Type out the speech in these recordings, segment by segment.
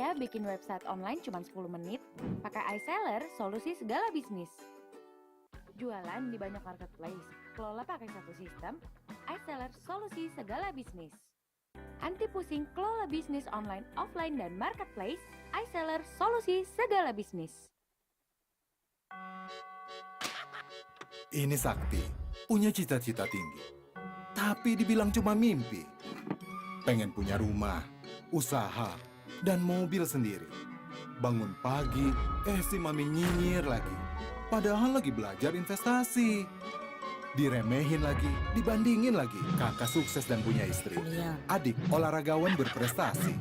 ya bikin website online cuma 10 menit? Pakai iSeller, solusi segala bisnis. Jualan di banyak marketplace, kelola pakai satu sistem, iSeller, solusi segala bisnis. Anti pusing kelola bisnis online, offline, dan marketplace, iSeller, solusi segala bisnis. Ini Sakti, punya cita-cita tinggi. Tapi dibilang cuma mimpi. Pengen punya rumah, usaha, dan mobil sendiri. Bangun pagi, si mami nyinyir lagi. Padahal lagi belajar investasi. Diremehin lagi, dibandingin lagi. Kakak sukses dan punya istri. Adik olahragawan berprestasi.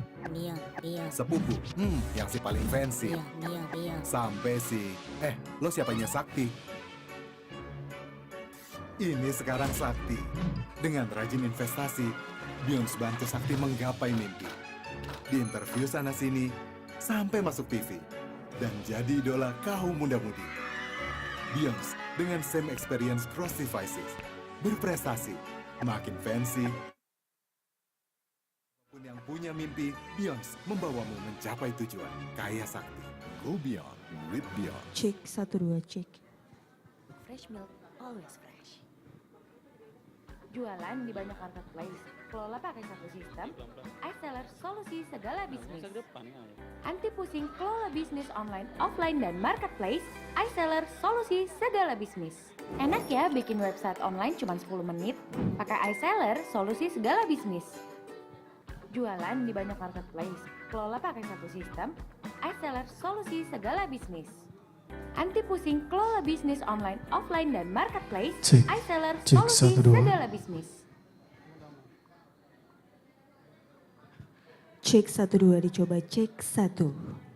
Sepupu, yang si paling fancy. Sampai si, lo siapanya Sakti? Ini sekarang Sakti. Dengan rajin investasi, Beyonce bantu Sakti menggapai mimpi. Di interview sana-sini, sampai masuk TV. Dan jadi idola kaum muda-mudi. Beyonce dengan same experience cross devices. Berprestasi, makin fancy. Apapun yang punya mimpi, Beyonce membawamu mencapai tujuan. Kaya Sakti. Go beyond with Beyonce. Cek 1 2 cek. Fresh milk, always fresh. Jualan di banyak marketplace, kelola pakai satu sistem, iSeller, solusi segala bisnis. Anti pusing kelola bisnis online, offline, dan marketplace, iSeller, solusi segala bisnis. Enak ya bikin website online cuma 10 menit? Pakai iSeller, solusi segala bisnis. Jualan di banyak marketplace, kelola pakai satu sistem, iSeller, solusi segala bisnis. Anti pusing kelola bisnis online, offline, dan marketplace, iSeller, solusi 1 2. segala bisnis. Cek 1 2 dicoba cek 1.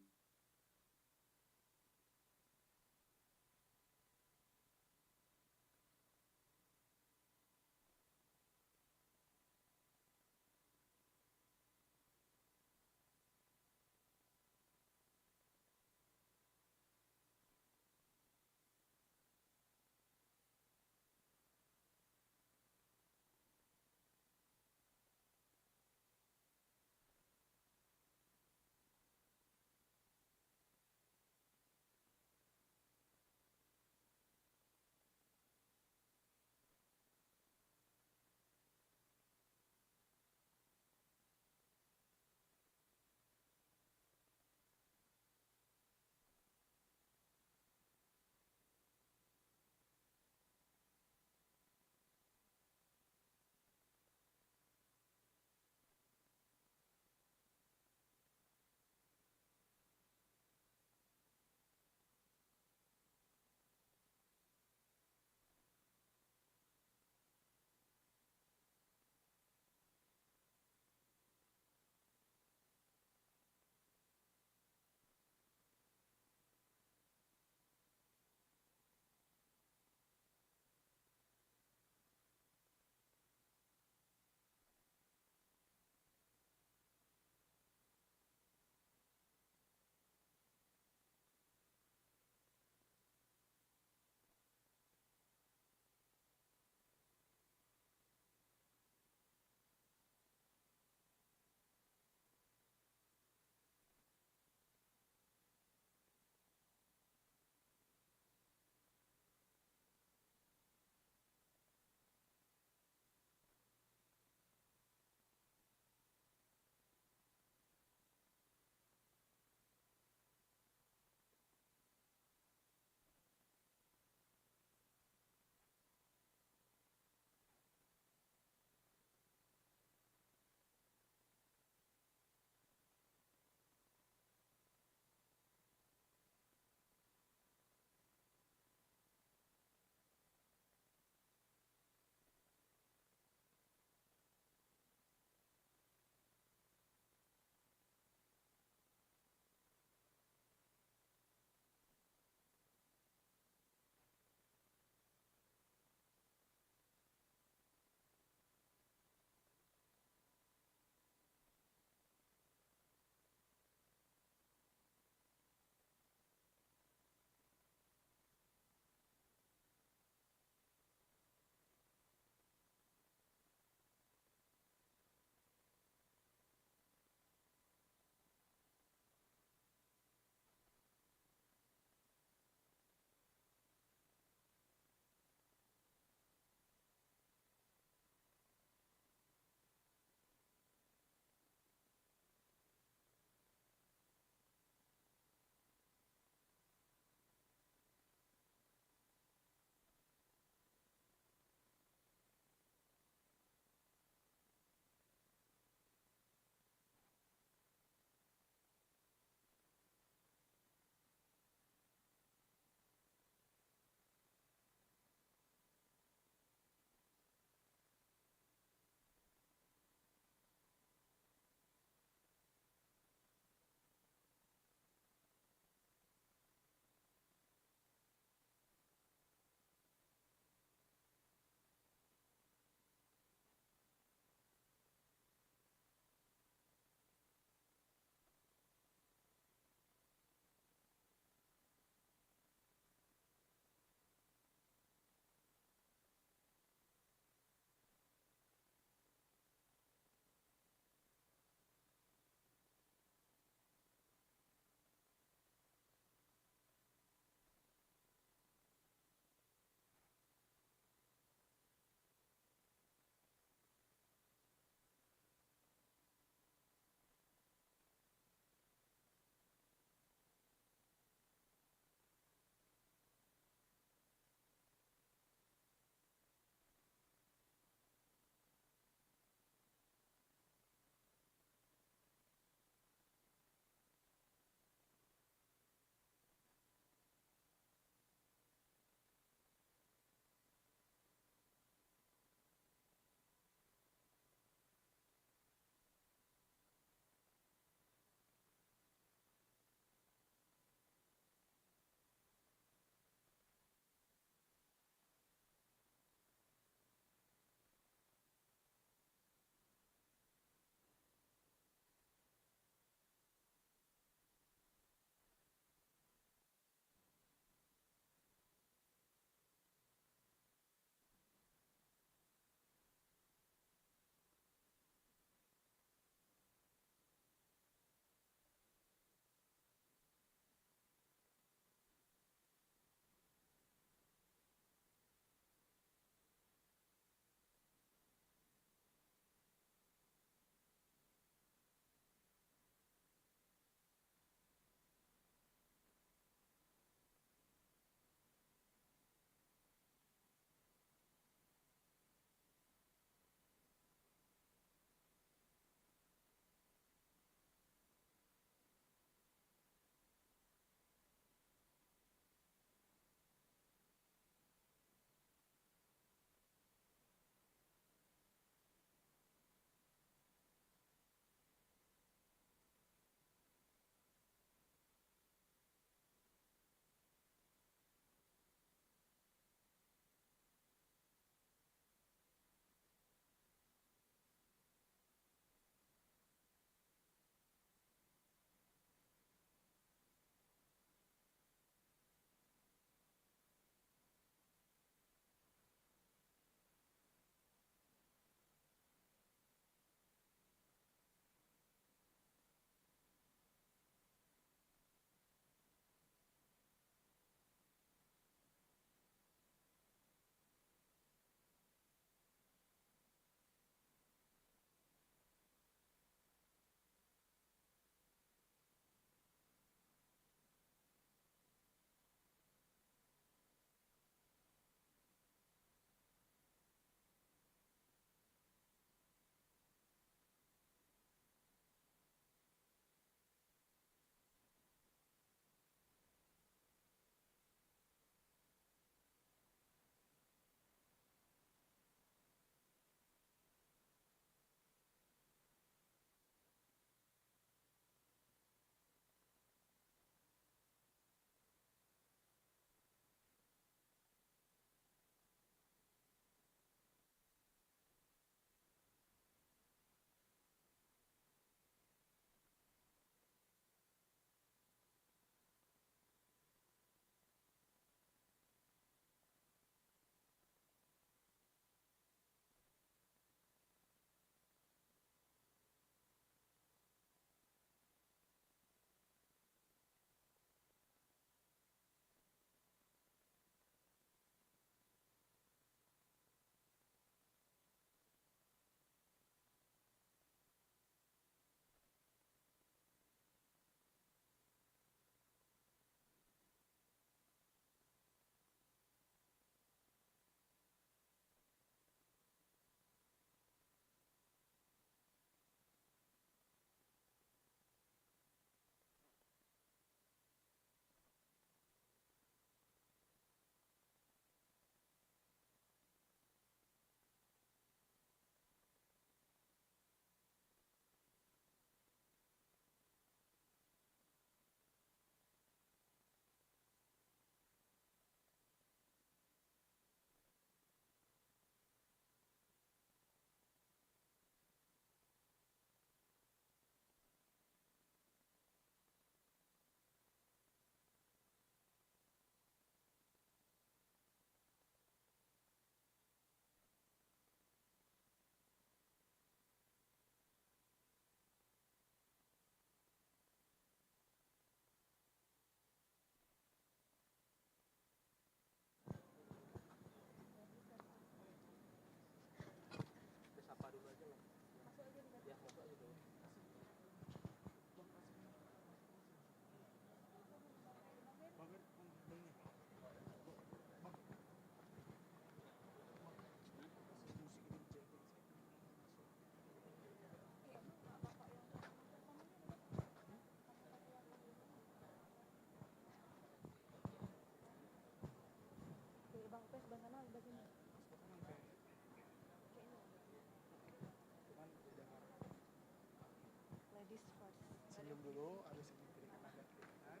dulu, habis ini kirikan agak kirikan,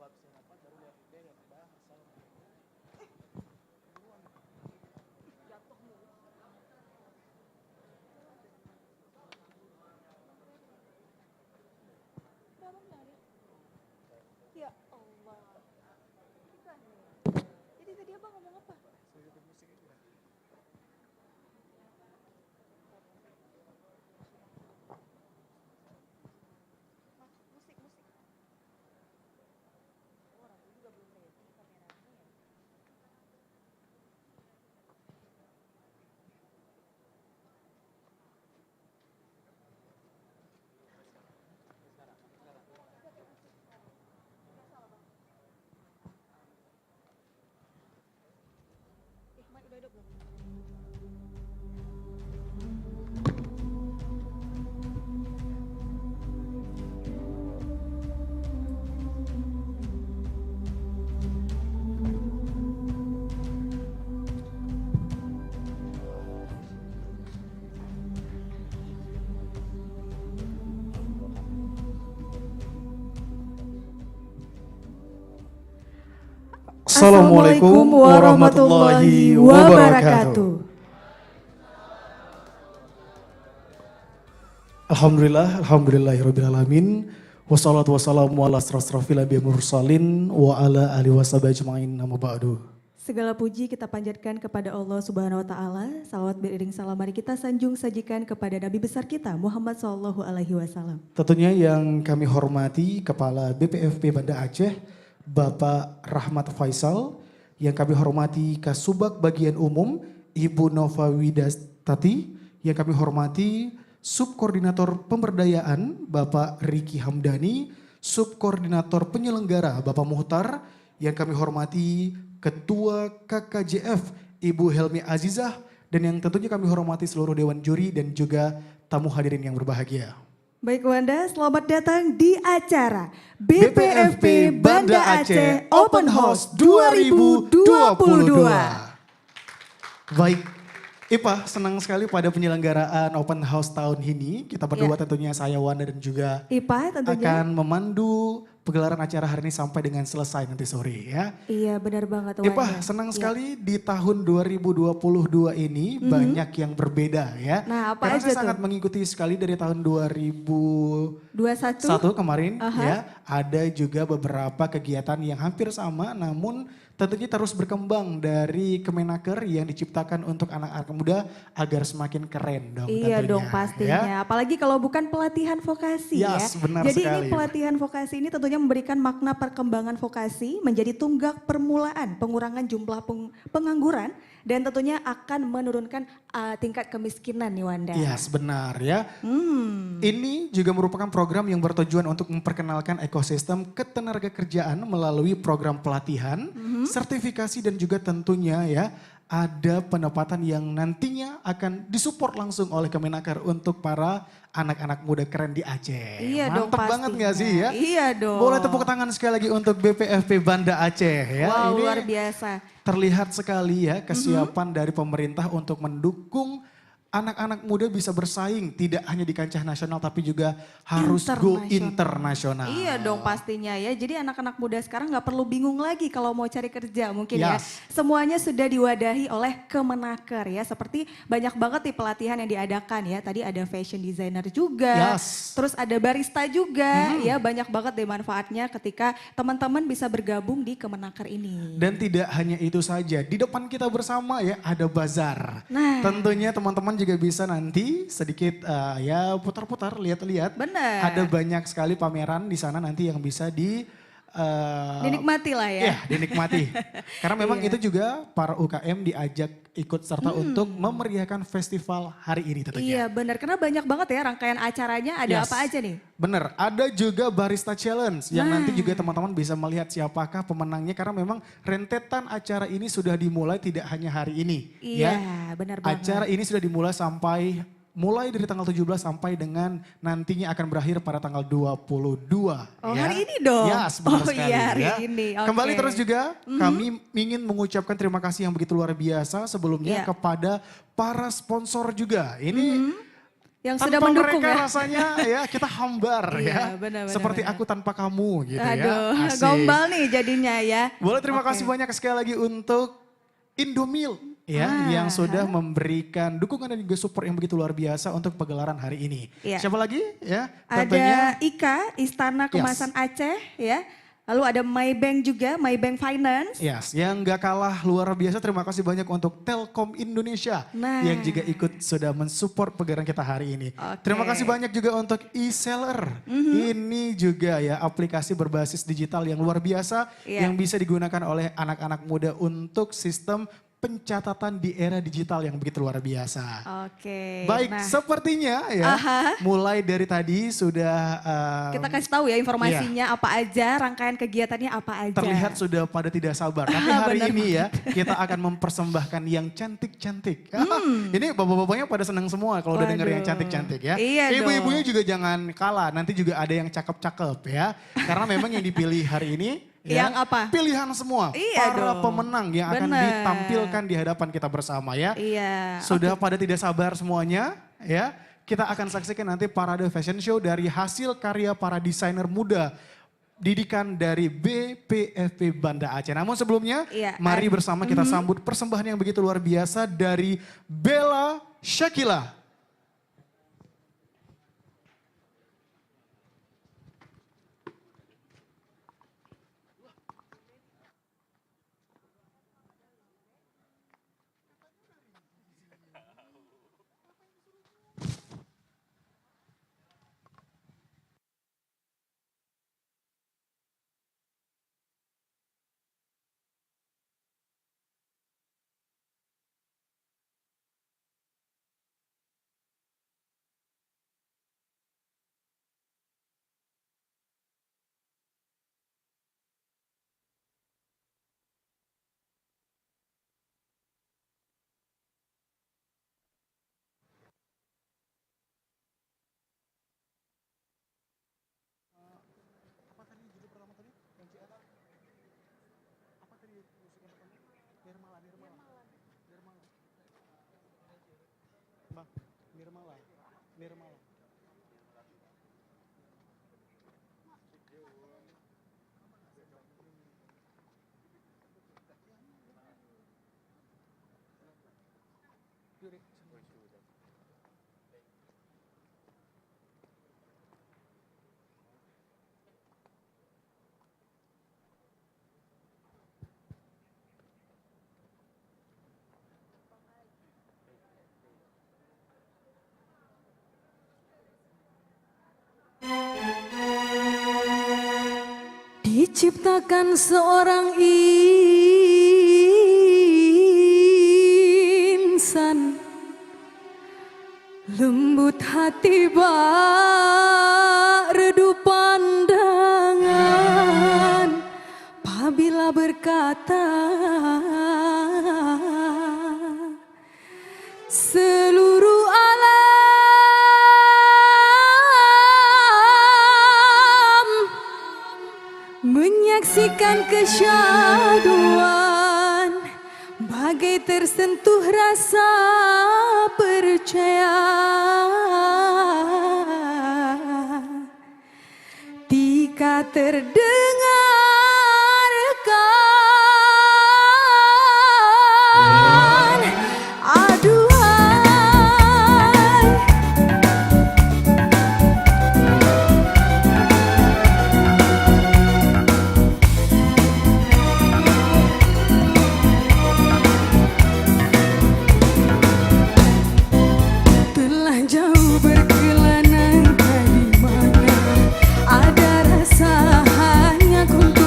buat sinapat baru lihat ide dan abah asal. Ya Allah. Jadi tadi abang ngomong apa? Saya ikut musik aja. Musik. Orang juga belum ready kameranya ya. Mat udah ada belum? Assalamualaikum warahmatullahi wabarakatuh. Alhamdulillahirrabbilalamin. Wassalatu wassalamu ala asrafil anbiya'i wal mursalin wa ala alihi washabihi ajmain amma ba'du. Segala puji kita panjatkan kepada Allah Subhanahu wa taala. Salawat beriring salam mari kita sanjung sajikan kepada nabi besar kita Muhammad sallallahu alaihi wasallam. Tentunya yang kami hormati Kepala BPFP Banda Aceh Bapak Rahmat Faisal, yang kami hormati Kasubag Bagian Umum Ibu Nova Widastati, yang kami hormati Subkoordinator Pemberdayaan Bapak Riki Hamdani, Subkoordinator Penyelenggara Bapak Muhtar, yang kami hormati Ketua KKJF Ibu Helmi Azizah, dan yang tentunya kami hormati seluruh Dewan Juri dan juga tamu hadirin yang berbahagia. Baik Wanda, selamat datang di acara BPFP Banda Aceh Open House 2022. Baik, Ipa senang sekali pada penyelenggaraan Open House tahun ini. Kita berdua tentunya saya Wanda dan juga Ipa tentunya akan memandu pegelaran acara hari ini sampai dengan selesai nanti sore ya. Iya benar banget Wanda. Ipa senang sekali di tahun 2022 ini banyak yang berbeda ya. Nah, apa Karena aja saya tuh? sangat mengikuti sekali dari tahun 2021 kemarin ya. Ada juga beberapa kegiatan yang hampir sama namun tentunya terus berkembang dari Kemenaker yang diciptakan untuk anak-anak muda agar semakin keren dong Iya tentunya, dong pastinya, ya. apalagi kalau bukan pelatihan vokasi Yes, ya. benar Jadi sekali. ini pelatihan vokasi ini tentunya memberikan makna perkembangan vokasi menjadi tunggak permulaan pengurangan jumlah pengangguran dan tentunya akan menurunkan tingkat kemiskinan nih Wanda. Yes, benar ya. Ini juga merupakan program yang bertujuan untuk memperkenalkan ekosistem ketenagakerjaan melalui program pelatihan, sertifikasi dan juga tentunya ya ada pendapatan yang nantinya akan disupport langsung oleh Kemenaker untuk para anak-anak muda keren di Aceh. Iya dong Mantap banget pastinya. gak sih ya? Iya dong. Boleh tepuk tangan sekali lagi untuk BPFP Banda Aceh ya. Wow Ini luar biasa. terlihat sekali ya kesiapan dari pemerintah untuk mendukung anak-anak muda bisa bersaing tidak hanya di kancah nasional tapi juga harus go internasional. Iya dong pastinya ya. Jadi anak-anak muda sekarang nggak perlu bingung lagi kalau mau cari kerja mungkin ya. Semuanya sudah diwadahi oleh Kemenaker ya. Seperti banyak banget nih pelatihan yang diadakan ya. Tadi ada fashion designer juga. Terus ada barista juga ya. Banyak banget deh manfaatnya ketika teman-teman bisa bergabung di Kemenaker ini. Dan tidak hanya itu saja. Di depan kita bersama ya ada bazar. Nah. Tentunya teman-teman juga bisa nanti sedikit ya putar-putar lihat-lihat. Benar. Ada banyak sekali pameran di sana nanti yang bisa dinikmati lah ya. Iya, dinikmati. Karena memang itu juga para UKM diajak ikut serta untuk memeriahkan festival hari ini tentunya. Iya benar, karena banyak banget ya rangkaian acaranya ada apa aja nih? Bener, ada juga Barista Challenge yang nanti juga teman-teman bisa melihat siapakah pemenangnya. Karena memang rentetan acara ini sudah dimulai tidak hanya hari ini. Iya ya. benar banget. Acara ini sudah dimulai mulai dari tanggal 17 sampai dengan nantinya akan berakhir pada tanggal 22. Oh ya. hari ini dong? Ya benar sekali. Iya hari ya. ini. Okay. Kembali terus juga kami ingin mengucapkan terima kasih yang begitu luar biasa sebelumnya kepada para sponsor juga. Ini Yang tanpa sudah mendukung mereka ya. rasanya ya kita hambar Iya, ya. benar, Seperti benar. aku tanpa kamu gitu ya. Aduh, Asik. gombal nih jadinya ya. Boleh terima Oke. kasih banyak sekali lagi untuk Indomil ya yang sudah memberikan dukungan dan juga support yang begitu luar biasa untuk pegelaran hari ini. Iya. Siapa lagi ya? Ada IKA, Istana Kemasan Aceh ya. Lalu ada Maybank juga, Maybank Finance. Yes, yang gak kalah luar biasa terima kasih banyak untuk Telkom Indonesia Nah. yang juga ikut sudah mensupport pegelaran kita hari ini. Oke. Terima kasih banyak juga untuk e-seller. Ini juga ya aplikasi berbasis digital yang luar biasa Iya. yang bisa digunakan oleh anak-anak muda untuk sistem pencatatan di era digital yang begitu luar biasa. Oke. Baik, nah, sepertinya ya mulai dari tadi sudah kita kasih tahu ya informasinya apa aja, rangkaian kegiatannya apa aja. terlihat sudah pada tidak sabar. Tapi hari Benar ini ya kita akan mempersembahkan yang cantik-cantik. Ini bapak-bapaknya pada senang semua kalau udah denger yang Waduh. cantik-cantik ya. Iya Ibu-ibunya dong. juga jangan kalah, nanti juga ada yang cakep-cakep ya. Karena memang yang dipilih hari ini ya, Yang apa? pilihan semua Iya para dong. pemenang yang akan Benar. ditampilkan di hadapan kita bersama ya. Iya. Sudah pada tidak sabar semuanya ya. Kita akan saksikan nanti parade fashion show dari hasil karya para desainer muda didikan dari BPFP Banda Aceh. Namun sebelumnya Iya, mari bersama kita sambut persembahan yang begitu luar biasa dari Bella Shakila. Nirmala. Diciptakan seorang insan, lembut hati bak redup pandangan, apabila berkata seluruh alam menyaksikan kesyahduan, bagai tersentuh rasa percaya. Tika terdengarkan aduan. Telah jauh berkelana di mana ada rasa hanya untuk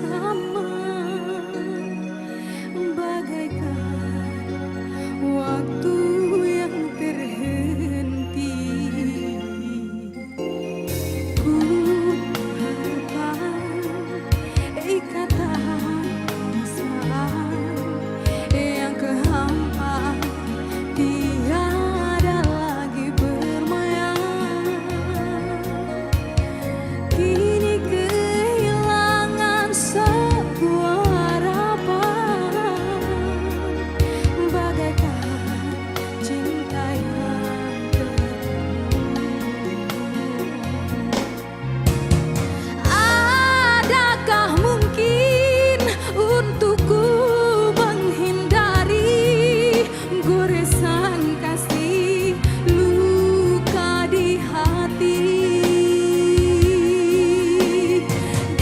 bersama, bagaikan waktu yang terhenti. Ku harapkan ikatan mesra yang kehampa tiada lagi bermayang. Kini kehilangan sebuah harapan, bagaikan cinta yang adakah mungkin untukku menghindari goresan kasih luka di hati?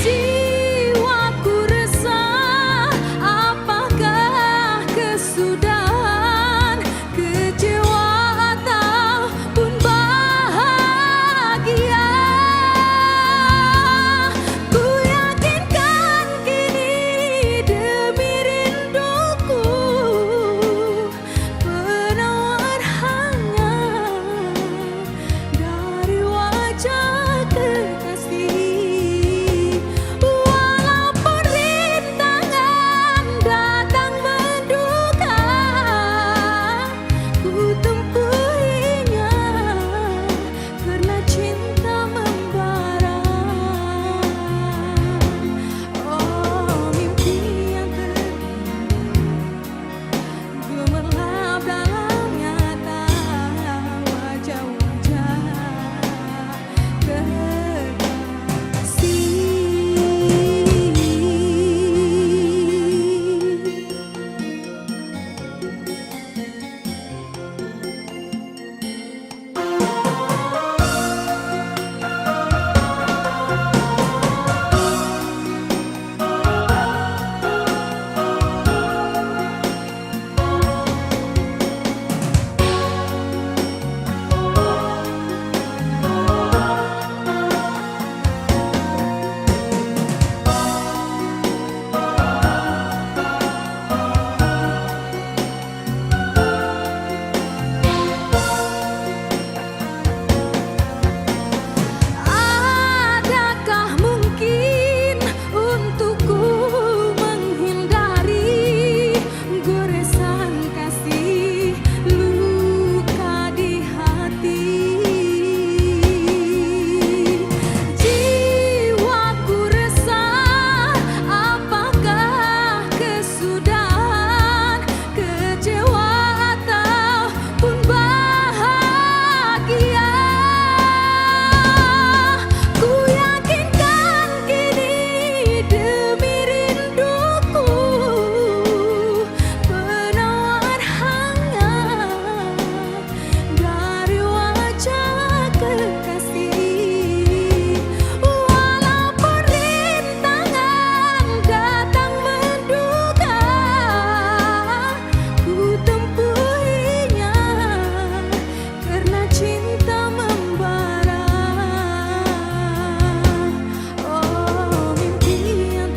Jiwaku resah, apakah kesudahan, kecewa ataupun bahagia? Ku yakinkan kini demi rinduku penawar hangat dari wajah kekasih. Walaupun rintangan datang menduga, ku tempuhinya karena cinta membara. Oh, mimpi yang gemerlap dalam nyata, wajah-wajah kekasih. Adakah mungkin untukku menghindari goresan kasih luka di hati? Jiwaku resah, apakah kesudahan, kecewa ataupun bahagia? Ku yakinkan kini demi rinduku penawar hangat dari wajah kekasih. Walaupun rintangan datang menduga, ku tempuhinya karena cinta membara. Oh, mimpi yang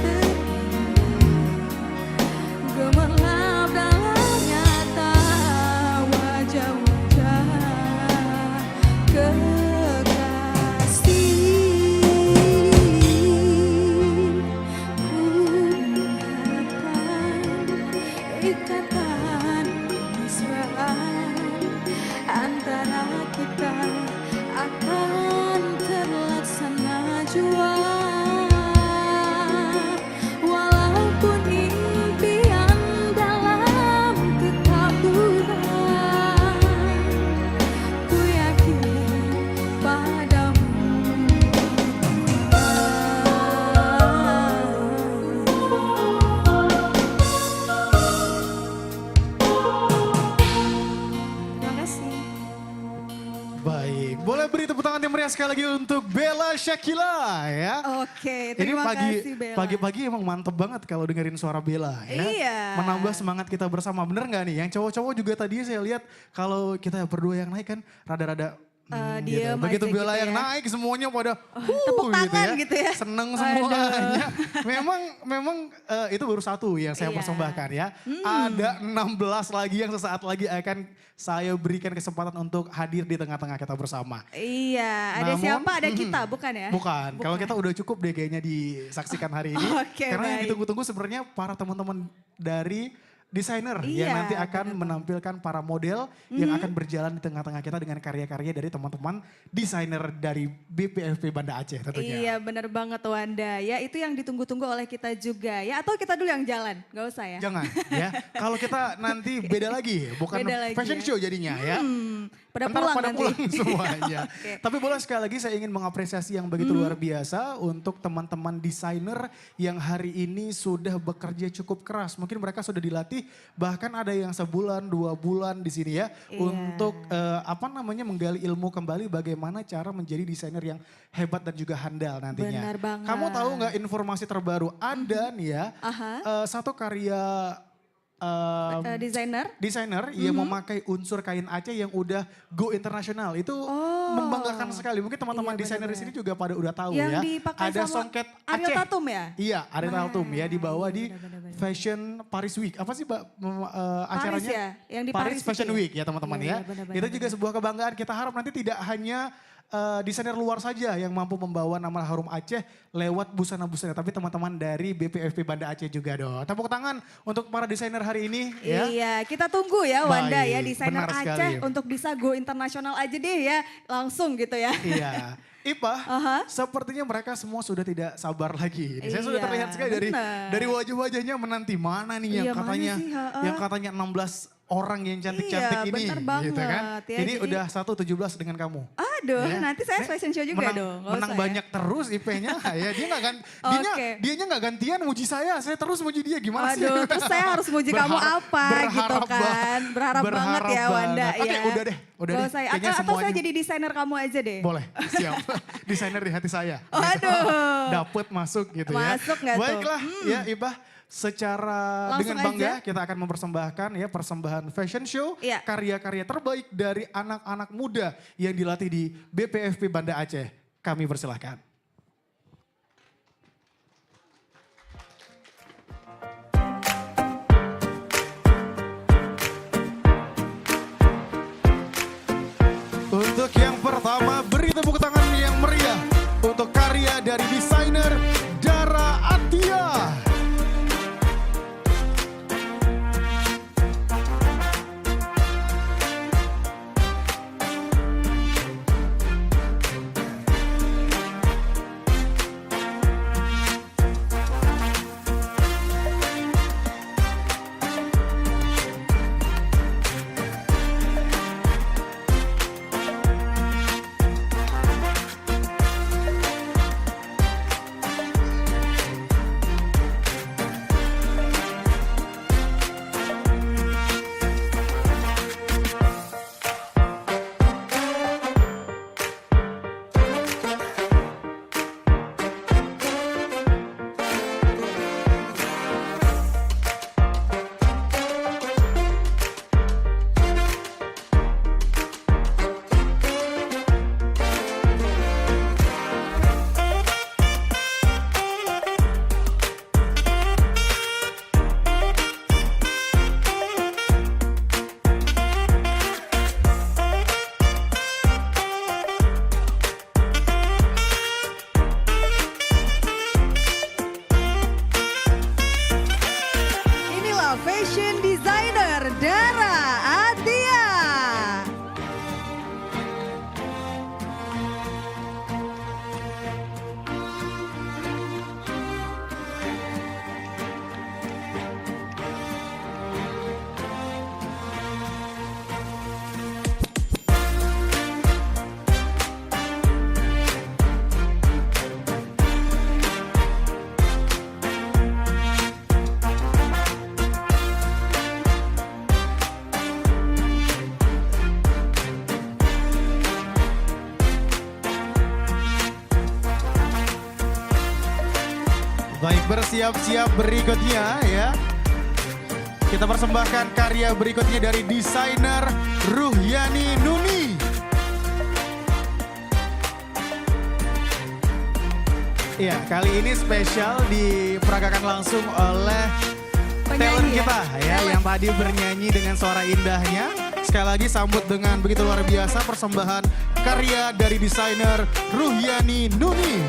gemerlap dalam nyata, wajah-wajah kekasih. Ku harapkan ikatan mesraan antara kita akan terlaksana jua. Walaupun impian dalam kekaburan, ku yakin padamu. Terima kasih. Baik, boleh beri tepuk tangan yang meriah sekali lagi untuk Bella Shakila ya. Oke, Ini terima kasih Bella. pagi-pagi emang mantep banget kalau dengerin suara Bella ya. Iya. Menambah semangat kita bersama, bener gak nih? Yang cowok-cowok juga tadi saya lihat kalau kita berdua yang naik kan rada-rada diem Begitu aja biola gitu yang ya. naik semuanya pada tepuk tangan gitu ya. Seneng Aduh. semuanya. Memang itu baru satu yang saya Iya. persembahkan ya. Ada 16 lagi yang sesaat lagi akan saya berikan kesempatan untuk hadir di tengah-tengah kita bersama. Iya, ada Namun, siapa? Ada kita, bukan ya? Bukan, kalau kita udah cukup deh kayaknya disaksikan hari ini. Oke, Karena yang baik. ditunggu-tunggu sebenarnya para teman-teman dari desainer yang Iya, nanti akan benar. menampilkan para model yang akan berjalan di tengah-tengah kita dengan karya-karya dari teman-teman desainer dari BPFP Banda Aceh tentunya. Iya bener banget Wanda, ya itu yang ditunggu-tunggu oleh kita juga ya. Atau kita dulu yang jalan, gak usah ya. Jangan ya, kalau kita nanti beda lagi, bukan Beda lagi fashion ya. show jadinya ya. Pada Ntar pulang pada nanti. pulang semuanya. Oke. Tapi boleh sekali lagi saya ingin mengapresiasi yang begitu luar biasa untuk teman-teman desainer yang hari ini sudah bekerja cukup keras. Mungkin mereka sudah dilatih, bahkan ada yang sebulan, 2 bulan di sini ya. Iya. Untuk menggali ilmu kembali bagaimana cara menjadi desainer yang hebat dan juga handal nantinya. Benar banget. Kamu tahu nggak informasi terbaru? Ada nih ya, satu karya Desainer. desainer yang memakai unsur kain Aceh yang udah go internasional. Itu membanggakan sekali. Mungkin teman-teman Iya, desainer di sini juga pada udah tahu Yang ya. dipakai Ada sama songket Ariel Aceh. Tatum ya? Iya, Ariel Tatum ya dibawa di benar-benar. Fashion Paris Week. Apa sih Mbak acaranya? ya? Yang di Paris Fashion itu ya? Week ya teman-teman Iya, ya. iya, benar-benar, Itu juga sebuah kebanggaan. Kita harap nanti tidak hanya desainer luar saja yang mampu membawa nama harum Aceh lewat busana-busana. Tapi teman-teman dari BPFP Banda Aceh juga dong. Tepuk tangan untuk para desainer hari ini ya. Iya, kita tunggu ya Wanda ya Baik, desainer benar Aceh sekali. untuk bisa go internasional aja deh ya, langsung gitu ya. Iya. Ipa, sepertinya mereka semua sudah tidak sabar lagi. Saya sudah Iya, terlihat sekali benar. dari wajah-wajahnya menanti mana nih yang Iya, mana katanya sih, yang katanya 16 orang yang cantik-cantik Iya, ini benar gitu kan. banget ya, Jadi jadi- udah 117 dengan kamu. Aduh, Ya. nanti saya fashion show juga menang, dong. Nggak menang usah ya. banyak terus IP-nya ya. Dia nggak Oke. dianya nggak gantian muji saya terus muji dia gimana sih? Aduh, terus saya harus muji kamu apa gitu kan. Berharap banget ya Wanda banget. Oke, ya. udah deh. Nggak usah ya. Kayaknya Atau saya semuanya- jadi desainer kamu aja deh. Boleh, siap. Desainer di hati saya. Aduh. Dapat masuk gitu ya. Masuk nggak tuh? Baiklah ya Ibah, secara Langsung dengan bangga aja. kita akan mempersembahkan ya persembahan fashion show. Iya. Karya-karya terbaik dari anak-anak muda yang dilatih di BPFP Banda Aceh. Kami persilahkan. Untuk yang pertama, beri tepuk tangan yang meriah untuk karya dari desainer Dara Atia. Inilah fashion designer Dara Atia. Baik, bersiap-siap berikutnya ya. Kita persembahkan karya berikutnya dari desainer Ruhyani Nuni. Iya, kali ini spesial diperagakan langsung oleh talent Penyanyi ya? kita ya, yang tadi bernyanyi dengan suara indahnya. Sekali lagi sambut dengan begitu luar biasa persembahan karya dari desainer Ruhyani Nuni.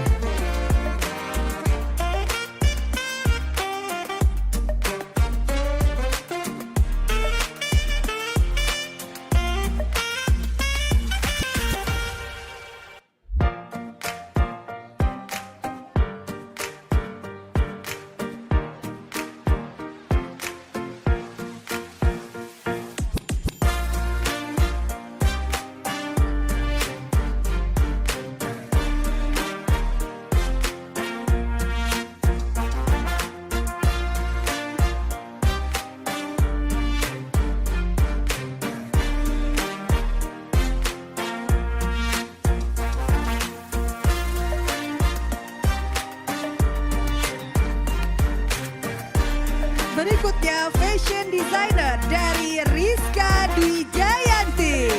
Berikutnya fashion designer dari Rizka Dwi Jayanti.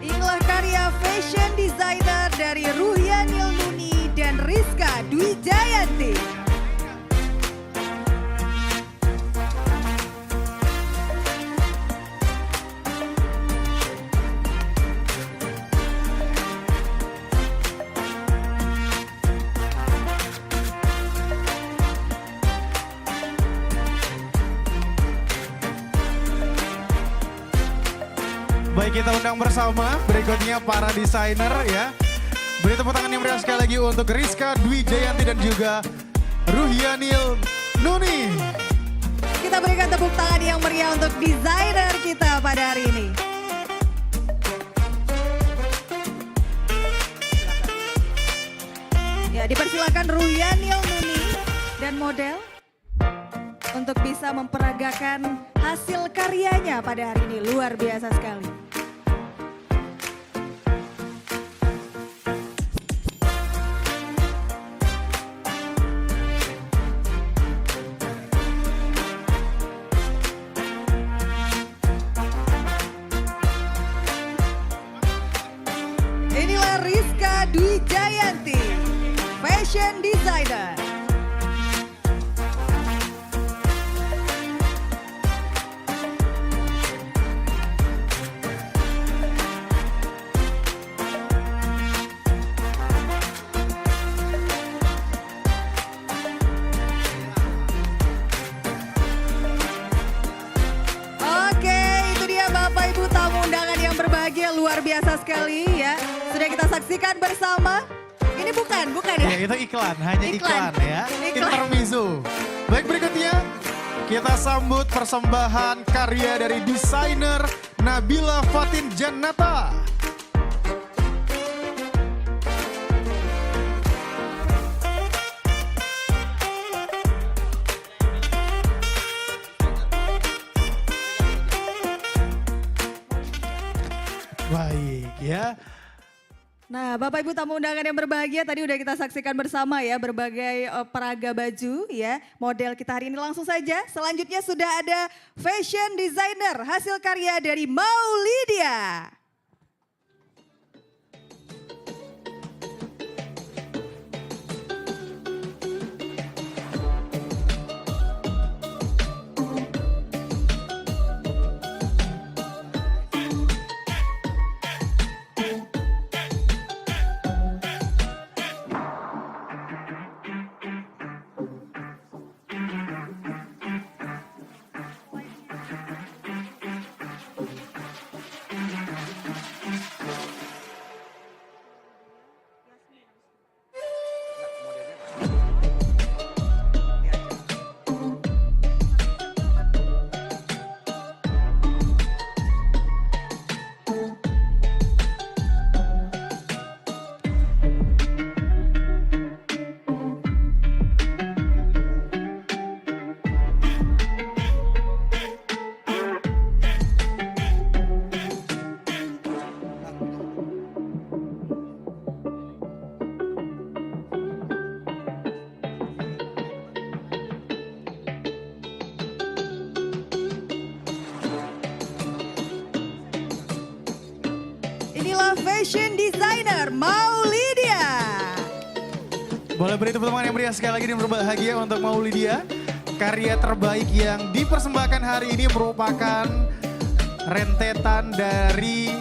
Inilah karya fashion designer dari Ruhyani Nuni dan Rizka Dwi Jayanti. Baik, kita undang bersama berikutnya para desainer ya. Beri tepuk tangan yang meriah sekali lagi untuk Rizka Dwi Jayanti dan juga Ruhyani Nuni. Kita berikan tepuk tangan yang meriah untuk desainer kita pada hari ini. Ya, dipersilakan Ruhyani Nuni dan model untuk bisa memperagakan hasil karyanya pada hari ini. Luar biasa sekali. Inilah Rizka Dwi Jayanti, fashion designer. Oke, itu dia Bapak Ibu tamu undangan yang berbahagia, luar biasa sekali ya. Sudah kita saksikan bersama. Ini bukan ya? Ya, itu iklan, hanya iklan ya. Iklan. Intermezzo. Baik, berikutnya kita sambut persembahan karya dari desainer Nabila Fatin Jannata. Baik ya. Nah, Bapak Ibu tamu undangan yang berbahagia, tadi udah kita saksikan bersama ya berbagai peraga baju ya model kita hari ini. Langsung saja, selanjutnya sudah ada fashion designer hasil karya dari Maulidia. fashion designer Maulidia. Boleh beri tepuk tangan yang meriah sekali lagi dan berbahagia untuk Maulidia. Karya terbaik yang dipersembahkan hari ini merupakan rentetan dari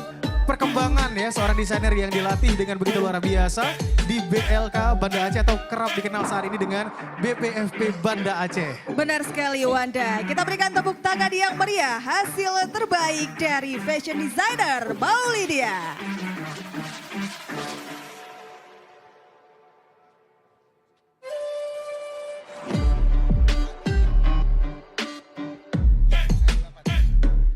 perkembangan ya seorang desainer yang dilatih dengan begitu luar biasa di BLK Banda Aceh atau kerap dikenal saat ini dengan BPFP Banda Aceh. Benar sekali Wanda, kita berikan tepuk tangan yang meriah hasil terbaik dari fashion designer Maulidia.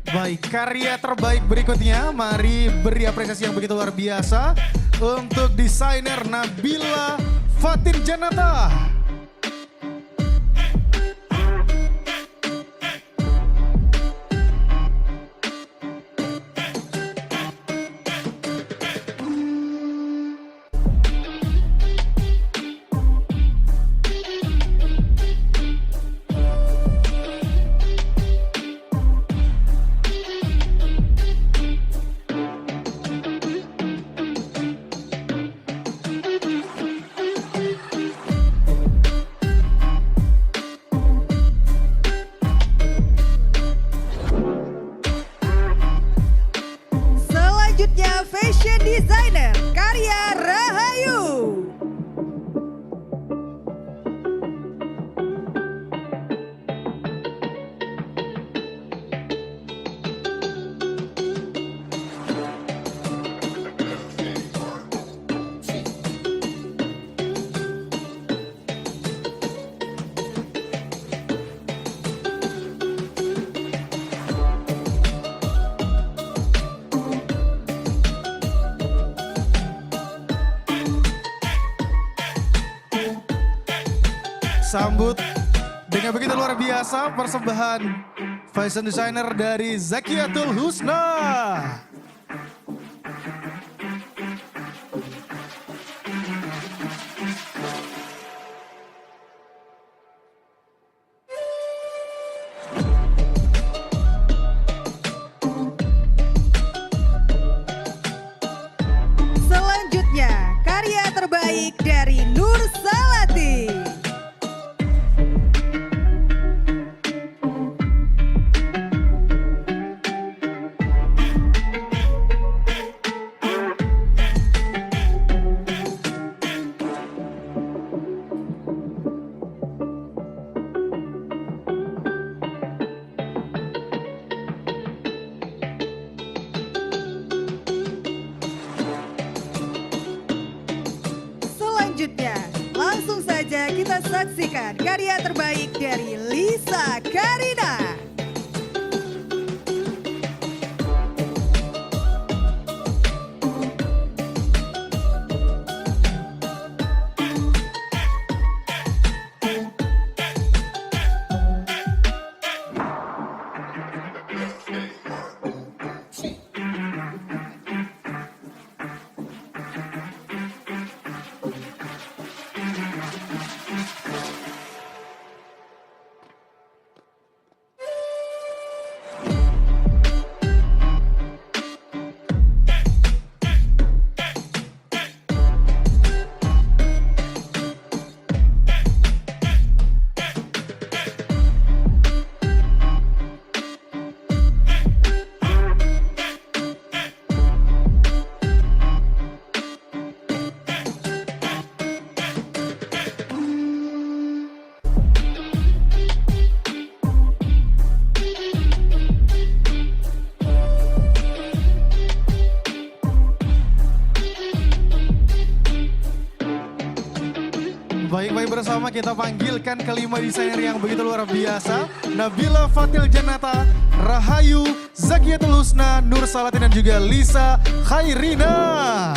Baik, karya terbaik berikutnya mari beri apresiasi yang begitu luar biasa untuk desainer Nabila Fatin Janata. Selanjutnya fashion designer Karya Rahayu. Sambut dengan begitu luar biasa persembahan fashion designer dari Zakiatul Husna. Selanjutnya karya terbaik dari Nur Salati. Selanjutnya, langsung saja kita saksikan karya terbaik dari Lisa Karina. Baik-baik bersama kita panggilkan kelima desainer yang begitu luar biasa. Nabila Fatin Janata, Rahayu, Zakiatul Husna, Nur Salati dan juga Lisa Khairina.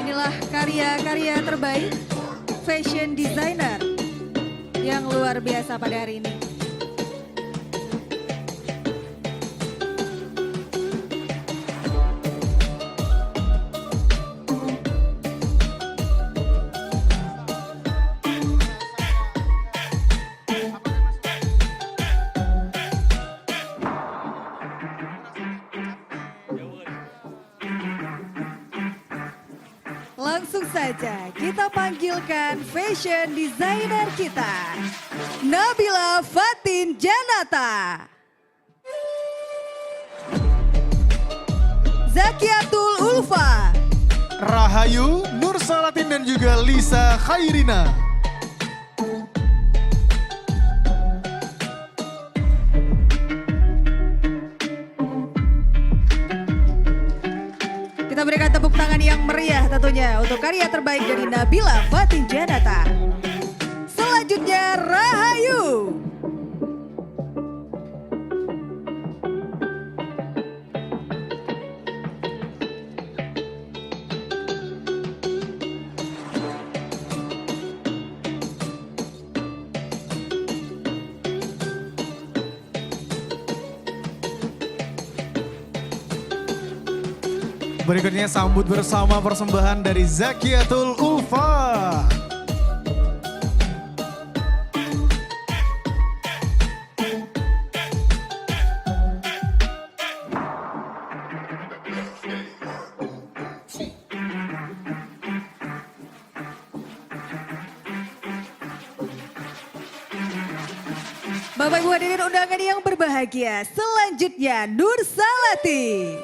Inilah karya-karya terbaik fashion designer yang luar biasa pada hari ini. Langsung saja kita panggilkan fashion designer kita, Nabila Fatin Janata. Zakiatul Ulfa. Rahayu, Nur Salatin dan juga Lisa Khairina. Kita berikan tepuk tangan yang meriah tentunya untuk karya terbaik dari Nabila Fatin Janata. Selanjutnya Rahayu. Berikutnya sambut bersama persembahan dari Zakiatul Ulfa. Bapak Ibu hadirin undangan yang berbahagia, selanjutnya Nur Salati.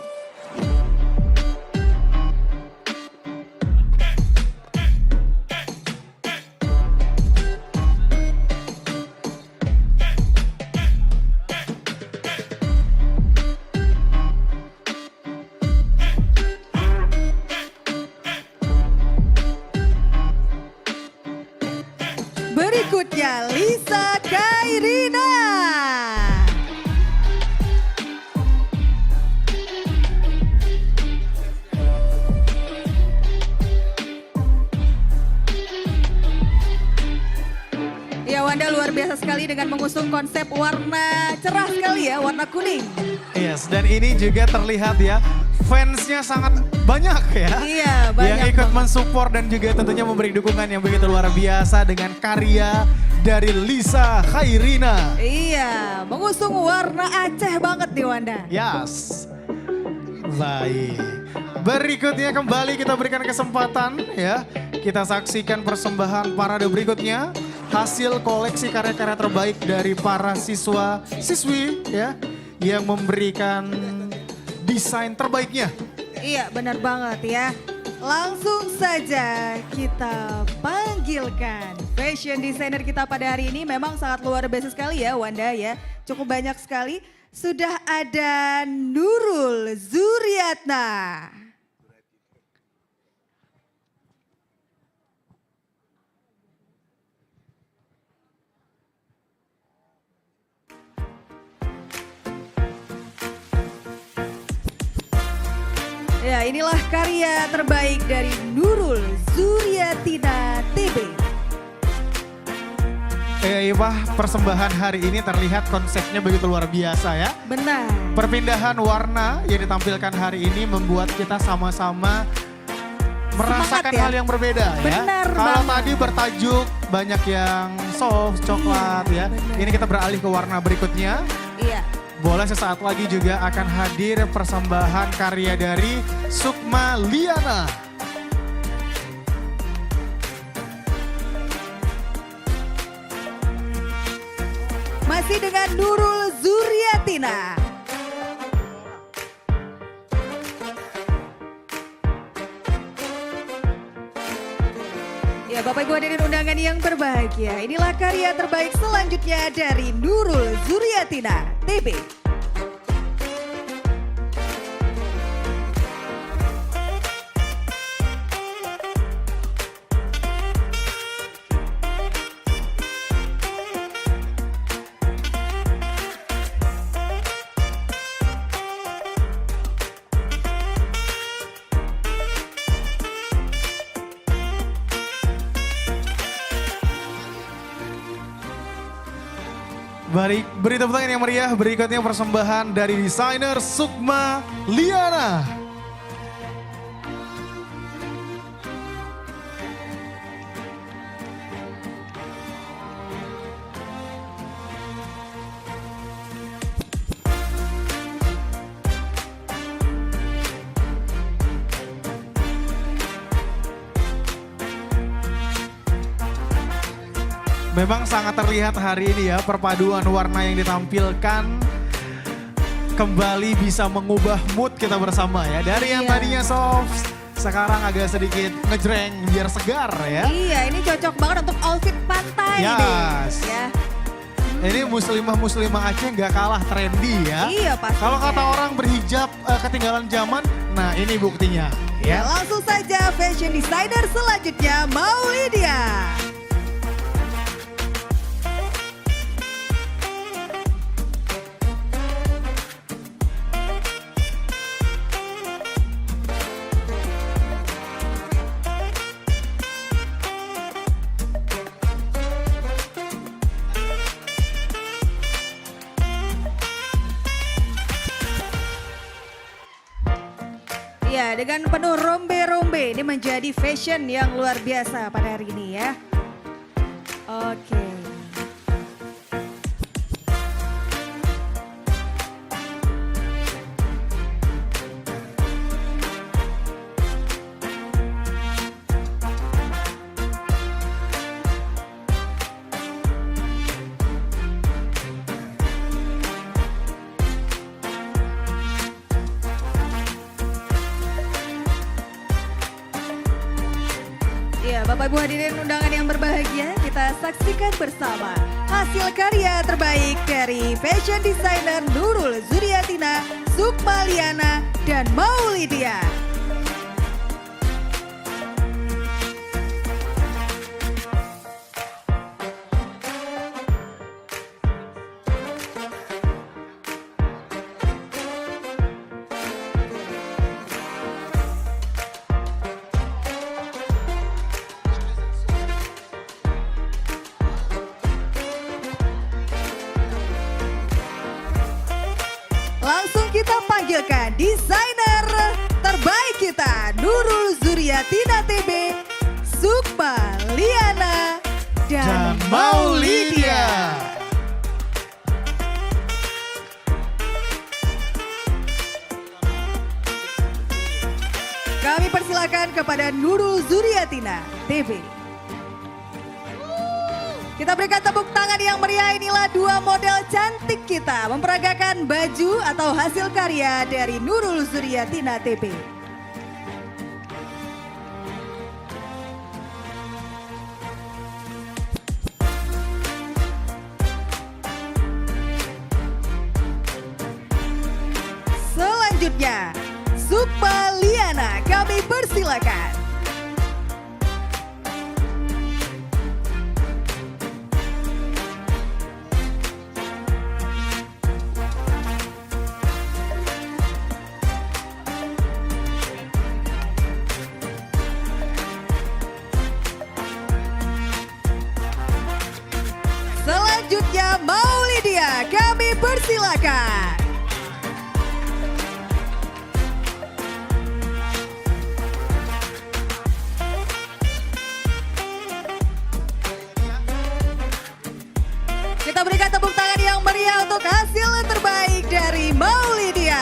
Berikutnya Lisa Khairina. Ya Wanda luar biasa sekali dengan mengusung konsep warna cerah sekali ya, warna kuning. Yes, dan ini juga terlihat ya, fansnya sangat banyak ya. Iya, banyak yang ikut banget. mensupport dan juga tentunya memberi dukungan yang begitu luar biasa dengan karya dari Lisa Khairina. Iya, mengusung warna Aceh banget nih Wanda. Yes. Baik. Berikutnya kembali kita berikan kesempatan ya. Kita saksikan persembahan parade berikutnya. Hasil koleksi karya-karya terbaik dari para siswa siswi ya. Yang memberikan desain terbaiknya. Iya benar banget ya. Langsung saja kita panggilkan fashion designer kita pada hari ini. Memang sangat luar biasa sekali ya Wanda ya. Cukup banyak sekali. Sudah ada Nurul Zuriatna. Ya inilah karya terbaik dari Nurul Zuriatina TB. Iya, persembahan hari ini terlihat konsepnya begitu luar biasa ya. Benar. Perpindahan warna yang ditampilkan hari ini membuat kita sama-sama merasakan ya? hal yang berbeda ya. Benar Kalau banget. tadi bertajuk banyak yang soft, coklat ya. benar. Ini kita beralih ke warna berikutnya. Iya. Boleh sesaat lagi juga akan hadir persembahan karya dari Sukma Liana. Masih dengan Nurul Zuriatina. Ya Bapak Ibu hadirin undangan yang berbahagia. Inilah karya terbaik selanjutnya dari Nurul Zuriatina TB. Baik, beri tepuk tangan yang meriah. Berikutnya persembahan dari desainer Sukma Liana. Memang sangat terlihat hari ini ya perpaduan warna yang ditampilkan kembali bisa mengubah mood kita bersama ya. Dari yang Iya. tadinya soft, sekarang agak sedikit ngejreng biar segar ya. Iya, ini cocok banget untuk outfit pantai Yes. nih. Ya. Ini muslimah-muslimah Aceh nggak kalah trendy ya. Iya pastinya. Kalau kata orang berhijab ketinggalan zaman, nah ini buktinya Ya, ya. langsung saja fashion designer selanjutnya Maulidia. Ya, dengan penuh rombe-rombe ini menjadi fashion yang luar biasa pada hari ini ya. Oke. Ya, Bapak Ibu hadirin undangan yang berbahagia, kita saksikan bersama hasil karya terbaik dari fashion designer Nurul Zuriatina, Sukma Liana, dan Maulidia. Langsung kita panggilkan desainer terbaik kita, Nurul Zuriatina TB, Sukma Liana, dan Maulidia. Kami persilakan kepada Nurul Zuriatina TB. Kita berikan tepuk tangan yang meriah, inilah dua model cantik kita memperagakan baju atau hasil karya dari Nurul Zuriatina TB. Selanjutnya, Sukma Liana, kami persilakan. Selanjutnya Maulidia, kami persilakan. Kita berikan tepuk tangan yang meriah untuk hasil terbaik dari Maulidia.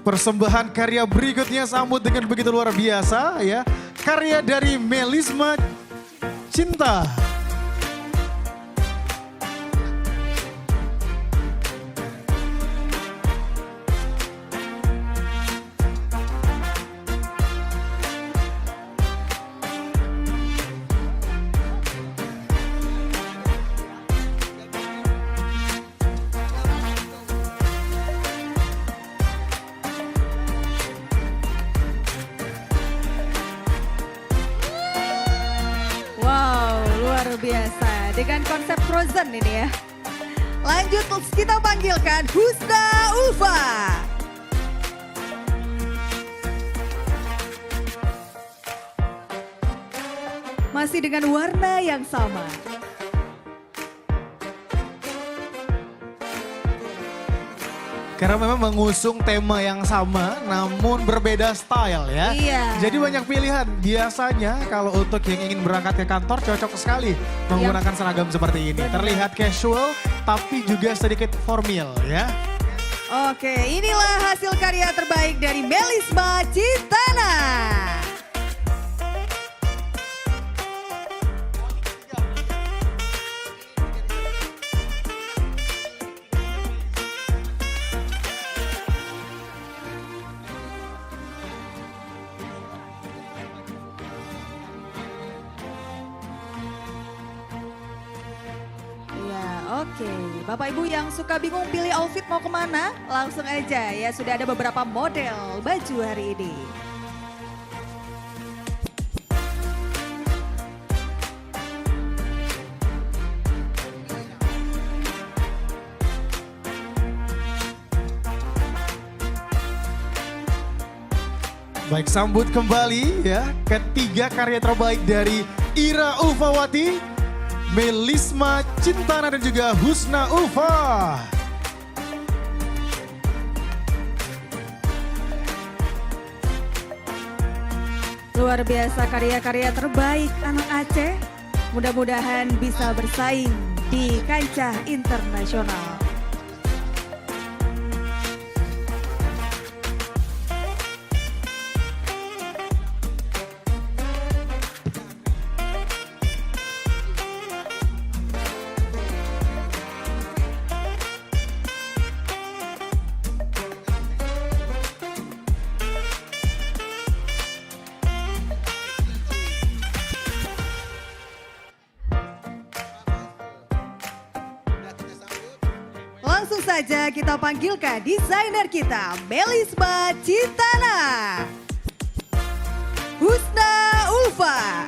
Persembahan karya berikutnya sambut dengan begitu luar biasa ya. Karya dari Melisma Cinta. Wow, luar biasa. Dengan konsep Frozen ini ya. Lanjut kita panggilkan Husna Ulfa. Masih dengan warna yang sama. Karena memang mengusung tema yang sama namun berbeda style ya. Iya. Jadi banyak pilihan. Biasanya kalau untuk yang ingin berangkat ke kantor cocok sekali menggunakan seragam seperti ini. Terlihat casual tapi juga sedikit formal ya. Oke, inilah hasil karya terbaik dari Melisma Cintana. Ya, oke. Bapak Ibu yang suka bingung pilih outfit mau kemana? Langsung aja ya, sudah ada beberapa model baju hari ini. Baik, sambut kembali ya ketiga karya terbaik dari Ira Ulfawati, Melisma Cintana dan juga Husna Ulfa. Luar biasa karya-karya terbaik anak Aceh. Mudah-mudahan bisa bersaing di kancah internasional. Langsung saja kita panggilkan desainer kita, Melisma Cintana, Husna Ulfa,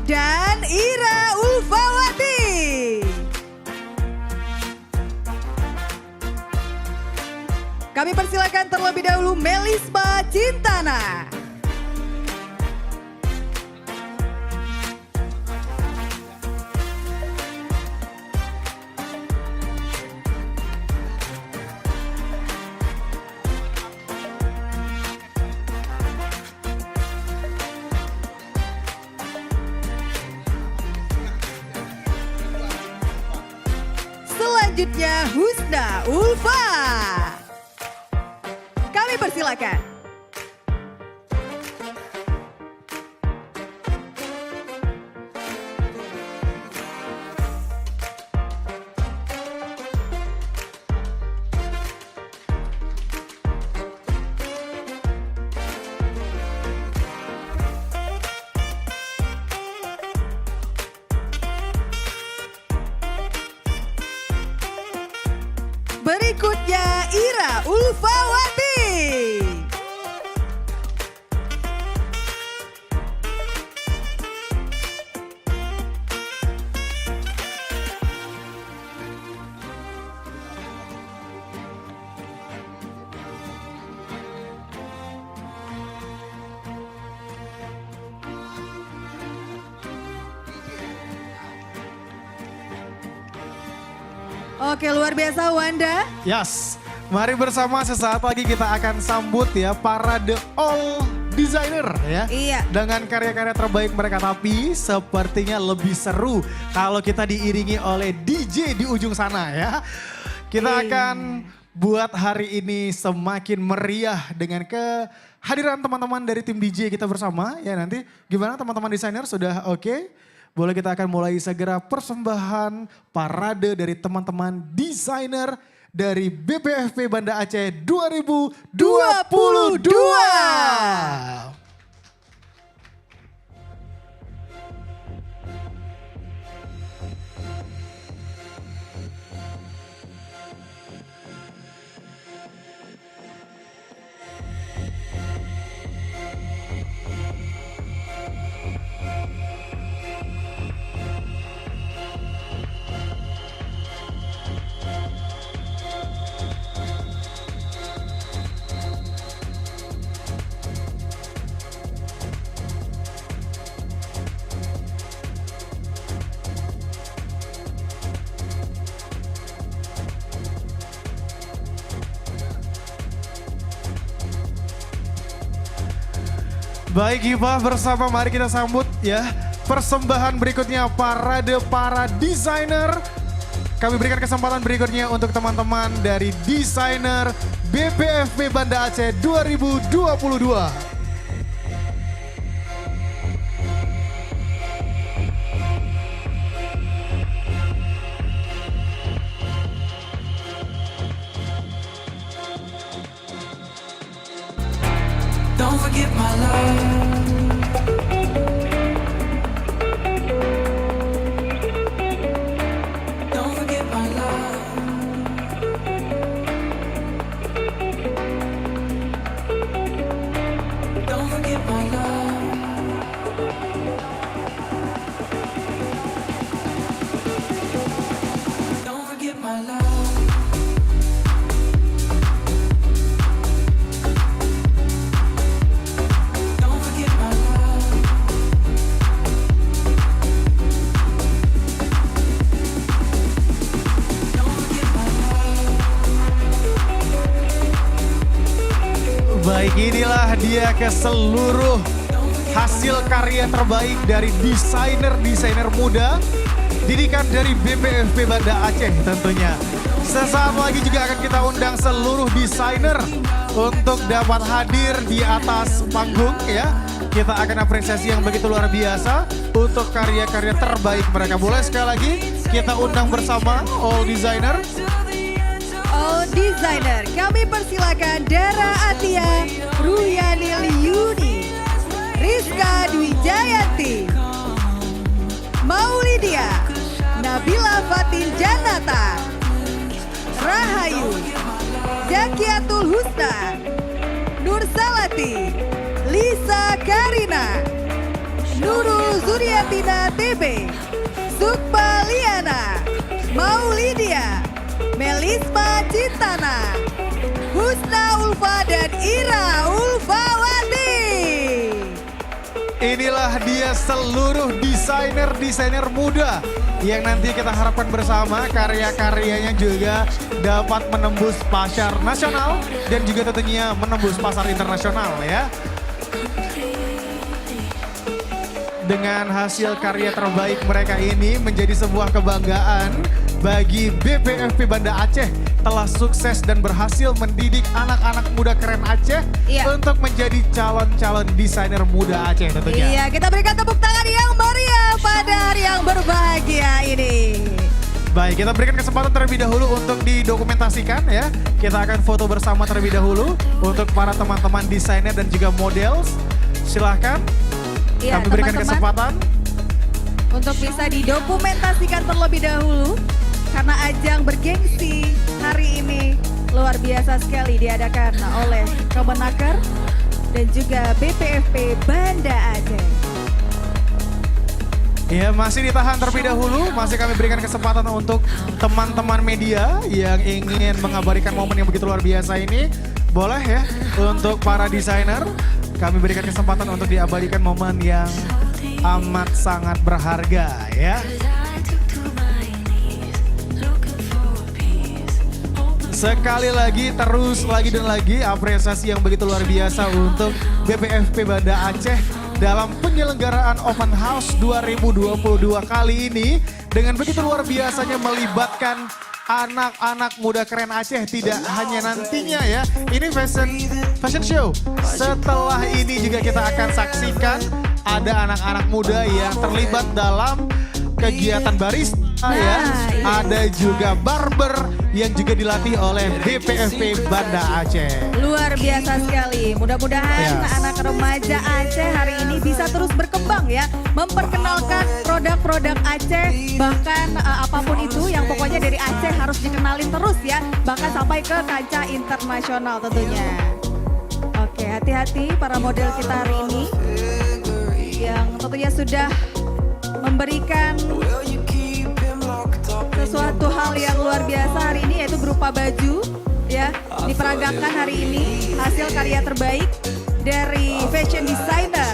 dan Ira Ulfawati. Kami persilakan terlebih dahulu Melisma Cintana. Selanjutnya Husna Ulfa. Kami persilakan. Berikutnya Ira Ulfawati. Oke, luar biasa Wanda. Yes, mari bersama sesaat lagi kita akan sambut ya parade all designer ya. Iya. Dengan karya-karya terbaik mereka, tapi sepertinya lebih seru kalau kita diiringi oleh DJ di ujung sana ya. Kita akan buat hari ini semakin meriah dengan kehadiran teman-teman dari tim DJ kita bersama ya. Nanti gimana teman-teman desainer, sudah oke? Boleh, kita akan mulai segera persembahan parade dari teman-teman desainer dari BPFP Banda Aceh 2022. Baik Hibah, bersama mari kita sambut ya persembahan berikutnya parade para desainer. Kami berikan kesempatan berikutnya untuk teman-teman dari desainer BPFP Banda Aceh 2022. Don't forget my love. Don't forget my love. Don't forget my love. Don't forget my love. Don't forget my love. Don't forget my love. Baik, inilah dia ke seluruh hasil karya terbaik dari desainer-desainer muda didikan dari BPFP Banda Aceh tentunya. Sesaat lagi juga akan kita undang seluruh desainer untuk dapat hadir di atas panggung ya. Kita akan apresiasi yang begitu luar biasa untuk karya-karya terbaik mereka. Boleh sekali lagi kita undang bersama all designer. All designer, kami persilakan Dara Atia, Ruyanil Yuni, Rizka Dwi Jayanti, Maulidia, Nabila Fatin Janata, Rahayu, Zakiatul Husna, Nur Salati, Lisa Karina, Nurul Zuriatina TB, Sukma Liana, Maulidia, Melisma Cintana, Husna Ulfa dan Ira Ulfawati. Inilah dia seluruh desainer-desainer muda yang nanti kita harapkan bersama karya-karyanya juga dapat menembus pasar nasional dan juga tentunya menembus pasar internasional ya. Dengan hasil karya terbaik mereka ini menjadi sebuah kebanggaan bagi BPFP Banda Aceh telah sukses dan berhasil mendidik anak-anak muda keren Aceh untuk menjadi calon-calon desainer muda Aceh tentunya. Iya, kita berikan tepuk tangan yang meriah pada hari yang berbahagia ini. Baik, kita berikan kesempatan terlebih dahulu untuk didokumentasikan ya. Kita akan foto bersama terlebih dahulu untuk para teman-teman desainer dan juga models. Silahkan, Iya, kami berikan teman-teman, kesempatan. untuk bisa didokumentasikan terlebih dahulu karena ajang bergengsi hari ini luar biasa sekali diadakan oleh Kemenaker dan juga BPFP Banda Aceh. Ya, masih ditahan terlebih dahulu, masih kami berikan kesempatan untuk teman-teman media yang ingin mengabadikan momen yang begitu luar biasa ini. Boleh ya, untuk para desainer, kami berikan kesempatan untuk diabadikan momen yang amat sangat berharga ya. Sekali lagi, terus lagi dan lagi apresiasi yang begitu luar biasa untuk BPFP Banda Aceh dalam penyelenggaraan Open House 2022 kali ini dengan begitu luar biasanya melibatkan anak-anak muda keren Aceh. Tidak hanya nantinya ya, ini fashion show. Setelah ini juga kita akan saksikan ada anak-anak muda yang terlibat dalam kegiatan barista ya. iya. Ada juga barber yang juga dilatih oleh BPFP Banda Aceh. Luar biasa sekali. Mudah-mudahan Yes. anak remaja Aceh hari ini bisa terus berkembang ya, memperkenalkan produk-produk Aceh, bahkan apapun itu yang pokoknya dari Aceh harus dikenalin terus ya, bahkan sampai ke kancah internasional tentunya. Oke, hati-hati para model kita hari ini yang tentunya sudah memberikan sesuatu hal yang luar biasa hari ini, yaitu berupa baju ya, diperagakan hari ini hasil karya terbaik dari fashion designer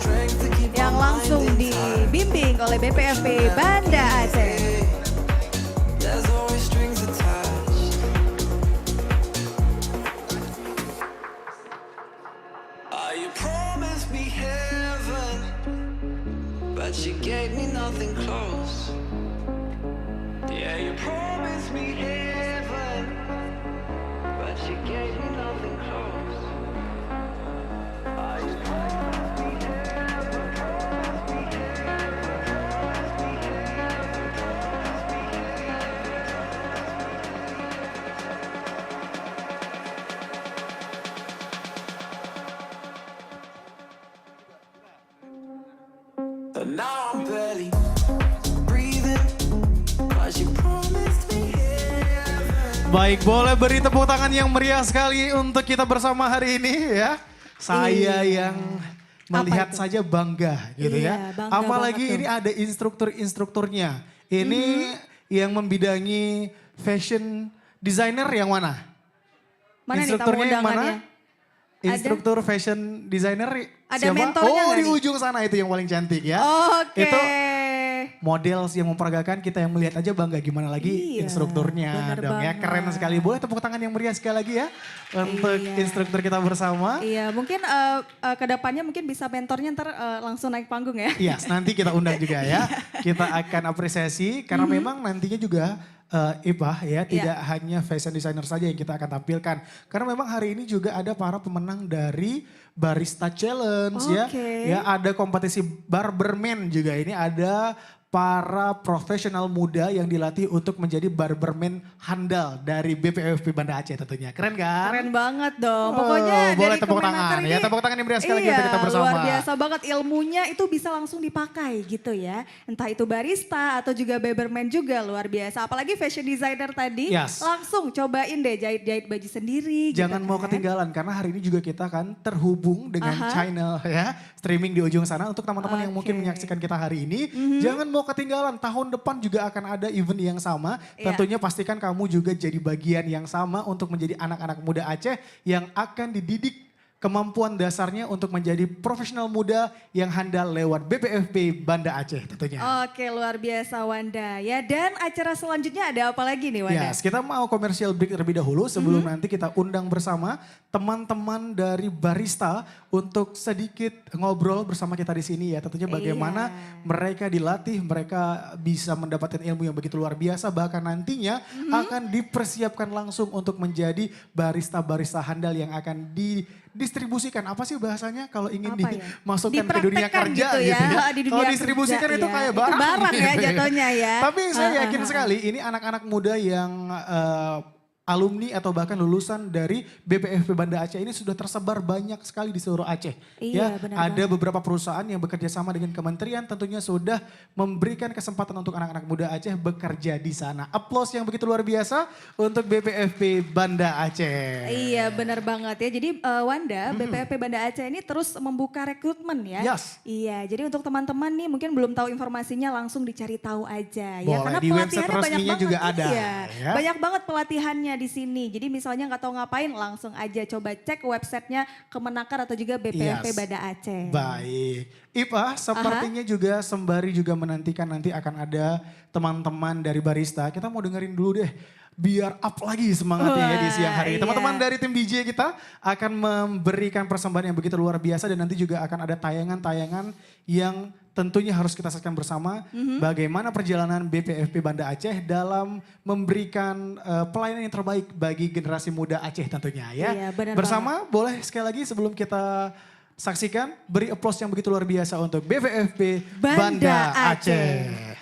yang langsung dibimbing oleh BPFP Banda Aceh. There's always strings attached. You promised me heaven. close. Yeah, you promised me heaven, but you gave me nothing close. You promised me heaven, promised me heaven, promised me heaven, promised me heaven. And now I'm barely breathing, 'cause you promised me heaven. Baik, boleh beri tepuk tangan yang meriah sekali untuk kita bersama hari ini ya. Saya yang melihat itu? saja bangga gitu Iya, ya. bangga Apalagi banget ini ada instrukturnya. Ini yang membidangi fashion designer yang mana? Mana nih tamu Instrukturnya yang undangannya? mana? Instruktur fashion designer Ada siapa? mentornya Oh, nggak di nih? ujung sana itu yang paling cantik ya. Oke. Itu model yang memperagakan, kita yang melihat aja bangga, gimana lagi Iya, instrukturnya bener dong ya. banget. Keren sekali. Boleh tepuk tangan yang meriah sekali lagi ya untuk Iya. instruktur kita bersama. Iya, mungkin kedepannya mungkin bisa mentornya ntar langsung naik panggung ya. Iya, nanti kita undang juga ya. Kita akan apresiasi karena memang nantinya juga Ipah ya, tidak hanya fashion designer saja yang kita akan tampilkan. Karena memang hari ini juga ada para pemenang dari Barista Challenge ya. Oke. Ya, ada kompetisi barberman juga. Ini ada para profesional muda yang dilatih untuk menjadi barberman handal dari BPFP Banda Aceh tentunya. Keren kan? Keren banget dong. Oh, Pokoknya boleh dari tepuk Kemenaker tangan ini, ya. Tepuk tangan yang meriah sekali iya, untuk kita bersama. luar biasa banget ilmunya itu bisa langsung dipakai gitu ya. Entah itu barista atau juga barberman juga luar biasa. Apalagi fashion designer tadi Yes. langsung cobain deh jahit-jahit baju sendiri. Jangan gitu mau kan. ketinggalan karena hari ini juga kita akan terhubung dengan channel ya, streaming di ujung sana untuk teman-teman yang mungkin Oke. menyaksikan kita hari ini. Jangan mau ketinggalan, tahun depan juga akan ada event yang sama. Iya. Tentunya pastikan kamu juga jadi bagian yang sama untuk menjadi anak-anak muda Aceh yang akan dididik kemampuan dasarnya untuk menjadi profesional muda yang handal lewat BPFP Banda Aceh tentunya. Oke, luar biasa Wanda ya. Dan acara selanjutnya ada apa lagi nih Wanda? Yes, kita mau komersial break terlebih dahulu sebelum nanti kita undang bersama teman-teman dari barista untuk sedikit ngobrol bersama kita di sini ya. Tentunya bagaimana mereka dilatih, mereka bisa mendapatkan ilmu yang begitu luar biasa, bahkan nantinya akan dipersiapkan langsung untuk menjadi barista-barista handal yang akan didistribusikan. Apa sih bahasanya kalau ingin Apa ya? dimasukkan ke dunia Dipraktekkan kerja gitu ya, di dunia Kalau distribusikan kerja, itu ya. kayak Itu barang. barang ya gitu jatuhnya ya. Tapi saya yakin sekali ini anak-anak muda yang alumni atau bahkan lulusan dari BPFP Banda Aceh ini sudah tersebar banyak sekali di seluruh Aceh. Iya, ya, benar ada beberapa perusahaan yang bekerja sama dengan kementerian tentunya sudah memberikan kesempatan untuk anak-anak muda Aceh bekerja di sana. Aplaus yang begitu luar biasa untuk BPFP Banda Aceh. Iya benar banget ya. Jadi Wanda, BPFP Banda Aceh ini terus membuka rekrutmen ya. Yes. Iya, jadi untuk teman-teman nih mungkin belum tahu informasinya langsung dicari tahu aja ya. Boleh, Karena di website pelatihannya banyak resminya banget. juga ada, Iya, ya. banyak banget pelatihannya di sini. Jadi misalnya nggak tahu ngapain langsung aja coba cek websitenya Kemenaker atau juga BPFP Yes. Banda Aceh. Baik. Ipa, sepertinya juga sembari juga menantikan nanti akan ada teman-teman dari barista. Kita mau dengerin dulu deh. Biar up lagi semangatnya ya di siang hari. Wah, Teman-teman iya. dari tim DJ kita akan memberikan persembahan yang begitu luar biasa. Dan nanti juga akan ada tayangan-tayangan yang tentunya harus kita saksikan bersama. Bagaimana perjalanan BPFP Banda Aceh dalam memberikan pelayanan yang terbaik bagi generasi muda Aceh tentunya ya. Iya, benar Bersama boleh sekali lagi sebelum kita saksikan, beri aplaus yang begitu luar biasa untuk BPFP Banda, Banda Aceh. Aceh.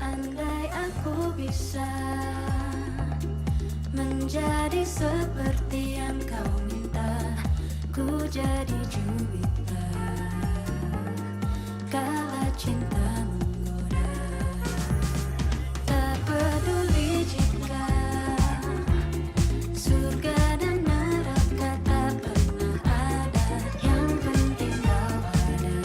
Andai aku bisa menjadi seperti yang kau minta, ku jadi juwita kala cinta menggoda. Tak peduli jika surga dan neraka tak pernah ada, yang penting kau ada.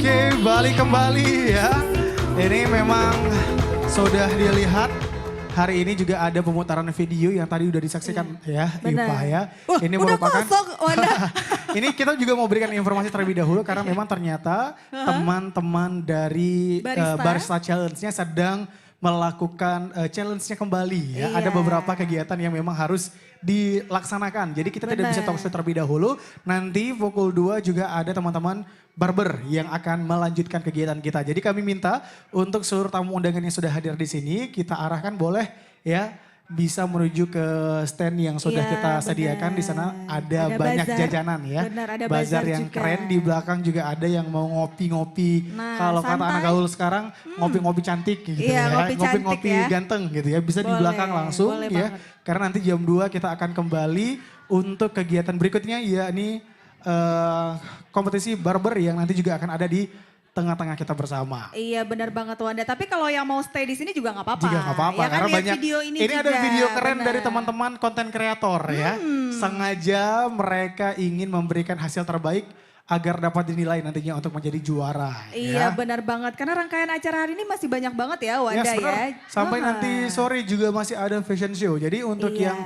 Oke, balik kembali ya. Ini memang sudah dilihat. Hari ini juga ada pemutaran video yang tadi udah disaksikan ya, Benar. Ipa ya. Wah, Ini udah merupakan kosong, Wanda. ini kita juga mau berikan informasi terlebih dahulu karena memang ternyata teman-teman dari Barista. Barista Challenge-nya sedang melakukan challenge-nya kembali ya. Ada Iya. beberapa kegiatan yang memang harus dilaksanakan. Jadi kita tidak bisa Benar. talk show terlebih dahulu. Nanti pukul 2 juga ada teman-teman barber yang akan melanjutkan kegiatan kita. Jadi kami minta untuk seluruh tamu undangan yang sudah hadir di sini kita arahkan boleh ya bisa menuju ke stand yang sudah Iya, kita sediakan. Di sana ada banyak bazar. jajanan ya. Benar, ada bazar bazar yang juga. keren, di belakang juga ada yang mau ngopi-ngopi. Nah, Kalau kata santai. anak gaul sekarang ngopi-ngopi cantik gitu Iya, ya. ngopi cantik Ngopi-ngopi ya. ganteng gitu ya. Bisa di Boleh, belakang langsung boleh ya. banget. Karena nanti jam 2 kita akan kembali untuk kegiatan berikutnya yakni kompetisi barber yang nanti juga akan ada di tengah-tengah kita bersama. Iya benar banget Wanda. Tapi kalau yang mau stay di sini juga nggak apa-apa. Juga nggak apa-apa Ya kan karena lihat banyak video ini ada juga, video keren benar. dari teman-teman konten kreator ya. Sengaja mereka ingin memberikan hasil terbaik agar dapat dinilai nantinya untuk menjadi juara. Iya ya. benar banget. Karena rangkaian acara hari ini masih banyak banget ya Wanda Yes, benar. ya. Sampai Wah. nanti sore juga masih ada fashion show. Jadi untuk Iya. yang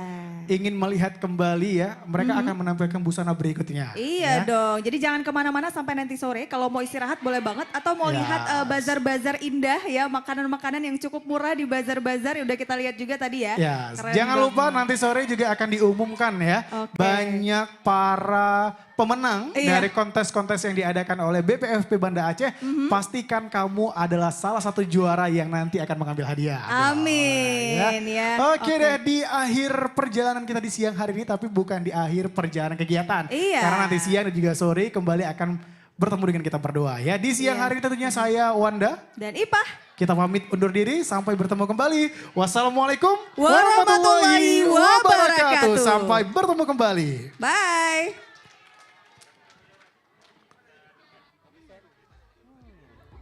ingin melihat kembali ya, mereka akan menampilkan busana berikutnya. Iya ya. dong, jadi jangan kemana-mana sampai nanti sore. Kalau mau istirahat boleh banget atau mau lihat bazar-bazar indah ya, makanan-makanan yang cukup murah di bazar-bazar. Udah kita lihat juga tadi ya. Ya, Keren jangan banget. lupa nanti sore juga akan diumumkan ya. Oke. Banyak para pemenang Iya. dari kontes-kontes yang diadakan oleh BPFP Banda Aceh. Pastikan kamu adalah salah satu juara yang nanti akan mengambil hadiah. Amin ya. Oke deh, di akhir perjalanan kita di siang hari ini, tapi bukan di akhir perjalanan kegiatan. Iya. Karena nanti siang dan juga sore kembali akan bertemu dengan kita berdua ya. Di siang Iya. hari ini tentunya saya Wanda. Dan Ipah. Kita pamit undur diri, sampai bertemu kembali. Wassalamualaikum Warahmatullahi wabarakatuh. Sampai bertemu kembali. Bye.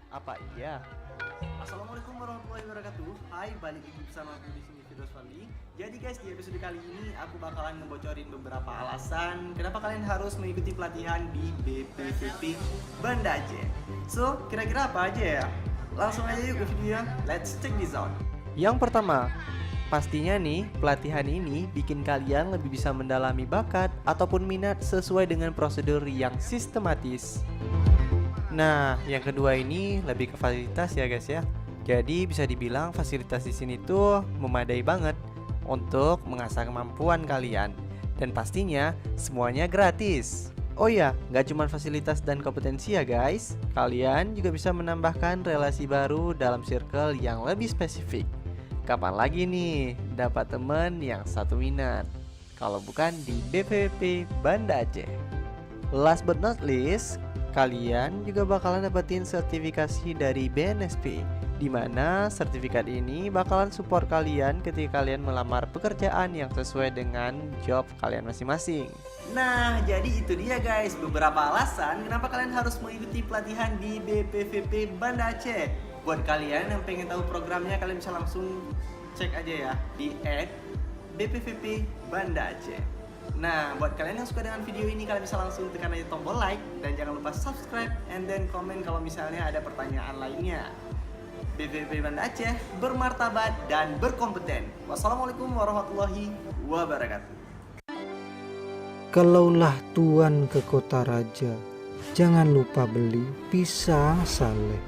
Apa iya? Assalamualaikum warahmatullahi wabarakatuh. Hai, balik lagi bersama aku di sini Firdaus Fadli. Jadi guys, di episode kali ini aku bakalan ngebocorin beberapa alasan kenapa kalian harus mengikuti pelatihan di BPVP Banda Aceh. So, kira-kira apa aja ya? Langsung aja yuk ke videonya. Let's check this out. Yang pertama, pastinya nih pelatihan ini bikin kalian lebih bisa mendalami bakat ataupun minat sesuai dengan prosedur yang sistematis. Nah, yang kedua ini lebih ke fasilitas ya guys ya. Jadi bisa dibilang fasilitas di sini tuh memadai banget untuk mengasah kemampuan kalian. Dan pastinya semuanya gratis. Oh ya, nggak cuma fasilitas dan kompetensi ya guys. Kalian juga bisa menambahkan relasi baru dalam circle yang lebih spesifik. Kapan lagi nih dapat temen yang satu minat? Kalau bukan di BPVP Banda Aceh. Last but not least, kalian juga bakalan dapetin sertifikasi dari BNSP, di mana sertifikat ini bakalan support kalian ketika kalian melamar pekerjaan yang sesuai dengan job kalian masing-masing. Nah, jadi itu dia guys, beberapa alasan kenapa kalian harus mengikuti pelatihan di BPVP Banda Aceh. Buat kalian yang pengen tahu programnya, kalian bisa langsung cek aja ya di @BPVP Banda Aceh. Nah, buat kalian yang suka dengan video ini, kalian bisa langsung tekan aja tombol like dan jangan lupa subscribe and then komen kalau misalnya ada pertanyaan lainnya. BPVP Banda Aceh bermartabat dan berkompeten. Wassalamualaikum warahmatullahi wabarakatuh. Kalaulah tuan ke kota raja, jangan lupa beli pisang saleh.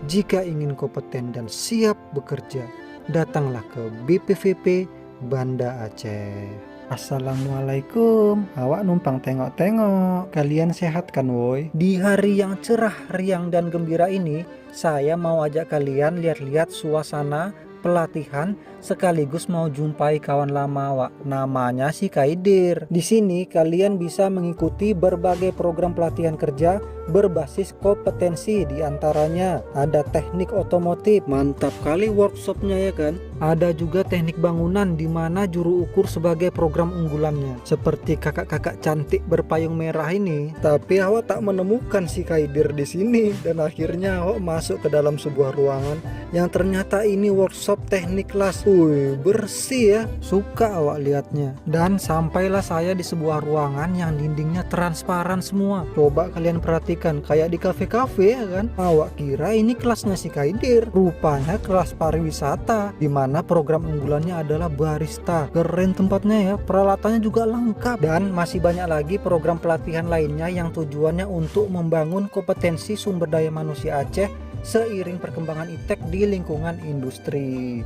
Jika ingin kompeten dan siap bekerja, datanglah ke BPVP Banda Aceh. Assalamualaikum, awak numpang tengok-tengok. Kalian sehat kan woi? Di hari yang cerah, riang dan gembira ini, saya mau ajak kalian lihat-lihat suasana pelatihan sekaligus mau jumpai kawan lama awak. Namanya si Kaidir. Di sini kalian bisa mengikuti berbagai program pelatihan kerja berbasis kompetensi, di antaranya ada teknik otomotif, mantap kali workshopnya ya kan. Ada juga teknik bangunan di mana juru ukur sebagai program unggulannya. Seperti kakak-kakak cantik berpayung merah ini. Tapi awak tak menemukan si Kaidir di sini dan akhirnya awak masuk ke dalam sebuah ruangan yang ternyata ini workshop teknik kelas. Wih, bersih ya, suka awak lihatnya. Dan sampailah saya di sebuah ruangan yang dindingnya transparan semua. Coba kalian perhatikan, kayak di kafe-kafe ya kan. Awak kira ini kelasnya si Kaidir, rupanya kelas pariwisata, dimana program unggulannya adalah barista. Keren tempatnya ya, peralatannya juga lengkap. Dan masih banyak lagi program pelatihan lainnya yang tujuannya untuk membangun kompetensi sumber daya manusia Aceh seiring perkembangan iptek di lingkungan industri.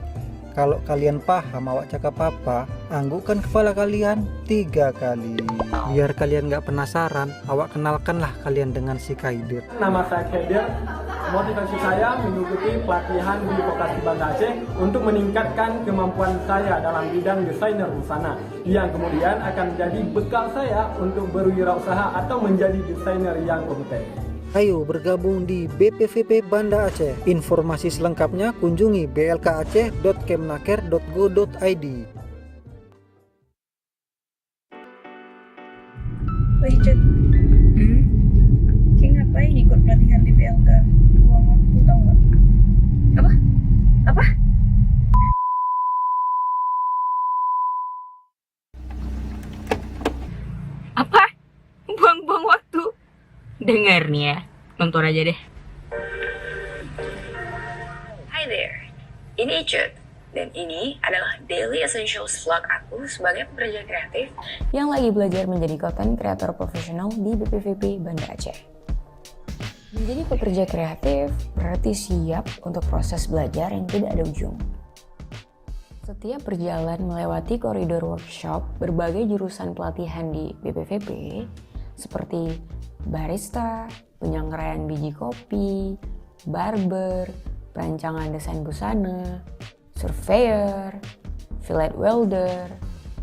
Kalau kalian paham awak cakap apa, anggukkan kepala kalian 3 kali. Biar kalian gak penasaran, awak kenalkanlah kalian dengan si Kaidir. Nama saya Kaidir. Motivasi saya mengikuti pelatihan di Vokasi Banda Aceh untuk meningkatkan kemampuan saya dalam bidang desainer busana, yang kemudian akan menjadi bekal saya untuk berwirausaha atau menjadi desainer yang kompeten. Ayo bergabung di BPVP Banda Aceh. Informasi selengkapnya kunjungi blkaceh.kemnaker.go.id. Wih, Cut. Ki ngapain ikut pelatihan di PLK? Buang waktu tau nggak? Apa? Apa? Buang-buang waktu? Dengar nih ya, nonton aja deh. Hi there, ini Icut. Dan ini adalah Daily Essentials Vlog aku sebagai pekerja kreatif yang lagi belajar menjadi content creator profesional di BPVP Banda Aceh. Menjadi pekerja kreatif berarti siap untuk proses belajar yang tidak ada ujung. Setiap berjalan melewati koridor workshop berbagai jurusan pelatihan di BPVP seperti barista, penyangrai biji kopi, barber, perancangan desain busana, surveyor, fillet welder,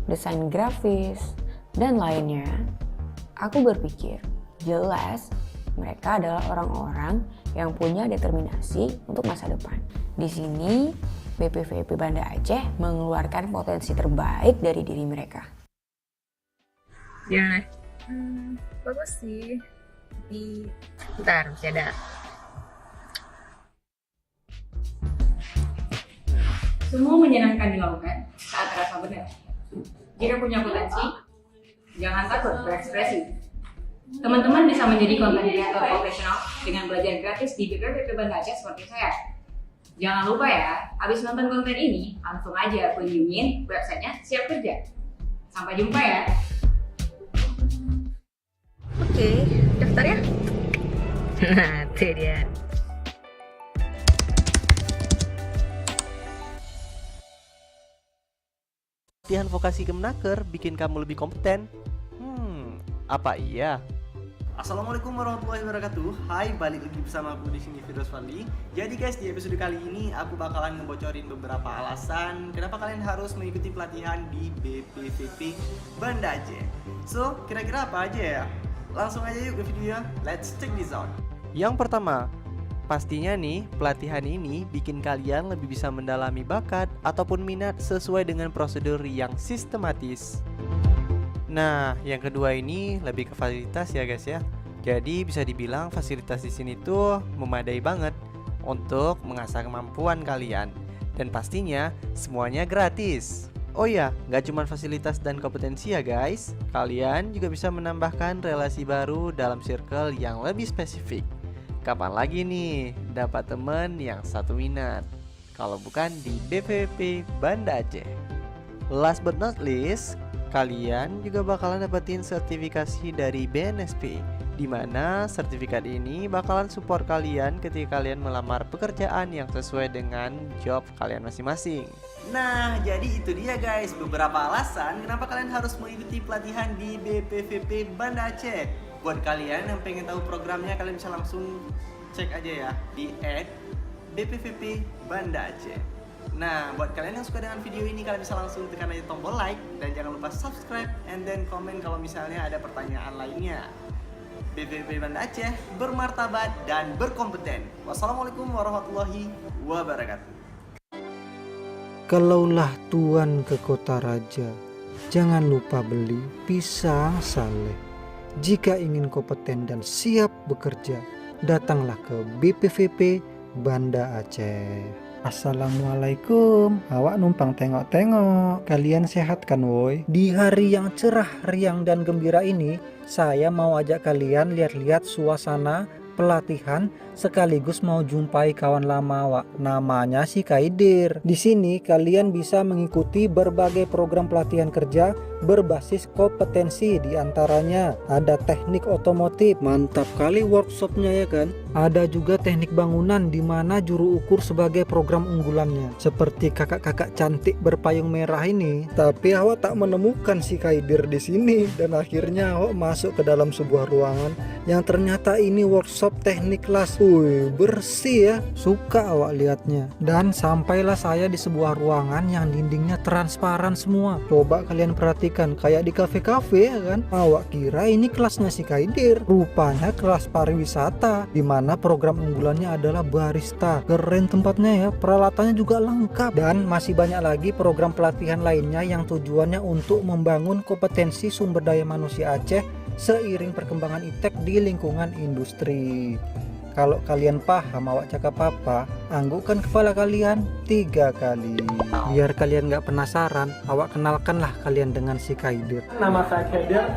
desain grafis, dan lainnya, aku berpikir jelas mereka adalah orang-orang yang punya determinasi untuk masa depan. Di sini, BPVP Banda Aceh mengeluarkan potensi terbaik dari diri mereka. Gimana? Bagus sih. Tapi Bentar, masih ada. Semua menyenangkan dilakukan saat terasa benar. Jika punya potensi, jangan takut berekspresi. Teman-teman bisa menjadi content creator profesional dengan belajar gratis di BPVP Banda Aceh seperti saya. Jangan lupa ya, habis nonton konten ini, langsung aja kunjungin websitenya Siap Kerja. Sampai jumpa ya. oke, daftar ya. Nah, itu dia. Pelatihan vokasi Kemnaker bikin kamu lebih kompeten? Apa iya? Assalamualaikum warahmatullahi wabarakatuh. Hai, balik lagi bersama aku di sini Firdaus Fadli. Jadi guys, di episode kali ini aku bakalan ngebocorin beberapa alasan kenapa kalian harus mengikuti pelatihan di BPVP Banda Aceh. So, kira-kira apa aja ya? Langsung aja yuk ke videonya. Let's check this out. Yang pertama, pastinya nih, pelatihan ini bikin kalian lebih bisa mendalami bakat ataupun minat sesuai dengan prosedur yang sistematis. Nah, yang kedua ini lebih ke fasilitas ya guys ya. Jadi bisa dibilang fasilitas di sini tuh memadai banget untuk mengasah kemampuan kalian. Dan pastinya semuanya gratis. Oh ya, nggak cuma fasilitas dan kompetensi ya guys. Kalian juga bisa menambahkan relasi baru dalam circle yang lebih spesifik. Kapan lagi nih dapat temen yang satu minat? Kalau bukan di BPVP Banda Aceh. Last but not least, kalian juga bakalan dapetin sertifikasi dari BNSP, di mana sertifikat ini bakalan support kalian ketika kalian melamar pekerjaan yang sesuai dengan job kalian masing-masing. Nah, jadi itu dia guys, beberapa alasan kenapa kalian harus mengikuti pelatihan di BPVP Banda Aceh. Buat kalian yang pengen tahu programnya, kalian bisa langsung cek aja ya di @BPVP Banda Aceh. Nah, buat kalian yang suka dengan video ini, kalian bisa langsung tekan aja tombol like dan jangan lupa subscribe and then komen kalau misalnya ada pertanyaan lainnya. BPVP Banda Aceh bermartabat dan berkompeten. Wassalamualaikum warahmatullahi wabarakatuh. Kalaulah tuan ke kota raja, jangan lupa beli pisang saleh. Jika ingin kompeten dan siap bekerja, datanglah ke BPVP Banda Aceh. Assalamualaikum, awak numpang tengok-tengok. Kalian sehat kan woi? Di hari yang cerah, riang dan gembira ini, saya mau ajak kalian lihat-lihat suasana pelatihan sekaligus mau jumpai kawan lama awak. Namanya si Kaidir. Di sini kalian bisa mengikuti berbagai program pelatihan kerja berbasis kompetensi, di antaranya ada teknik otomotif, mantap kali workshopnya ya kan. Ada juga teknik bangunan di mana juru ukur sebagai program unggulannya. Seperti kakak-kakak cantik berpayung merah ini. Tapi awak tak menemukan si Kaidir di sini dan akhirnya awak masuk ke dalam sebuah ruangan yang ternyata ini workshop teknik kelas. Wih, bersih ya. Suka awak lihatnya. Dan sampailah saya di sebuah ruangan yang dindingnya transparan semua. Coba kalian perhatikan, kayak di kafe-kafe ya kan. Awak kira ini kelasnya si Kaidir. Rupanya kelas pariwisata, di mana program unggulannya adalah barista. Keren tempatnya ya, peralatannya juga lengkap. Dan masih banyak lagi program pelatihan lainnya yang tujuannya untuk membangun kompetensi sumber daya manusia Aceh seiring perkembangan iptek di lingkungan industri. Kalau kalian paham awak cakap apa, anggukkan kepala kalian 3 kali. Biar kalian gak penasaran, awak kenalkanlah kalian dengan si Kaidir. Nama saya Kaidir.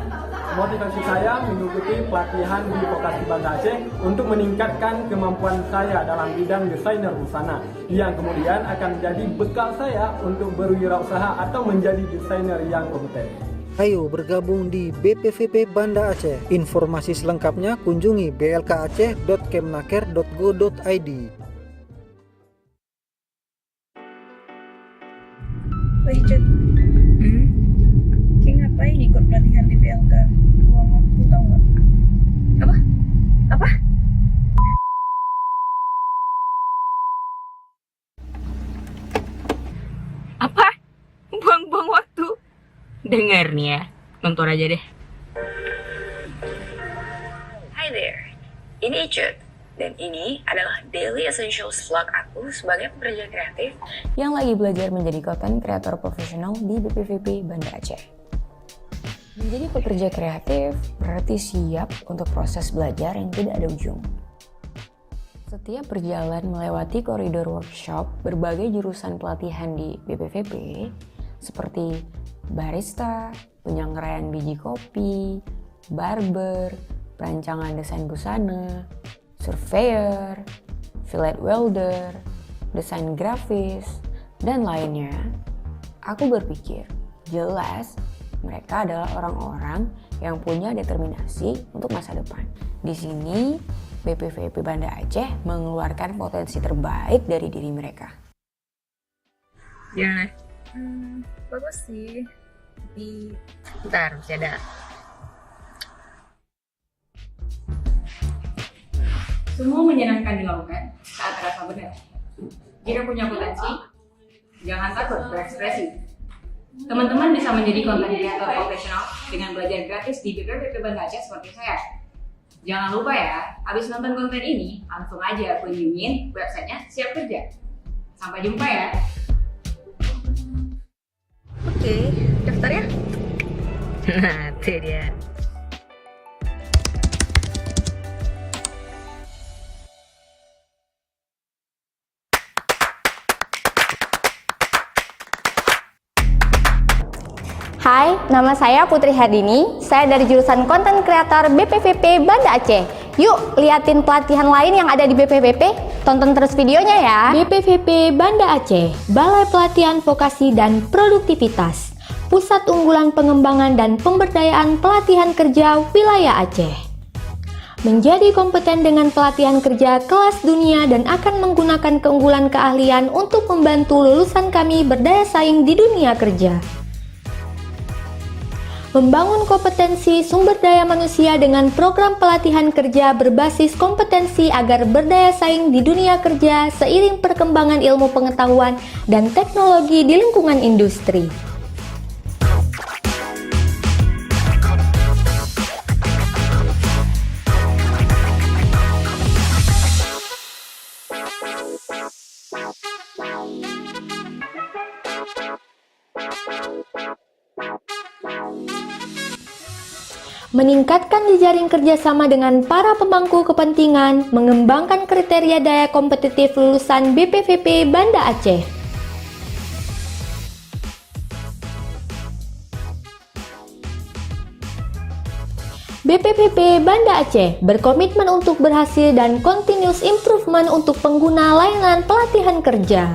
Motivasi saya mengikuti pelatihan di Vokasi Banda Aceh untuk meningkatkan kemampuan saya dalam bidang desainer busana, yang kemudian akan menjadi bekal saya untuk berwirausaha atau menjadi desainer yang kompeten. Ayo bergabung di BPVP Banda Aceh. Informasi selengkapnya kunjungi blkaceh.kemnaker.go.id. Woi Cut, Ki ngapain ikut pelatihan di PLK? Buang waktu tau nggak? Apa? Apa? Apa? Buang-buang waktu? Dengar nih ya, nonton aja deh. Hi there, ini Icut. Dan ini adalah Daily Essentials Vlog aku sebagai pekerja kreatif yang lagi belajar menjadi content creator profesional di BPVP Banda Aceh. Menjadi pekerja kreatif berarti siap untuk proses belajar yang tidak ada ujung. Setiap berjalan melewati koridor workshop berbagai jurusan pelatihan di BPVP seperti barista, penyanggraian biji kopi, barber, perancangan desain busana, surveyor, fillet welder, desain grafis, dan lainnya, aku berpikir jelas mereka adalah orang-orang yang punya determinasi untuk masa depan. Di sini, BPVP Banda Aceh mengeluarkan potensi terbaik dari diri mereka. Gimana? Bagus sih, tapi Bentar, masih ada. Semua menyenangkan dilakukan saat terasa benar. Jika punya potensi, jangan takut berekspresi. Teman-teman bisa menjadi content creator profesional dengan belajar gratis di BPVP Banda Aceh seperti saya. Jangan lupa ya, habis nonton konten ini, langsung aja kunjungin websitenya Siap Kerja. Sampai jumpa ya. oke, daftar ya. Nah, itu dia. Hai, nama saya Putri Hardini. Saya dari jurusan Content Creator BPVP Banda Aceh. Yuk, liatin pelatihan lain yang ada di BPVP. Tonton terus videonya ya. BPVP Banda Aceh, Balai Pelatihan Vokasi dan Produktivitas, Pusat Unggulan Pengembangan dan Pemberdayaan Pelatihan Kerja Wilayah Aceh. Menjadi kompeten dengan pelatihan kerja kelas dunia dan akan menggunakan keunggulan keahlian untuk membantu lulusan kami berdaya saing di dunia kerja. Membangun kompetensi sumber daya manusia dengan program pelatihan kerja berbasis kompetensi agar berdaya saing di dunia kerja seiring perkembangan ilmu pengetahuan dan teknologi di lingkungan industri. meningkatkan jejaring kerjasama dengan para pemangku kepentingan, mengembangkan kriteria daya kompetitif lulusan BPVP Banda Aceh. BPVP Banda Aceh berkomitmen untuk berhasil dan continuous improvement untuk pengguna layanan pelatihan kerja.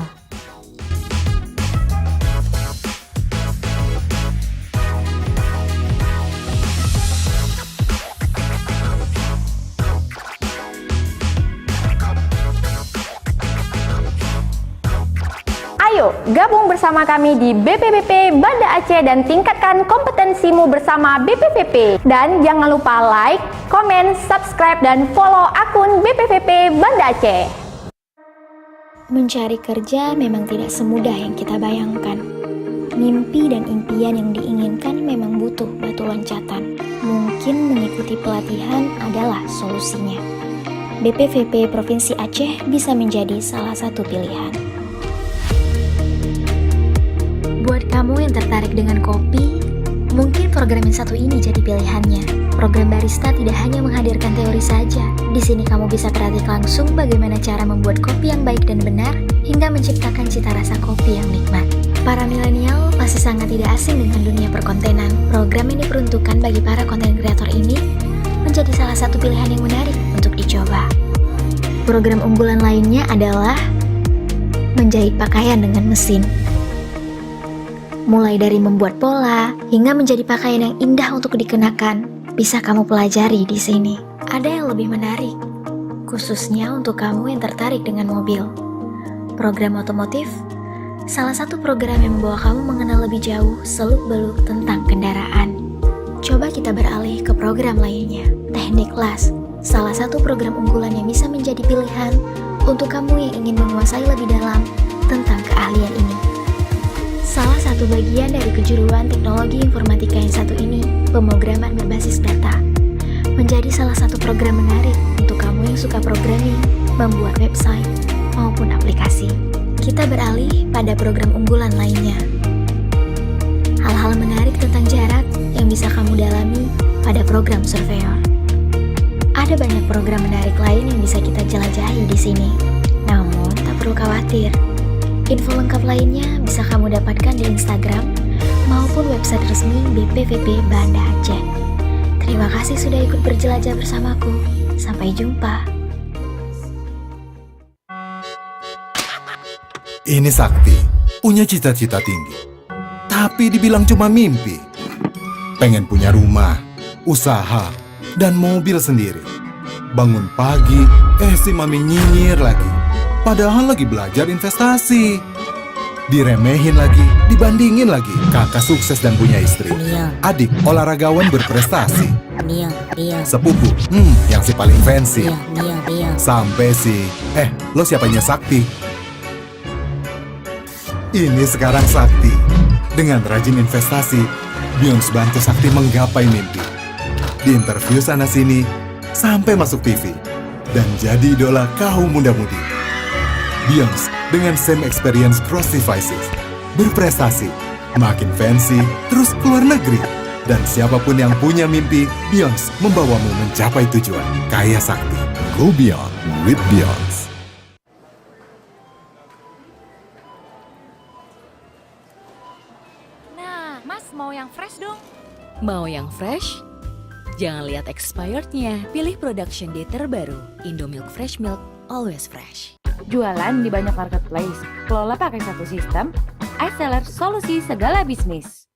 Ayo, gabung bersama kami di BPVP Banda Aceh dan tingkatkan kompetensimu bersama BPVP. Dan jangan lupa like, komen, subscribe, dan follow akun BPVP Banda Aceh. Mencari kerja memang tidak semudah yang kita bayangkan. Mimpi dan impian yang diinginkan memang butuh batu loncatan. Mungkin mengikuti pelatihan adalah solusinya. BPVP Provinsi Aceh bisa menjadi salah satu pilihan. Buat kamu yang tertarik dengan kopi, mungkin program yang satu ini jadi pilihannya. Program barista tidak hanya menghadirkan teori saja. Di sini kamu bisa praktik langsung bagaimana cara membuat kopi yang baik dan benar, hingga menciptakan cita rasa kopi yang nikmat. Para milenial pasti sangat tidak asing dengan dunia perkontenan. Program yang diperuntukkan bagi para konten kreator ini menjadi salah satu pilihan yang menarik untuk dicoba. Program unggulan lainnya adalah menjahit pakaian dengan mesin. Mulai dari membuat pola hingga menjadi pakaian yang indah untuk dikenakan, bisa kamu pelajari di sini. Ada yang lebih menarik, khususnya untuk kamu yang tertarik dengan mobil. Program otomotif, salah satu program yang membawa kamu mengenal lebih jauh seluk-beluk tentang kendaraan. Coba kita beralih ke program lainnya, teknik las, salah satu program unggulan yang bisa menjadi pilihan untuk kamu yang ingin menguasai lebih dalam tentang keahlian ini. Salah satu bagian dari kejuruan teknologi informatika yang satu ini, pemrograman berbasis data, menjadi salah satu program menarik untuk kamu yang suka programming, membuat website, maupun aplikasi. Kita beralih pada program unggulan lainnya. Hal-hal menarik tentang jarak yang bisa kamu dalami pada program surveyor. Ada banyak program menarik lain yang bisa kita jelajahi di sini. Namun, tak perlu khawatir. Info lengkap lainnya bisa kamu dapatkan di Instagram maupun website resmi BPVP Banda Aceh. Terima kasih sudah ikut berjelajah bersamaku. Sampai jumpa. Ini Sakti, punya cita-cita tinggi. Tapi dibilang cuma mimpi. Pengen punya rumah, usaha, dan mobil sendiri. Bangun pagi, si mami nyinyir lagi. Padahal lagi belajar investasi. Diremehin lagi, dibandingin lagi. Kakak sukses dan punya istri. Adik olahragawan berprestasi. Sepupu, yang si paling fancy. Sampai si, lo siapanya Sakti? Ini sekarang Sakti. Dengan rajin investasi, Beyonce bantu Sakti menggapai mimpi. Di interview sana-sini, sampai masuk TV. Dan jadi idola kaum muda-mudi. Beyonce dengan same experience cross devices, berprestasi, makin fancy, terus keluar negeri. Dan siapapun yang punya mimpi, Beyonce membawamu mencapai tujuan. Kaya Sakti, go beyond with Beyonce. Nah, Mas mau yang fresh dong? Mau yang fresh? Jangan lihat expirednya, pilih production date terbaru. Indomilk Fresh Milk, always fresh. Jualan di banyak marketplace, kelola pakai satu sistem, iSeller solusi segala bisnis.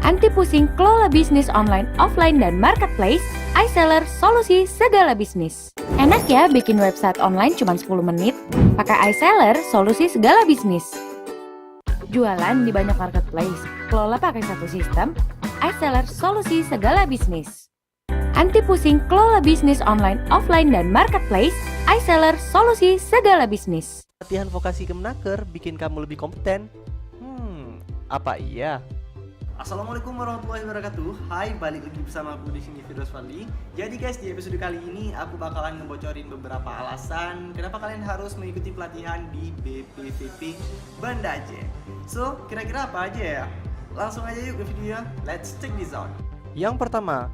Anti pusing kelola bisnis online, offline, dan marketplace, iSeller solusi segala bisnis. Enak ya bikin website online cuma 10 menit? Pakai iSeller solusi segala bisnis. Jualan di banyak marketplace, kelola pakai satu sistem, iSeller solusi segala bisnis. Anti pusing kelola bisnis online, offline, dan marketplace, iSeller solusi segala bisnis. Latihan vokasi Kemenaker bikin kamu lebih kompeten? Apa iya? Assalamualaikum warahmatullahi wabarakatuh. Hai, balik lagi bersama aku di sini Firdaus Fadli. Jadi guys, di episode kali ini aku bakalan ngebocorin beberapa alasan kenapa kalian harus mengikuti pelatihan di BPVP Banda Aceh. So, kira-kira apa aja ya? Langsung aja yuk ke videonya. Let's check this out. Yang pertama,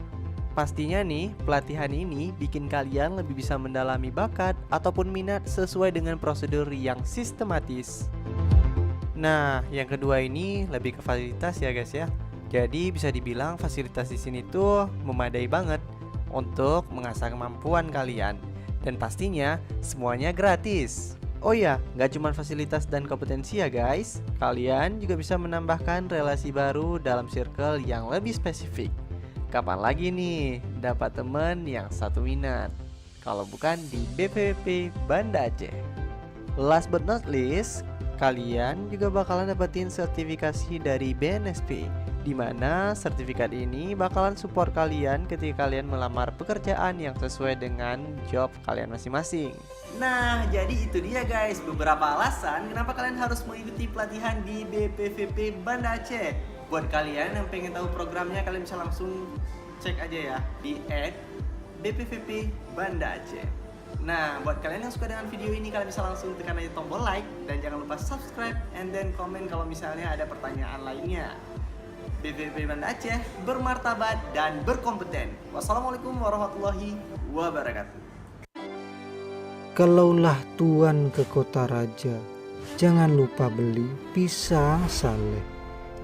pastinya nih, pelatihan ini bikin kalian lebih bisa mendalami bakat ataupun minat sesuai dengan prosedur yang sistematis. Nah, yang kedua ini lebih ke fasilitas ya guys ya. Jadi bisa dibilang fasilitas di sini tuh memadai banget untuk mengasah kemampuan kalian. Dan pastinya semuanya gratis. Oh ya, nggak cuma fasilitas dan kompetensi ya guys. Kalian juga bisa menambahkan relasi baru dalam circle yang lebih spesifik. Kapan lagi nih dapat temen yang satu minat? Kalau bukan di BPWP Banda Aceh. Last but not least, kalian juga bakalan dapetin sertifikasi dari BNSP, di mana sertifikat ini bakalan support kalian ketika kalian melamar pekerjaan yang sesuai dengan job kalian masing-masing. Nah, jadi itu dia guys beberapa alasan kenapa kalian harus mengikuti pelatihan di BPVP Banda Aceh. Buat kalian yang pengen tahu programnya, kalian bisa langsung cek aja ya di @BPVP Banda Aceh. Nah, buat kalian yang suka dengan video ini, kalian bisa langsung tekan aja tombol like dan jangan lupa subscribe and then komen kalau misalnya ada pertanyaan lainnya. BPVP Banda Aceh bermartabat dan berkompeten. Wassalamualaikum warahmatullahi wabarakatuh. Kalaulah tuan ke kota raja, jangan lupa beli pisang saleh.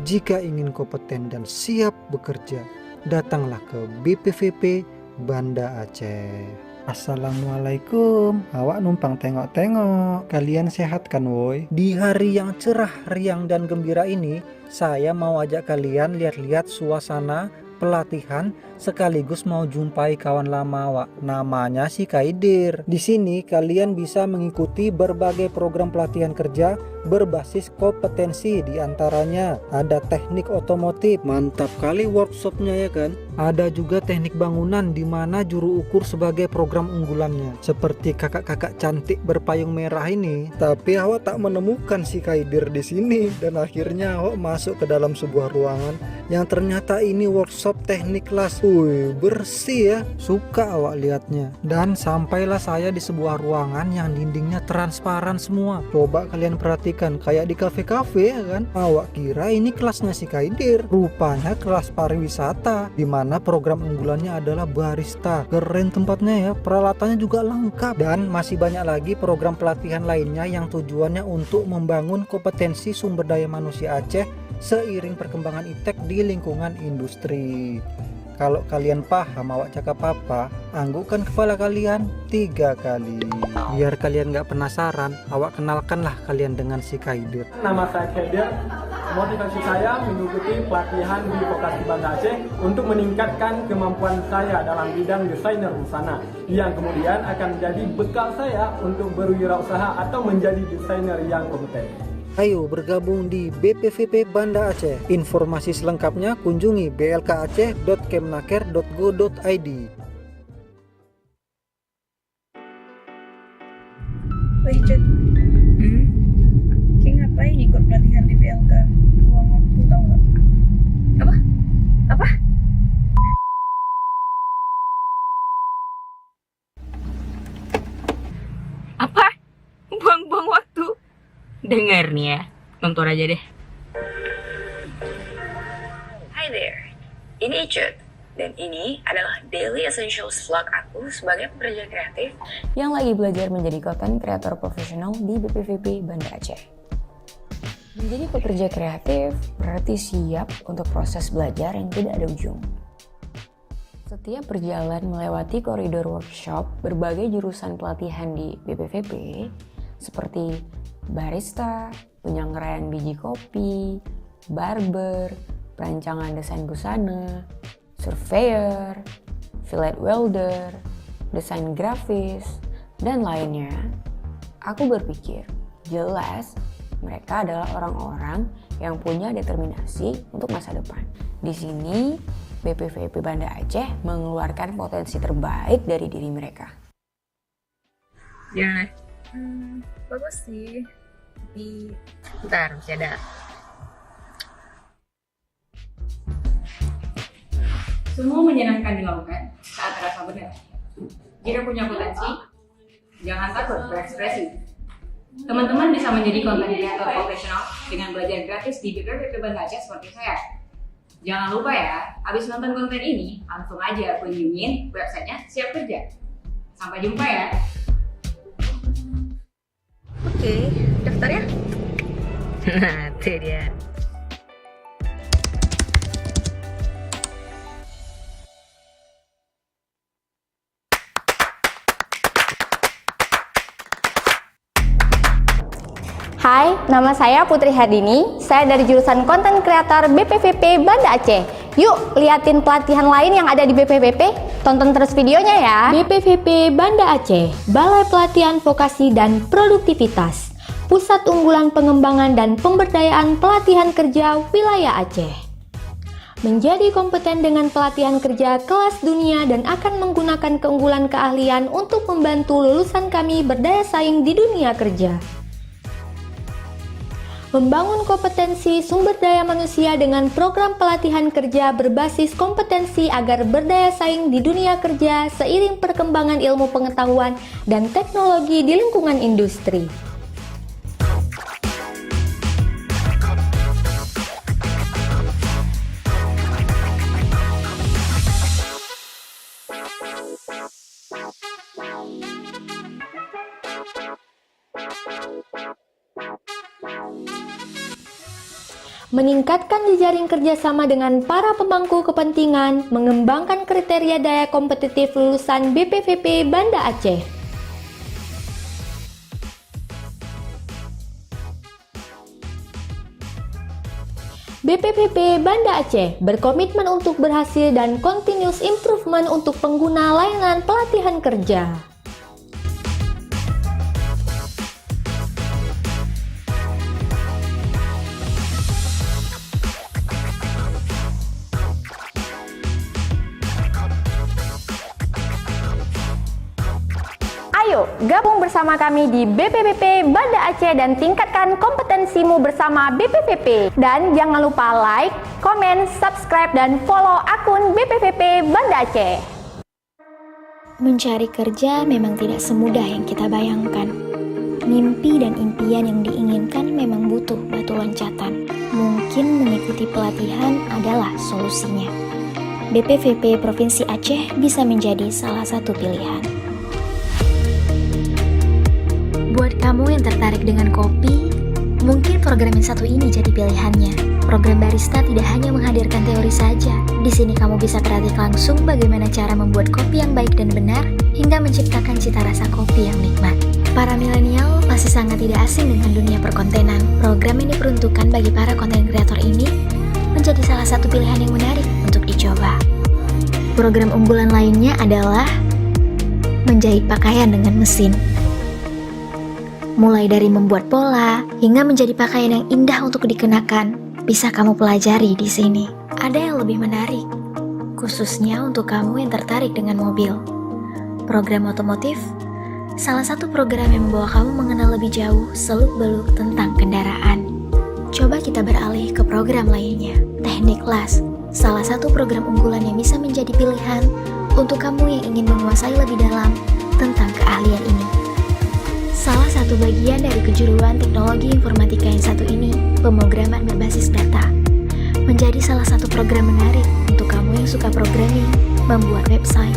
Jika ingin kompeten dan siap bekerja, datanglah ke BPVP Banda Aceh. Assalamualaikum, awak numpang tengok-tengok. Kalian sehat kan woi? Di hari yang cerah, riang dan gembira ini, saya mau ajak kalian lihat-lihat suasana pelatihan sekaligus mau jumpai kawan lama awak. Namanya si Kaidir. Di sini kalian bisa mengikuti berbagai program pelatihan kerja berbasis kompetensi, di antaranya ada teknik otomotif, mantap kali workshopnya ya kan. Ada juga teknik bangunan di mana juru ukur sebagai program unggulannya. Seperti kakak-kakak cantik berpayung merah ini. Tapi awak tak menemukan si Kaidir di sini dan akhirnya awak masuk ke dalam sebuah ruangan yang ternyata ini workshop teknik kelas. Wih, bersih ya. Suka awak lihatnya. Dan sampailah saya di sebuah ruangan yang dindingnya transparan semua. Coba kalian perhatikan, kayak di kafe-kafe ya kan. Awak kira ini kelasnya si Kaidir. Rupanya kelas pariwisata, di mana program unggulannya adalah barista. Keren tempatnya ya, peralatannya juga lengkap. Dan masih banyak lagi program pelatihan lainnya yang tujuannya untuk membangun kompetensi sumber daya manusia Aceh seiring perkembangan iptek di lingkungan industri. Kalau kalian paham awak cakap apa, anggukkan kepala kalian 3 kali. Biar kalian gak penasaran, awak kenalkanlah kalian dengan si Kaidir. Nama saya Kaidir. Motivasi saya mengikuti pelatihan di Vokasi Banda Aceh untuk meningkatkan kemampuan saya dalam bidang desainer busana, yang kemudian akan menjadi bekal saya untuk berwirausaha atau menjadi desainer yang kompeten. Ayo bergabung di BPVP Banda Aceh. Informasi selengkapnya kunjungi blkaceh.kemnaker.go.id. Woi Cut, Ki ngapain ikut pelatihan di PLK? Buang waktu tau gak? Apa? Apa? Apa? Buang-buang waktu? Dengar nih ya, nonton aja deh. Hi there, ini Icut. Dan ini adalah Daily Essentials Vlog aku sebagai pekerja kreatif yang lagi belajar menjadi content creator profesional di BPVP Banda Aceh. Menjadi pekerja kreatif berarti siap untuk proses belajar yang tidak ada ujung. Setiap berjalan melewati koridor workshop berbagai jurusan pelatihan di BPVP seperti barista, penyangrai biji kopi, barber, perancangan desain busana, surveyor, fillet welder, desain grafis, dan lainnya. Aku berpikir, jelas mereka adalah orang-orang yang punya determinasi untuk masa depan. Di sini, BPVP Banda Aceh mengeluarkan potensi terbaik dari diri mereka. Gimana? Bagus sih. Tapi bentar, masih ada. Semua menyenangkan dilakukan saat terasa benar. Jika punya potensi, jangan takut berekspresi. Teman-teman bisa menjadi content creator profesional dengan belajar gratis di BPVP Banda Aceh seperti saya. Jangan lupa ya, habis nonton konten ini, langsung aja kunjungin websitenya Siap Kerja. Sampai jumpa ya. Oke, daftar ya. Nah, itu dia. Hai, nama saya Putri Hardini. Saya dari jurusan Konten Kreator BPVP Banda Aceh. Yuk, liatin pelatihan lain yang ada di BPVP. Tonton terus videonya ya. BPVP Banda Aceh, Balai Pelatihan Vokasi dan Produktivitas, Pusat Unggulan Pengembangan dan Pemberdayaan Pelatihan Kerja Wilayah Aceh. Menjadi kompeten dengan pelatihan kerja kelas dunia dan akan menggunakan keunggulan keahlian untuk membantu lulusan kami berdaya saing di dunia kerja. Membangun kompetensi sumber daya manusia dengan program pelatihan kerja berbasis kompetensi agar berdaya saing di dunia kerja seiring perkembangan ilmu pengetahuan dan teknologi di lingkungan industri. Meningkatkan jejaring kerjasama dengan para pemangku kepentingan, mengembangkan kriteria daya kompetitif lulusan BPVP Banda Aceh. BPVP Banda Aceh berkomitmen untuk berhasil dan continuous improvement untuk pengguna layanan pelatihan kerja. Ayo, gabung bersama kami di BPVP Banda Aceh dan tingkatkan kompetensimu bersama BPVP. Dan jangan lupa like, komen, subscribe, dan follow akun BPVP Banda Aceh. Mencari kerja memang tidak semudah yang kita bayangkan. Mimpi dan impian yang diinginkan memang butuh batu loncatan. Mungkin mengikuti pelatihan adalah solusinya. BPVP Provinsi Aceh bisa menjadi salah satu pilihan. Buat kamu yang tertarik dengan kopi, mungkin program yang satu ini jadi pilihannya. Program barista tidak hanya menghadirkan teori saja. Di sini kamu bisa praktik langsung bagaimana cara membuat kopi yang baik dan benar, hingga menciptakan cita rasa kopi yang nikmat. Para milenial pasti sangat tidak asing dengan dunia perkontenan. Program yang diperuntukkan bagi para konten kreator ini menjadi salah satu pilihan yang menarik untuk dicoba. Program unggulan lainnya adalah menjahit pakaian dengan mesin. Mulai dari membuat pola hingga menjadi pakaian yang indah untuk dikenakan, bisa kamu pelajari di sini. Ada yang lebih menarik, khususnya untuk kamu yang tertarik dengan mobil. Program otomotif, salah satu program yang membawa kamu mengenal lebih jauh seluk-beluk tentang kendaraan. Coba kita beralih ke program lainnya, teknik las, salah satu program unggulan yang bisa menjadi pilihan untuk kamu yang ingin menguasai lebih dalam tentang keahlian ini. Salah satu bagian dari kejuruan teknologi informatika yang satu ini, pemrograman berbasis data, menjadi salah satu program menarik untuk kamu yang suka programming, membuat website,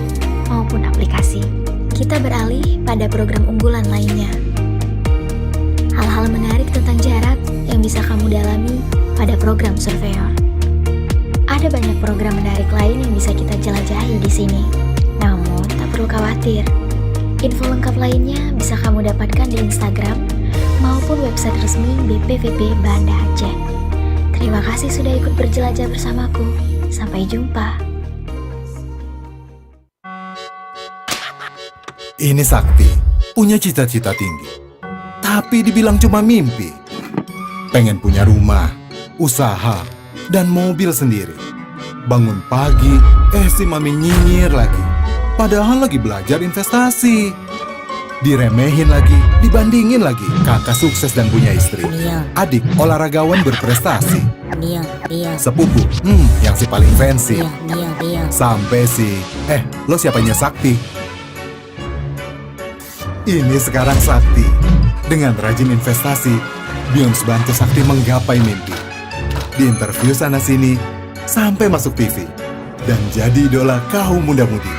maupun aplikasi. Kita beralih pada program unggulan lainnya. Hal-hal menarik tentang jarak yang bisa kamu dalami pada program surveyor. Ada banyak program menarik lain yang bisa kita jelajahi di sini. Namun, tak perlu khawatir. Info lengkap lainnya bisa kamu dapatkan di Instagram maupun website resmi BPVP Banda Aceh. Terima kasih sudah ikut berjelajah bersamaku. Sampai jumpa. Ini Sakti, punya cita-cita tinggi. Tapi dibilang cuma mimpi. Pengen punya rumah, usaha, dan mobil sendiri. Bangun pagi, si mami nyinyir lagi. Padahal lagi belajar investasi. Diremehin lagi, dibandingin lagi. Kakak sukses dan punya istri. Adik olahragawan berprestasi. Sepupu, yang si paling fancy. Sampai si, lo siapanya Sakti? Ini sekarang Sakti. Dengan rajin investasi, Beyonce bantu Sakti menggapai mimpi. Di interview sana-sini, sampai masuk TV dan jadi idola kaum muda-mudi.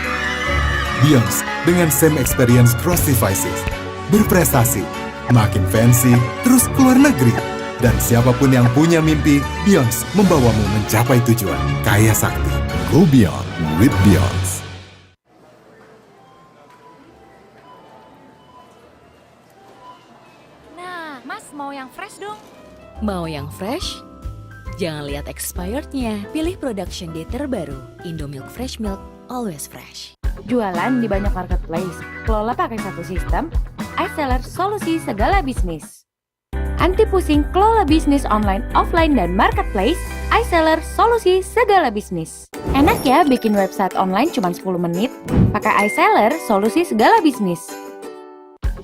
Beyonce dengan same experience cross devices, berprestasi, makin fancy, terus keluar negeri. Dan siapapun yang punya mimpi, Beyonce membawamu mencapai tujuan. Kaya Sakti, go beyond with Beyonce. Nah, Mas mau yang fresh dong. Mau yang fresh? Jangan lihat expirednya, pilih production date terbaru. Indomilk Fresh Milk, always fresh. Jualan di banyak marketplace, kelola pakai satu sistem, iSeller solusi segala bisnis. Anti pusing kelola bisnis online, offline, dan marketplace, iSeller solusi segala bisnis. Enak ya bikin website online cuma 10 menit? Pakai iSeller solusi segala bisnis.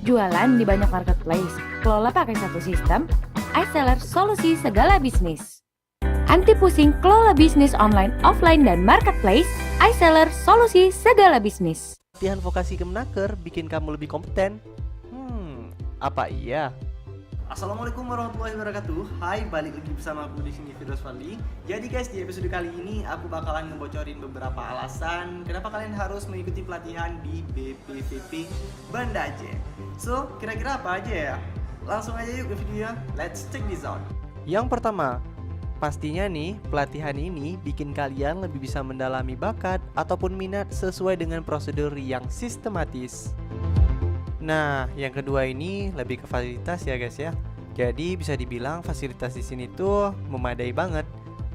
Jualan di banyak marketplace, kelola pakai satu sistem, iSeller solusi segala bisnis. Anti pusing kelola bisnis online, offline, dan marketplace, iSeller solusi segala bisnis. Pelatihan vokasi Kemenaker bikin kamu lebih kompeten? Apa iya? Assalamualaikum warahmatullahi wabarakatuh. Hai, balik lagi bersama aku di sini Firdaus Fadli. Jadi guys, di episode kali ini aku bakalan ngebocorin beberapa alasan kenapa kalian harus mengikuti pelatihan di BPVP Banda Aceh. So, kira-kira apa aja ya? Langsung aja yuk ke videonya. Let's check this out. Yang pertama, pastinya nih, pelatihan ini bikin kalian lebih bisa mendalami bakat ataupun minat sesuai dengan prosedur yang sistematis. Nah, yang kedua ini lebih ke fasilitas ya guys ya. Jadi bisa dibilang fasilitas di sini tuh memadai banget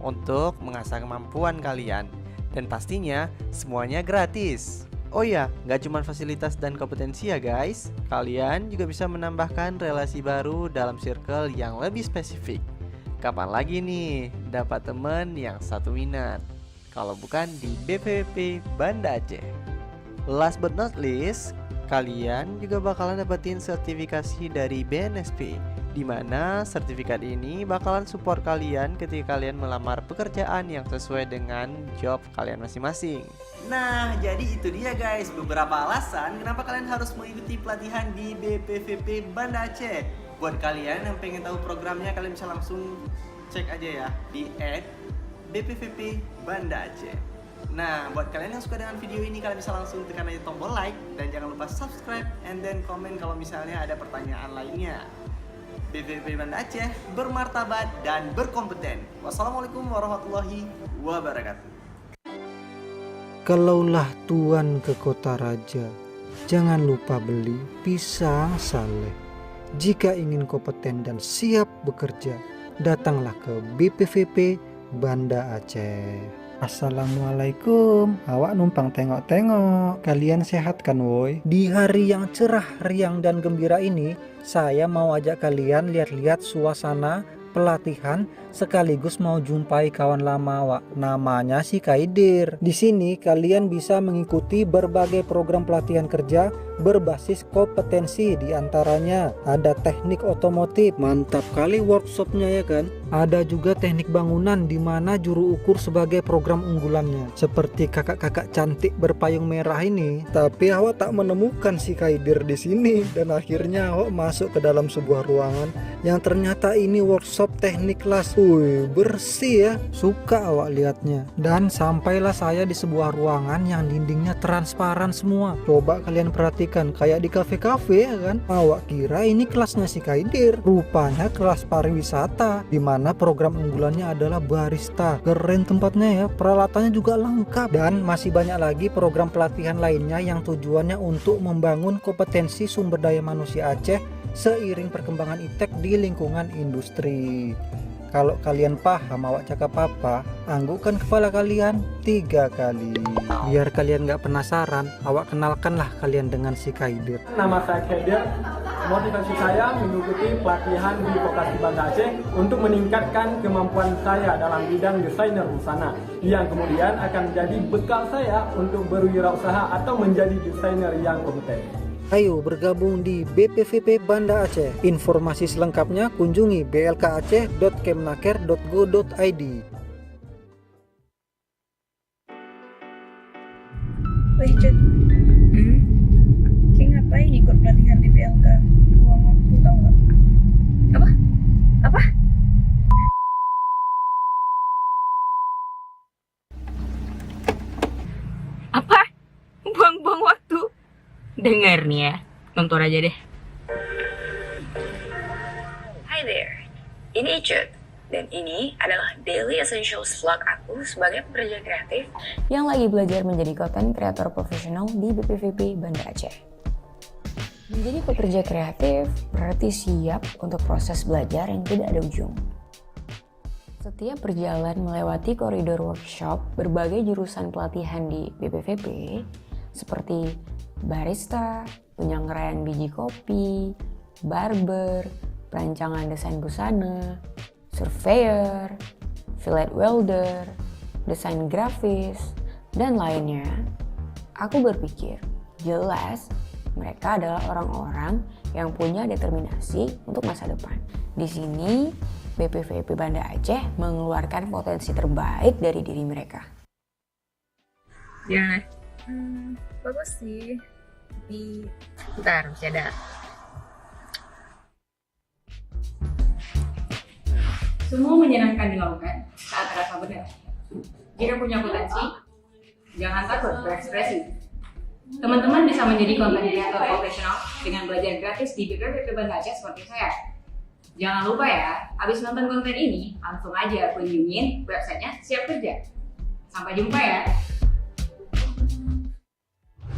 untuk mengasah kemampuan kalian. Dan pastinya semuanya gratis. Oh ya, nggak cuma fasilitas dan kompetensi ya guys. Kalian juga bisa menambahkan relasi baru dalam circle yang lebih spesifik. Kapan lagi nih dapat temen yang satu minat? Kalau bukan di BPVP Banda Aceh. Last but not least, kalian juga bakalan dapetin sertifikasi dari BNSP, di mana sertifikat ini bakalan support kalian ketika kalian melamar pekerjaan yang sesuai dengan job kalian masing-masing. Nah, jadi itu dia guys, beberapa alasan kenapa kalian harus mengikuti pelatihan di BPVP Banda Aceh. Buat kalian yang pengen tahu programnya, kalian bisa langsung cek aja ya di @BPVP Banda Aceh. Nah, buat kalian yang suka dengan video ini, kalian bisa langsung tekan aja tombol like dan jangan lupa subscribe and then komen kalau misalnya ada pertanyaan lainnya. BPVP Banda Aceh bermartabat dan berkompeten. Wassalamualaikum warahmatullahi wabarakatuh. Kalaulah tuan ke kota raja, jangan lupa beli pisang saleh. Jika ingin kompeten dan siap bekerja, datanglah ke BPVP Banda Aceh. Assalamualaikum, awak numpang tengok-tengok. Kalian sehat kan woi? Di hari yang cerah, riang dan gembira ini, saya mau ajak kalian lihat-lihat suasana pelatihan sekaligus mau jumpai kawan lama awak. Namanya si Kaidir. Di sini kalian bisa mengikuti berbagai program pelatihan kerja berbasis kompetensi, di antaranya ada teknik otomotif, mantap kali workshopnya ya kan. Ada juga teknik bangunan di mana juru ukur sebagai program unggulannya. Seperti kakak-kakak cantik berpayung merah ini. Tapi awak tak menemukan si Kaidir di sini dan akhirnya awak masuk ke dalam sebuah ruangan yang ternyata ini workshop teknik kelas. Wih, bersih ya. Suka awak lihatnya. Dan sampailah saya di sebuah ruangan yang dindingnya transparan semua. Coba kalian perhatikan, kayak di kafe-kafe ya kan. Awak kira ini kelasnya si Kaidir. Rupanya kelas pariwisata, di mana program unggulannya adalah barista. Keren tempatnya ya, peralatannya juga lengkap. Dan masih banyak lagi program pelatihan lainnya yang tujuannya untuk membangun kompetensi sumber daya manusia Aceh seiring perkembangan iptek di lingkungan industri. Kalau kalian paham awak cakap apa, anggukkan kepala kalian 3 kali. Biar kalian gak penasaran, awak kenalkanlah kalian dengan si Kaidir. Nama saya Kaidir. Motivasi saya mengikuti pelatihan di vokasi Banda Aceh untuk meningkatkan kemampuan saya dalam bidang desainer busana, yang kemudian akan menjadi bekal saya untuk berwirausaha atau menjadi desainer yang kompeten. Ayo bergabung di BPVP Banda Aceh. Informasi selengkapnya kunjungi blkaceh.kemenaker.go.id. Wih Cut, Ki ngapain ikut pelatihan di PLK? Buang waktu tau gak? Apa? Dengar nih ya, tonton aja deh. Hi there, ini Icut. Dan ini adalah Daily Essentials vlog aku sebagai pekerja kreatif yang lagi belajar menjadi content creator profesional di BPVP Banda Aceh. Menjadi pekerja kreatif berarti siap untuk proses belajar yang tidak ada ujung. Setiap berjalan melewati koridor workshop berbagai jurusan pelatihan di BPVP seperti barista, penyangrai biji kopi, barber, perancangan desain busana, surveyor, fillet welder, desain grafis, dan lainnya, aku berpikir jelas mereka adalah orang-orang yang punya determinasi untuk masa depan. Di sini, BPVP Banda Aceh mengeluarkan potensi terbaik dari diri mereka. Gimana? Bagus sih. Tapi bentar, masih ada. Semua menyenangkan dilakukan saat terasa benar. Jika punya potensi, jangan takut berekspresi. Teman-teman bisa menjadi content creator profesional dengan belajar gratis di BPVP Banda Aceh seperti saya. Jangan lupa ya, habis nonton konten ini, langsung aja kunjungin websitenya Siap Kerja. Sampai jumpa ya.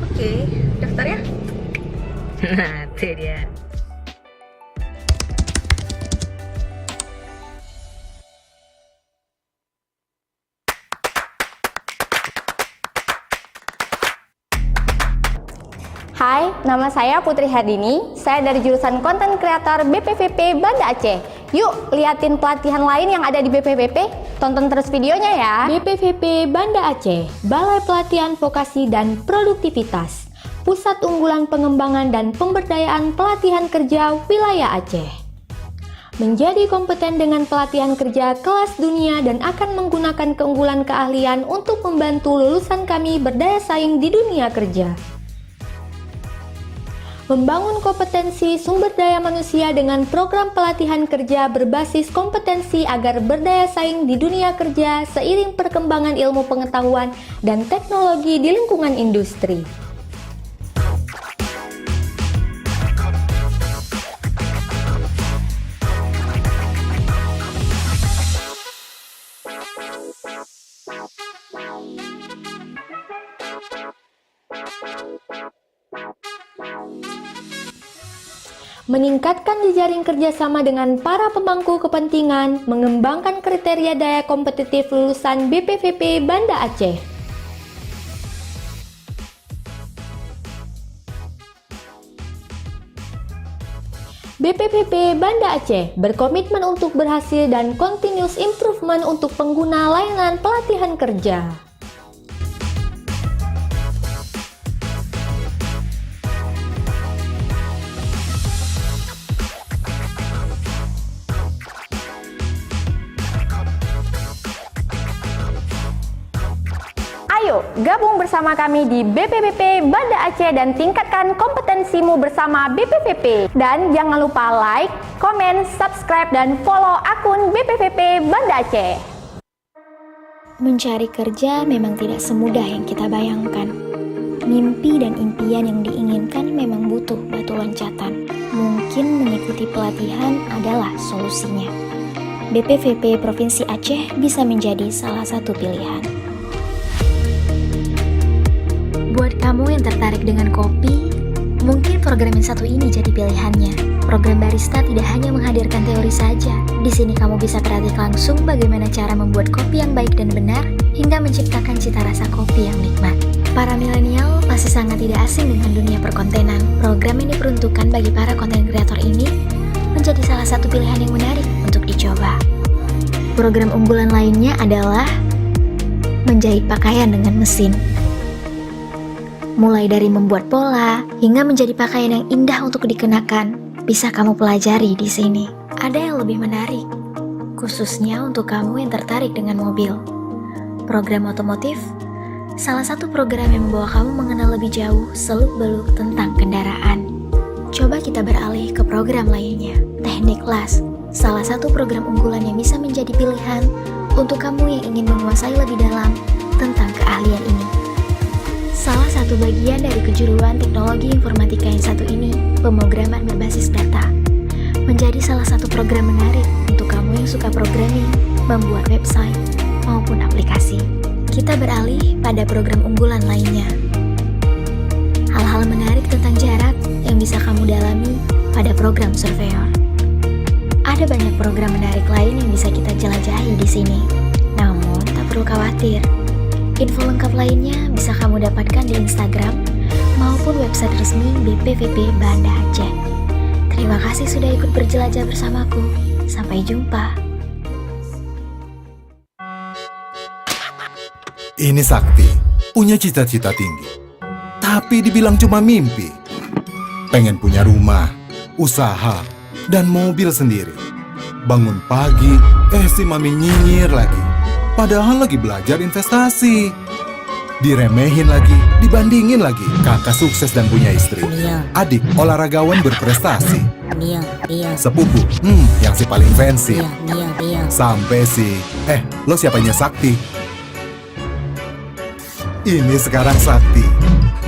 Oke, daftar ya. Nah, itu dia. Hai, nama saya Putri Hardini. Saya dari jurusan Content Creator BPVP Banda Aceh. Yuk, liatin pelatihan lain yang ada di BPVP. Tonton terus videonya ya. BPVP Banda Aceh, Balai Pelatihan Vokasi dan Produktivitas, Pusat Unggulan Pengembangan dan Pemberdayaan Pelatihan Kerja Wilayah Aceh. Menjadi kompeten dengan pelatihan kerja kelas dunia dan akan menggunakan keunggulan keahlian untuk membantu lulusan kami berdaya saing di dunia kerja. Membangun kompetensi sumber daya manusia dengan program pelatihan kerja berbasis kompetensi agar berdaya saing di dunia kerja seiring perkembangan ilmu pengetahuan dan teknologi di lingkungan industri. Meningkatkan jejaring kerjasama dengan para pemangku kepentingan, mengembangkan kriteria daya kompetitif lulusan BPVP Banda Aceh. BPVP Banda Aceh berkomitmen untuk berhasil dan continuous improvement untuk pengguna layanan pelatihan kerja. Ayo, gabung bersama kami di BPVP Banda Aceh dan tingkatkan kompetensimu bersama BPVP. Dan jangan lupa like, komen, subscribe, dan follow akun BPVP Banda Aceh. Mencari kerja memang tidak semudah yang kita bayangkan. Mimpi dan impian yang diinginkan memang butuh batu loncatan. Mungkin mengikuti pelatihan adalah solusinya. BPVP Provinsi Aceh bisa menjadi salah satu pilihan. Buat kamu yang tertarik dengan kopi, mungkin program yang satu ini jadi pilihannya. Program barista tidak hanya menghadirkan teori saja. Di sini kamu bisa praktik langsung bagaimana cara membuat kopi yang baik dan benar, hingga menciptakan cita rasa kopi yang nikmat. Para milenial masih sangat tidak asing dengan dunia perkontenan. Program ini diperuntukkan bagi para konten kreator ini menjadi salah satu pilihan yang menarik untuk dicoba. Program unggulan lainnya adalah menjahit pakaian dengan mesin. Mulai dari membuat pola hingga menjadi pakaian yang indah untuk dikenakan, bisa kamu pelajari di sini. Ada yang lebih menarik, khususnya untuk kamu yang tertarik dengan mobil. Program otomotif, salah satu program yang membawa kamu mengenal lebih jauh seluk-beluk tentang kendaraan. Coba kita beralih ke program lainnya, teknik las, salah satu program unggulan yang bisa menjadi pilihan untuk kamu yang ingin menguasai lebih dalam tentang keahlian ini. Salah satu satu bagian dari kejuruan teknologi informatika yang satu ini, pemrograman berbasis data, menjadi salah satu program menarik untuk kamu yang suka programming, membuat website, maupun aplikasi. Kita beralih pada program unggulan lainnya. Hal-hal menarik tentang jarak yang bisa kamu dalami pada program Surveyor. Ada banyak program menarik lain yang bisa kita jelajahi di sini. Namun, tak perlu khawatir. Info lengkap lainnya bisa kamu dapatkan di Instagram maupun website resmi BPVP Banda Aceh. Terima kasih sudah ikut berjelajah bersamaku. Sampai jumpa. Ini Sakti, punya cita-cita tinggi. Tapi dibilang cuma mimpi. Pengen punya rumah, usaha, dan mobil sendiri. Bangun pagi, si mami nyinyir lagi. Padahal lagi belajar investasi. Diremehin lagi, dibandingin lagi. Kakak sukses dan punya istri. Adik olahragawan berprestasi. Sepupu, yang si paling fancy. Sampai si, lo siapanya Sakti? Ini sekarang Sakti.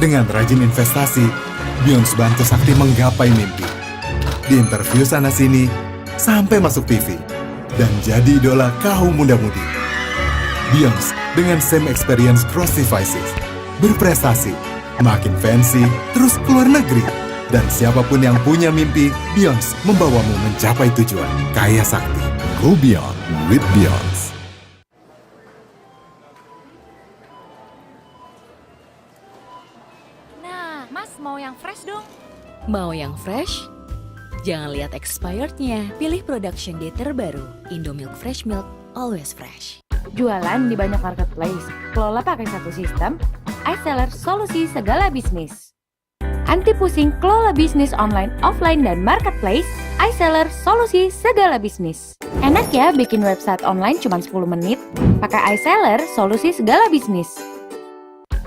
Dengan rajin investasi, Beyonce bantu Sakti menggapai mimpi. Di interview sana-sini, sampai masuk TV. Dan jadi idola kaum muda-mudi. Beyonce dengan same experience cross devices. Berprestasi, makin fancy, terus keluar negeri. Dan siapapun yang punya mimpi, Beyonce membawamu mencapai tujuan. Kaya Sakti. Go beyond with Beyonce. Mas, mau yang fresh dong? Mau yang fresh? Jangan lihat expirednya. Pilih production date terbaru. Indomilk Fresh Milk, always fresh. Jualan di banyak marketplace, kelola pakai satu sistem, iSeller solusi segala bisnis. Anti pusing kelola bisnis online, offline, dan marketplace, iSeller solusi segala bisnis. Enak ya bikin website online cuma 10 menit? Pakai iSeller solusi segala bisnis.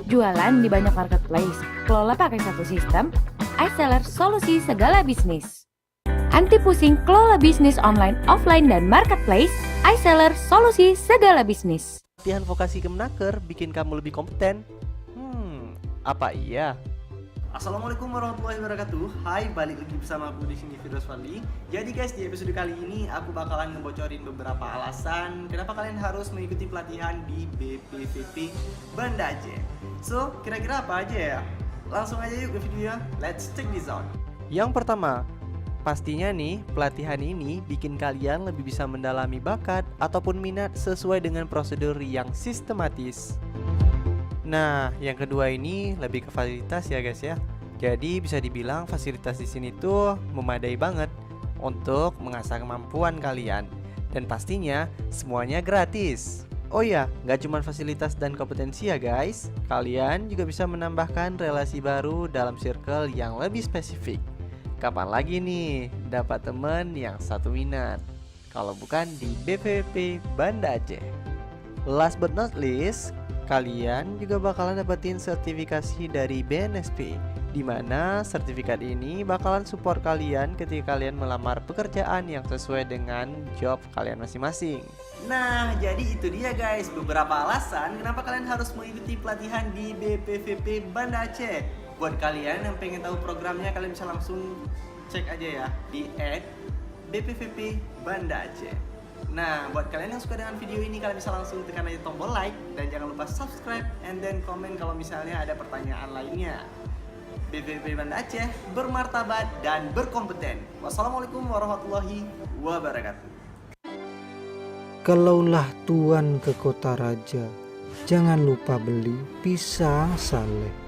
Jualan di banyak marketplace, kelola pakai satu sistem, iSeller solusi segala bisnis. Anti pusing kelola bisnis online, offline, dan marketplace, iSeller solusi segala bisnis. Pelatihan vokasi Kemenaker bikin kamu lebih kompeten? Apa iya? Assalamualaikum warahmatullahi wabarakatuh. Hai, balik lagi bersama aku di sini Firdaus Fadli. Jadi guys, di episode kali ini aku bakalan ngebocorin beberapa alasan kenapa kalian harus mengikuti pelatihan di BPVP Banda Aceh. So, kira-kira apa aja ya? Langsung aja yuk ke videonya. Let's check this out. Yang pertama, pastinya nih, pelatihan ini bikin kalian lebih bisa mendalami bakat ataupun minat sesuai dengan prosedur yang sistematis. Nah, yang kedua ini lebih ke fasilitas ya guys ya. Jadi bisa dibilang fasilitas di sini tuh memadai banget untuk mengasah kemampuan kalian. Dan pastinya semuanya gratis. Oh ya, nggak cuma fasilitas dan kompetensi ya guys. Kalian juga bisa menambahkan relasi baru dalam circle yang lebih spesifik. Kapan lagi nih dapat temen yang satu minat? Kalau bukan di BPVP Banda Aceh. Last but not least, kalian juga bakalan dapetin sertifikasi dari BNSP, di mana sertifikat ini bakalan support kalian ketika kalian melamar pekerjaan yang sesuai dengan job kalian masing-masing. Nah, jadi itu dia guys, beberapa alasan kenapa kalian harus mengikuti pelatihan di BPVP Banda Aceh. Buat kalian yang pengen tahu programnya, kalian bisa langsung cek aja ya di @BPVP Banda Aceh. Nah, buat kalian yang suka dengan video ini, kalian bisa langsung tekan aja tombol like dan jangan lupa subscribe and then komen kalau misalnya ada pertanyaan lainnya. BPVP Banda Aceh bermartabat dan berkompeten. Wassalamualaikum warahmatullahi wabarakatuh. Kalaulah tuan ke kota raja, jangan lupa beli pisang saleh.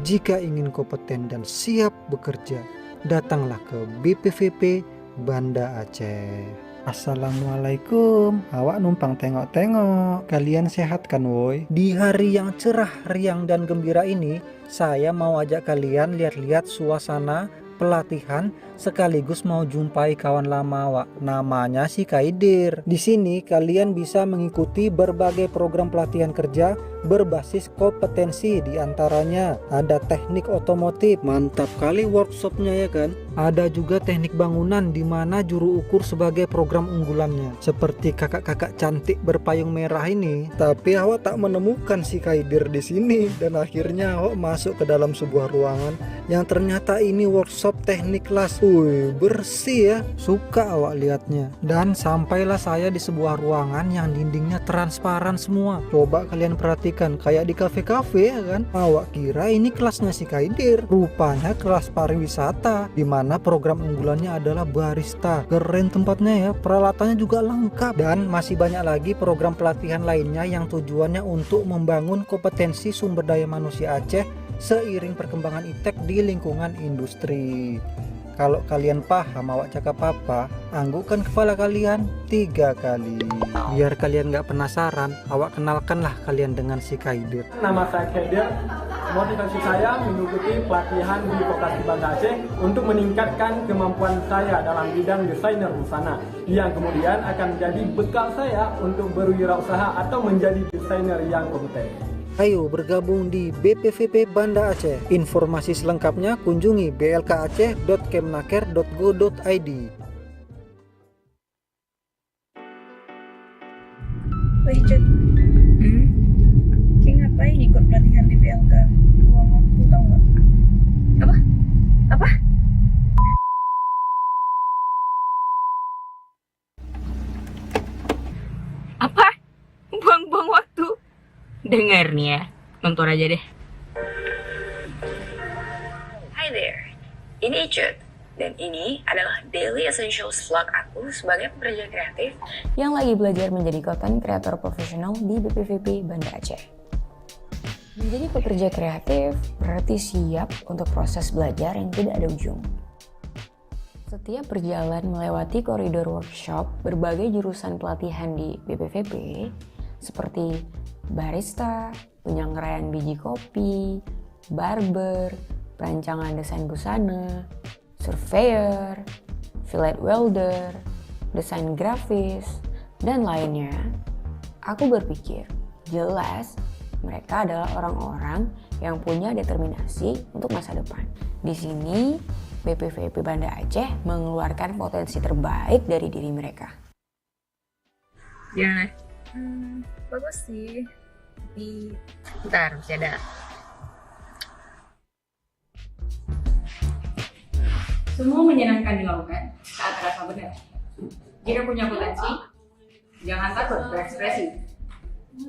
Jika ingin kompeten dan siap bekerja, datanglah ke BPVP Banda Aceh. Assalamualaikum, awak numpang tengok-tengok. Kalian sehat kan woi? Di hari yang cerah, riang dan gembira ini, saya mau ajak kalian lihat-lihat suasana pelatihan sekaligus mau jumpai kawan lama awak. Namanya si Kaidir. Di sini kalian bisa mengikuti berbagai program pelatihan kerja berbasis kompetensi, di antaranya ada teknik otomotif. Mantap kali workshopnya ya kan? Ada juga teknik bangunan di mana juru ukur sebagai program unggulannya. Seperti kakak-kakak cantik berpayung merah ini. Tapi awak tak menemukan si Kaidir di sini dan akhirnya awak masuk ke dalam sebuah ruangan yang ternyata ini workshop teknik las. Wih, bersih ya. Suka awak lihatnya. Dan sampailah saya di sebuah ruangan yang dindingnya transparan semua. Coba kalian perhatikan, kayak di kafe-kafe ya kan. Awak kira ini kelasnya si Kaidir. Rupanya kelas pariwisata, di mana program unggulannya adalah barista. Keren tempatnya ya, peralatannya juga lengkap. Dan masih banyak lagi program pelatihan lainnya yang tujuannya untuk membangun kompetensi sumber daya manusia Aceh seiring perkembangan iptek di lingkungan industri. Kalau kalian paham awak cakap apa, anggukkan kepala kalian 3 kali. Biar kalian gak penasaran, awak kenalkanlah kalian dengan si Kaidir. Nama saya Kaidir. Motivasi saya mengikuti pelatihan di Vokasi Banda Aceh untuk meningkatkan kemampuan saya dalam bidang desainer busana yang kemudian akan menjadi bekal saya untuk berwirausaha atau menjadi desainer yang kompeten. Ayo bergabung di BPVP Banda Aceh. Informasi selengkapnya kunjungi blkaceh.kemnaker.go.id. Wih, Cut. Kayak ngapain ikut pelatihan di PLK? Buang waktu tau nggak? Apa? Apa? Apa? Buang-buang waktu? Dengar nih ya, nonton aja deh. Hi there, ini Icut. Dan ini adalah Daily Essentials vlog aku sebagai pekerja kreatif yang lagi belajar menjadi content creator profesional di BPVP Banda Aceh. Menjadi pekerja kreatif berarti siap untuk proses belajar yang tidak ada ujung. Setiap berjalan melewati koridor workshop berbagai jurusan pelatihan di BPVP seperti barista, penyanggraian biji kopi, barber, perancangan desain busana, surveyor, fillet welder, desain grafis, dan lainnya, aku berpikir jelas mereka adalah orang-orang yang punya determinasi untuk masa depan. Di sini, BPVP Banda Aceh mengeluarkan potensi terbaik dari diri mereka. Gimana? Bagus sih. Tapi Bentar, masih ada. Semua menyenangkan dilakukan saat terasa benar. Jika punya potensi, jangan takut berekspresi.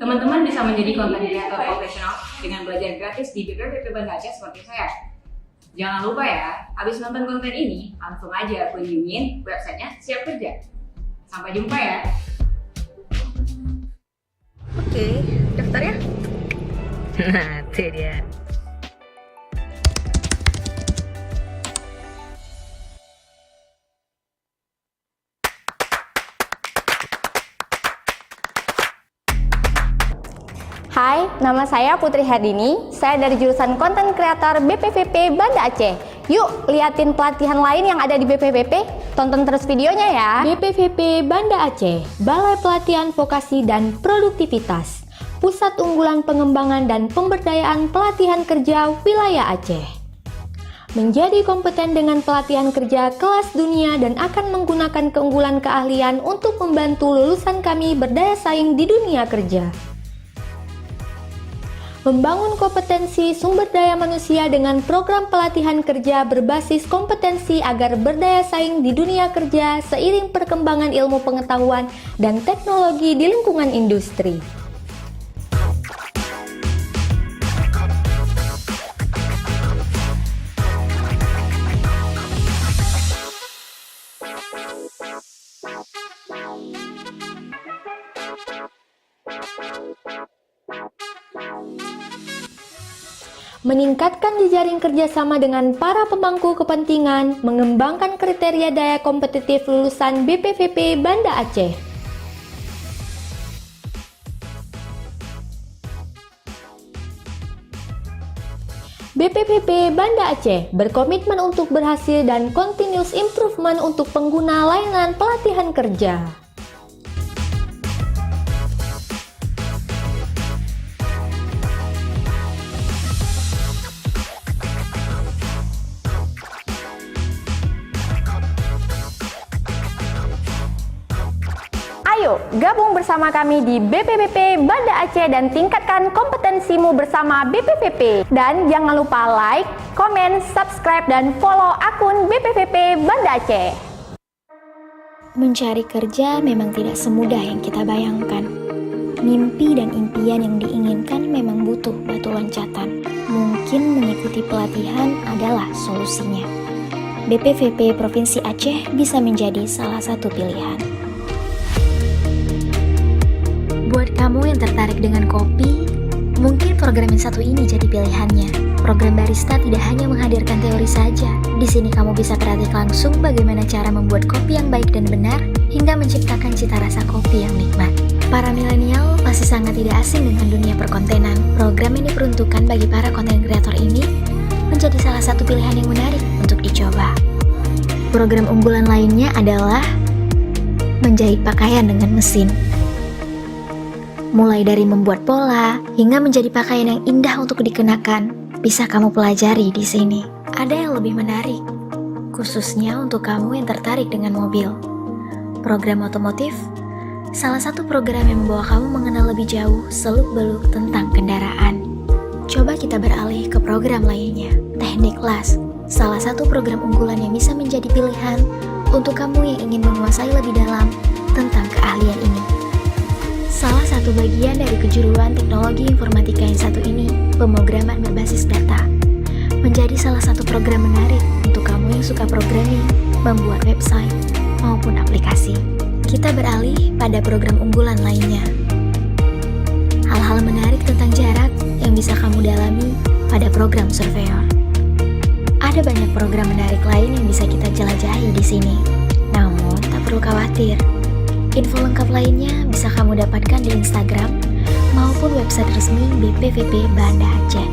Teman-teman bisa menjadi content creator profesional dengan belajar gratis di BPVP Banda Aceh seperti saya. Jangan lupa ya, habis nonton konten ini, langsung aja kunjungin websitenya Siap Kerja. Sampai jumpa ya. Oke, daftar ya? Nah, itu dia. Hai, nama saya Putri Hardini. Saya dari jurusan Content Creator BPVP Banda Aceh. Yuk, liatin pelatihan lain yang ada di BPVP. Tonton terus videonya ya. BPVP Banda Aceh, Balai Pelatihan Vokasi dan Produktivitas, Pusat Unggulan Pengembangan dan Pemberdayaan Pelatihan Kerja Wilayah Aceh. Menjadi kompeten dengan pelatihan kerja kelas dunia dan akan menggunakan keunggulan keahlian untuk membantu lulusan kami berdaya saing di dunia kerja. Membangun kompetensi sumber daya manusia dengan program pelatihan kerja berbasis kompetensi agar berdaya saing di dunia kerja seiring perkembangan ilmu pengetahuan dan teknologi di lingkungan industri. Meningkatkan jejaring kerjasama dengan para pemangku kepentingan, mengembangkan kriteria daya kompetitif lulusan BPVP Banda Aceh. BPVP Banda Aceh berkomitmen untuk berhasil dan continuous improvement untuk pengguna layanan pelatihan kerja. gabung bersama kami di BPPP Banda Aceh dan tingkatkan kompetensimu bersama BPPP. Dan jangan lupa like, komen, subscribe, dan follow akun BPPP Banda Aceh. Mencari kerja memang tidak semudah yang kita bayangkan. Mimpi dan impian yang diinginkan memang butuh batu loncatan. Mungkin mengikuti pelatihan adalah solusinya. BPVP Provinsi Aceh bisa menjadi salah satu pilihan. Buat kamu yang tertarik dengan kopi, mungkin program yang satu ini jadi pilihannya. Program barista tidak hanya menghadirkan teori saja. Di sini kamu bisa praktik langsung bagaimana cara membuat kopi yang baik dan benar, hingga menciptakan cita rasa kopi yang nikmat. Para milenial pasti sangat tidak asing dengan dunia perkontenan. Program yang diperuntukkan bagi para konten kreator ini menjadi salah satu pilihan yang menarik untuk dicoba. Program unggulan lainnya adalah menjahit pakaian dengan mesin. Mulai dari membuat pola hingga menjadi pakaian yang indah untuk dikenakan, bisa kamu pelajari di sini. Ada yang lebih menarik, khususnya untuk kamu yang tertarik dengan mobil. Program otomotif, salah satu program yang membawa kamu mengenal lebih jauh seluk-beluk tentang kendaraan. Coba kita beralih ke program lainnya, teknik las, salah satu program unggulan yang bisa menjadi pilihan untuk kamu yang ingin menguasai lebih dalam tentang keahlian ini. Salah satu bagian dari kejuruan teknologi informatika yang satu ini, pemrograman berbasis data, menjadi salah satu program menarik untuk kamu yang suka programming, membuat website, maupun aplikasi. Kita beralih pada program unggulan lainnya. Hal-hal menarik tentang jarak yang bisa kamu dalami pada program surveyor. Ada banyak program menarik lain yang bisa kita jelajahi di sini. Namun, tak perlu khawatir. Info lengkap lainnya bisa kamu dapatkan di Instagram maupun website resmi BPVP Banda Aceh.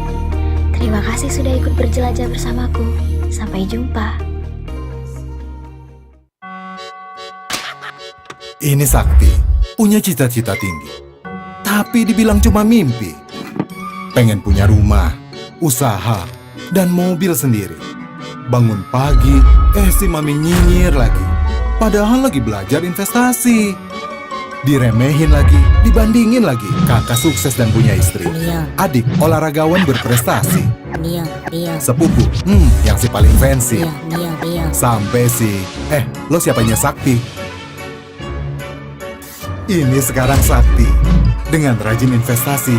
Terima kasih sudah ikut berjelajah bersamaku. Sampai jumpa. Ini Sakti, punya cita-cita tinggi. Tapi dibilang cuma mimpi. Pengen punya rumah, usaha, dan mobil sendiri. Bangun pagi, si mami nyinyir lagi. Padahal lagi belajar investasi. Diremehin lagi, dibandingin lagi. Kakak sukses dan punya istri. Adik olahragawan berprestasi. Sepupu, yang si paling fancy. Sampai si, lo siapanya Sakti? Ini sekarang Sakti. Dengan rajin investasi,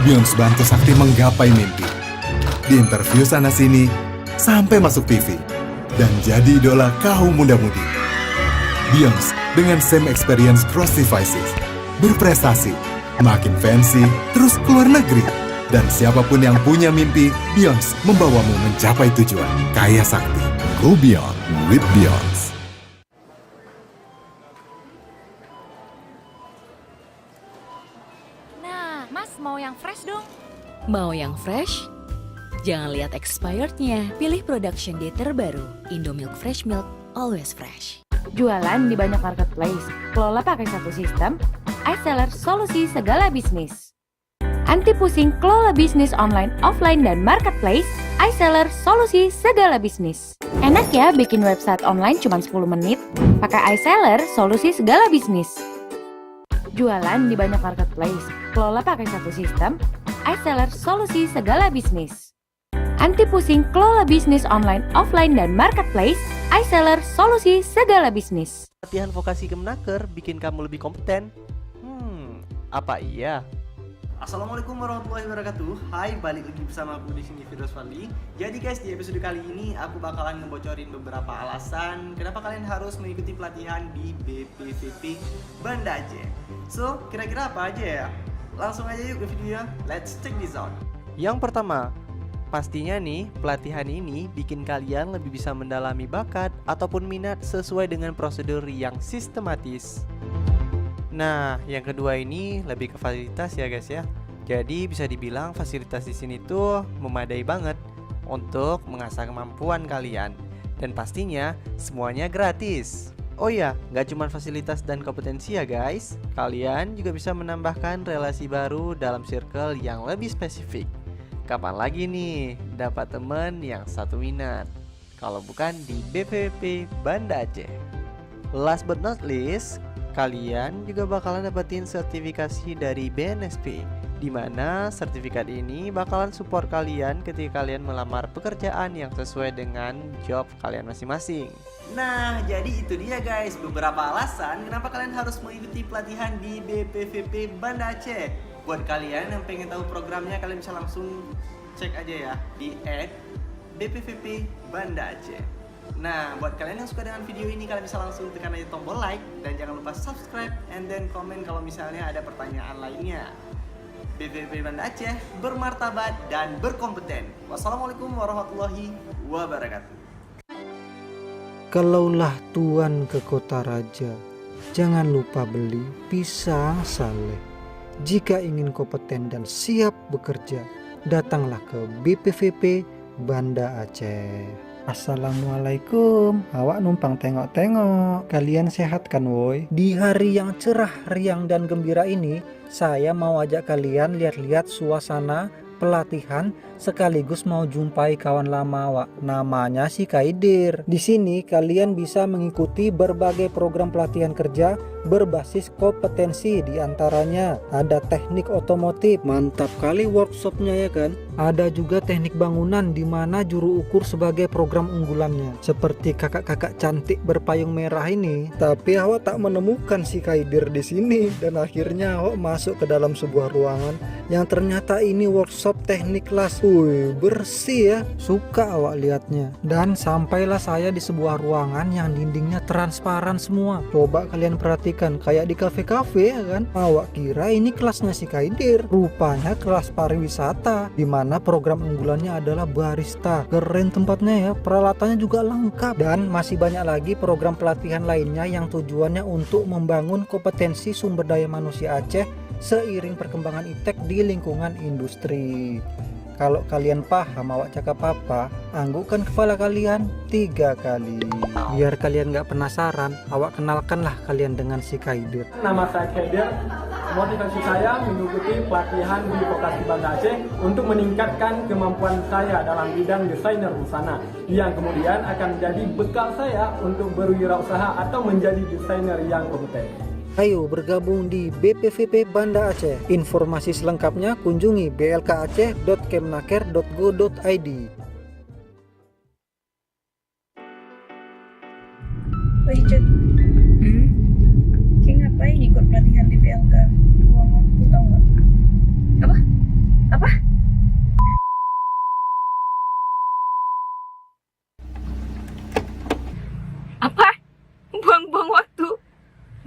Beyonce bantu Sakti menggapai mimpi. Di interview sana-sini, sampai masuk TV. Dan jadi idola kaum muda-mudi. Beyonce dengan same experience cross devices, berprestasi, makin fancy, terus keluar negeri. Dan siapapun yang punya mimpi, Beyonce membawamu mencapai tujuan. Kaya Sakti, go beyond with Beyonce. Nah, Mas mau yang fresh dong? Mau yang fresh? Jangan lihat expirednya, pilih production date terbaru. Indomilk Fresh Milk, always fresh. Jualan di banyak marketplace, kelola pakai satu sistem, iSeller solusi segala bisnis. Anti pusing kelola bisnis online, offline, dan marketplace, iSeller solusi segala bisnis. Enak ya bikin website online cuma 10 menit? Pakai iSeller solusi segala bisnis. Jualan di banyak marketplace, kelola pakai satu sistem, iSeller solusi segala bisnis. Anti pusing kelola bisnis online, offline, dan marketplace, iSeller solusi segala bisnis. Latihan vokasi Kemenaker bikin kamu lebih kompeten? Apa iya? Assalamualaikum warahmatullahi wabarakatuh. Hai, balik lagi bersama aku di sini Firdaus Fadli. Jadi guys, di episode kali ini aku bakalan ngebocorin beberapa alasan kenapa kalian harus mengikuti pelatihan di BPVP Banda Aceh. So, kira-kira apa aja ya? Langsung aja yuk ke videonya. Let's check this out. Yang pertama, pastinya nih, pelatihan ini bikin kalian lebih bisa mendalami bakat ataupun minat sesuai dengan prosedur yang sistematis. Nah, yang kedua ini lebih ke fasilitas ya guys ya. Jadi bisa dibilang fasilitas di sini tuh memadai banget untuk mengasah kemampuan kalian. Dan pastinya semuanya gratis. Oh ya, nggak cuma fasilitas dan kompetensi ya guys. Kalian juga bisa menambahkan relasi baru dalam circle yang lebih spesifik. Kapan lagi nih dapat temen yang satu minat? Kalau bukan di BPVP Banda Aceh. Last but not least, Kalian juga bakalan dapetin sertifikasi dari BNSP, di mana sertifikat ini bakalan support kalian ketika kalian melamar pekerjaan yang sesuai dengan job kalian masing-masing. Nah, jadi itu dia guys, beberapa alasan kenapa kalian harus mengikuti pelatihan di BPVP Banda Aceh. Buat kalian yang pengen tahu programnya, kalian bisa langsung cek aja ya di @BPVP Banda Aceh. Nah, buat kalian yang suka dengan video ini, kalian bisa langsung tekan aja tombol like dan jangan lupa subscribe and then komen kalau misalnya ada pertanyaan lainnya. BPVP Banda Aceh bermartabat dan berkompeten. Wassalamualaikum warahmatullahi wabarakatuh. Kalaulah tuan ke kota raja, jangan lupa beli pisang saleh. Jika ingin kompeten dan siap bekerja, datanglah ke BPVP Banda Aceh. Assalamualaikum, awak numpang tengok-tengok. Kalian sehat kan woi? Di hari yang cerah, riang dan gembira ini, saya mau ajak kalian lihat-lihat suasana pelatihan sekaligus mau jumpai kawan lama awak. Namanya si Kaidir. Di sini kalian bisa mengikuti berbagai program pelatihan kerja berbasis kompetensi, di antaranya ada teknik otomotif, mantap kali workshopnya ya kan. Ada juga teknik bangunan di mana juru ukur sebagai program unggulannya. Seperti kakak-kakak cantik berpayung merah ini. Tapi awak tak menemukan si Kaidir di sini dan akhirnya awak masuk ke dalam sebuah ruangan yang ternyata ini workshop teknik kelas. Wih, bersih ya. Suka awak lihatnya. Dan sampailah saya di sebuah ruangan yang dindingnya transparan semua. Coba kalian perhatikan, kayak di kafe-kafe ya kan. Awak kira ini kelasnya si Kaidir. Rupanya kelas pariwisata, di mana program unggulannya adalah barista. Keren tempatnya ya, peralatannya juga lengkap. Dan masih banyak lagi program pelatihan lainnya yang tujuannya untuk membangun kompetensi sumber daya manusia Aceh seiring perkembangan iptek di lingkungan industri. Kalau kalian paham awak cakap apa, anggukkan kepala kalian 3 kali. Biar kalian gak penasaran, awak kenalkanlah kalian dengan si Kaidir. Nama saya Kaidir. Motivasi saya mengikuti pelatihan di Vokasi Banda Aceh untuk meningkatkan kemampuan saya dalam bidang desainer busana, yang kemudian akan menjadi bekal saya untuk berwirausaha atau menjadi desainer yang kompeten. Ayo bergabung di BPVP Banda Aceh. Informasi selengkapnya kunjungi blkaceh.kemnaker.go.id. Oh Ijat, Ki ngapain ikut pelatihan di PLK? Buang waktu tau gak? Apa? Apa? Apa? Buang-buang waktu?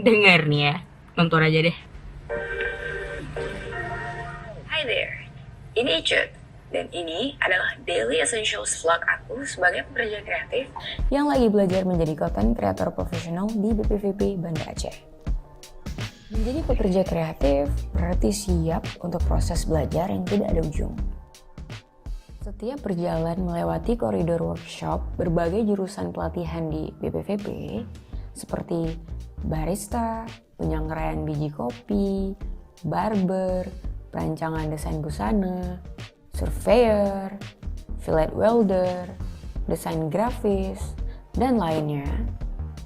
Dengar nih ya, nonton aja deh. Hi there, ini Icut. Dan ini adalah Daily Essentials vlog aku sebagai pekerja kreatif yang lagi belajar menjadi content creator profesional di BPVP Banda Aceh. Menjadi pekerja kreatif berarti siap untuk proses belajar yang tidak ada ujung. Setiap berjalan melewati koridor workshop berbagai jurusan pelatihan di BPVP seperti barista, penyangkraian biji kopi, barber, perancangan desain busana, surveyor, fillet welder, desain grafis, dan lainnya,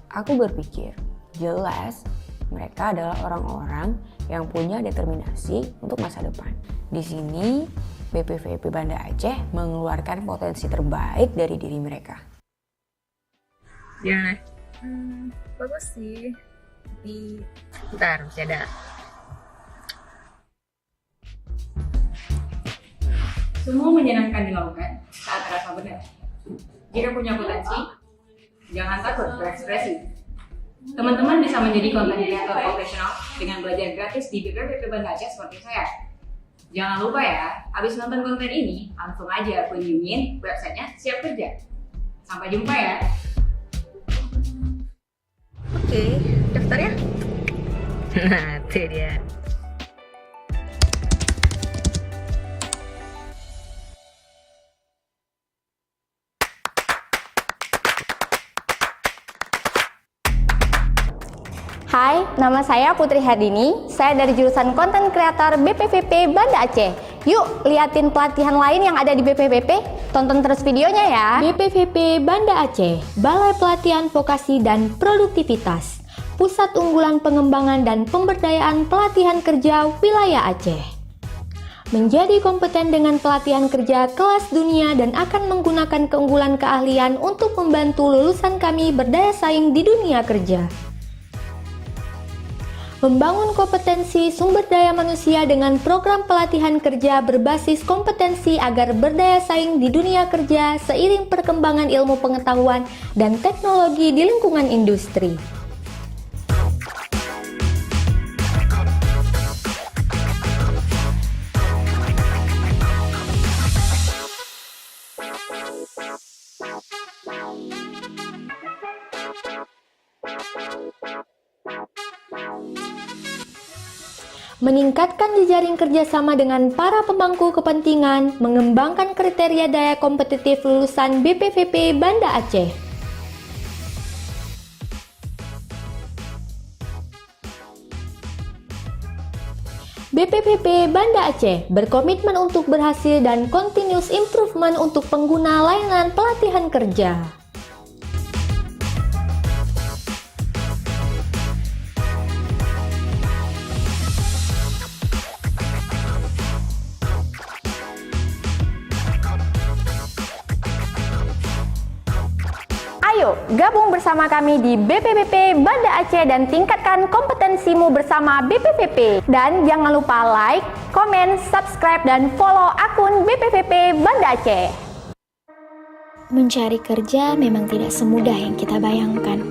aku berpikir jelas mereka adalah orang-orang yang punya determinasi untuk masa depan. Di sini, BPVP Banda Aceh mengeluarkan potensi terbaik dari diri mereka. Gimana? Bagus sih, tapi bentar, masih ada. Semua menyenangkan dilakukan saat terasa benar. Jika punya potensi, jangan takut berekspresi. Teman-teman bisa menjadi content creator profesional dengan belajar gratis di BPVP Banda Aceh seperti saya. Jangan lupa ya, habis nonton konten ini, langsung aja kunjungin websitenya Siap Kerja. Sampai jumpa ya. Oke, daftar ya. Nah, itu dia. Hai, nama saya Putri Hardini. Saya dari jurusan Content Creator BPVP Banda Aceh. Yuk, liatin pelatihan lain yang ada di BPVP. Tonton terus videonya ya. BPVP Banda Aceh, Balai Pelatihan Vokasi dan Produktivitas. pusat unggulan pengembangan dan pemberdayaan pelatihan kerja wilayah Aceh. Menjadi kompeten dengan pelatihan kerja kelas dunia dan akan menggunakan keunggulan keahlian untuk membantu lulusan kami berdaya saing di dunia kerja. Membangun kompetensi sumber daya manusia dengan program pelatihan kerja berbasis kompetensi agar berdaya saing di dunia kerja seiring perkembangan ilmu pengetahuan dan teknologi di lingkungan industri. Meningkatkan jejaring kerjasama dengan para pemangku kepentingan, mengembangkan kriteria daya kompetitif lulusan BPVP Banda Aceh. BPVP Banda Aceh berkomitmen untuk berhasil dan continuous improvement untuk pengguna layanan pelatihan kerja. Ayo, gabung bersama kami di BPVP Banda Aceh dan tingkatkan kompetensimu bersama BPVP. Dan jangan lupa like, komen, subscribe, dan follow akun BPVP Banda Aceh. Mencari kerja memang tidak semudah yang kita bayangkan.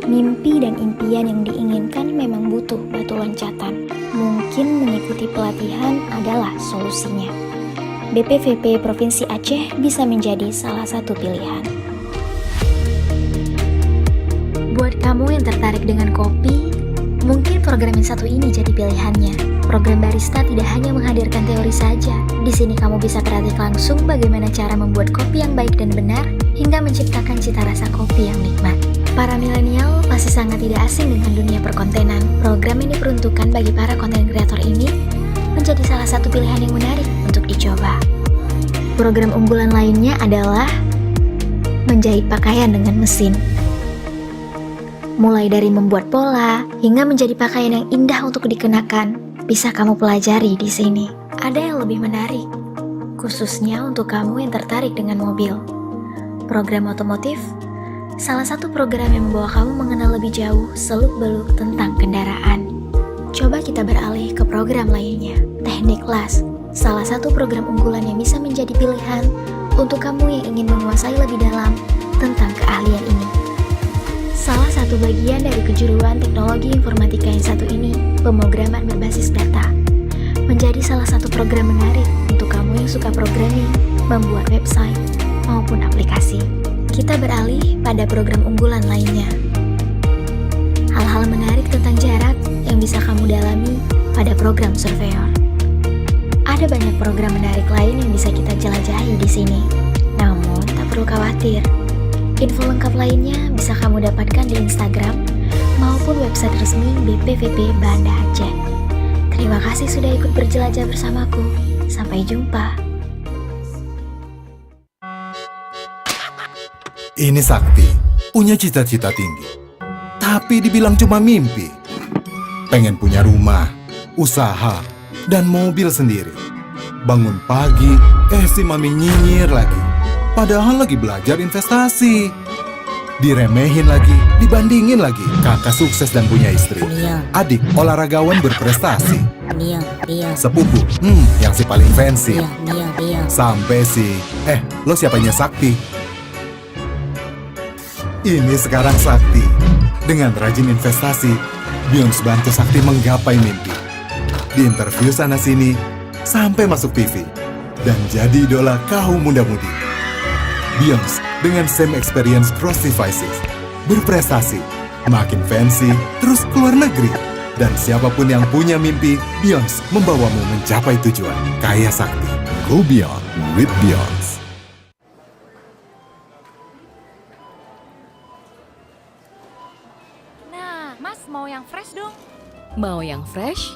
Mimpi dan impian yang diinginkan memang butuh batu loncatan. Mungkin mengikuti pelatihan adalah solusinya. BPVP Provinsi Aceh bisa menjadi salah satu pilihan. Buat kamu yang tertarik dengan kopi, mungkin program yang satu ini jadi pilihannya. Program barista tidak hanya menghadirkan teori saja. Di sini kamu bisa praktik langsung bagaimana cara membuat kopi yang baik dan benar, hingga menciptakan cita rasa kopi yang nikmat. Para milenial pasti sangat tidak asing dengan dunia perkontenan. Program yang diperuntukkan bagi para konten kreator ini menjadi salah satu pilihan yang menarik untuk dicoba. Program unggulan lainnya adalah menjahit pakaian dengan mesin. Mulai dari membuat pola hingga menjadi pakaian yang indah untuk dikenakan, bisa kamu pelajari di sini. Ada yang lebih menarik, khususnya untuk kamu yang tertarik dengan mobil. Program otomotif, salah satu program yang membawa kamu mengenal lebih jauh seluk-beluk tentang kendaraan. Coba kita beralih ke program lainnya, teknik las, salah satu program unggulan yang bisa menjadi pilihan untuk kamu yang ingin menguasai lebih dalam tentang keahlian ini. Salah satu bagian dari kejuruan teknologi informatika yang satu ini, pemrograman berbasis data, menjadi salah satu program menarik untuk kamu yang suka programming, membuat website, maupun aplikasi. Kita beralih pada program unggulan lainnya. Hal-hal menarik tentang jarak yang bisa kamu dalami pada program surveyor. Ada banyak program menarik lain yang bisa kita jelajahi di sini. Namun, tak perlu khawatir. Info lengkap lainnya bisa kamu dapatkan di Instagram maupun website resmi BPVP Banda Aceh. Terima kasih sudah ikut berjelajah bersamaku. Sampai jumpa. Ini Sakti, punya cita-cita tinggi. Tapi dibilang cuma mimpi. Pengen punya rumah, usaha, dan mobil sendiri. Bangun pagi, si mami nyinyir lagi. Padahal lagi belajar investasi. Diremehin lagi, dibandingin lagi. Kakak sukses dan punya istri. Adik olahragawan berprestasi. Sepupu, yang si paling fancy. Sampai si, lo siapanya Sakti? Ini sekarang Sakti. Dengan rajin investasi, Beyonce bantu Sakti menggapai mimpi. Di interview sana-sini, sampai masuk TV. Dan jadi idola kaum muda-mudi. Beyonce dengan same experience cross devices, berprestasi, makin fancy, terus keluar negeri. Dan siapapun yang punya mimpi, Beyonce membawamu mencapai tujuan. Kaya Sakti, go beyond with Beyonce. Nah, Mas mau yang fresh dong? Mau yang fresh?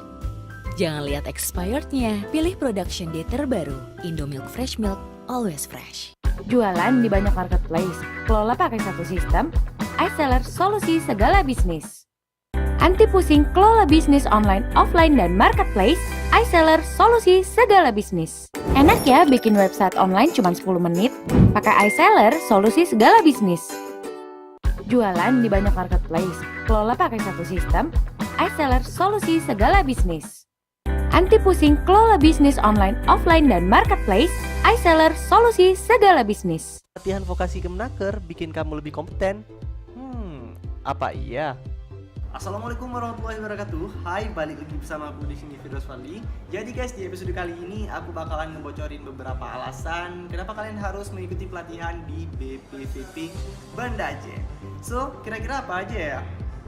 Jangan lihat expirednya. Pilih production date terbaru. Indomilk Fresh Milk, always fresh. Jualan di banyak marketplace, kelola pakai satu sistem, iSeller solusi segala bisnis. Anti pusing kelola bisnis online, offline, dan marketplace, iSeller solusi segala bisnis. Enak ya bikin website online cuma 10 menit? Pakai iSeller solusi segala bisnis. Jualan di banyak marketplace, kelola pakai satu sistem, iSeller solusi segala bisnis. Anti pusing kelola bisnis online, offline, dan marketplace, iSeller solusi segala bisnis. Pelatihan vokasi Kemenaker bikin kamu lebih kompeten? Apa iya? Assalamualaikum warahmatullahi wabarakatuh. Hai, balik lagi bersama aku di sini Firdaus Fadli. Jadi guys, di episode kali ini aku bakalan ngebocorin beberapa alasan kenapa kalian harus mengikuti pelatihan di BPVP Banda Aceh. So, kira-kira apa aja ya?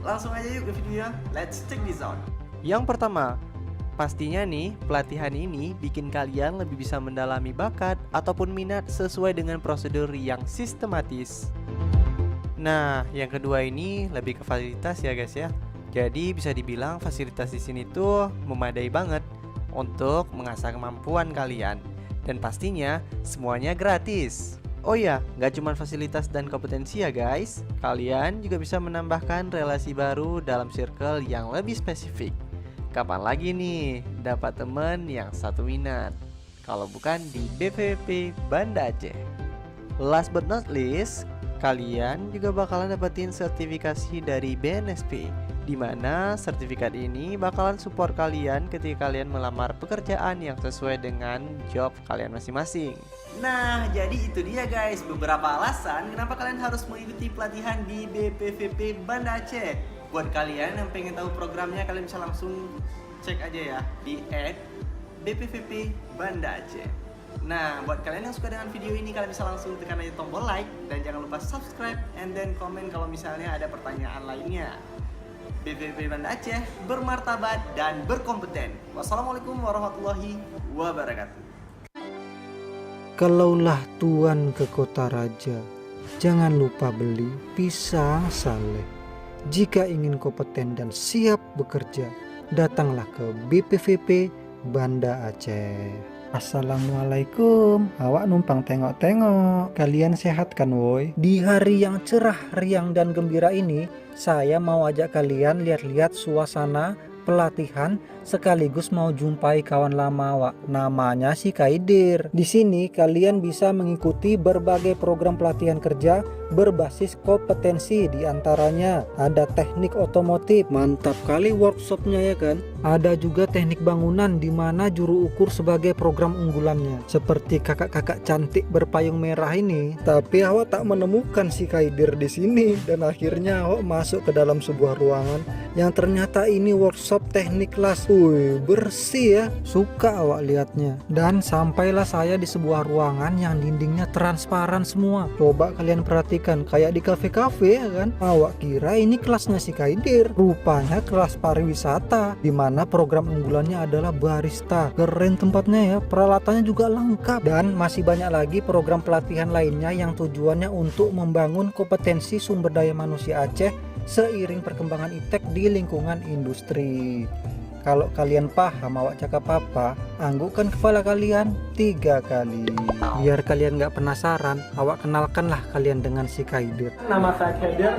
Langsung aja yuk ke videonya. Let's check this out. Yang pertama, pastinya nih, pelatihan ini bikin kalian lebih bisa mendalami bakat ataupun minat sesuai dengan prosedur yang sistematis. Nah, yang kedua ini lebih ke fasilitas ya guys ya. Jadi bisa dibilang fasilitas di sini tuh memadai banget untuk mengasah kemampuan kalian. Dan pastinya semuanya gratis. Oh ya, nggak cuma fasilitas dan kompetensi ya guys. Kalian juga bisa menambahkan relasi baru dalam circle yang lebih spesifik. Kapan lagi nih dapat temen yang satu minat? Kalau bukan di BPVP Banda Aceh. Last but not least, kalian juga bakalan dapetin sertifikasi dari BNSP, di mana sertifikat ini bakalan support kalian ketika kalian melamar pekerjaan yang sesuai dengan job kalian masing-masing. Nah, jadi itu dia guys, beberapa alasan kenapa kalian harus mengikuti pelatihan di BPVP Banda Aceh. Buat kalian yang pengen tahu programnya, kalian bisa langsung cek aja ya di @BPVP Banda Aceh. Nah, buat kalian yang suka dengan video ini, kalian bisa langsung tekan aja tombol like dan jangan lupa subscribe and then komen kalau misalnya ada pertanyaan lainnya. BPVP Banda Aceh bermartabat dan berkompeten. Wassalamualaikum warahmatullahi wabarakatuh. Kalaulah tuan ke kota raja, jangan lupa beli pisang saleh. Jika ingin kompeten dan siap bekerja, datanglah ke BPVP Banda Aceh. Assalamualaikum, awak numpang tengok-tengok. Kalian sehat kan woi? Di hari yang cerah, riang dan gembira ini, saya mau ajak kalian lihat-lihat suasana pelatihan sekaligus mau jumpai kawan lama awak. Namanya si Kaidir. Di sini kalian bisa mengikuti berbagai program pelatihan kerja berbasis kompetensi, di antaranya ada teknik otomotif, mantap kali workshopnya ya kan. Ada juga teknik bangunan di mana juru ukur sebagai program unggulannya. Seperti kakak-kakak cantik berpayung merah ini. Tapi awak tak menemukan si Kaidir di sini dan akhirnya awak masuk ke dalam sebuah ruangan yang ternyata ini workshop teknik kelas. Wih, bersih ya. Suka awak lihatnya. Dan sampailah saya di sebuah ruangan yang dindingnya transparan semua. Coba kalian perhatikan, kayak di kafe-kafe ya kan. Awak kira ini kelasnya si Kaidir. Rupanya kelas pariwisata, di mana program unggulannya adalah barista. Keren tempatnya ya, peralatannya juga lengkap. Dan masih banyak lagi program pelatihan lainnya yang tujuannya untuk membangun kompetensi sumber daya manusia Aceh seiring perkembangan iptek di lingkungan industri. Kalau kalian paham awak cakap apa, anggukkan kepala kalian 3 kali. Biar kalian gak penasaran, awak kenalkanlah kalian dengan si Kaidir. Nama saya Kaidir.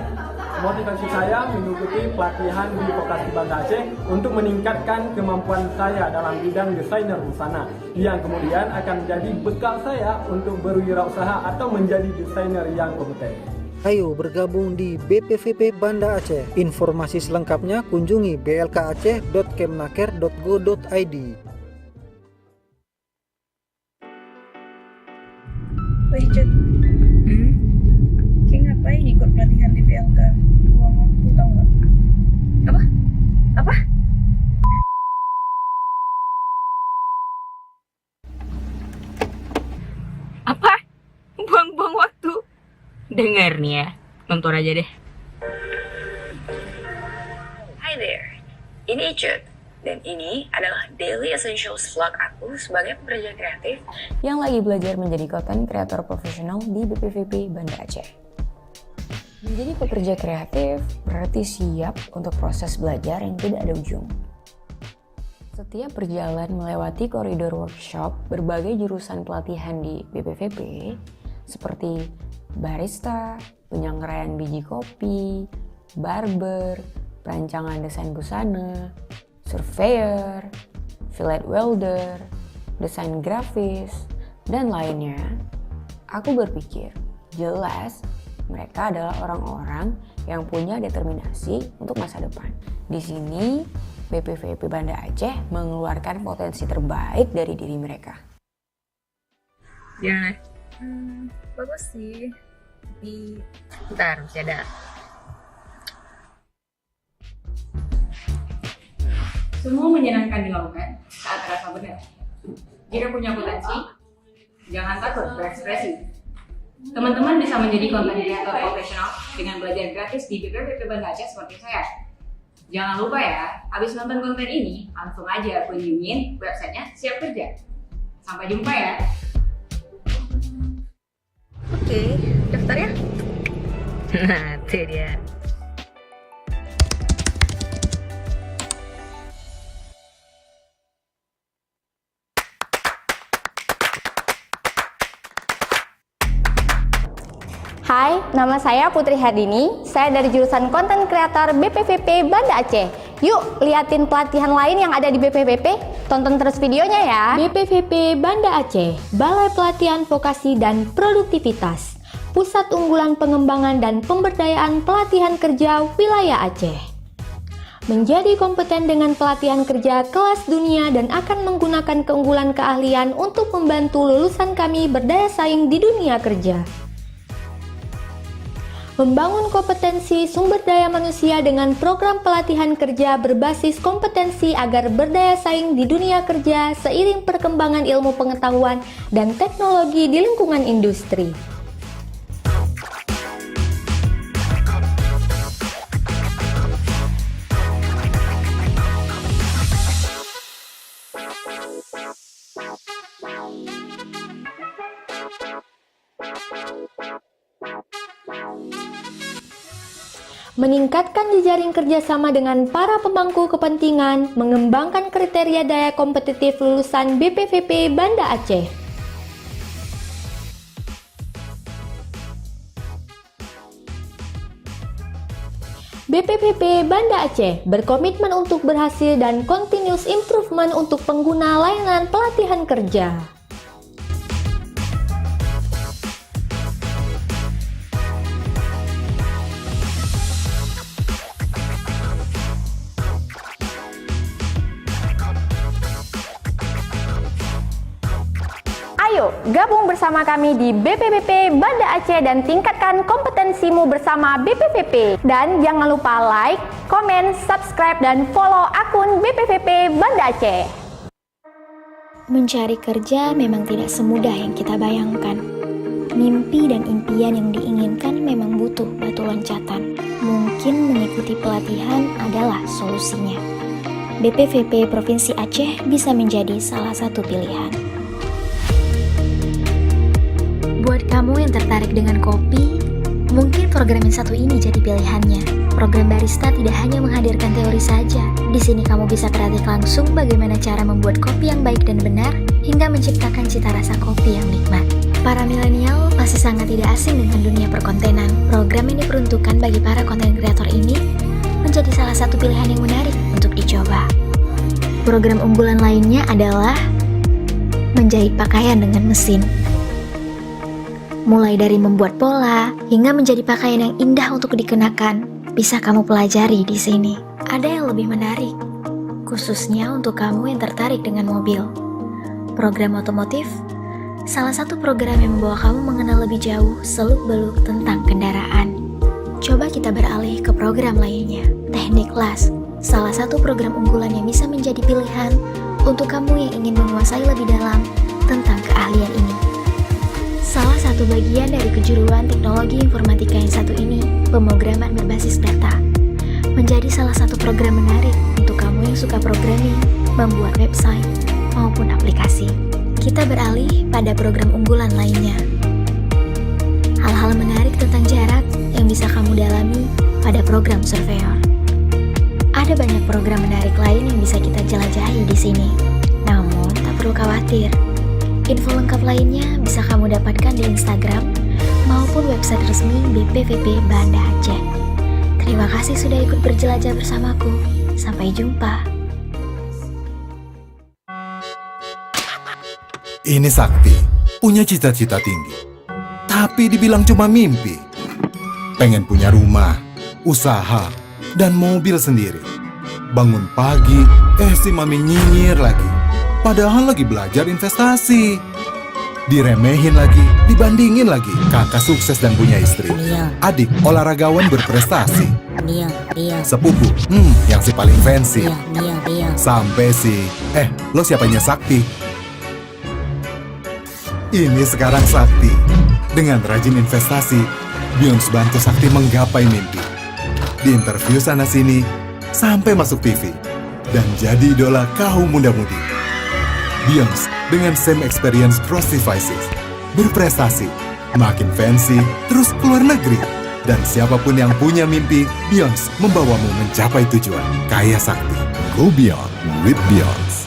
Motivasi saya mengikuti pelatihan di Vokasi Banda Aceh untuk meningkatkan kemampuan saya dalam bidang desainer busana, yang kemudian akan menjadi bekal saya untuk berwirausaha atau menjadi desainer yang kompeten. Ayo bergabung di BPVP Banda Aceh. Informasi selengkapnya kunjungi blkaceh.kemenaker.go.id. Wih Cut, Kayak ngapain ikut pelatihan di PLK? Buang waktu tau gak? Apa? Apa? Buang-buang waktu? Dengar nih ya, nonton aja deh. Hi there, ini Icut. Dan ini adalah Daily Essentials vlog aku sebagai pekerja kreatif yang lagi belajar menjadi content creator profesional di BPVP Banda Aceh. Menjadi pekerja kreatif berarti siap untuk proses belajar yang tidak ada ujung. Setiap berjalan melewati koridor workshop berbagai jurusan pelatihan di BPVP seperti barista, penyangrai biji kopi, barber, perancangan desain busana, surveyor, fillet welder, desain grafis, dan lainnya, aku berpikir jelas mereka adalah orang-orang yang punya determinasi untuk masa depan. Di sini, BPVP Banda Aceh mengeluarkan potensi terbaik dari diri mereka. Gimana? Bagus sih, tapi bentar masih ada. Semua menyenangkan dilakukan saat terasa benar. Jika punya potensi, jangan takut berekspresi. Teman-teman bisa menjadi content creator profesional dengan belajar gratis di BPVP Banda Aceh seperti saya. Jangan lupa ya, habis nonton konten ini, langsung aja kunjungin websitenya Siap Kerja. Sampai jumpa ya. Oke, daftar ya. Nah, itu dia. Hai, nama saya Putri Hardini. Saya dari jurusan Content Creator BPVP Banda Aceh. Yuk, liatin pelatihan lain yang ada di BPVP. Tonton terus videonya ya. BPVP Banda Aceh, Balai Pelatihan Vokasi dan Produktivitas, Pusat Unggulan Pengembangan dan Pemberdayaan Pelatihan Kerja Wilayah Aceh. Menjadi kompeten dengan pelatihan kerja kelas dunia dan akan menggunakan keunggulan keahlian untuk membantu lulusan kami berdaya saing di dunia kerja. Membangun kompetensi sumber daya manusia dengan program pelatihan kerja berbasis kompetensi agar berdaya saing di dunia kerja seiring perkembangan ilmu pengetahuan dan teknologi di lingkungan industri. Meningkatkan jejaring kerjasama dengan para pemangku kepentingan, mengembangkan kriteria daya kompetitif lulusan BPVP Banda Aceh. BPVP Banda Aceh berkomitmen untuk berhasil dan continuous improvement untuk pengguna layanan pelatihan kerja. Ayo, gabung bersama kami di BPVP Banda Aceh dan tingkatkan kompetensimu bersama BPVP. Dan jangan lupa like, komen, subscribe, dan follow akun BPVP Banda Aceh. Mencari kerja memang tidak semudah yang kita bayangkan. Mimpi dan impian yang diinginkan memang butuh batu loncatan. Mungkin mengikuti pelatihan adalah solusinya. BPVP Provinsi Aceh bisa menjadi salah satu pilihan. Buat kamu yang tertarik dengan kopi, mungkin program yang satu ini jadi pilihannya. Program barista tidak hanya menghadirkan teori saja. Di sini kamu bisa praktik langsung bagaimana cara membuat kopi yang baik dan benar, hingga menciptakan cita rasa kopi yang nikmat. Para milenial pasti sangat tidak asing dengan dunia perkontenan. Program yang diperuntukkan bagi para konten kreator ini menjadi salah satu pilihan yang menarik untuk dicoba. Program unggulan lainnya adalah menjahit pakaian dengan mesin. Mulai dari membuat pola hingga menjadi pakaian yang indah untuk dikenakan, bisa kamu pelajari di sini. Ada yang lebih menarik, khususnya untuk kamu yang tertarik dengan mobil. Program otomotif, salah satu program yang membawa kamu mengenal lebih jauh seluk-beluk tentang kendaraan. Coba kita beralih ke program lainnya, teknik las, salah satu program unggulan yang bisa menjadi pilihan untuk kamu yang ingin menguasai lebih dalam tentang keahlian ini. Salah satu bagian dari kejuruan teknologi informatika yang satu ini, pemrograman berbasis data, menjadi salah satu program menarik untuk kamu yang suka programming, membuat website, maupun aplikasi. Kita beralih pada program unggulan lainnya. Hal-hal menarik tentang jarak yang bisa kamu dalami pada program surveyor. Ada banyak program menarik lain yang bisa kita jelajahi di sini. Namun, tak perlu khawatir. Info lengkap lainnya bisa kamu dapatkan di Instagram maupun website resmi BPVP Banda Aceh. Terima kasih sudah ikut berjelajah bersamaku. Sampai jumpa. Ini Sakti, punya cita-cita tinggi. Tapi dibilang cuma mimpi. Pengen punya rumah, usaha, dan mobil sendiri. Bangun pagi, si mami nyinyir lagi. Padahal lagi belajar investasi. Diremehin lagi, dibandingin lagi. Kakak sukses dan punya istri. Adik olahragawan berprestasi. Sepupu, yang si paling fancy. Sampai si, lo siapanya Sakti? Ini sekarang Sakti. Dengan rajin investasi, Beyonce bantu Sakti menggapai mimpi. Di interview sana-sini, sampai masuk TV. Dan jadi idola kaum muda-mudi. Beyonce dengan same experience cross devices. Berprestasi, makin fancy, terus keluar negeri. Dan siapapun yang punya mimpi, Beyonce membawamu mencapai tujuan. Kaya Sakti. Go beyond with Beyonce.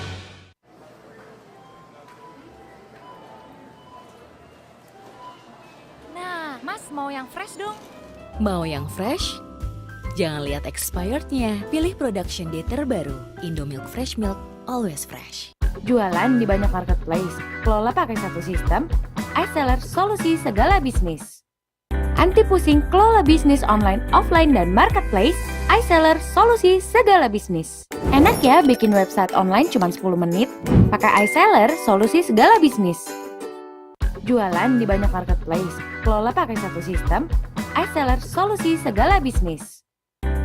Nah, Mas mau yang fresh dong. Mau yang fresh? Jangan lihat expirednya. Pilih production date terbaru. Indomilk Fresh Milk, always fresh. Jualan di banyak marketplace, kelola pakai satu sistem, iSeller solusi segala bisnis. Anti pusing kelola bisnis online, offline, dan marketplace, iSeller solusi segala bisnis. Enak ya bikin website online cuma 10 menit? Pakai iSeller solusi segala bisnis. Jualan di banyak marketplace, kelola pakai satu sistem, iSeller solusi segala bisnis.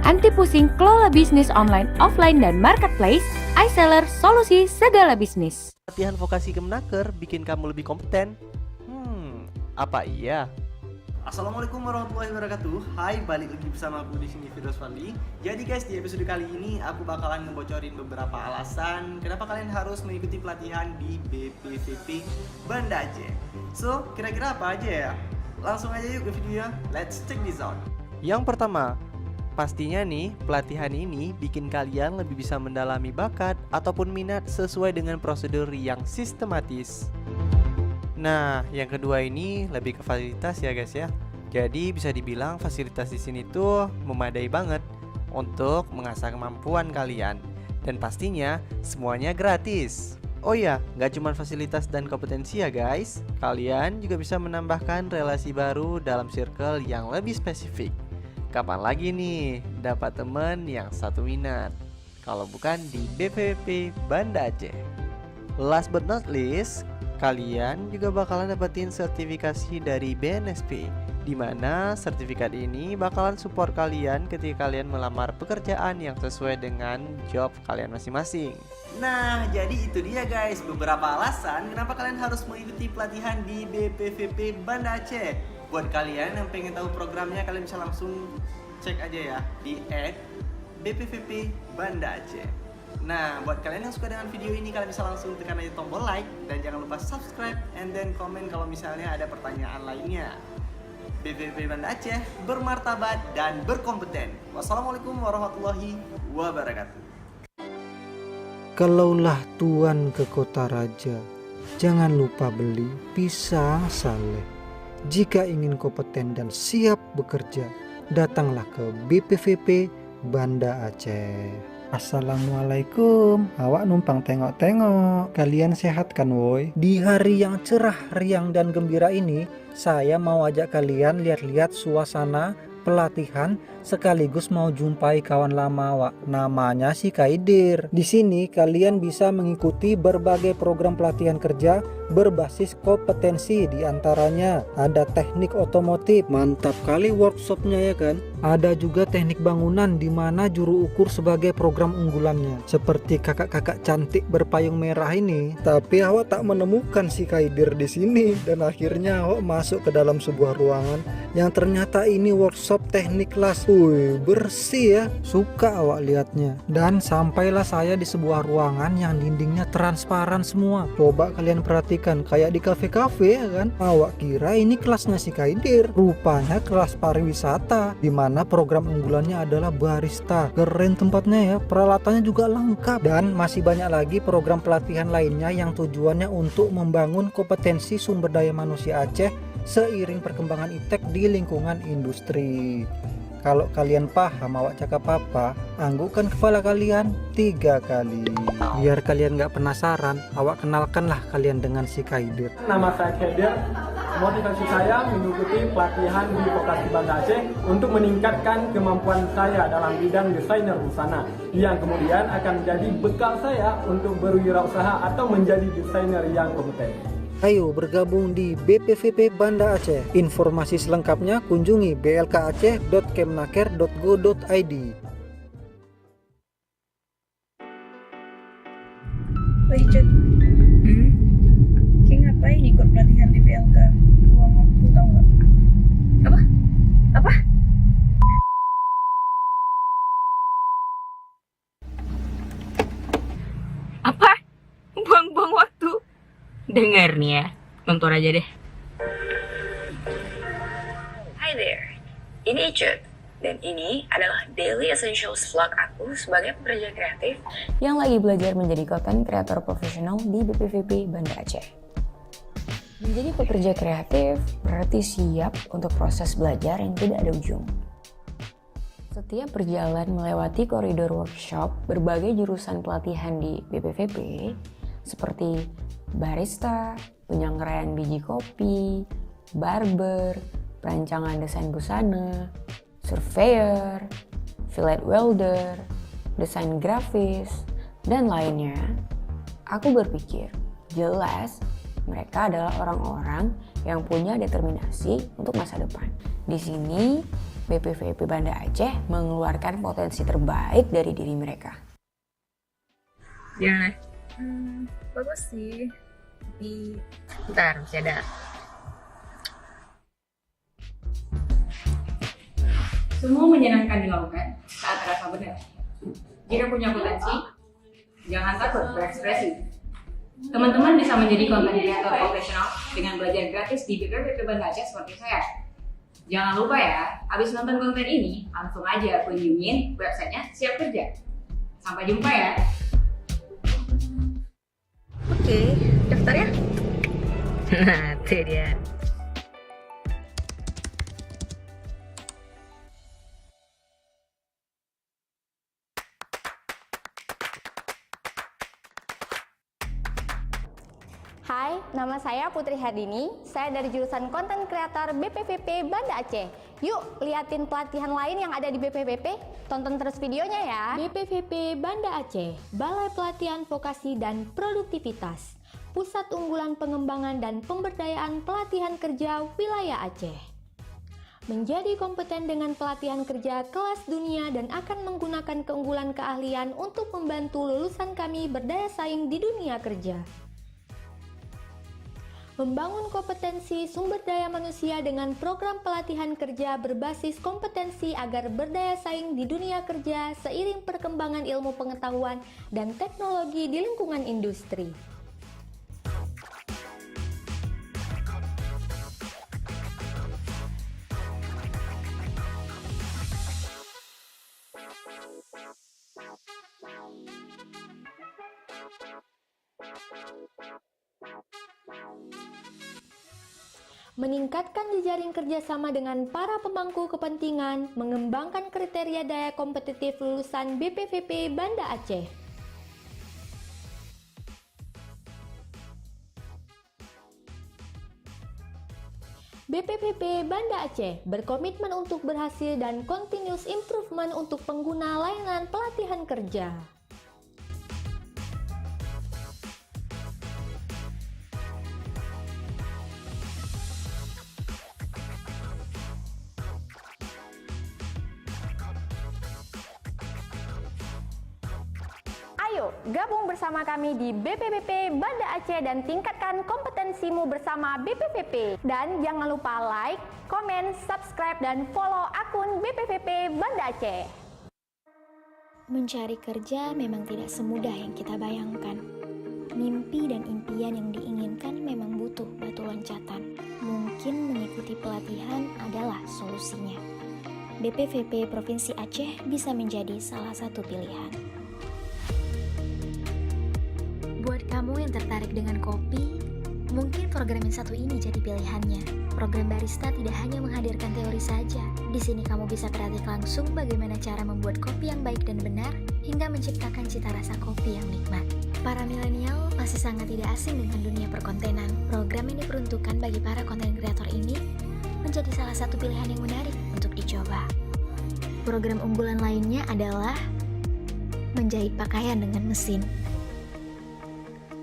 Anti pusing kelola bisnis online, offline, dan marketplace, iSeller solusi segala bisnis. Pelatihan vokasi Kemenaker bikin kamu lebih kompeten? Apa iya? Assalamualaikum warahmatullahi wabarakatuh. Hai, balik lagi bersama aku di sini Firdaus Fadli. Jadi guys, di episode kali ini aku bakalan ngebocorin beberapa alasan kenapa kalian harus mengikuti pelatihan di BPVP Banda Aceh. So, kira-kira apa aja ya? Langsung aja yuk ke videonya. Let's check this out. Yang pertama, pastinya nih, pelatihan ini bikin kalian lebih bisa mendalami bakat ataupun minat sesuai dengan prosedur yang sistematis. Nah, yang kedua ini lebih ke fasilitas ya guys ya. Jadi bisa dibilang fasilitas di sini tuh memadai banget untuk mengasah kemampuan kalian. Dan pastinya semuanya gratis. Oh ya, nggak cuma fasilitas dan kompetensi ya guys. Kalian juga bisa menambahkan relasi baru dalam circle yang lebih spesifik. Kapan lagi nih dapat temen yang satu minat? Kalau bukan di BPVP Banda Aceh. Last but not least, kalian juga bakalan dapetin sertifikasi dari BNSP, di mana sertifikat ini bakalan support kalian ketika kalian melamar pekerjaan yang sesuai dengan job kalian masing-masing. Nah, jadi itu dia guys, beberapa alasan kenapa kalian harus mengikuti pelatihan di BPVP Banda Aceh. Buat kalian yang pengen tahu programnya, kalian bisa langsung cek aja ya di @BPVP Banda Aceh. Nah, buat kalian yang suka dengan video ini, kalian bisa langsung tekan aja tombol like dan jangan lupa subscribe and then komen kalau misalnya ada pertanyaan lainnya. BPVP Banda Aceh bermartabat dan berkompeten. Wassalamualaikum warahmatullahi wabarakatuh. Kalaulah tuan ke kota raja, jangan lupa beli pisang saleh. Jika ingin kompeten dan siap bekerja, datanglah ke BPVP Banda Aceh. Assalamualaikum, awak numpang tengok-tengok. Kalian sehat kan woi? Di hari yang cerah, riang dan gembira ini, saya mau ajak kalian lihat-lihat suasana pelatihan sekaligus mau jumpai kawan lama awak. Namanya si Kaidir. Di sini kalian bisa mengikuti berbagai program pelatihan kerja berbasis kompetensi, di antaranya ada teknik otomotif, mantap kali workshopnya ya kan. Ada juga teknik bangunan di mana juru ukur sebagai program unggulannya. Seperti kakak-kakak cantik berpayung merah ini. Tapi awak tak menemukan si Kaidir di sini dan akhirnya awak masuk ke dalam sebuah ruangan yang ternyata ini workshop teknik kelas. Wih, bersih ya. Suka awak lihatnya. Dan sampailah saya di sebuah ruangan yang dindingnya transparan semua. Coba kalian perhatikan, kayak di kafe-kafe ya kan. Awak kira ini kelasnya si Kaidir. Rupanya kelas pariwisata, di mana program unggulannya adalah barista. Keren tempatnya ya, peralatannya juga lengkap. Dan masih banyak lagi program pelatihan lainnya yang tujuannya untuk membangun kompetensi sumber daya manusia Aceh seiring perkembangan iptek di lingkungan industri. Kalau kalian paham awak cakap apa, anggukkan kepala kalian 3 kali. Biar kalian gak penasaran, awak kenalkanlah kalian dengan si Kaidir. Nama saya Kaidir. Motivasi saya mengikuti pelatihan di Vokasi Banda Aceh untuk meningkatkan kemampuan saya dalam bidang desainer busana, yang kemudian akan menjadi bekal saya untuk berwirausaha atau menjadi desainer yang kompeten. Ayo bergabung di BPVP Banda Aceh. Informasi selengkapnya kunjungi blkaceh.kemnaker.go.id. Woi Cut, Ki ngapain ikut pelatihan di PLK? Buang waktu tau nggak? Apa? Apa? Buang-buang waktu? Dengar nih ya, nonton aja deh. Hi there, ini Icut. Dan ini adalah Daily Essentials vlog aku sebagai pekerja kreatif yang lagi belajar menjadi content creator profesional di BPVP Banda Aceh. Menjadi pekerja kreatif berarti siap untuk proses belajar yang tidak ada ujung. Setiap berjalan melewati koridor workshop berbagai jurusan pelatihan di BPVP seperti barista, penyanggraian biji kopi, barber, perancangan desain busana, surveyor, fillet welder, desain grafis, dan lainnya, aku berpikir jelas mereka adalah orang-orang yang punya determinasi untuk masa depan. Di sini, BPVP Banda Aceh mengeluarkan potensi terbaik dari diri mereka. Gimana? Bagus sih, tapi Bentar, masih ada. Semua menyenangkan dilakukan saat terasa benar. Jika punya potensi, jangan takut berekspresi. Teman-teman bisa menjadi content creator profesional dengan belajar gratis di BPVP Banda Aceh seperti saya. Jangan lupa ya, habis nonton konten ini, langsung aja kunjungin websitenya Siap Kerja. Sampai jumpa ya. Oke, daftar ya. Nah, itu dia. Hai, nama saya Putri Hardini. Saya dari jurusan Content Creator BPVP Banda Aceh. Yuk, liatin pelatihan lain yang ada di BPVP. Tonton terus videonya ya. BPVP Banda Aceh, Balai Pelatihan Vokasi dan Produktivitas, Pusat Unggulan Pengembangan dan Pemberdayaan Pelatihan Kerja Wilayah Aceh. Menjadi kompeten dengan pelatihan kerja kelas dunia dan akan menggunakan keunggulan keahlian untuk membantu lulusan kami berdaya saing di dunia kerja. Membangun kompetensi sumber daya manusia dengan program pelatihan kerja berbasis kompetensi agar berdaya saing di dunia kerja seiring perkembangan ilmu pengetahuan dan teknologi di lingkungan industri. Meningkatkan jejaring kerjasama dengan para pemangku kepentingan, mengembangkan kriteria daya kompetitif lulusan BPVP Banda Aceh. BPVP Banda Aceh berkomitmen untuk berhasil dan continuous improvement untuk pengguna layanan pelatihan kerja. Ayo, gabung bersama kami di BPVP Banda Aceh dan tingkatkan kompetensimu bersama BPVP. Dan jangan lupa like, komen, subscribe, dan follow akun BPVP Banda Aceh. Mencari kerja memang tidak semudah yang kita bayangkan. Mimpi dan impian yang diinginkan memang butuh batu loncatan. Mungkin mengikuti pelatihan adalah solusinya. BPVP Provinsi Aceh bisa menjadi salah satu pilihan. Buat kamu yang tertarik dengan kopi, Mungkin program yang satu ini jadi pilihannya. Program barista tidak hanya menghadirkan teori saja. Di sini kamu bisa praktik langsung bagaimana cara membuat kopi yang baik dan benar, hingga menciptakan cita rasa kopi yang nikmat. Para milenial pasti sangat tidak asing dengan dunia perkontenan. Program yang diperuntukkan bagi para konten kreator ini menjadi salah satu pilihan yang menarik untuk dicoba. Program unggulan lainnya adalah menjahit pakaian dengan mesin.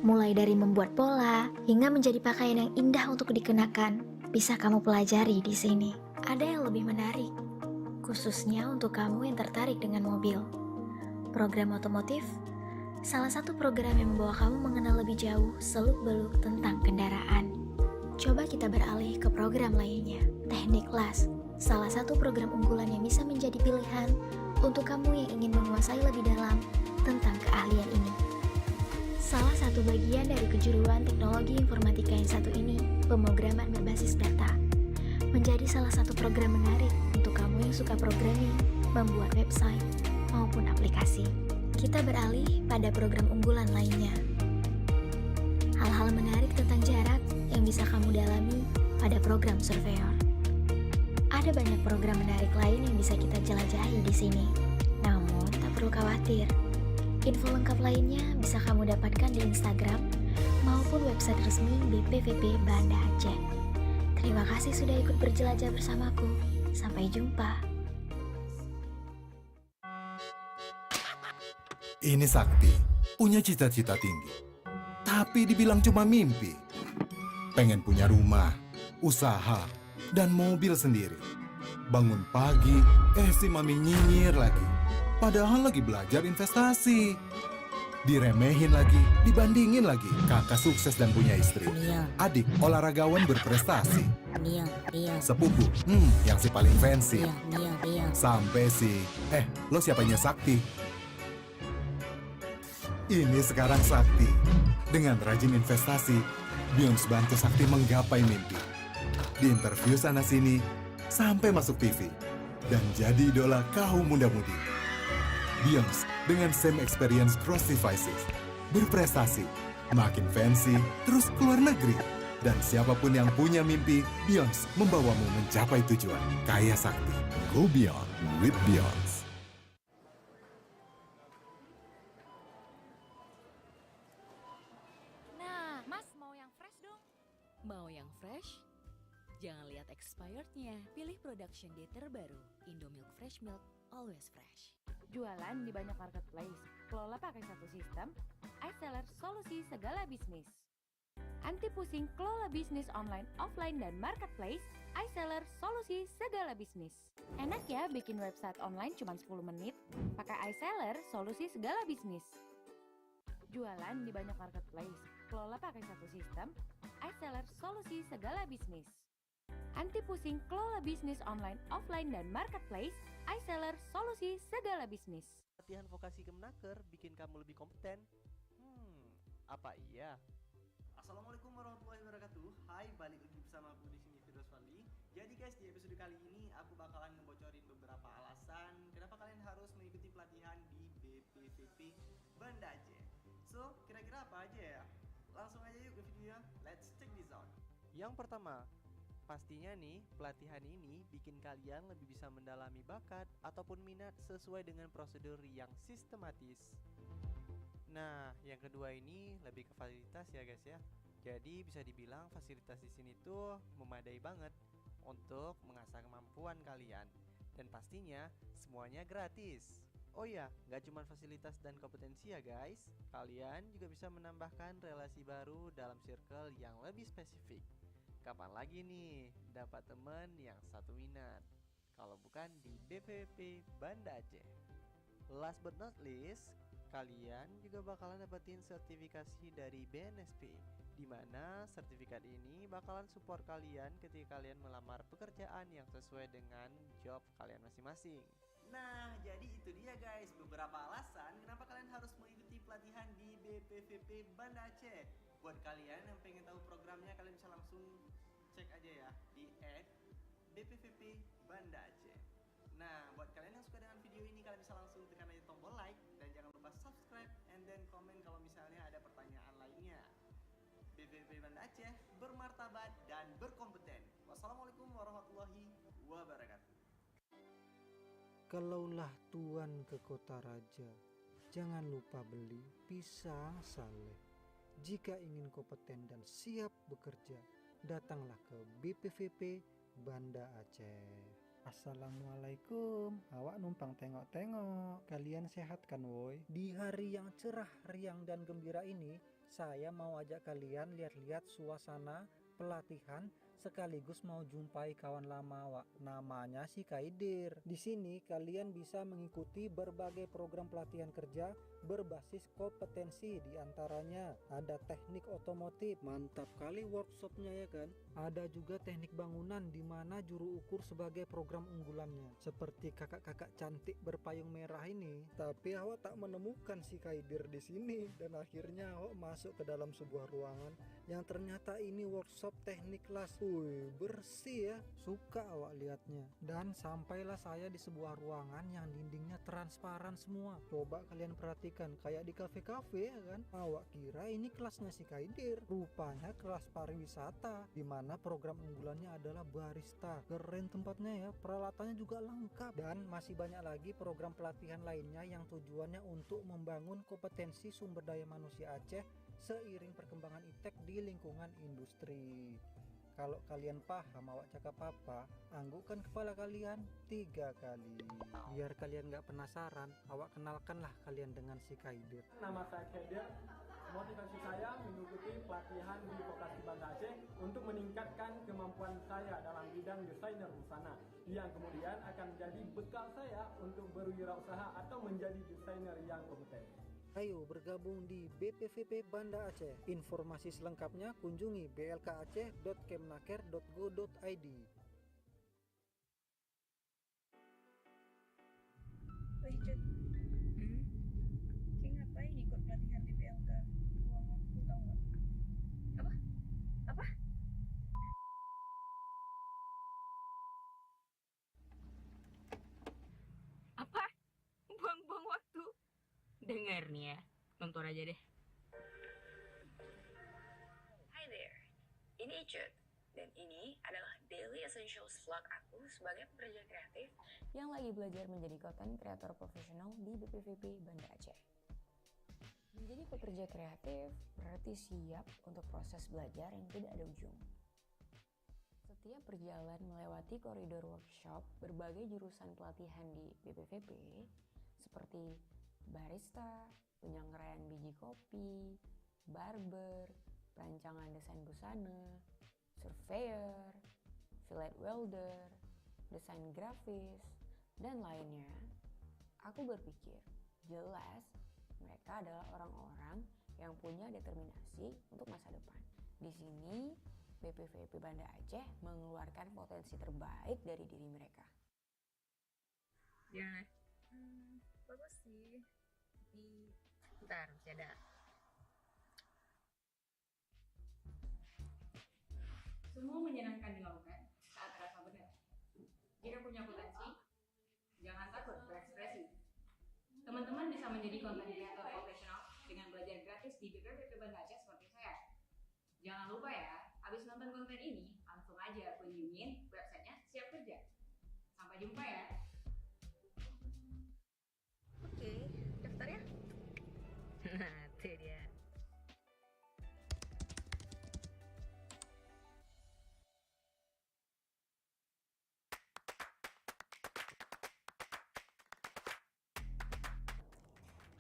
Mulai dari membuat pola hingga menjadi pakaian yang indah untuk dikenakan, bisa kamu pelajari di sini. Ada yang lebih menarik, khususnya untuk kamu yang tertarik dengan mobil. Program otomotif, salah satu program yang membawa kamu mengenal lebih jauh seluk-beluk tentang kendaraan. Coba kita beralih ke program lainnya, teknik las. Salah satu program unggulan yang bisa menjadi pilihan untuk kamu yang ingin menguasai lebih dalam tentang keahlian ini. Salah satu bagian dari kejuruan teknologi informatika yang satu ini, pemrograman berbasis data, menjadi salah satu program menarik untuk kamu yang suka programming, membuat website, maupun aplikasi. Kita beralih pada program unggulan lainnya. Hal-hal menarik tentang jarak yang bisa kamu dalami pada program surveyor. Ada banyak program menarik lain yang bisa kita jelajahi di sini. Namun, tak perlu khawatir. Info lengkap lainnya bisa kamu dapatkan di Instagram maupun website resmi BPVP Banda Aceh. Terima kasih sudah ikut berjelajah bersamaku. Sampai jumpa. Ini Sakti, punya cita-cita tinggi. Tapi dibilang cuma mimpi. Pengen punya rumah, usaha, dan mobil sendiri. Bangun pagi, si mami nyinyir lagi. Padahal lagi belajar investasi. Diremehin lagi, dibandingin lagi. Kakak sukses dan punya istri. Adik olahragawan berprestasi. Sepupu, yang si paling fancy. Sampai si, lo siapanya Sakti? Ini sekarang Sakti. Dengan rajin investasi, Beyonce bantu Sakti menggapai mimpi. Di interview sana-sini, sampai masuk TV. Dan jadi idola kaum muda-mudi. Beyonce dengan same experience cross devices. Berprestasi, makin fancy, terus keluar negeri. Dan siapapun yang punya mimpi, Beyonce membawamu mencapai tujuan. Kaya Sakti, go beyond with Beyonce. Nah, Mas mau yang fresh dong? Mau yang fresh? Jangan lihat expirednya. Pilih production date terbaru. Indomilk Fresh Milk, always fresh. Jualan di banyak marketplace, kelola pakai satu sistem, iSeller solusi segala bisnis. Anti pusing kelola bisnis online, offline, dan marketplace, iSeller solusi segala bisnis. Enak ya bikin website online cuma 10 menit? Pakai iSeller solusi segala bisnis. Jualan di banyak marketplace, kelola pakai satu sistem, iSeller solusi segala bisnis. Anti pusing kelola bisnis online, offline, dan marketplace, iSeller solusi segala bisnis. Latihan vokasi Kemenaker bikin kamu lebih kompeten? Apa iya? Assalamualaikum warahmatullahi wabarakatuh. Hai, balik lagi bersama aku di sini Firdaus Fadli. Jadi guys, di episode kali ini aku bakalan ngebocorin beberapa alasan kenapa kalian harus mengikuti pelatihan di BPVP Banda Aceh. So, kira-kira apa aja ya? Langsung aja yuk ke videonya. Let's check this out. Yang pertama, pastinya nih, pelatihan ini bikin kalian lebih bisa mendalami bakat ataupun minat sesuai dengan prosedur yang sistematis. Nah, yang kedua ini lebih ke fasilitas ya guys ya. Jadi bisa dibilang fasilitas di sini tuh memadai banget untuk mengasah kemampuan kalian. Dan pastinya semuanya gratis. Oh ya, nggak cuma fasilitas dan kompetensi ya guys. Kalian juga bisa menambahkan relasi baru dalam circle yang lebih spesifik. Kapan lagi nih dapat teman yang satu minat? Kalau bukan di BPVP Banda Aceh. Last but not least, kalian juga bakalan dapetin sertifikasi dari BNSP, di mana sertifikat ini bakalan support kalian ketika kalian melamar pekerjaan yang sesuai dengan job kalian masing-masing. Nah, jadi itu dia guys, beberapa alasan kenapa kalian harus mengikuti pelatihan di BPVP Banda Aceh. Buat kalian yang pengen tahu programnya, kalian bisa langsung cek aja ya di @BPVP Banda Aceh. Nah, buat kalian yang suka dengan video ini, kalian bisa langsung tekan aja tombol like dan jangan lupa subscribe and then komen kalau misalnya ada pertanyaan lainnya. BPFP Banda Aceh, bermartabat dan berkompeten. Wassalamualaikum warahmatullahi wabarakatuh. Kalaulah tuan ke kota raja, jangan lupa beli pisang saleh. Jika ingin kompeten dan siap bekerja, datanglah ke BPVP Banda Aceh. Assalamualaikum, awak numpang tengok-tengok, kalian sehat kan woi? Di hari yang cerah, riang dan gembira ini, saya mau ajak kalian lihat-lihat suasana pelatihan sekaligus mau jumpai kawan lama awak, namanya si Kaidir. Di sini kalian bisa mengikuti berbagai program pelatihan kerja berbasis kompetensi, diantaranya ada teknik otomotif, mantap kali workshopnya ya kan. Ada juga teknik bangunan di mana juru ukur sebagai program unggulannya, seperti kakak-kakak cantik berpayung merah ini. Tapi awak tak menemukan si Kaidir di sini dan akhirnya awak masuk ke dalam sebuah ruangan yang ternyata ini workshop teknik kelas. Wih, bersih ya, suka awak lihatnya. Dan sampailah saya di sebuah ruangan yang dindingnya transparan semua. Coba kalian perhatikan, kayak di kafe-kafe ya kan. Awak kira ini kelasnya si Kaidir, rupanya kelas pariwisata di mana program unggulannya adalah barista. Keren tempatnya ya, peralatannya juga lengkap. Dan masih banyak lagi program pelatihan lainnya yang tujuannya untuk membangun kompetensi sumber daya manusia Aceh seiring perkembangan iptek di lingkungan industri. Kalau kalian paham awak cakap apa, anggukkan kepala kalian 3 kali. Biar kalian gak penasaran, awak kenalkanlah kalian dengan si Kaidir. Nama saya Kaidir. Motivasi saya mengikuti pelatihan di vokasi Banda Aceh untuk meningkatkan kemampuan saya dalam bidang desainer busana, yang kemudian akan menjadi bekal saya untuk berwirausaha atau menjadi desainer yang kompeten. Ayo bergabung di BPVP Banda Aceh. Informasi selengkapnya kunjungi blkaceh.kemnaker.go.id. Ijat, Kayak ngapain ikut pelatihan di PLK? Buang waktu tau nggak? Apa? Apa? Apa? Buang-buang waktu? Dengar nih ya, nonton aja deh. Hi there, ini Icut. Dan ini adalah Daily Essentials vlog aku sebagai pekerja kreatif yang lagi belajar menjadi content creator profesional di BPVP Banda Aceh. Menjadi pekerja kreatif berarti siap untuk proses belajar yang tidak ada ujung. Setiap berjalan melewati koridor workshop berbagai jurusan pelatihan di BPVP seperti barista, penyangrai biji kopi, barber, perancangan desain busana, surveyor, fillet welder, desain grafis, dan lainnya, aku berpikir jelas mereka adalah orang-orang yang punya determinasi untuk masa depan. Di sini, BPVP Banda Aceh mengeluarkan potensi terbaik dari diri mereka. Gimana? Bagus sih. Tapi Bentar, masih ada. Semua menyenangkan dilakukan saat terasa benar. Jika punya potensi, jangan takut berekspresi. Teman-teman bisa menjadi konten kreator profesional dengan belajar gratis di BPVP Banda Aceh seperti saya. Jangan lupa ya, habis nonton konten ini, langsung aja kunjungin websitenya Siap Kerja. Sampai jumpa ya. oke, daftar ya. Nah, itu dia.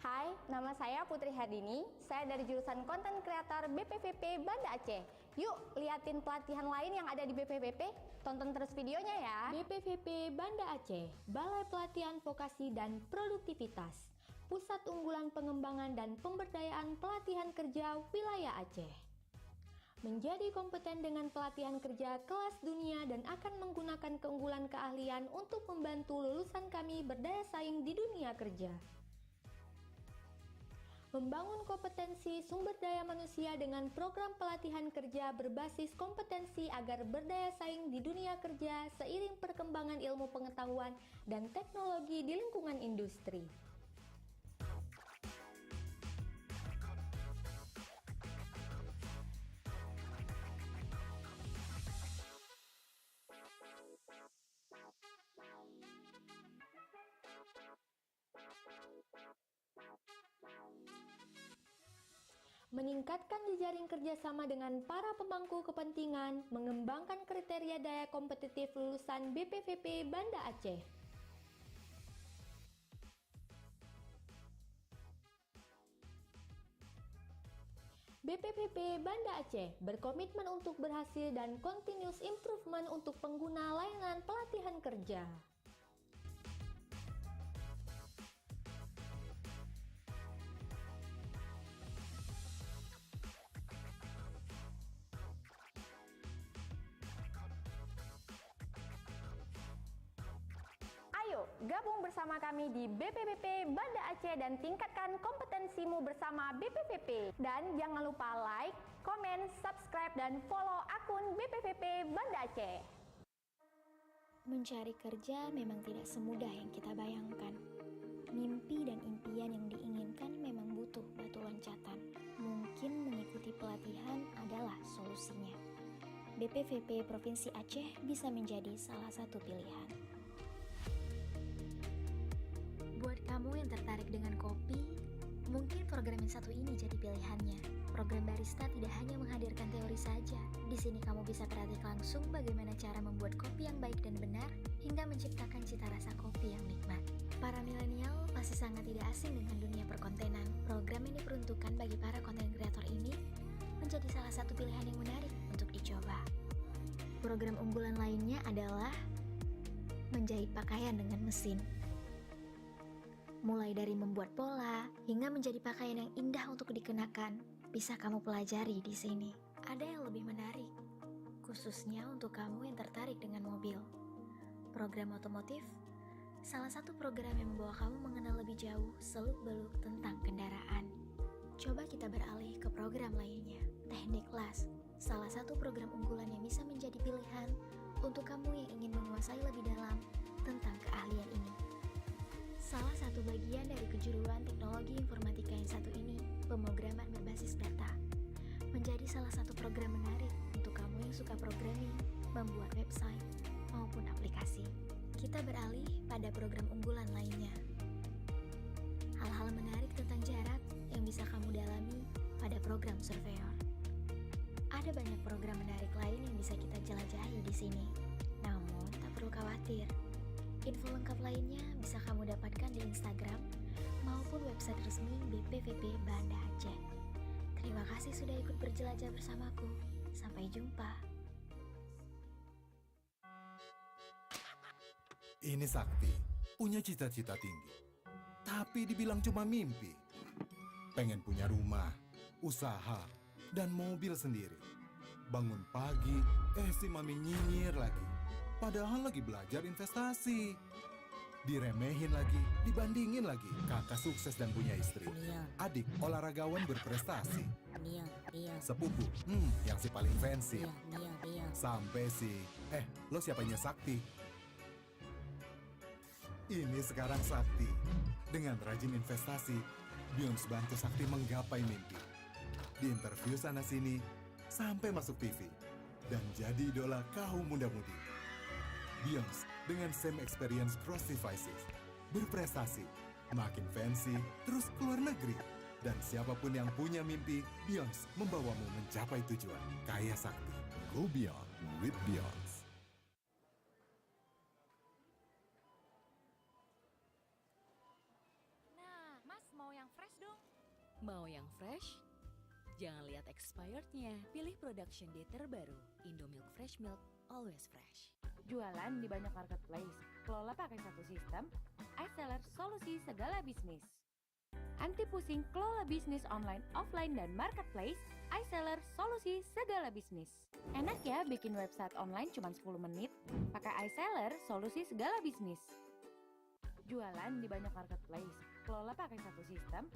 Hai, nama saya Putri Hardini. Saya dari jurusan Content Creator BPVP Banda Aceh. Yuk, liatin pelatihan lain yang ada di BPVP. Tonton terus videonya ya. BPVP Banda Aceh, Balai Pelatihan Vokasi dan Produktivitas, Pusat Unggulan Pengembangan dan Pemberdayaan Pelatihan Kerja Wilayah Aceh. Menjadi kompeten dengan pelatihan kerja kelas dunia dan akan menggunakan keunggulan keahlian untuk membantu lulusan kami berdaya saing di dunia kerja. Membangun kompetensi sumber daya manusia dengan program pelatihan kerja berbasis kompetensi agar berdaya saing di dunia kerja seiring perkembangan ilmu pengetahuan dan teknologi di lingkungan industri. meningkatkan jejaring kerjasama dengan para pemangku kepentingan, mengembangkan kriteria daya kompetitif lulusan BPVP Banda Aceh. BPVP Banda Aceh berkomitmen untuk berhasil dan continuous improvement untuk pengguna layanan pelatihan kerja. Ayo, gabung bersama kami di BPVP Banda Aceh dan tingkatkan kompetensimu bersama BPVP. Dan jangan lupa like, komen, subscribe, dan follow akun BPVP Banda Aceh. Mencari kerja memang tidak semudah yang kita bayangkan. Mimpi dan impian yang diinginkan memang butuh batu loncatan. Mungkin mengikuti pelatihan adalah solusinya. BPVP Provinsi Aceh bisa menjadi salah satu pilihan. Buat kamu yang tertarik dengan kopi, mungkin program yang satu ini jadi pilihannya. Program barista tidak hanya menghadirkan teori saja. Di sini kamu bisa praktik langsung bagaimana cara membuat kopi yang baik dan benar, hingga menciptakan cita rasa kopi yang nikmat. Para milenial pasti sangat tidak asing dengan dunia perkontenan. Program yang diperuntukkan bagi para konten kreator ini menjadi salah satu pilihan yang menarik untuk dicoba. Program unggulan lainnya adalah menjahit pakaian dengan mesin. Mulai dari membuat pola hingga menjadi pakaian yang indah untuk dikenakan, bisa kamu pelajari di sini. Ada yang lebih menarik, khususnya untuk kamu yang tertarik dengan mobil. Program otomotif, salah satu program yang membawa kamu mengenal lebih jauh seluk-beluk tentang kendaraan. Coba kita beralih ke program lainnya, teknik las, salah satu program unggulan yang bisa menjadi pilihan untuk kamu yang ingin menguasai lebih dalam tentang keahlian ini. Salah satu bagian dari kejuruan teknologi informatika yang satu ini, pemrograman berbasis data, menjadi salah satu program menarik untuk kamu yang suka programming, membuat website, maupun aplikasi. Kita beralih pada program unggulan lainnya. Hal-hal menarik tentang jarak yang bisa kamu dalami pada program surveyor. Ada banyak program menarik lain yang bisa kita jelajahi di sini. Namun, tak perlu khawatir. Info lengkap lainnya bisa kamu dapatkan di Instagram maupun website resmi BPVP Banda Aceh. Terima kasih sudah ikut berjelajah bersamaku. Sampai jumpa. Ini Sakti, punya cita-cita tinggi. Tapi dibilang cuma mimpi. Pengen punya rumah, usaha, dan mobil sendiri. Bangun pagi, si mami nyinyir lagi. Padahal lagi belajar investasi. Diremehin lagi, dibandingin lagi. Kakak sukses dan punya istri. Adik olahragawan berprestasi. Sepupu, yang si paling fancy. Sampai si, lo siapanya Sakti? Ini sekarang Sakti. Dengan rajin investasi, Beyonce bantu Sakti menggapai mimpi. Di interview sana-sini, sampai masuk TV. Dan jadi idola kaum muda-mudi. Beyonce dengan same experience cross devices. Berprestasi, makin fancy, terus keluar negeri. Dan siapapun yang punya mimpi, Beyonce membawamu mencapai tujuan. Kaya Sakti. Go beyond with Beyonce. Nah, Mas mau yang fresh dong? Mau yang fresh? Jangan lihat expirednya. Pilih production date terbaru. Indomilk Fresh Milk, always fresh. Jualan di banyak marketplace, kelola pakai satu sistem, iSeller solusi segala bisnis. Anti pusing kelola bisnis online, offline, dan marketplace, iSeller solusi segala bisnis. Enak ya bikin website online cuma 10 menit? Pakai iSeller solusi segala bisnis. Jualan di banyak marketplace, kelola pakai satu sistem,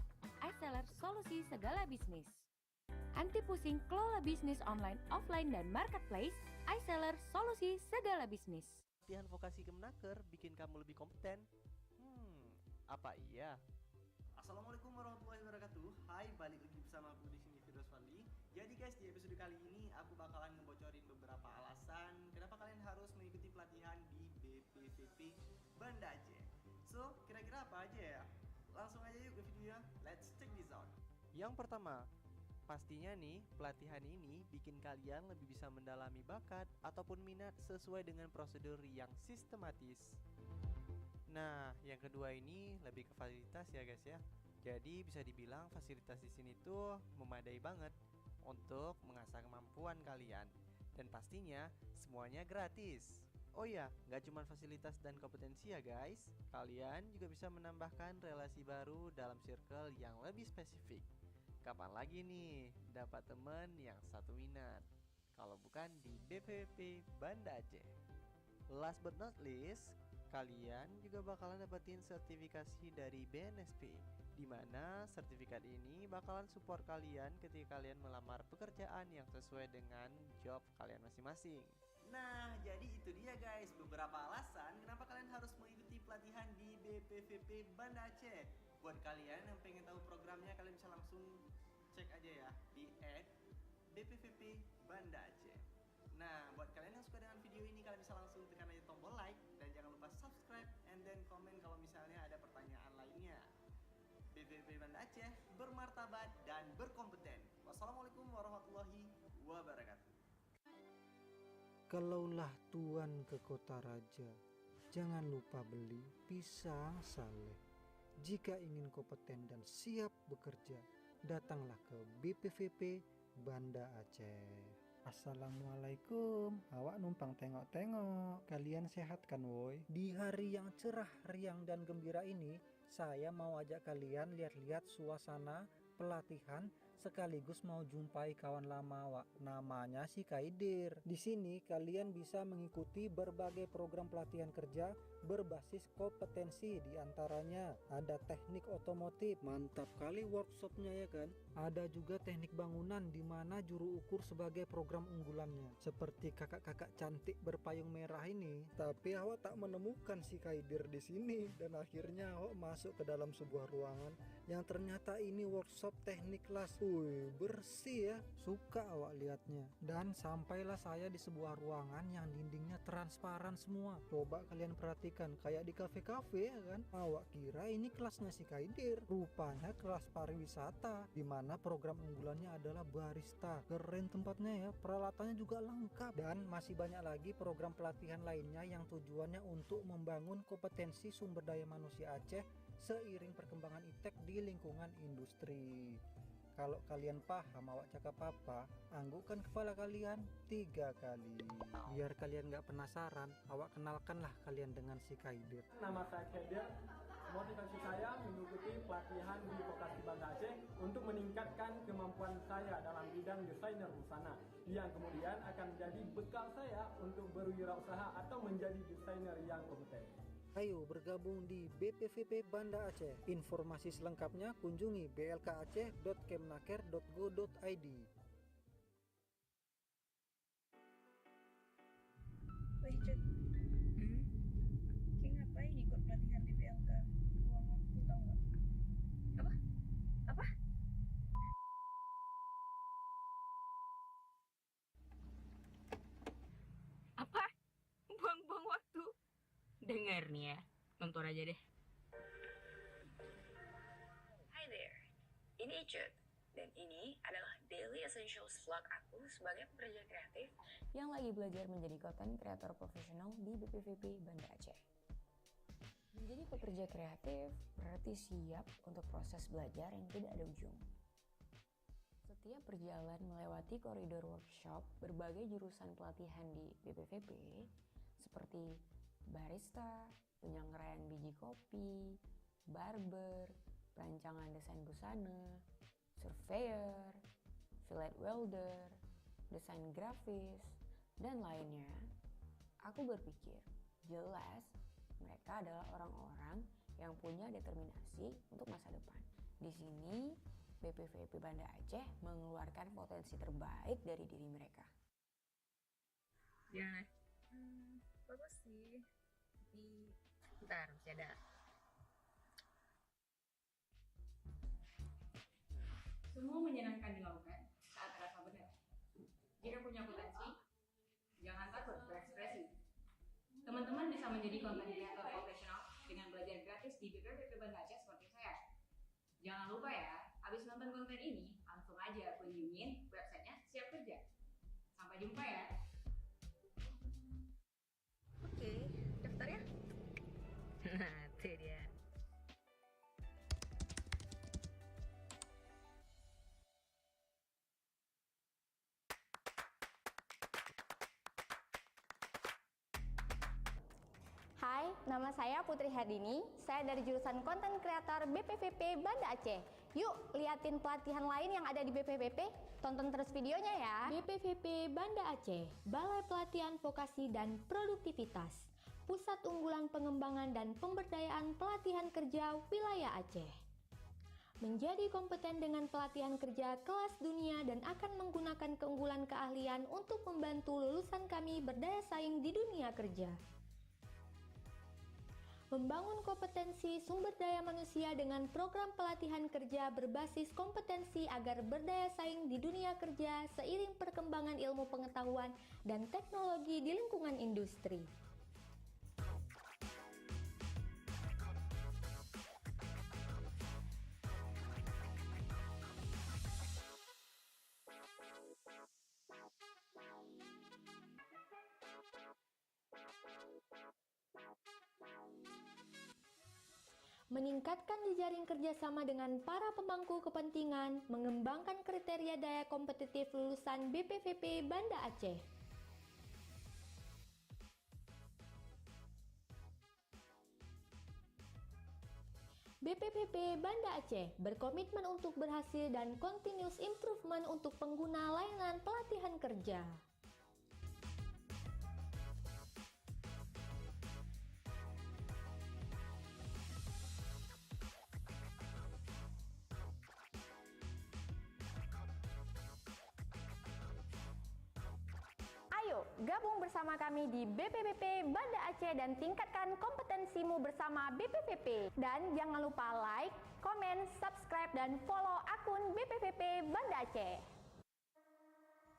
iSeller solusi segala bisnis. Anti pusing kelola bisnis online, offline, dan marketplace, iSeller solusi segala bisnis. Pelatihan vokasi Kemenaker bikin kamu lebih kompeten. Apa iya? Assalamualaikum warahmatullahi wabarakatuh. Hai, balik lagi bersama aku di sini Firdaus Fadli. Jadi guys, di episode kali ini aku bakalan ngebocorin beberapa alasan kenapa kalian harus mengikuti pelatihan di BPVP Banda Aceh. So, kira-kira apa aja ya? Langsung aja yuk ke videonya. Let's check this out. Yang pertama, Pastinya nih, pelatihan ini bikin kalian lebih bisa mendalami bakat ataupun minat sesuai dengan prosedur yang sistematis. Nah, yang kedua ini lebih ke fasilitas ya guys ya. Jadi bisa dibilang fasilitas di sini tuh memadai banget untuk mengasah kemampuan kalian. Dan pastinya semuanya gratis. Oh ya, nggak cuma fasilitas dan kompetensi ya guys. Kalian juga bisa menambahkan relasi baru dalam circle yang lebih spesifik. Kapan lagi nih dapat temen yang satu minat? Kalau bukan di BPWP Banda Aceh. Last but not least, kalian juga bakalan dapetin sertifikasi dari BNSP, di mana sertifikat ini bakalan support kalian ketika kalian melamar pekerjaan yang sesuai dengan job kalian masing-masing. Nah, jadi itu dia guys, beberapa alasan kenapa kalian harus mengikuti pelatihan di BPVP Banda Aceh. Buat kalian yang pengen tahu programnya, kalian bisa langsung cek aja ya di @BPVP Banda Aceh. Nah, buat kalian yang suka dengan video ini, kalian bisa langsung tekan aja tombol like dan jangan lupa subscribe and then komen kalau misalnya ada pertanyaan lainnya. BPVP Banda Aceh bermartabat dan berkompeten. Wassalamualaikum warahmatullahi wabarakatuh. Kalaulah tuan ke kota raja, jangan lupa beli pisang saleh. Jika ingin kompeten dan siap bekerja, datanglah ke BPVP Banda Aceh. Assalamualaikum, awak numpang tengok-tengok. Kalian sehat kan woi? Di hari yang cerah, riang dan gembira ini, saya mau ajak kalian lihat-lihat suasana pelatihan sekaligus mau jumpai kawan lama awak. Namanya si Kaidir. Di sini kalian bisa mengikuti berbagai program pelatihan kerja berbasis kompetensi, di antaranya ada teknik otomotif, mantap kali workshopnya ya kan. Ada juga teknik bangunan di mana juru ukur sebagai program unggulannya. Seperti kakak-kakak cantik berpayung merah ini. Tapi awak tak menemukan si Kaidir di sini dan akhirnya awak masuk ke dalam sebuah ruangan yang ternyata ini workshop teknik kelas. Wih, bersih ya. Suka awak lihatnya. Dan sampailah saya di sebuah ruangan yang dindingnya transparan semua. Coba kalian perhatikan, kayak di kafe-kafe ya kan. Awak kira ini kelasnya si Kaidir. Rupanya kelas pariwisata, di mana program unggulannya adalah barista. Keren tempatnya ya, peralatannya juga lengkap. Dan masih banyak lagi program pelatihan lainnya yang tujuannya untuk membangun kompetensi sumber daya manusia Aceh seiring perkembangan iptek di lingkungan industri. Kalau kalian paham awak cakap apa, anggukkan kepala kalian 3 kali. Biar kalian gak penasaran, awak kenalkanlah kalian dengan si Kaidir. Nama saya Kaidir. Motivasi saya mengikuti pelatihan di Vokasi Banda Aceh untuk meningkatkan kemampuan saya dalam bidang desainer busana, yang kemudian akan menjadi bekal saya untuk berwirausaha atau menjadi desainer yang kompeten. Ayo bergabung di BPVP Banda Aceh. Informasi selengkapnya kunjungi blkaceh.kemnaker.go.id. Woi Cut, Ki ngapain ikut pelatihan di BLK? Buang waktu tau gak? Apa? Apa? Apa? Buang-buang waktu? Dengar nih ya, nonton aja deh. Hi there, ini Icut. Dan ini adalah Daily Essentials vlog aku sebagai pekerja kreatif yang lagi belajar menjadi content creator profesional di BPVP Banda Aceh. Menjadi pekerja kreatif berarti siap untuk proses belajar yang tidak ada ujung. Setiap berjalan melewati koridor workshop berbagai jurusan pelatihan di BPVP seperti barista, penyangrai biji kopi, barber, perancangan desain busana, surveyor, fillet welder, desain grafis, dan lainnya, aku berpikir jelas mereka adalah orang-orang yang punya determinasi untuk masa depan. Di sini, BPVP Banda Aceh mengeluarkan potensi terbaik dari diri mereka. Gimana? Bagus sih. Tapi Bentar, masih ada. Semua menyenangkan dilakukan saat terasa benar. Jika punya potensi, jangan takut berekspresi. Teman-teman bisa menjadi content creator profesional dengan belajar gratis di BPVP Banda Aceh seperti saya. Jangan lupa ya, habis nonton konten ini, langsung aja kunjungin websitenya Siap Kerja. Sampai jumpa ya. Oke, daftar ya. Nah, itu dia. Hai, nama saya Putri Hardini. Saya dari jurusan Konten Kreator BPVP Banda Aceh. Yuk, liatin pelatihan lain yang ada di BPVP. Tonton terus videonya ya. BPVP Banda Aceh, Balai Pelatihan Vokasi dan Produktivitas, Pusat Unggulan Pengembangan dan Pemberdayaan Pelatihan Kerja Wilayah Aceh. Menjadi kompeten dengan pelatihan kerja kelas dunia dan akan menggunakan keunggulan keahlian untuk membantu lulusan kami berdaya saing di dunia kerja. Membangun kompetensi sumber daya manusia dengan program pelatihan kerja berbasis kompetensi agar berdaya saing di dunia kerja seiring perkembangan ilmu pengetahuan dan teknologi di lingkungan industri. Meningkatkan jejaring kerjasama dengan para pemangku kepentingan, mengembangkan kriteria daya kompetitif lulusan BPVP Banda Aceh. BPVP Banda Aceh berkomitmen untuk berhasil dan continuous improvement untuk pengguna layanan pelatihan kerja. Ayo, gabung bersama kami di BPVP Banda Aceh dan tingkatkan kompetensimu bersama BPVP. Dan jangan lupa like, komen, subscribe, dan follow akun BPVP Banda Aceh.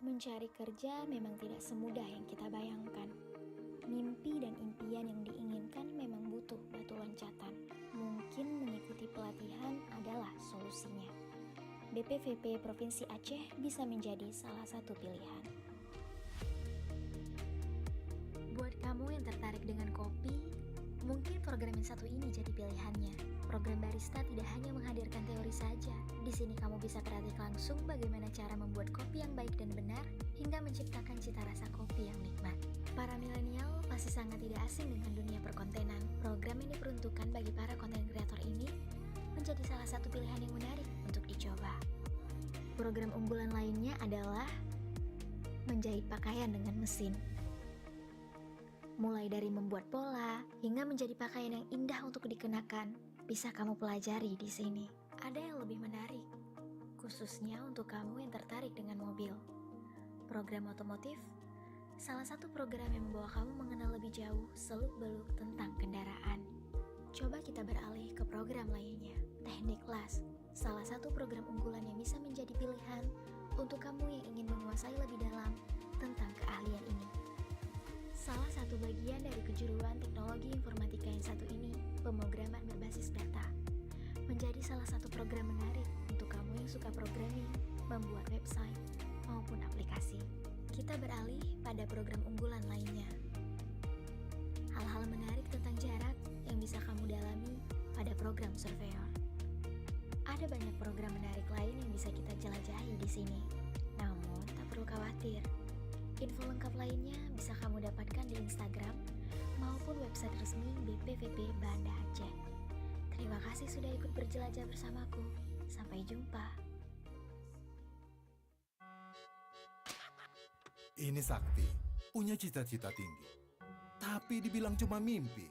Mencari kerja memang tidak semudah yang kita bayangkan. Mimpi dan impian yang diinginkan memang butuh batu loncatan. Mungkin mengikuti pelatihan adalah solusinya. BPVP Provinsi Aceh bisa menjadi salah satu pilihan. Buat kamu yang tertarik dengan kopi, mungkin program yang satu ini jadi pilihannya. Program barista tidak hanya menghadirkan teori saja. Di sini kamu bisa praktik langsung bagaimana cara membuat kopi yang baik dan benar, hingga menciptakan cita rasa kopi yang nikmat. Para milenial pasti sangat tidak asing dengan dunia perkontenan. Program ini diperuntukkan bagi para konten kreator ini menjadi salah satu pilihan yang menarik untuk dicoba. Program unggulan lainnya adalah menjahit pakaian dengan mesin. Mulai dari membuat pola hingga menjadi pakaian yang indah untuk dikenakan, bisa kamu pelajari di sini. Ada yang lebih menarik, khususnya untuk kamu yang tertarik dengan mobil. Program otomotif, salah satu program yang membawa kamu mengenal lebih jauh seluk-beluk tentang kendaraan. Coba kita beralih ke program lainnya, teknik las, salah satu program unggulan yang bisa menjadi pilihan untuk kamu yang ingin menguasai lebih dalam tentang keahlian ini. Salah satu bagian dari kejuruan teknologi informatika yang satu ini, pemrograman berbasis data, menjadi salah satu program menarik untuk kamu yang suka programming, membuat website, maupun aplikasi. Kita beralih pada program unggulan lainnya. Hal-hal menarik tentang jarak yang bisa kamu dalami pada program surveyor. Ada banyak program menarik lain yang bisa kita jelajahi di sini. Namun, tak perlu khawatir. Info lengkap lainnya bisa kamu dapatkan di Instagram maupun website resmi BPVP Banda Aceh. Terima kasih sudah ikut berjelajah bersamaku. Sampai jumpa. Ini Sakti, punya cita-cita tinggi. Tapi dibilang cuma mimpi.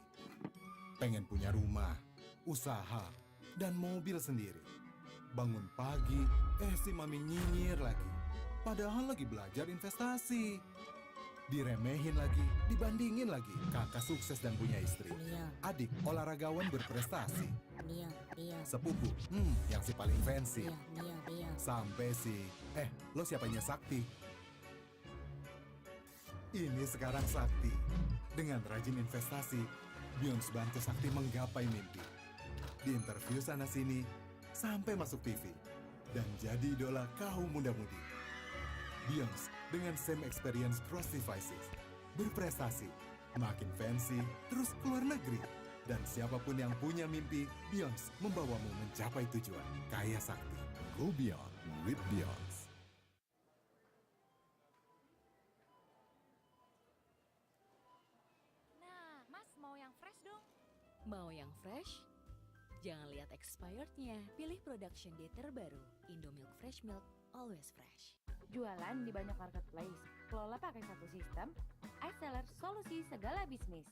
Pengen punya rumah, usaha, dan mobil sendiri. Bangun pagi, si mami nyinyir lagi. Padahal lagi belajar investasi. Diremehin lagi, dibandingin lagi. Kakak sukses dan punya istri. Adik olahragawan berprestasi. Sepupu, yang si paling fancy. Sampai si, lo siapanya Sakti? Ini sekarang Sakti. Dengan rajin investasi, Beyonce bantu Sakti menggapai mimpi. Di interview sana-sini, sampai masuk TV. dan jadi idola kaum muda-mudi. Beyonce dengan same experience cross devices. Berprestasi, makin fancy, terus keluar negeri. Dan siapapun yang punya mimpi, Beyonce membawamu mencapai tujuan. Kaya Sakti, go beyond with Beyonce. Nah, Mas mau yang fresh dong. Mau yang fresh? Jangan lihat expirednya. Pilih production date terbaru. Indomilk Fresh Milk, always fresh. Jualan di banyak marketplace, kelola pakai satu sistem, iSeller solusi segala bisnis.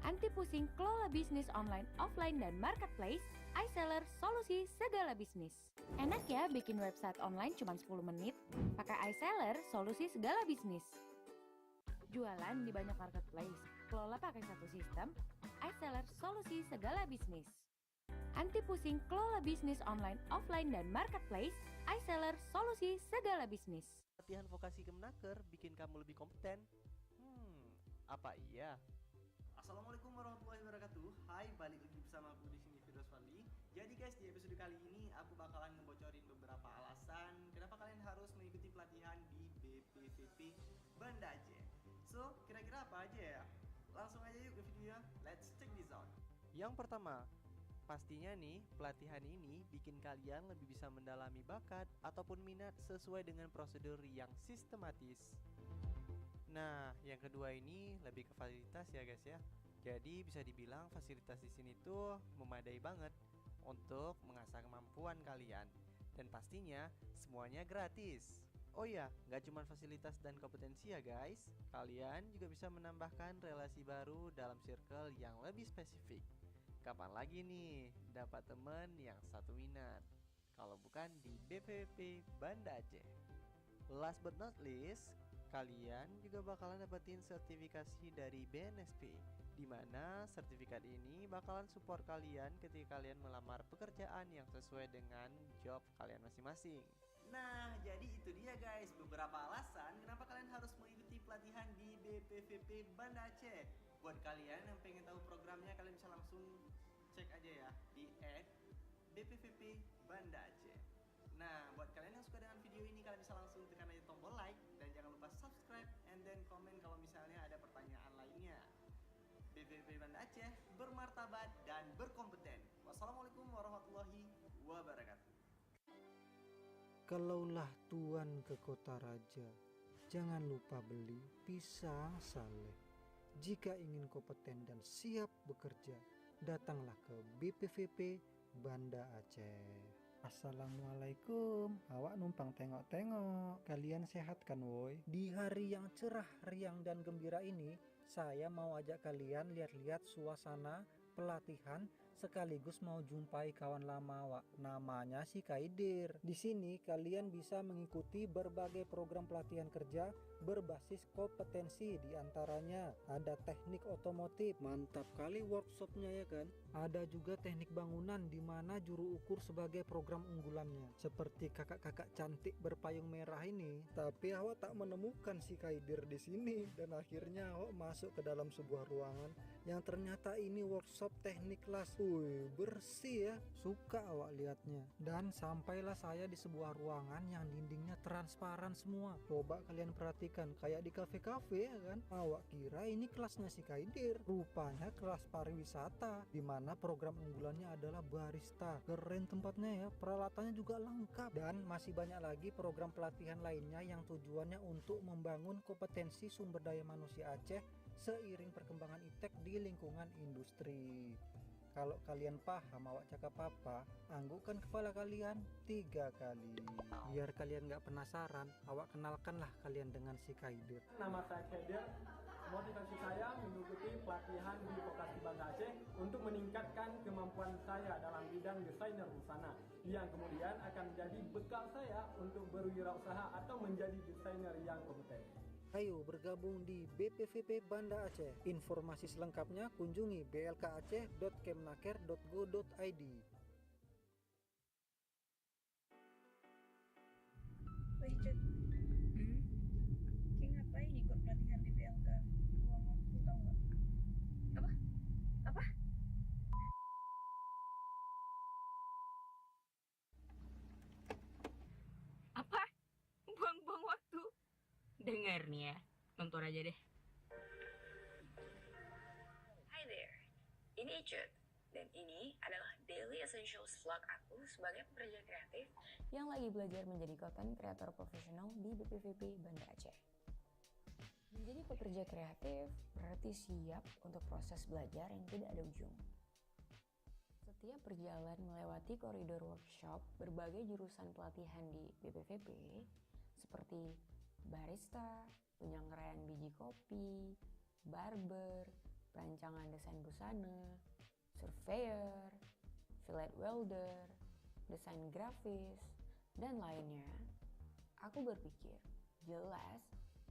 Anti pusing kelola bisnis online, offline, dan marketplace, iSeller solusi segala bisnis. Enak ya bikin website online cuma 10 menit? Pakai iSeller solusi segala bisnis. Jualan di banyak marketplace, kelola pakai satu sistem, iSeller solusi segala bisnis. Anti pusing kelola bisnis online, offline, dan marketplace, iSeller solusi segala bisnis. Latihan vokasi Kemenaker bikin kamu lebih kompeten. Apa iya? Assalamualaikum warahmatullahi wabarakatuh. Hai, balik lagi bersama aku di sini Firdaus Fadli. Jadi guys, di episode kali ini aku bakalan ngebocorin beberapa alasan kenapa kalian harus mengikuti pelatihan di BPVP Banda Aceh. So, kira-kira apa aja ya? Langsung aja yuk ke videonya. Let's check this out. Yang pertama, pastinya nih, pelatihan ini bikin kalian lebih bisa mendalami bakat ataupun minat sesuai dengan prosedur yang sistematis. Nah, yang kedua ini lebih ke fasilitas ya guys ya. Jadi bisa dibilang fasilitas di sini tuh memadai banget untuk mengasah kemampuan kalian. Dan pastinya semuanya gratis. Oh ya, nggak cuma fasilitas dan kompetensi ya guys. Kalian juga bisa menambahkan relasi baru dalam circle yang lebih spesifik. Kapan lagi nih dapat temen yang satu minat? Kalau bukan di BPVP Banda Aceh. Last but not least, kalian juga bakalan dapetin sertifikasi dari BNSP, di mana sertifikat ini bakalan support kalian ketika kalian melamar pekerjaan yang sesuai dengan job kalian masing-masing. Nah, jadi itu dia guys, beberapa alasan kenapa kalian harus mengikuti pelatihan di BPVP Banda Aceh. Buat kalian yang pengen tahu programnya, kalian bisa langsung cek aja ya di @BPVP Banda Aceh. Nah, buat kalian yang suka dengan video ini, kalian bisa langsung tekan aja tombol like dan jangan lupa subscribe and then komen kalau misalnya ada pertanyaan lainnya. BPVP Banda Aceh bermartabat dan berkompeten. Wassalamualaikum warahmatullahi wabarakatuh. Kalaulah tuan ke kota raja, jangan lupa beli pisang saleh. Jika ingin kompeten dan siap bekerja, datanglah ke BPVP Banda Aceh. Assalamualaikum, awak numpang tengok-tengok. Kalian sehat kan woi? Di hari yang cerah, riang dan gembira ini, saya mau ajak kalian lihat-lihat suasana pelatihan sekaligus mau jumpai kawan lama awak. Namanya si Kaidir. Di sini kalian bisa mengikuti berbagai program pelatihan kerja berbasis kompetensi, di antaranya ada teknik otomotif, mantap kali workshopnya ya kan. Ada juga teknik bangunan di mana juru ukur sebagai program unggulannya. Seperti kakak-kakak cantik berpayung merah ini. Tapi awak tak menemukan si Kaidir di sini dan akhirnya awak masuk ke dalam sebuah ruangan yang ternyata ini workshop teknik kelas. Wih, bersih ya. Suka awak lihatnya. Dan sampailah saya di sebuah ruangan yang dindingnya transparan semua. Coba kalian perhatikan, kayak di kafe-kafe ya kan. Awak kira ini kelasnya si Kaidir. Rupanya kelas pariwisata, di mana program unggulannya adalah barista. Keren tempatnya ya, peralatannya juga lengkap. Dan masih banyak lagi program pelatihan lainnya yang tujuannya untuk membangun kompetensi sumber daya manusia Aceh seiring perkembangan iptek di lingkungan industri. Kalau kalian paham awak cakap apa, anggukkan kepala kalian 3 kali. Biar kalian gak penasaran, awak kenalkanlah kalian dengan si Kaidir. Nama saya Kaidir. Motivasi saya mengikuti pelatihan di Vokasi Banda Aceh untuk meningkatkan kemampuan saya dalam bidang desainer busana, yang kemudian akan menjadi bekal saya untuk berwirausaha atau menjadi desainer yang kompeten. Ayo bergabung di BPVP Banda Aceh. Informasi selengkapnya kunjungi blkaceh.kemenaker.go.id. Wih Cut, Ki ngapain ikut pelatihan di BLK? Buang waktu tau gak? Apa? Apa? fair nih ya, nonton aja deh. Hi there, ini Icut. Dan ini adalah Daily Essentials vlog aku sebagai pekerja kreatif yang lagi belajar menjadi content creator profesional di BPVP Banda Aceh. Menjadi pekerja kreatif berarti siap untuk proses belajar yang tidak ada ujung. Setiap berjalan melewati koridor workshop berbagai jurusan pelatihan di BPVP seperti barista, penyangrai biji kopi, barber, perancangan desain busana, surveyor, fillet welder, desain grafis, dan lainnya, aku berpikir jelas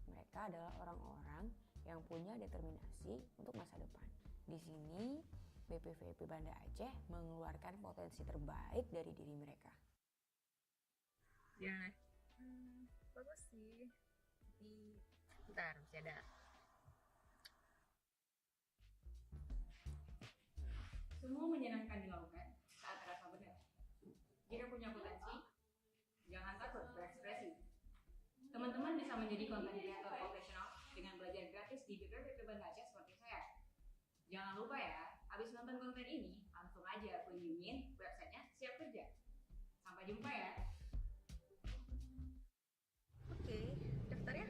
mereka adalah orang-orang yang punya determinasi untuk masa depan. Di sini, BPVP Banda Aceh mengeluarkan potensi terbaik dari diri mereka. Gimana? Bagus sih. Tapi bentar, masih ada. Semua menyenangkan dilakukan saat terasa benar. Jika punya potensi, jangan takut berekspresi. Teman-teman bisa menjadi content creator profesional dengan belajar gratis di BPVP Banda Aceh seperti saya. Jangan lupa ya, habis nonton konten ini, langsung aja kunjungin websitenya Siap Kerja. Sampai jumpa ya. Oke, daftar ya.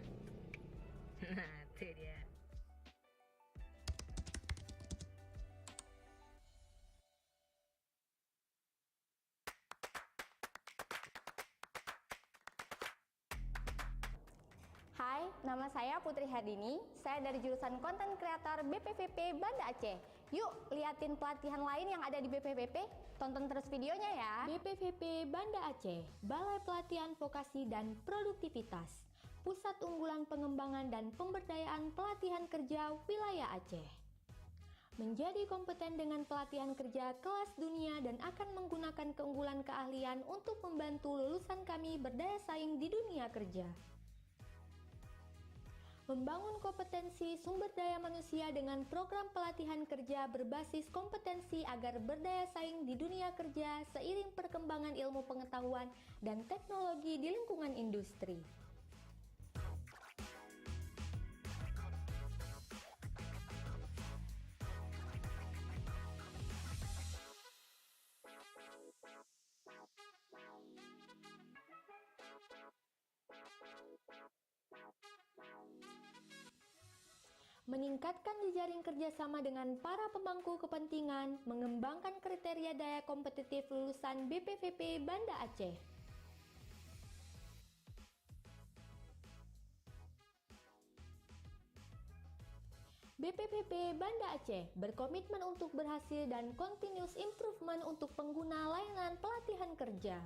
Nah, itu dia. Hai, nama saya Putri Hardini. Saya dari jurusan Content Creator BPVP Banda Aceh. Yuk, liatin pelatihan lain yang ada di BPVP. Tonton terus videonya ya. BPVP Banda Aceh, Balai Pelatihan Vokasi dan Produktivitas, Pusat Unggulan Pengembangan dan Pemberdayaan Pelatihan Kerja Wilayah Aceh. Menjadi kompeten dengan pelatihan kerja kelas dunia dan akan menggunakan keunggulan keahlian untuk membantu lulusan kami berdaya saing di dunia kerja. Membangun kompetensi sumber daya manusia dengan program pelatihan kerja berbasis kompetensi agar berdaya saing di dunia kerja seiring perkembangan ilmu pengetahuan dan teknologi di lingkungan industri. Meningkatkan jejaring kerjasama dengan para pemangku kepentingan, mengembangkan kriteria daya kompetitif lulusan BPVP Banda Aceh. BPVP Banda Aceh berkomitmen untuk berhasil dan continuous improvement untuk pengguna layanan pelatihan kerja.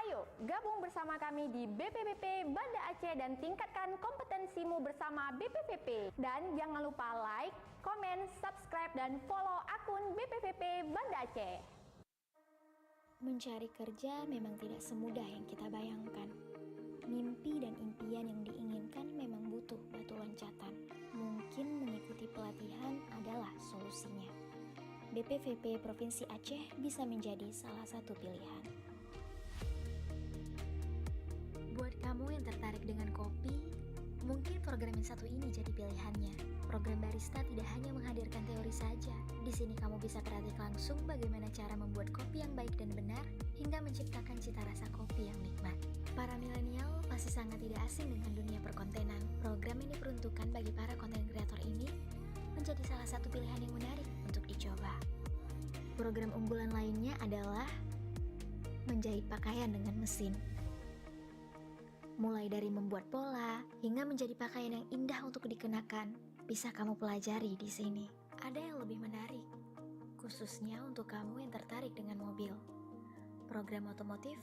Ayo, gabung bersama kami di BPVP Banda Aceh dan tingkatkan kompetensimu bersama BPVP. Dan jangan lupa like, komen, subscribe, dan follow akun BPVP Banda Aceh. Mencari kerja memang tidak semudah yang kita bayangkan. Mimpi dan impian yang diinginkan memang butuh batu loncatan. Mungkin mengikuti pelatihan adalah solusinya. BPVP Provinsi Aceh bisa menjadi salah satu pilihan. Buat kamu yang tertarik dengan kopi, mungkin program yang satu ini jadi pilihannya. Program barista tidak hanya menghadirkan teori saja. Di sini kamu bisa praktik langsung bagaimana cara membuat kopi yang baik dan benar, hingga menciptakan cita rasa kopi yang nikmat. Para milenial pasti sangat tidak asing dengan dunia perkontenan. Program yang diperuntukkan bagi para konten kreator ini menjadi salah satu pilihan yang menarik untuk dicoba. Program unggulan lainnya adalah menjahit pakaian dengan mesin. Mulai dari membuat pola hingga menjadi pakaian yang indah untuk dikenakan, bisa kamu pelajari di sini. Ada yang lebih menarik, khususnya untuk kamu yang tertarik dengan mobil. Program otomotif,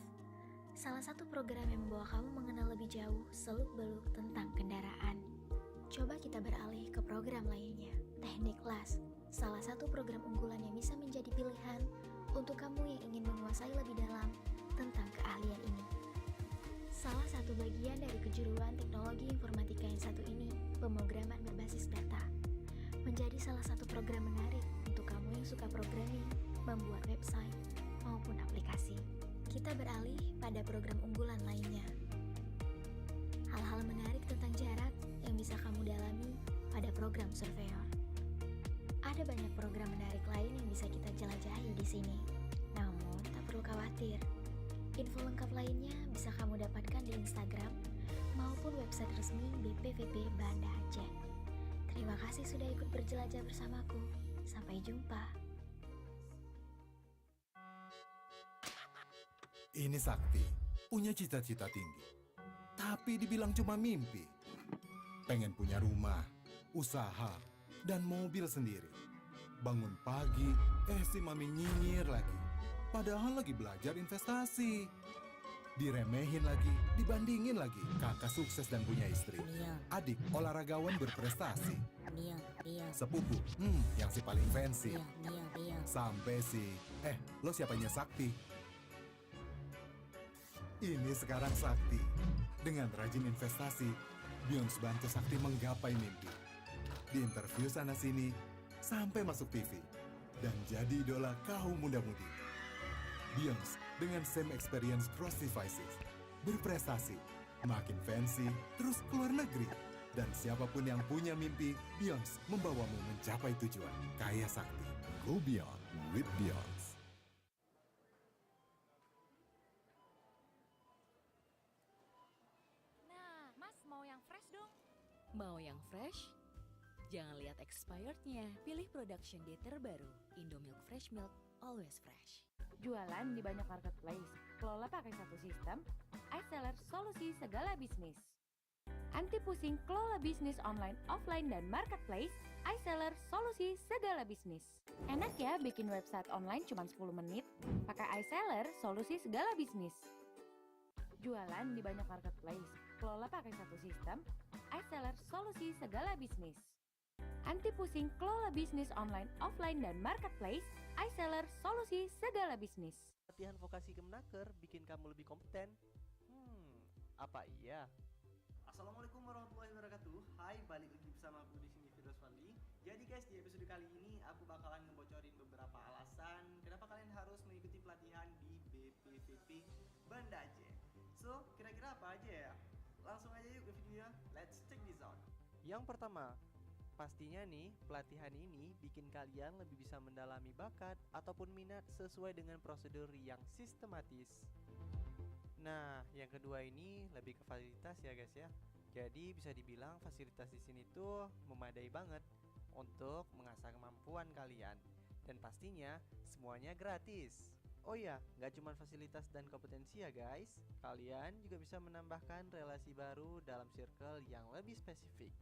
salah satu program yang membawa kamu mengenal lebih jauh seluk-beluk tentang kendaraan. Coba kita beralih ke program lainnya, teknik las, salah satu program unggulan yang bisa menjadi pilihan untuk kamu yang ingin menguasai lebih dalam tentang keahlian ini. Salah satu bagian dari kejuruan teknologi informatika yang satu ini, pemrograman berbasis data, menjadi salah satu program menarik untuk kamu yang suka programming, membuat website, maupun aplikasi. Kita beralih pada program unggulan lainnya. Hal-hal menarik tentang jarak yang bisa kamu dalami pada program Surveyor. Ada banyak program menarik lain yang bisa kita jelajahi di sini. Namun, tak perlu khawatir. Info lengkap lainnya bisa kamu dapatkan di Instagram maupun website resmi BPVP Banda Aceh. Terima kasih sudah ikut berjelajah bersamaku. Sampai jumpa. Ini Sakti, punya cita-cita tinggi. Tapi dibilang cuma mimpi. Pengen punya rumah, usaha, dan mobil sendiri. Bangun pagi, si mami nyinyir lagi. Padahal lagi belajar investasi. Diremehin lagi, dibandingin lagi. Kakak sukses dan punya istri. Adik olahragawan berprestasi. Sepupu, yang si paling fancy. Sampai si, lo siapanya Sakti? Ini sekarang Sakti. Dengan rajin investasi, Beyonce bantu Sakti menggapai mimpi. Di interview sana-sini, sampai masuk TV. Dan jadi idola kaum muda-mudi. Beyonce dengan same experience cross devices. Berprestasi, makin fancy, terus keluar negeri. Dan siapapun yang punya mimpi, Beyonce membawamu mencapai tujuan. Kaya Sakti. Go beyond with Beyonce. Nah, Mas mau yang fresh dong. Mau yang fresh? Jangan lihat expirednya. Pilih production date terbaru. Indomilk Fresh Milk, always fresh. Jualan di banyak marketplace, kelola pakai satu sistem, iSeller solusi segala bisnis. Anti pusing kelola bisnis online, offline, dan marketplace, iSeller solusi segala bisnis. Enak ya bikin website online cuma 10 menit? Pakai iSeller solusi segala bisnis. Jualan di banyak marketplace, kelola pakai satu sistem, iSeller solusi segala bisnis. Anti pusing kelola bisnis online, offline, dan marketplace, iSeller solusi segala bisnis. Latihan vokasi Kemenaker bikin kamu lebih kompeten. Apa iya? Assalamualaikum warahmatullahi wabarakatuh. Hai, balik lagi bersama aku di sini Firdaus Fadli. Jadi guys, di episode kali ini aku bakalan ngebocorin beberapa alasan kenapa kalian harus mengikuti pelatihan di BPVP Banda Aceh. So, kira-kira apa aja ya? Langsung aja yuk ke videonya. Let's check this out. Yang pertama, pastinya nih, pelatihan ini bikin kalian lebih bisa mendalami bakat ataupun minat sesuai dengan prosedur yang sistematis. Nah, yang kedua ini lebih ke fasilitas ya guys ya. Jadi bisa dibilang fasilitas di sini tuh memadai banget untuk mengasah kemampuan kalian. Dan pastinya semuanya gratis. Oh ya, nggak cuma fasilitas dan kompetensi ya guys. Kalian juga bisa menambahkan relasi baru dalam circle yang lebih spesifik.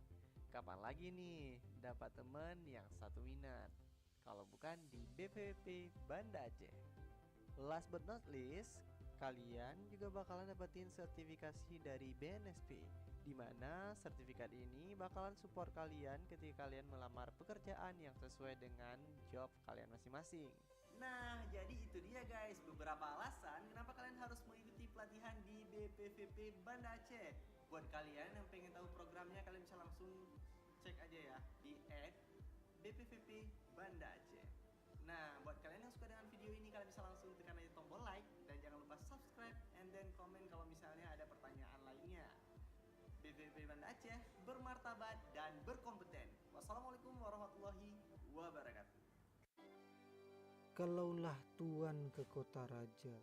Kapan lagi nih dapat temen yang satu minat? Kalau bukan di BPVP Banda Aceh. Last but not least, kalian juga bakalan dapetin sertifikasi dari BNSP, di mana sertifikat ini bakalan support kalian ketika kalian melamar pekerjaan yang sesuai dengan job kalian masing-masing. Nah, jadi itu dia guys, beberapa alasan kenapa kalian harus mengikuti pelatihan di BPVP Banda Aceh. Buat kalian yang pengen tahu programnya, kalian bisa langsung cek aja ya di @BPVP Banda Aceh. Nah, buat kalian yang suka dengan video ini, kalian bisa langsung tekan aja tombol like dan jangan lupa subscribe and then komen kalau misalnya ada pertanyaan lainnya. BPVP Banda Aceh bermartabat dan berkompeten. Wassalamualaikum warahmatullahi wabarakatuh. Kalaulah tuan ke kota raja,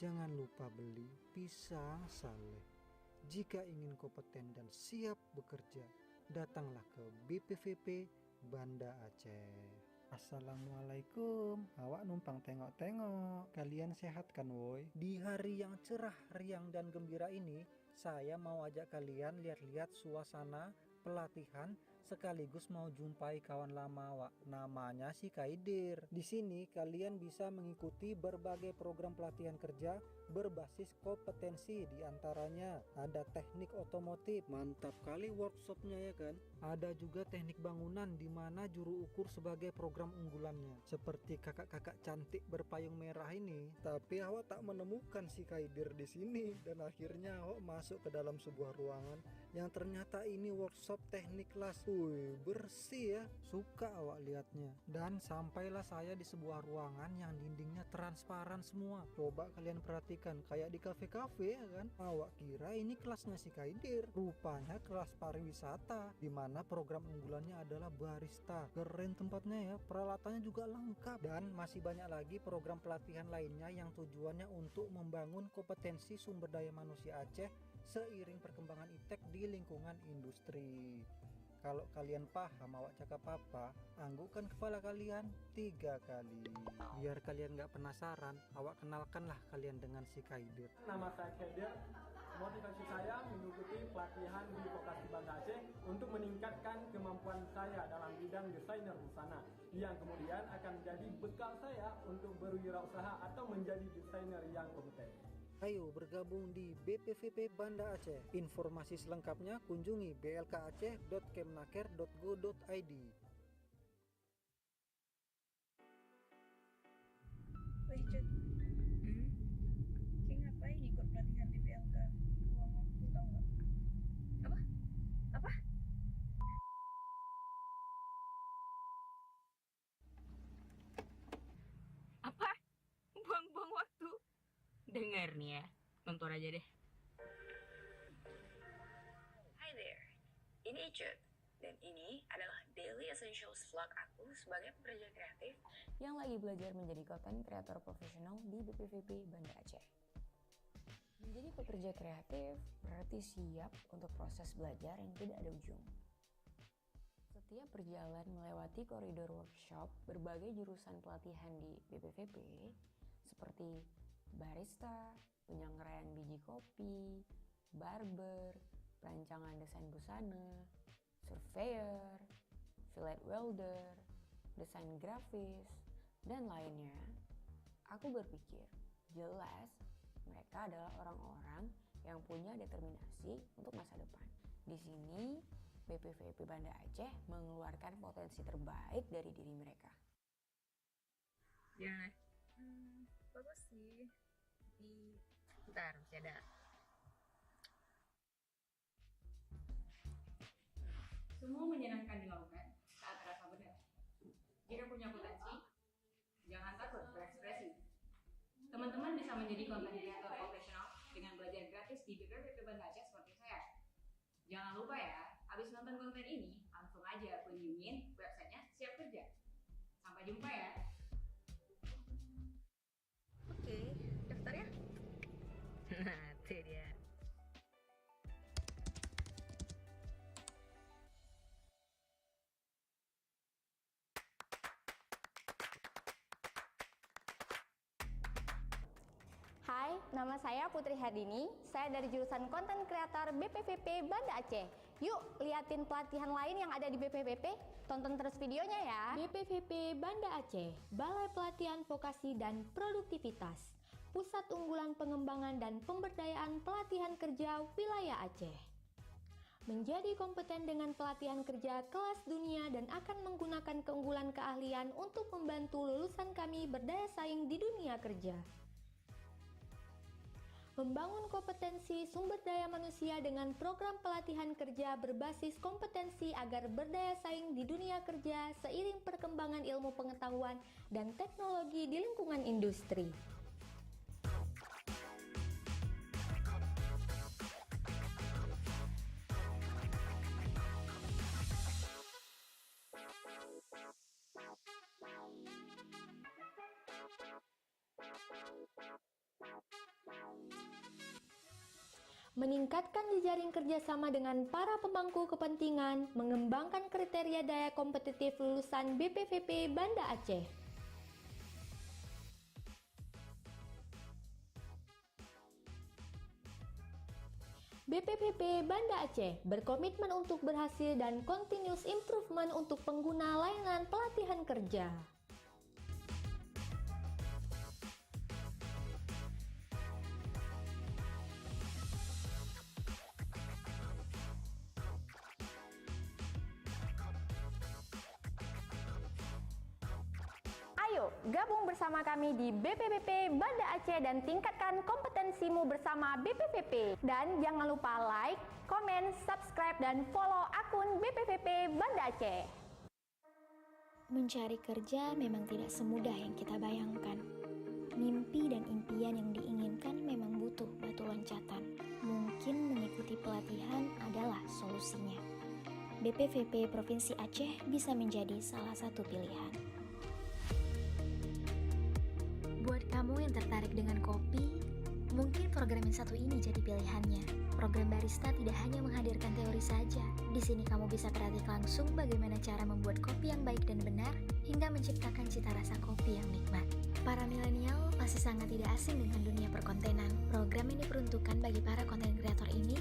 jangan lupa beli pisang saleh. Jika ingin kompeten dan siap bekerja, datanglah ke BPVP Banda Aceh. Assalamualaikum, awak numpang tengok-tengok. Kalian sehat kan woi? Di hari yang cerah, riang dan gembira ini, saya mau ajak kalian lihat-lihat suasana pelatihan sekaligus mau jumpai kawan lama Wak. Namanya si Kaidir. Di sini kalian bisa mengikuti berbagai program pelatihan kerja berbasis kompetensi, di antaranya ada teknik otomotif, mantap kali workshopnya ya kan. Ada juga teknik bangunan di mana juru ukur sebagai program unggulannya. Seperti kakak-kakak cantik berpayung merah ini. Tapi awak tak menemukan si Kaidir di sini dan akhirnya awak masuk ke dalam sebuah ruangan yang ternyata ini workshop teknik las. Wih, bersih ya. Suka awak lihatnya. Dan sampailah saya di sebuah ruangan yang dindingnya transparan semua. Coba kalian perhatikan kayak di kafe-kafe ya kan. Awak kira ini kelasnya si Kaidir. Rupanya kelas pariwisata di mana program unggulannya adalah barista. Keren tempatnya ya. Peralatannya juga lengkap dan masih banyak lagi program pelatihan lainnya yang tujuannya untuk membangun kompetensi sumber daya manusia Aceh seiring perkembangan iptek di lingkungan industri. Kalau kalian paham awak cakap apa, anggukkan kepala kalian 3 kali. Biar kalian gak penasaran, awak kenalkanlah kalian dengan si Kaidir. Nama saya Kaidir. Motivasi saya mengikuti pelatihan di Vokasi Banda Aceh untuk meningkatkan kemampuan saya dalam bidang desainer busana, yang kemudian akan menjadi bekal saya untuk berwirausaha atau menjadi desainer yang kompeten. Ayo bergabung di BPVP Banda Aceh. Informasi selengkapnya kunjungi blkaceh.kemnaker.go.id. Wih Cut, Ki ngapain ikut pelatihan di PLK? Buang waktu tau gak? Apa? Apa? Apa? Buang-buang waktu? Dengar nih ya, nonton aja deh. Hi there, ini Icut. Dan ini adalah Daily Essentials vlog aku sebagai pekerja kreatif yang lagi belajar menjadi content creator profesional di BPVP Banda Aceh. Menjadi pekerja kreatif berarti siap untuk proses belajar yang tidak ada ujung. Setiap berjalan melewati koridor workshop berbagai jurusan pelatihan di BPVP seperti barista, penyangrai biji kopi, barber, perancangan desain busana, surveyor, fillet welder, desain grafis, dan lainnya, aku berpikir jelas mereka adalah orang-orang yang punya determinasi untuk masa depan. Di sini, BPVP Banda Aceh mengeluarkan potensi terbaik dari diri mereka. Gimana? Bagus sih. Bentar, masih ada. Semua menyenangkan dilakukan saat terasa benar. Jika punya potensi, jangan takut berekspresi. Teman-teman bisa menjadi content creator profesional dengan belajar gratis di BPVP Banda Aceh seperti saya. Jangan lupa ya, habis nonton konten ini, langsung aja kunjungin websitenya Siap Kerja. Sampai jumpa ya. Oke, daftar ya. Nah, itu dia. Hai, nama saya Putri Hardini. Saya dari jurusan Content Creator BPVP Banda Aceh. Yuk, liatin pelatihan lain yang ada di BPVP. Tonton terus videonya ya. BPVP Banda Aceh, Balai Pelatihan Vokasi dan Produktivitas, Pusat Unggulan Pengembangan dan Pemberdayaan Pelatihan Kerja Wilayah Aceh. Menjadi kompeten dengan pelatihan kerja kelas dunia dan akan menggunakan keunggulan keahlian untuk membantu lulusan kami berdaya saing di dunia kerja. Membangun kompetensi sumber daya manusia dengan program pelatihan kerja berbasis kompetensi agar berdaya saing di dunia kerja seiring perkembangan ilmu pengetahuan dan teknologi di lingkungan industri. Meningkatkan jejaring kerjasama dengan para pemangku kepentingan, mengembangkan kriteria daya kompetitif lulusan BPVP Banda Aceh. BPPP Banda Aceh berkomitmen untuk berhasil dan continuous improvement untuk pengguna layanan pelatihan kerja. Ayo, gabung bersama kami di BPPP Banda Aceh dan tingkatkan kompetensimu bersama BPPP. Dan jangan lupa like, komen, subscribe, dan follow akun BPPP Banda Aceh. Mencari kerja memang tidak semudah yang kita bayangkan. Mimpi dan impian yang diinginkan memang butuh batu loncatan. Mungkin mengikuti pelatihan adalah solusinya. BPVP Provinsi Aceh bisa menjadi salah satu pilihan. Buat kamu yang tertarik dengan kopi, mungkin program yang satu ini jadi pilihannya. Program barista tidak hanya menghadirkan teori saja. Di sini kamu bisa praktik langsung bagaimana cara membuat kopi yang baik dan benar, hingga menciptakan cita rasa kopi yang nikmat. Para milenial masih sangat tidak asing dengan dunia perkontenan. Program ini peruntukan bagi para konten kreator ini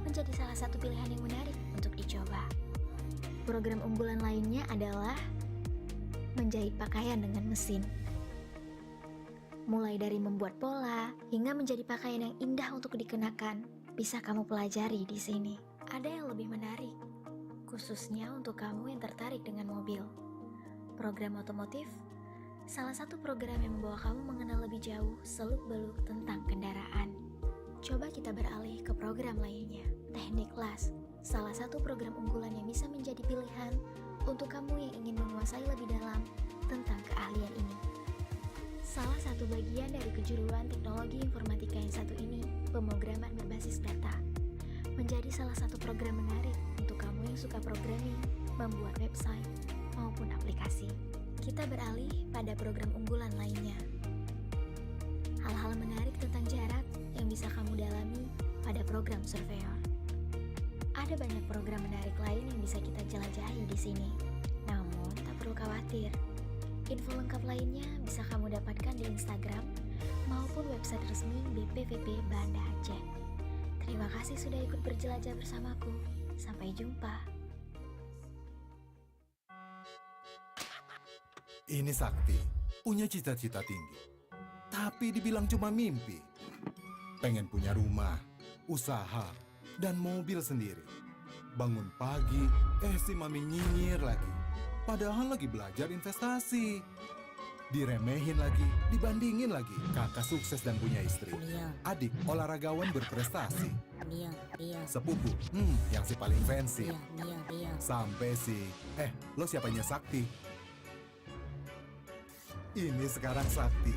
menjadi salah satu pilihan yang menarik untuk dicoba. Program unggulan lainnya adalah menjahit pakaian dengan mesin. Mulai dari membuat pola hingga menjadi pakaian yang indah untuk dikenakan, bisa kamu pelajari di sini. Ada yang lebih menarik, khususnya untuk kamu yang tertarik dengan mobil. Program otomotif, salah satu program yang membawa kamu mengenal lebih jauh seluk-beluk tentang kendaraan. Coba kita beralih ke program lainnya, teknik las, salah satu program unggulan yang bisa menjadi pilihan untuk kamu yang ingin menguasai lebih dalam tentang keahlian ini. Salah satu bagian dari kejuruan teknologi informatika yang satu ini, pemrograman berbasis data, menjadi salah satu program menarik untuk kamu yang suka programming, membuat website, maupun aplikasi. Kita beralih pada program unggulan lainnya. Hal-hal menarik tentang jarak yang bisa kamu dalami pada program surveyor. Ada banyak program menarik lain yang bisa kita jelajahi di sini. Namun, tak perlu khawatir. Info lengkap lainnya bisa kamu dapatkan di Instagram maupun website resmi BPVP Banda Aceh. Terima kasih sudah ikut berjelajah bersamaku. Sampai jumpa. Ini Sakti, punya cita-cita tinggi. Tapi dibilang cuma mimpi. Pengen punya rumah, usaha, dan mobil sendiri. Bangun pagi, si mami nyinyir lagi. Padahal lagi belajar investasi. Diremehin lagi, dibandingin lagi. Kakak sukses dan punya istri. Adik olahragawan berprestasi. Sepupu, yang si paling fancy. Sampai si, lo siapanya Sakti? Ini sekarang Sakti.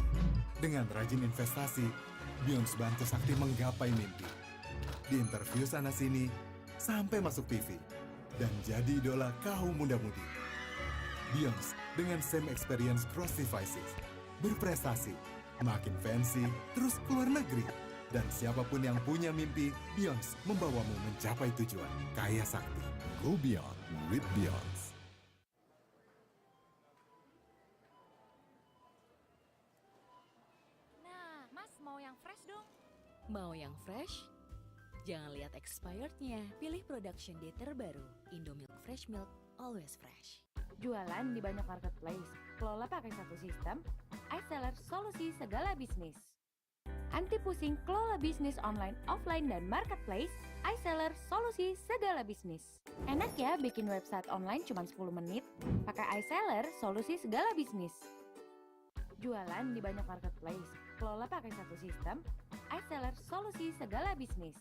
Dengan rajin investasi, Beyonce bantu Sakti menggapai mimpi. Di interview sana-sini, sampai masuk TV. Dan jadi idola kaum muda-mudi. Beyonce dengan same experience cross devices, berprestasi, makin fancy, terus keluar negeri. Dan siapapun yang punya mimpi, Beyonce membawamu mencapai tujuan. Kaya Sakti, go beyond with Beyonce. Nah, Mas mau yang fresh dong? Mau yang fresh? Jangan lihat expirednya, pilih production date terbaru. Indomilk Fresh Milk, always fresh. Jualan di banyak marketplace, kelola pakai satu sistem, iSeller solusi segala bisnis. Anti pusing kelola bisnis online, offline, dan marketplace, iSeller solusi segala bisnis. Enak ya bikin website online cuma 10 menit? Pakai iSeller solusi segala bisnis. Jualan di banyak marketplace, kelola pakai satu sistem, iSeller solusi segala bisnis.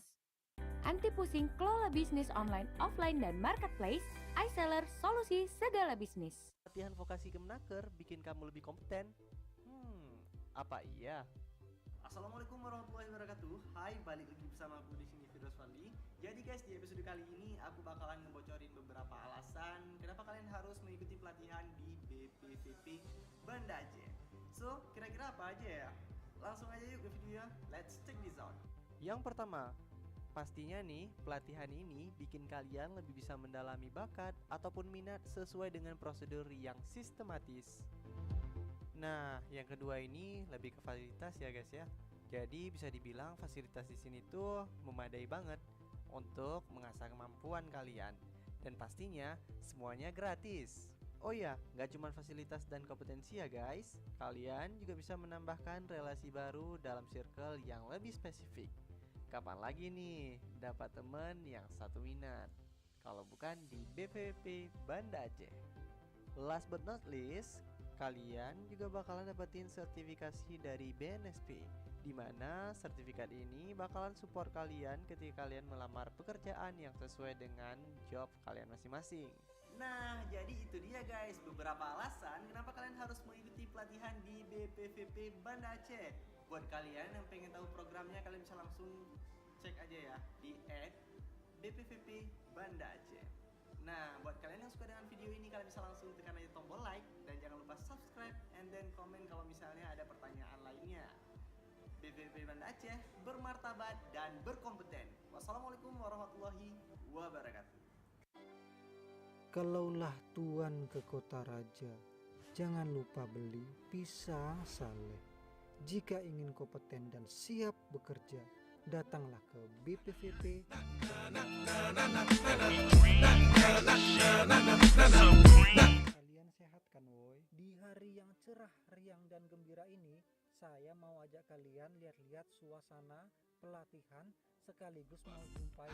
Anti pusing kelola bisnis online, offline, dan marketplace, iSeller solusi segala bisnis. Latihan vokasi Kemenaker bikin kamu lebih kompeten? Apa iya? Assalamualaikum warahmatullahi wabarakatuh. Hai, balik lagi bersama aku di sini Firdaus Fadli. Jadi guys, di episode kali ini aku bakalan ngebocorin beberapa alasan kenapa kalian harus mengikuti pelatihan di BPVP Banda Aceh. So, kira-kira apa aja ya? Langsung aja yuk ke videonya. Let's check this out. Yang pertama, pastinya nih, pelatihan ini bikin kalian lebih bisa mendalami bakat ataupun minat sesuai dengan prosedur yang sistematis. Nah, yang kedua ini lebih ke fasilitas ya guys ya. Jadi bisa dibilang fasilitas di sini tuh memadai banget. untuk mengasah kemampuan kalian. Dan pastinya semuanya gratis. Oh ya, nggak cuma fasilitas dan kompetensi ya guys. Kalian juga bisa menambahkan relasi baru dalam circle yang lebih spesifik. Kapan lagi nih dapat temen yang satu minat? Kalau bukan di BPWP Banda Aceh. Last but not least, kalian juga bakalan dapetin sertifikasi dari BNSP, di mana sertifikat ini bakalan support kalian ketika kalian melamar pekerjaan yang sesuai dengan job kalian masing-masing. Nah, jadi itu dia guys, beberapa alasan kenapa kalian harus mengikuti pelatihan di BPVP Banda Aceh. Buat kalian yang pengen tahu programnya, kalian bisa langsung cek aja ya di @BPVP Banda Aceh. Nah, buat kalian yang suka dengan video ini, kalian bisa langsung tekan aja tombol like dan jangan lupa subscribe and then komen kalau misalnya ada pertanyaan lainnya. BPVP Banda Aceh bermartabat dan berkompeten. Wassalamualaikum warahmatullahi wabarakatuh. Kalaulah tuan ke kota raja, jangan lupa beli pisang saleh. Jika ingin kompeten dan siap bekerja, datanglah ke BPVP. Kalian sehat kan woy? Di hari yang cerah, riang dan gembira ini, saya mau ajak kalian lihat-lihat suasana pelatihan sekaligus mau jumpai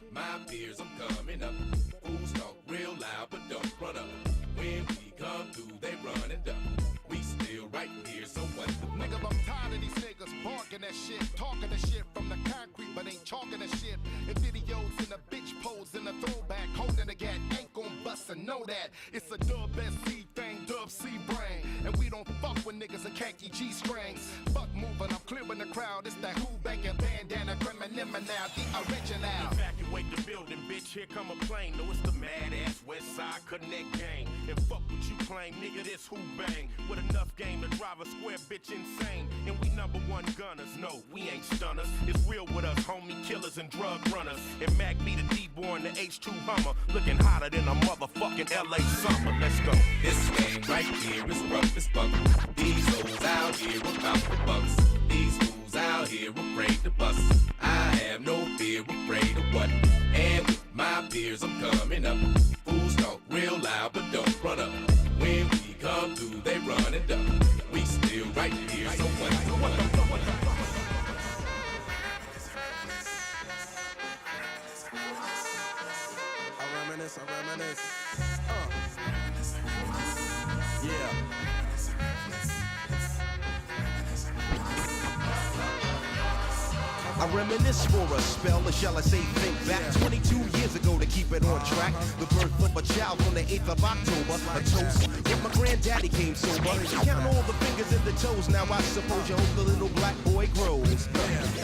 my peers, I'm coming up. Fools talk real loud, but don't run up. When we come through, they run and duck. We still right here, so what the Nigga, I'm tired of these niggas barking that shit, talking that shit from the concrete, but ain't chalking that shit. In videos in the bitch pose in the throwback, holding the gat, ain't gon' bust and know that. It's a dub SC thing, dub C brain, and we don't fuck with niggas in khaki G strings. Fuck moving, I'm clearing the crowd. It's that who banking bandana, criminal now, the original. Evacuate the building, bitch, here come a plane. No, it's the mad ass West Side Connect gang. And fuck what you claim, nigga, this who bang. With enough game to drive a square bitch insane. And we number one gunners, no, we ain't stunners. It's real with us, homie, killers and drug runners. And Mac be the D-boy and the H2 Hummer. Looking hotter than a motherfucking LA summer, let's go. This game right here is rough as fuck. These hoes out here about the bucks. These fools out here afraid to bust. I have no fear, afraid of what? And with my peers, I'm coming up. Fools talk real loud, but don't run up. When we come through, they run and duck. We still right here, so what? I reminisce. Yeah. I reminisce for a spell, or shall I say think back 22 years ago to keep it on track. The birth of a child on the 8th of October. A toast when my granddaddy came sober. Count all the fingers and the toes, now I suppose you hope the little black boy grows.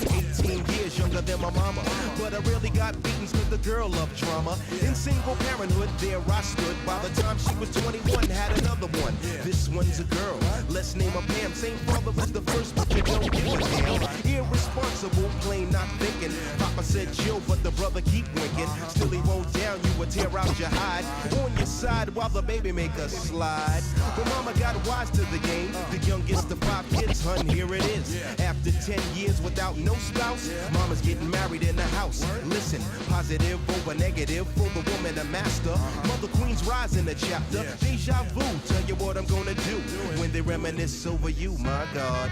18 years younger than my mama, but I really got beatings cause the girl loved drama. In single parenthood, there I stood. By the time she was 21, had another one. This one's a girl, let's name her Pam. Same father as the first, but you don't give a damn. Irresponsible, plain not thinking. Papa said chill, but the brother keep winking. Still he won't down you or tear out your hide. On your side while the baby make a slide. But mama got wise to the game. The youngest of 5 kids, hun, here it is. After 10 years without no spouse, mama's getting married in the house. Listen, positive over negative for the woman a master. Mother Queen's rise in the chapter. Deja vu, tell you what I'm gonna do when they reminisce over you, my God.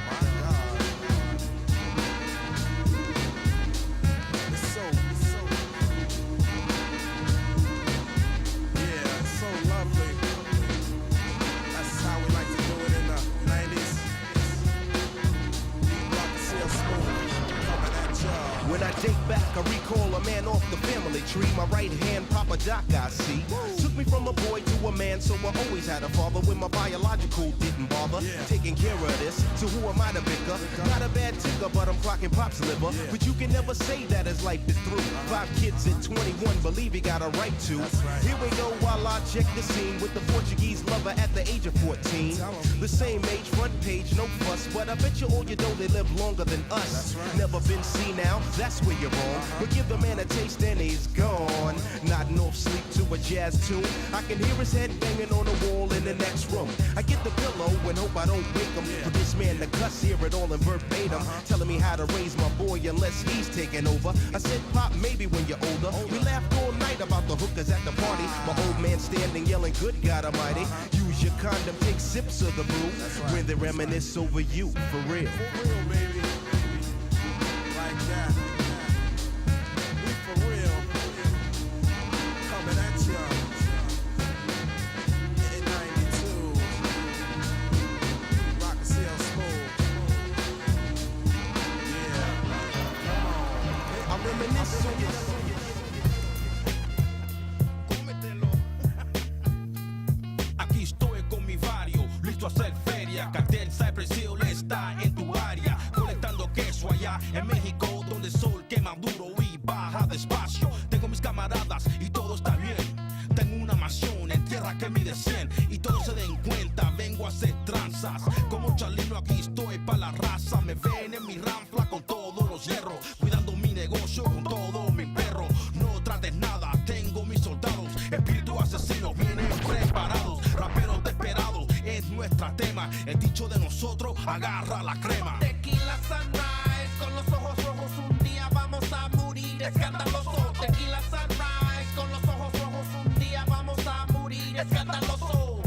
When I think back, I recall a man off the family tree. My right hand, Papa Doc, I see. Took me from a boy to a man, so I always had a father when my biological didn't bother. Taking care of this, so who am I to bicker? Not a bad ticker, but I'm clocking Pop's liver. But you can never say that his life is through. 5 kids at 21, believe he got a right to. Here we go while I check the scene with the Portuguese lover at the age of 14. The same age, front page, no fuss, but I bet you all you know they live longer than us. Never been seen now, that's where you're wrong. But give the man a taste and he's gone. Nodding off sleep to a jazz tune. I can hear his head banging on the wall in the next room. I get the pillow and hope I don't wake him. For this man to cuss, hear it all in verbatim. Telling me how to raise my boy unless he's taking over. I said, Pop, maybe when you're older. We laughed all night about the hookers at the party. My old man standing yelling, good God Almighty. Use your condom, take sips of the brew. When they reminisce over you, for real. For real, baby. Like that. We for real. Coming at ya. In 92. Rock a CL Smooth. Yeah. Come on. I reminisce on you. Aquí estoy con mi barrio, listo a hacer feria. Cartel Cypress Hill está en tu área, colectando queso allá en México, donde el sol quema duro y baja despacio. Tengo mis camaradas y todo está bien. Tengo una mansión en tierra que mide 100 y todos se den cuenta, vengo a hacer tranzas. Como Charlino aquí estoy pa' la raza. Me ven en mi ranfla con todos los hierros, cuidando mi negocio con todo mi perro. No trates nada, tengo mis soldados, espíritus asesinos vienen preparados. Raperos desesperados es nuestra tema, el dicho de nosotros agarra la crema. Tequila Sunrise, con los ojos rojos un día vamos a morir escandaloso. Tequila Sunrise, con los ojos rojos un día vamos a morir escandaloso.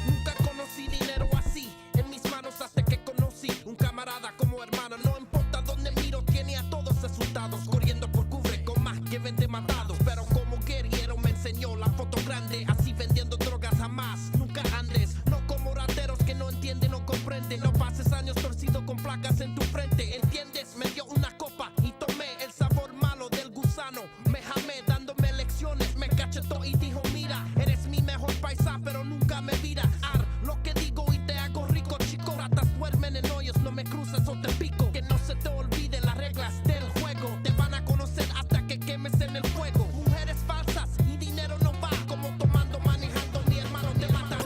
Nunca conocí dinero así en mis manos hasta que conocí un camarada como hermano. No importa dónde miro, tiene a todos asustados, corriendo por cubre con más que 20 matados. Pero como guerrillero me enseñó la foto grande, así vendiendo drogas jamás, nunca andes. No como rateros que no entienden, no comprenden. No pases años torcido con placas en tu frente, ¿entiendes? Me dio una copa y tomé el sabor malo del gusano. Me jamé dándome lecciones, me cachetó y dijo, mira, eres mi mejor paisa, pero nunca me viras. Lo que digo y te hago rico, chico. Ratas duermen en hoyos, no me cruces o te pico. Que no se te olvide las reglas del juego. Te van a conocer hasta que quemes en el fuego. Mujeres falsas y dinero no va, como tomando, manejando, mi hermano te mata.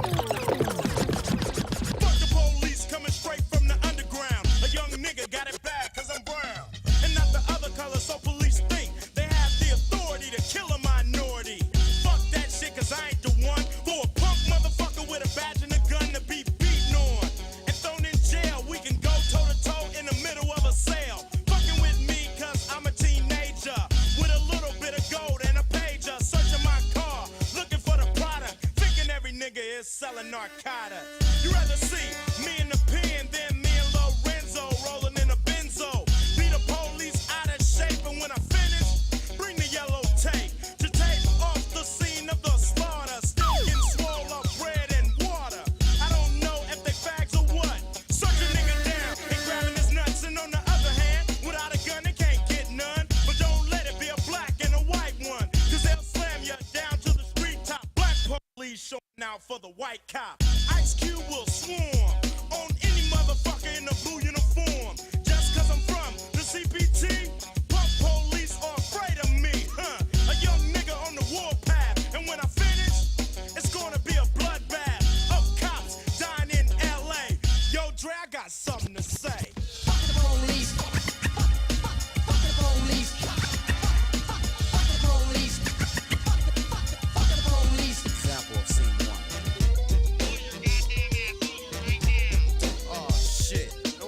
Fuck the police coming straight from the underground. A young nigga got it bad cause I'm brown. And not the other color, so police think they have the authority to kill a minority. Fuck that shit cause I ain't the one for a punk motherfucker with a badge and a gun to be beaten on and thrown in jail. We can go toe to toe in the middle of a sale. Fucking with me cause I'm a teenager with a little bit of gold and a pager. Searching my car, looking for the product, thinking every nigga is selling narcotics. You rather see me in the pen than me and Lorenzo rolling in a benzo. Be the police out of shape, and when I finish, bring the yellow tape to tape off the scene of the slaughter. Still getting swole up bread and water. I don't know if they fags or what. Search a nigga down and grabbing his nuts, and on the other hand, without a gun they can't get none. But don't let it be a black and a white one, cause they'll slam you down to the street top. Black police showing out for the white cop. Ice Cube will swarm on any motherfucker in a blue uniform. Just cause I'm from the CPT, punk police are afraid of me, huh? A young nigga on the warpath, and when I finish, it's gonna be a bloodbath of cops dying in LA. Yo, Dre, I got something to say. Fuck the police. Fuck the police. Fuck the police. Fuck the police. Example of scene 1. Oh shit. No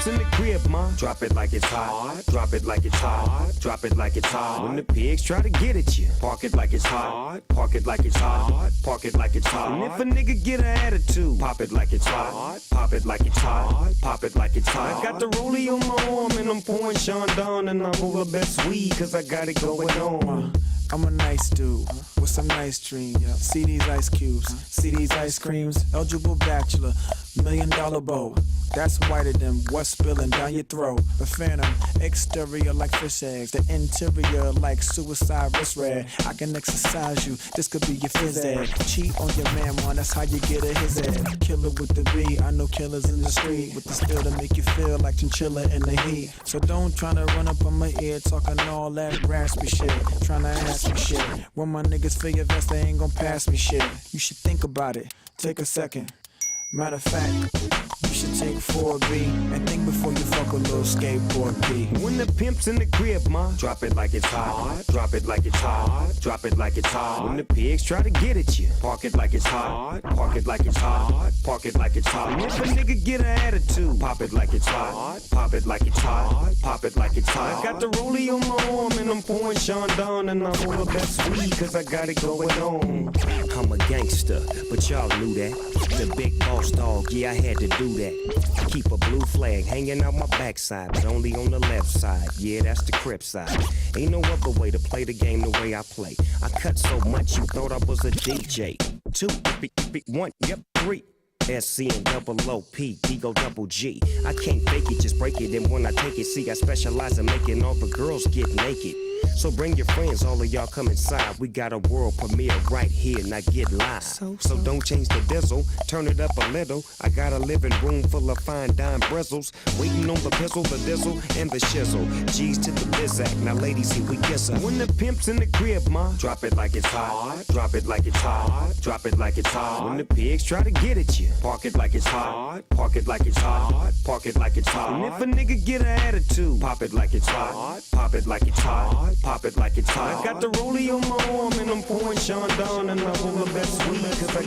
pimps in the crib, ma, drop it like it's hot. Drop it like it's hot. Drop it like it's hot. When the pigs try to get at you, park it like it's hot. Park it like it's hot. Park it like it's hot. And if a nigga get an attitude, pop it like it's hot. Pop it like it's hot. Pop it like it's hot. I got the rollie on my arm and I'm pouring Sean Don and I'm all the best weed cause I got it going on. I'm a nice dude with some nice dreams. See these ice cubes, see these ice creams. Eligible bachelor, $1 million bow. That's whiter than what's spilling down your throat. The phantom, exterior like fish eggs, the interior like suicide wrist red. I can exercise you, this could be your phys ed. Cheat on your man, man, that's how you get a his head. Killer with the B, I know killers in the street with the steel to make you feel like chinchilla in the heat. So don't try to run up on my ear talking all that raspy shit, trying to ask me shit. When my niggas feel your vest, they ain't gon' pass me shit. You should think about it, take a second. Matter of fact, you should take 4B and think before you fuck a little skateboard B. When the pimp's in the crib, ma, drop it like it's hot. Drop it like it's hot. Drop it like it's hot. When the pigs try to get at you, park it like it's hot. Park it like it's hot. Park it like it's hot. And if a nigga get an attitude, pop it like it's hot. Pop it like it's hot. Pop it like it's hot. I got the rollie on my arm and I'm pouring Sean Don and I'm all the best weed cause I got it going on. I'm a gangster, but y'all knew that. The big boss dog, yeah, I had to do that. Keep a blue flag hanging out my backside, but only on the left side. Yeah, that's the Crip side. Ain't no other way to play the game the way I play. I cut so much you thought I was a DJ. 2, 1, yep, 3. SC and double OP, Ego double G. I can't fake it, just break it. And when I take it, see, I specialize in making all the girls get naked. So bring your friends, all of y'all come inside. We got a world premiere right here, now get live. So don't change the diesel, turn it up a little. I got a living room full of fine dime bristles. Waiting on the pistol, the dizzle, and the shizzle. G's to the bizac, now ladies, here we kiss her. When the pimp's in the crib, ma, drop it like it's hot. Drop it like it's hot. Drop it like it's hot. When the pigs try to get at you, park it like it's hot. Park it like it's hot. Park it like it's hot. And if a nigga get an attitude, pop it like it's hot. Pop it like it's hot. Pop it like it's hot. I got the rollie on my arm and I'm pouring Sean Don and I'm all the best weed cause I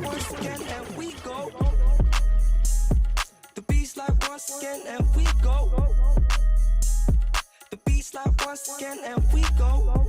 Once again and we go. The beats like once again and we go. The beats like once again and we go.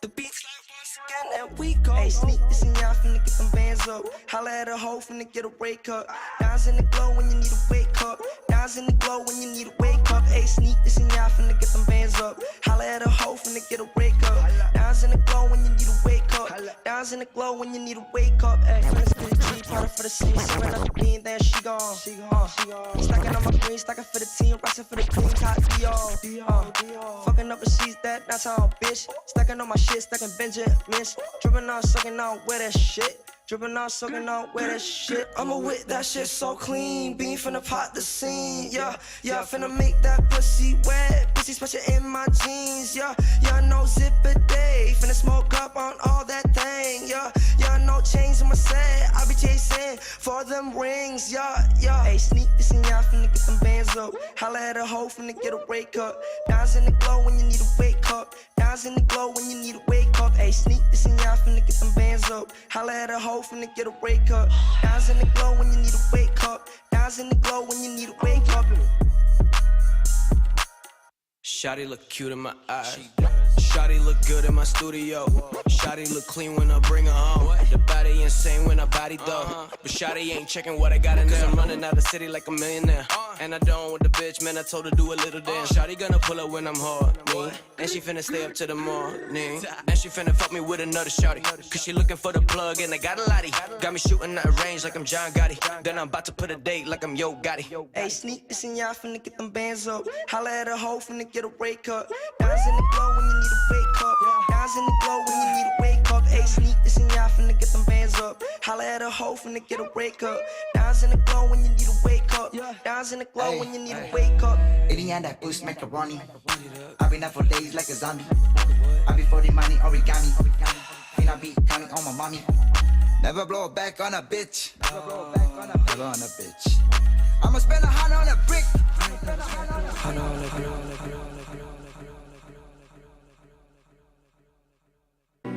The beats like once again and we go. Hey, sneak this in y'all finna get them bands up. Holla at a hoe finna get a wake up. Dimes in the glow when you need a wake up. Dimes in the glow when you need a wake up. Hey, sneak this in y'all finna get them bands up. Holla at a hoe finna get a wake up. Dimes in the glow when you need a wake up. Dimes in the glow when you need a wake up. Hey, finna spit a G, powder for the scene. Sippin' up the bean, then she gone. Stacking on my green, stacking for the team, rockin' for the clean, top Dior. Fucking up the seats, that's how bitch. Stacking on my shit, stacking Benjamins. Drippin' on, sucking on, wear that shit. Drippin' on, sucking on, wear that shit. I'ma whip that shit so clean. Bean finna pot the scene, yeah. Finna make that pussy wet. Pussy special in my jeans, yeah. No zip a day. Finna smoke up on all that thing, yeah. No chains in my set. I be chasing for them rings, yeah. Hey, sneak this in y'all finna get them bands up. Holla at a hoe finna get a wake up. Dimes in the glow when you need a wake up. Dimes in the glow when you need a wake up. Hey, sneak this in y'all finna get them bands up. Holla at a hoe finna get a wake up. Dimes in the glow when you need a wake up. Dimes in the glow when you need a wake up. Shawty look cute in my eyes. Shawty look good in my studio. Shawty look clean when I bring her home. The body insane when I body though. But Shawty ain't checking what I got in there. I'm running out the city like a millionaire. And I don't with the bitch, man, I told her do a little dance. Shawty gonna pull up when I'm horny. And she finna stay up to the morning. And she finna fuck me with another shawty. Cause she looking for the plug and I got a lottie. Got me shooting at range like I'm John Gotti. Then I'm about to put a date like I'm Yo Gotti. Hey, sneak this in y'all finna get them bands up. Holla at a hoe finna get a wake up. Dimes in the glow when you need a wake up. Dimes in the glow when you need a wake up. Hey, sneak this in y'all finna get them bands up. Holla at a hoe finna get a wake up. Dimes in the glow when you need a wake up. Dimes in the glow when you need a wake up. Eating on that push macaroni. I've been up for days like a zombie. I be for the money origami. Finna be counting on my mommy. Never blow back on a bitch. Never on a bitch. I'ma spend 100 on a brick. 100 on a brick.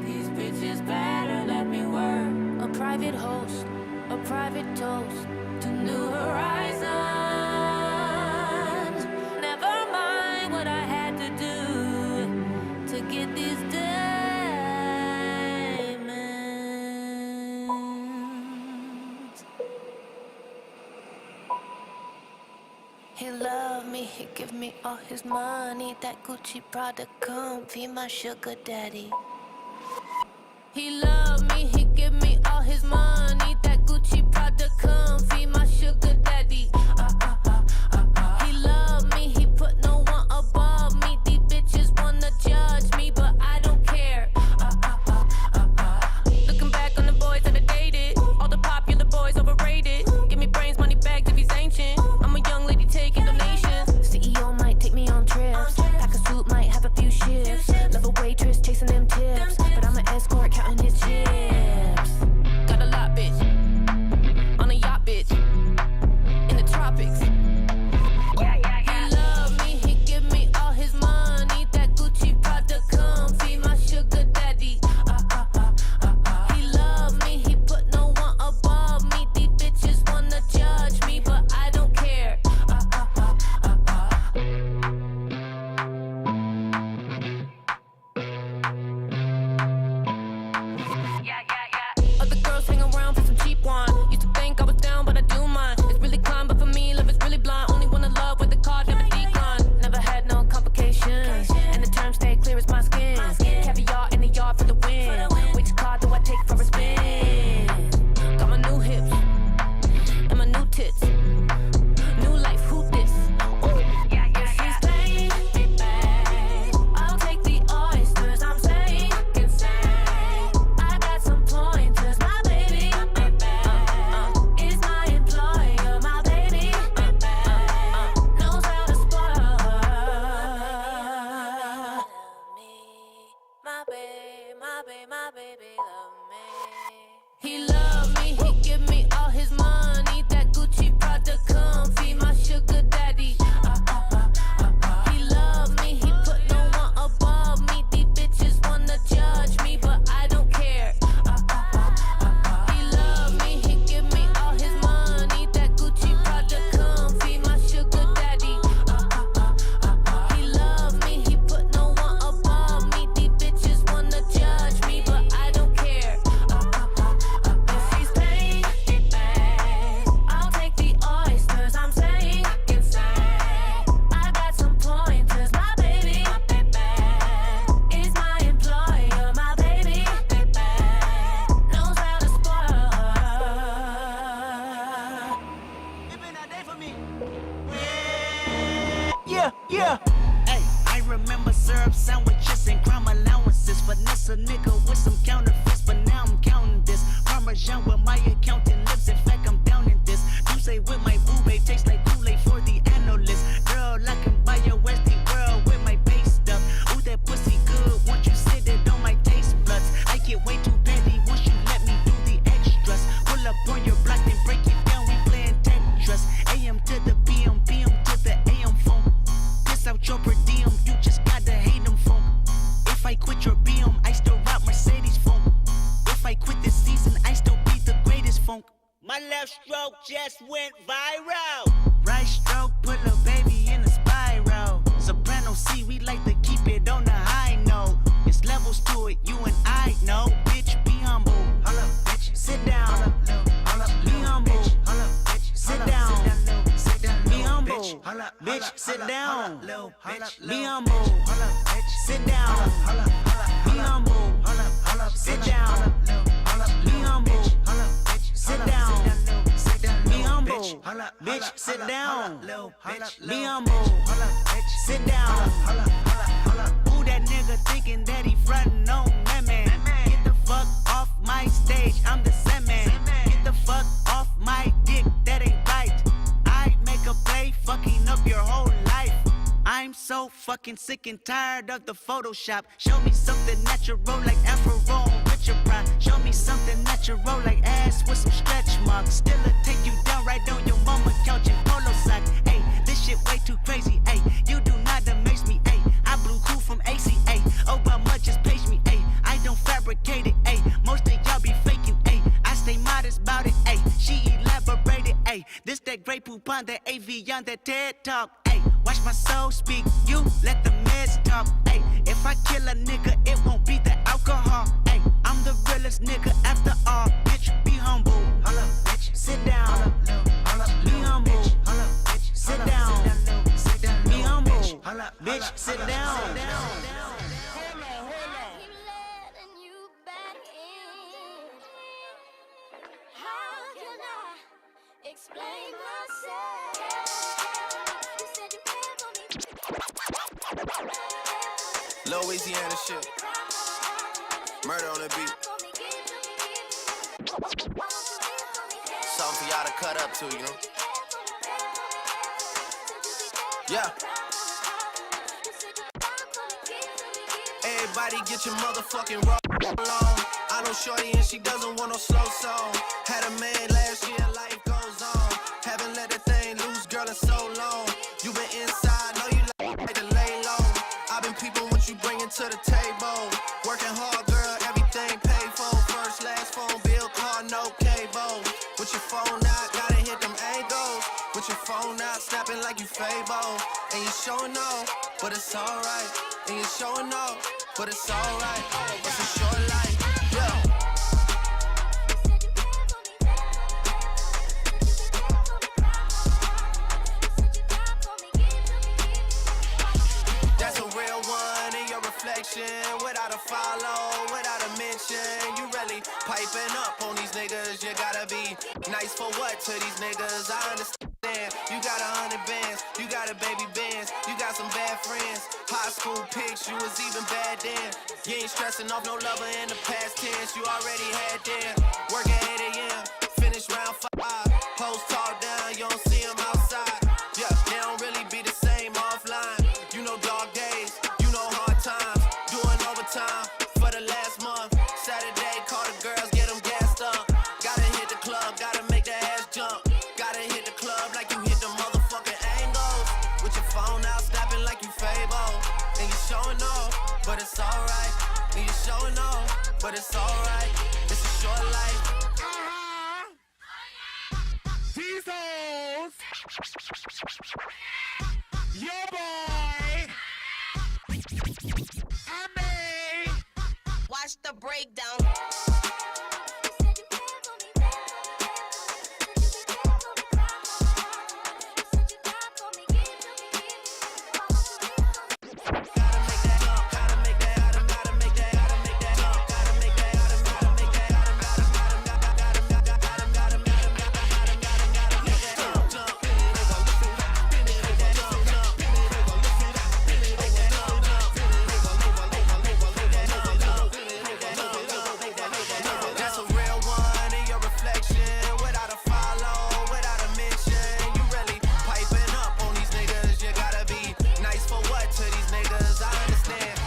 These bitches better let me work. private host, a private toast to new horizons. Never mind what I had to do to get these diamonds. He loved me, he give me all his money. That Gucci Prada comfy, my sugar daddy. He loved me, he give me all his money. That Gucci Prada comfy, my sugar daddy. He loved me, he put no one above me. These bitches wanna judge me, but I don't care. Looking back on the boys that I dated, all the popular boys overrated. Give me brains, money bags if he's ancient. I'm a young lady taking donations. CEO might take me on trips. Pack a suit, might have a few shifts. Love a waitress chasing them tips, but I'm an escort counting his chips. Got a lot, bitch. On a yacht, bitch. In the tropics. He loved me, he give me all his money. That Gucci Prada comfy, my sugar daddy. He loved me, he put no one above me. These bitches wanna judge me, but I don't care. Other girls hang around for some cheap wine. Used to think I was down, but I do mine. It's really climb, but for me, love is really blind. Only wanna love with the card, never decline. Never had no complications, and the terms stay clear as my skin. Caviar in the yard for the win. Which card do I take for a spin? Got my new hips and my new tits. New life, who this? If she's playing me back, I'll take the oysters. I'm saying, I got some pointers. My baby is my employer. My baby knows how to spoil her. My baby love me. He loved me, he give me all his money. That Gucci Prada comfy, my sugar daddy. He loved me, he put no one above me. These bitches wanna judge me, but I don't care. He loved me, he give me all his money. That Gucci Prada comfy, my sugar daddy. He loved me, he put no one above me. These bitches wanna judge me, but I don't care. If she's paying me back, I'll take the oysters. I'm saying, I got some pointers. My baby is my employer. My baby knows how to spoil her. Yeah. Hey, I remember syrup sandwiches and crime allowances. Finesse a nigga with some counterfeits, but now I'm counting this. Parmesan with my accountant lips. In fact, I'm down in this. You say with my boo-babe tastes like Kool-Aid for the analyst. Girl, I can buy your Westie world with my base stuff. Ooh, that pussy good. Once you sit it on my taste buds, I get way too petty once you let me do the extras. Pull up on your block, then break it down. We playing Tetris. AM to the PM, PM to the AM phone. Piss out your per diem, you just gotta hate them phone. If I quit your BM, I still rock Mercedes phone. If I quit this season, I still be the greatest funk. My left stroke just went viral. Right stroke put a baby in a spiral. Soprano C, we like to keep it on the high note. It's levels to it, you and I know. Bitch, be humble. Bitch, sit down. Be humble. Sit down. Be humble. Bitch, sit down. Be humble. Sit down. Be humble. Sit down. Be humble. Sit down. Be humble. Bitch, sit down. Be humble. Sit down. Who that nigga thinking that he frontin' on that man? Get the fuck off my stage, I'm the same man. Get the fuck off my dick, that ain't right. I make a play, fucking up your whole life. I'm so fucking sick and tired of the Photoshop. Show me something natural like Afro with your pride. Show me something natural like ass with some stretch marks. Still'll take you down right on your mama couch in polo socks. Hey, this shit way too crazy. Hey, you do not amaze me. Hey, I blew cool from ACA. Obama just page me. Hey, I don't fabricate it. Hey, most of y'all be faking. Hey, I stay modest. on that AV on that TED talk. Ay, watch my soul speak, you let the meds talk. Ay, if I kill a nigga, it won't be the alcohol. Ay, I'm the realest nigga after all. Bitch, be humble. Holla, bitch. Sit down. Be humble. Sit down. Be humble. Bitch, sit down. Explain myself. You said you cared for me. Louisiana shit. Murder on the beat. Something for y'all to cut up to, you know? Yeah. Everybody get your motherfucking roll on. I know shorty and she doesn't want no slow song. Had a man last year, life goes on. Haven't let that thing loose, girl, in so long. You been inside, know you like to lay low. I've been peeping what you bringing to the table. Working hard, girl, everything paid for. First, last phone bill, car, no cable. With your phone out, gotta hit them angles. With your phone out, snapping like you Fable. And you showing off, but it's alright. And you showing off, but it's alright. It's a short life, yeah. That's a real one in your reflection. Without a follow, without a mention. You really piping up on these niggas. You gotta be nice for what to these niggas? I understand. You got 100 bands, you got a baby bands, you got some bad friends. High school pics, you was even bad then. You ain't stressing off no lover in the past tense. You already had them. Work at 8 a.m., finish round 5. Hoes talk down, you don't see them outside. Yeah, they don't really be the same offline. You know dog days, you know hard times. Doing overtime for the last month. Saturday, call the girls, get them gassed up. Gotta hit the club, gotta make that ass jump. Gotta hit the club like you hit the motherfucking angles. With your phone out, snapping like you Fable. And you showing off, but it's alright. And you showing off, but it's alright. It's a short life. These hoes. Yo, boy. Watch the breakdown. That's a real one in your reflection. Without a follow, without a mention. You really piping up on these niggas. You gotta be nice for what to these niggas? I understand.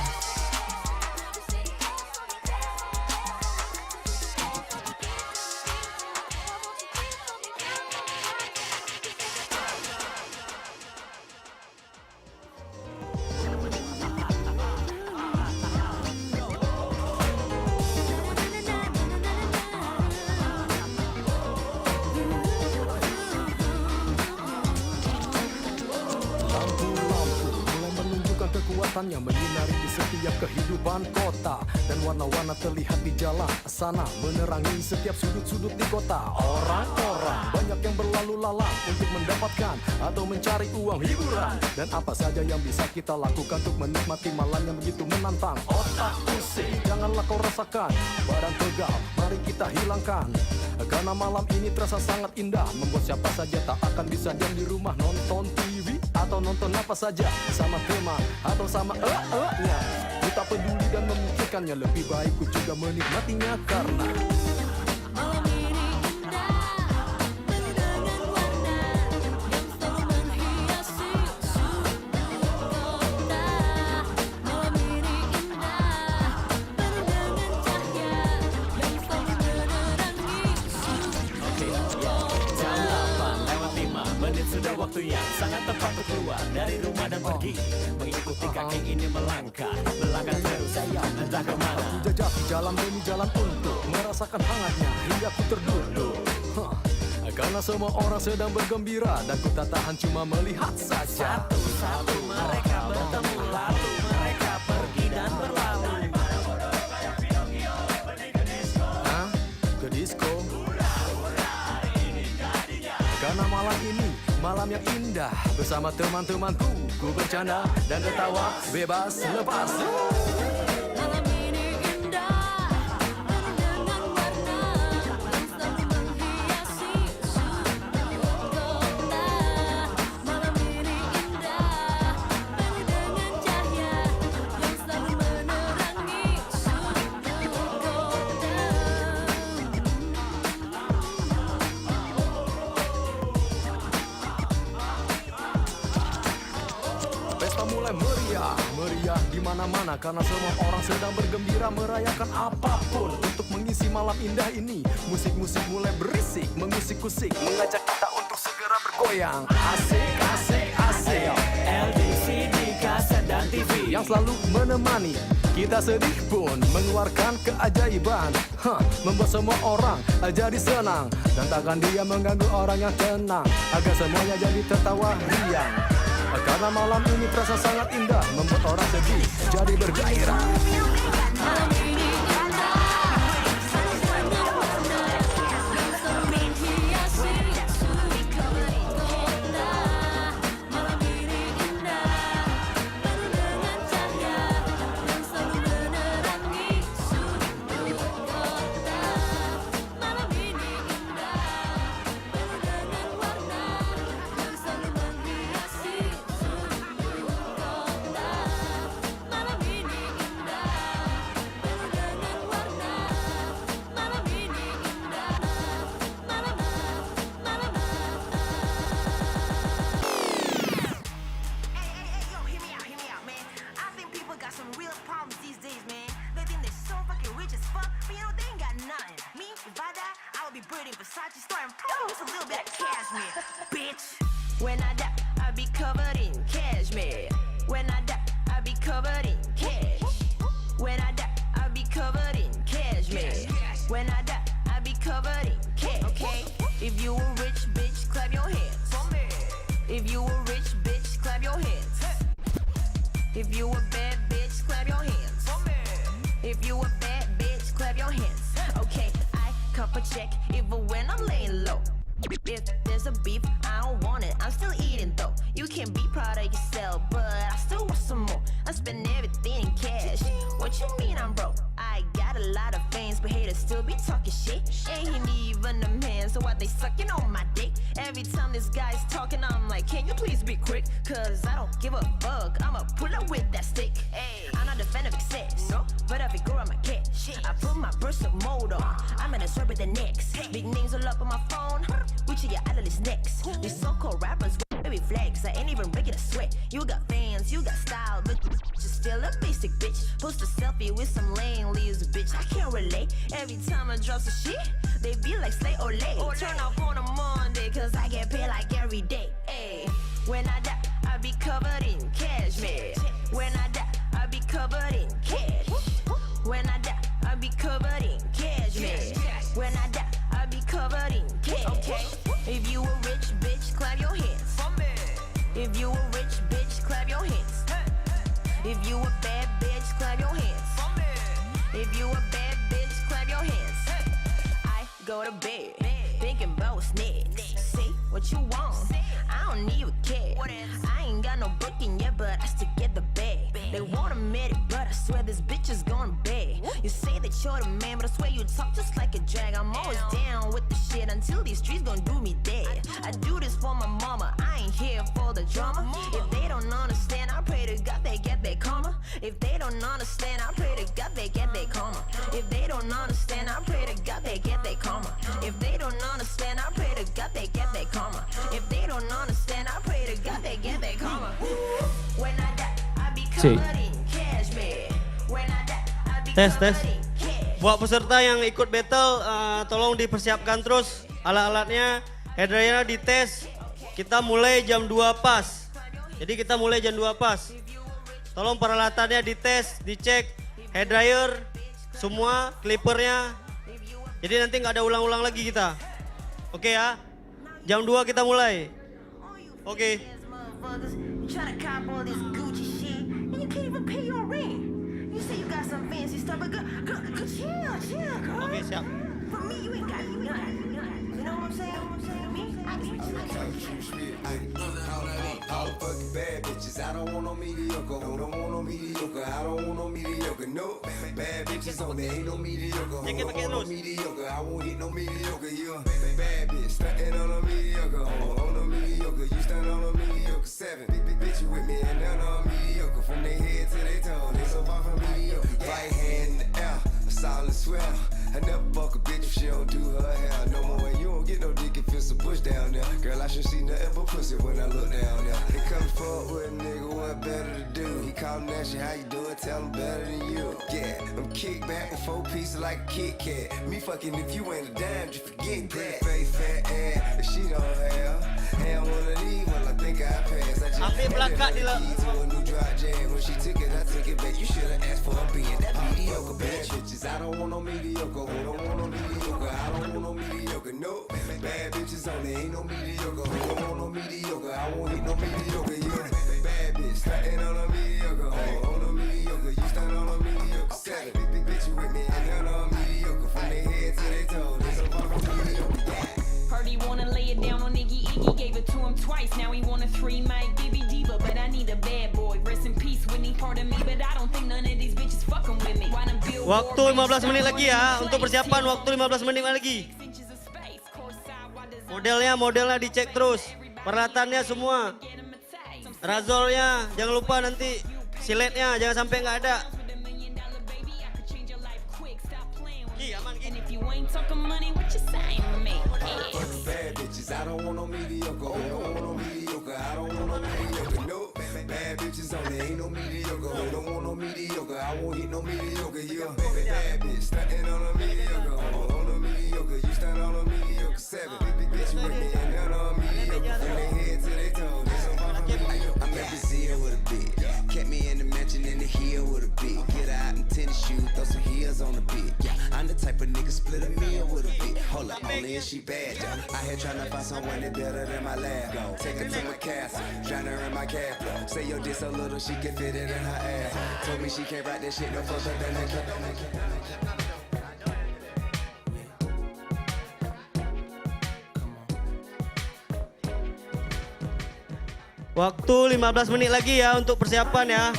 Lampu-lampu mulai menunjukkan kekuatannya menyinari di setiap kehidupan kota. Dan warna-warna terlihat di jalan sana menerangi setiap sudut-sudut di kota. Orang-orang banyak yang berlalu lalang untuk mendapatkan atau mencari uang hiburan. Dan apa saja yang bisa kita lakukan untuk menikmati malam yang begitu menantang. Otak pusing, janganlah kau rasakan. Badan pegal, mari kita hilangkan. Karena malam ini terasa sangat indah, membuat siapa saja tak akan bisa diam di rumah nonton TV atau nonton apa saja sama teman atau sama nya. Ku tak peduli dan memikirkannya, lebih baik ku juga menikmatinya karena sudah waktunya sangat tepat untuk keluar dari rumah dan pergi mengikuti kaki ini melangkah terus entah kemana. aku jajaki jalan demi jalan untuk merasakan hangatnya hingga ku terduduk. Karena semua orang sedang bergembira dan ku tak tahan cuma melihat saja. Satu-satu mereka bertemu, lalu mereka pergi dan berlalu. Hah? Ke disco? Karena malam ini malam yang indah, bersama teman-temanku ku bercanda dan ketawa bebas lepas. Malam ini indah, dengan warna yang selalu menghiasi sudut kota. Malam ini indah, penuh dengan cahaya yang selalu menerangi sudut kota. Pesta mulai meriah, meriah di mana-mana karena semua orang sedang bergembira merayakan apapun untuk mengisi malam indah ini. Musik-musik mulai berisik, mengusik-usik, mengajak kita untuk segera bergoyang. Asik, asik, asik. LCD, kaset dan TV yang selalu menemani kita sedih pun mengeluarkan keajaiban, membuat semua orang jadi senang dan takkan dia mengganggu orang yang tenang agar semuanya jadi tertawa riang. Karena malam ini terasa sangat indah, membuat orang sedih jadi bergairah. Malam ini indah, dengan warna yang selalu menghiasi sudut kota. Malam ini indah, penuh dengan cahaya yang selalu menerangi sudut kota. Malam ini indah, penuh dengan warna yang selalu menghiasi sudut kota. Malam ini indah, penuh dengan warna. Malam ini indah, Yo, hear me out, man. I think people got some real problems these days, man. They think they're so fucking rich as fuck, but you know they ain't got nothing. Me, if I die, I would be buried in Versace store and probably with a little bit of cashmere, bitch. When I die, I'll be covered in cashmere. When I die, I'll be covered in cash. When I die, I'll be covered in cashmere. When I die, I'll be covered in cash. Okay, if you a rich bitch, clap your hands. If you a rich bitch, clap your hands. If you a bad bitch, clap your hands. If you a bad bitch, clap your hands. Okay, I cup a check even when I'm laying low. If there's a beef, I don't want it, I'm still eating though. You can be proud of yourself, but I still want some more. I spend everything in cash. What you mean I'm broke? I got a lot of fans, but haters still be talking shit. Ain't even them hands, so why they sucking on my dick? Every time this guy's talking, I'm like, can you please be quick? Cause I don't give a fuck, I'ma pull up with that stick. Hey, I'm not a fan of excess, no, but I figure out my cash. I put my burst mode on, I'm in a serve with the next. Big names all up on my phone, reaching your analyst next. These so-called rappers with baby flags, I ain't even breaking a sweat. You got fans, you got style, but just still a basic bitch. Post a selfie with some lame leaves, bitch, I can't relate. Every time I drop some shit, they be like Slay or Lay. Turn off on a Monday, cause I get paid like every day. Ay, when I die, I'll be covered in cashmere. When I die, I'll be covered in cash. When I die, I'll be covered in cashmere. When I die, I'll be covered in cash. Okay, if you a rich bitch, clap your hands. If you a rich bitch, clap your hands. If you a bad bitch, clap your hands. If you a bad bitch, clap your hands. I go to bed, thinking about what's next. Say what you want, I don't need a care. I ain't got no booking yet, but I still get the bag. They won't admit it, but I swear this bitch is going bad. You say that you're the man, but I swear you talk just like a drag. I'm always down with the shit until these streets gon' do me dead. I do this for my mama, I ain't here for the drama. If they don't understand, I pray to God they get their karma. If they don't understand, I pray to God they get their karma. If they don't understand, I pray to God they get their karma. If they don't understand, I pray to God they get their karma. If they don't understand, I pray to God they get their karma. When I die, I be covered in cashmere. When I die, I be Tes. Buat peserta yang ikut battle, tolong dipersiapkan terus alat-alatnya. Hairdryernya dites. Kita mulai jam 2 pas. Jadi kita mulai jam 2 pas. Tolong peralatannya dites, dicek. Hairdryer, semua, clippernya. Jadi nanti nggak ada ulang-ulang lagi kita. Oke ya. Jam 2 kita mulai. Oke. You tryna cop all this Gucci shit, and you can't even pay your rent. You say you got some fancy stuff, but girl, chill, girl. Oke, siap. For me, you ain't got nothing. You know what I'm saying? Me, I All fucking bad bitches. I don't want no mediocre. Don't want no mediocre. I don't want no mediocre. No bad bitches on there. Ain't no mediocre. Don't want no mediocre. I won't hit no mediocre. You a bad bitch stunting on a mediocre. On a mediocre. You stand on a mediocre. 7 big bitch you with me and none on mediocre. From their head to their toe. They so far from mediocre. Right hand in the air. A solid swell. I never fuck a bitch if she don't do her hair no more. And you don't get no dick if it's a bush down there. Girl, I should see nothing but pussy when I look down there. They come forward with a nigga, what better to do? He callin' that shit, how you doing? Tell him better than you. Yeah, I'm kick back with 4 pieces like a Kit Kat. Me fucking if you ain't a dime, just forget that. Face, fat ass, that she don't have. Had one of these, well, I think I passed. I just Ambil belakang key dia. to a new dry jam. When she took it, I took it back. You should've asked for a being that mediocre bad bitches. I don't want no mediocre. Don't want no mediocre. I don't want no mediocre. No bad bitches on there. Ain't no mediocre. Don't want no mediocre. I won't hit no mediocre. You bad bitch starting on a mediocre. On a mediocre. You stand on a mediocre. 7 big bitch you with me and none on mediocre. From their head to their toe. They so far from mediocre. Heard he wanna lay it down on Iggy. Iggy gave it to him twice. Now he wanna 3 Mike Baby Diva, but I need a bad boy. Rest in peace, Whitney, part of me, but I don't think none of these bitches fucking with me. Why them Billboard Waktu 15 menit lagi ya. Untuk persiapan waktu 15 menit lagi. Modelnya dicek terus. Peralatannya semua. Razolnya jangan lupa nanti. Siletnya jangan sampai nggak ada. And if you ain't talking money, what you saying to me? Bad bitches, I don't want no mediocre. Don't want no mediocre. I don't want no mediocre. No bad bitches on there. Ain't no mediocre. Don't want no mediocre. I won't hit no mediocre. You a bad bitch stunting on a mediocre. On a mediocre. You stand on a mediocre. 7 big bitch you with me and none on mediocre. From their head to their toe. They so far from mediocre. I'm at Brazil with a bitch. Kept me in the mansion in the hill with a bitch. Get out in tennis shoes, throw some heels on the bitch. Yeah, I'm the type of nigga split a meal with a bitch. Hold up, only if she bad, yeah. I here tryna find someone that better than my lab. Take her to my castle, drown her in my cab. Say your dick so little she can fit it in her ass. Told me she can't ride that shit no further than that. Waktu 15 menit lagi ya untuk persiapan ya.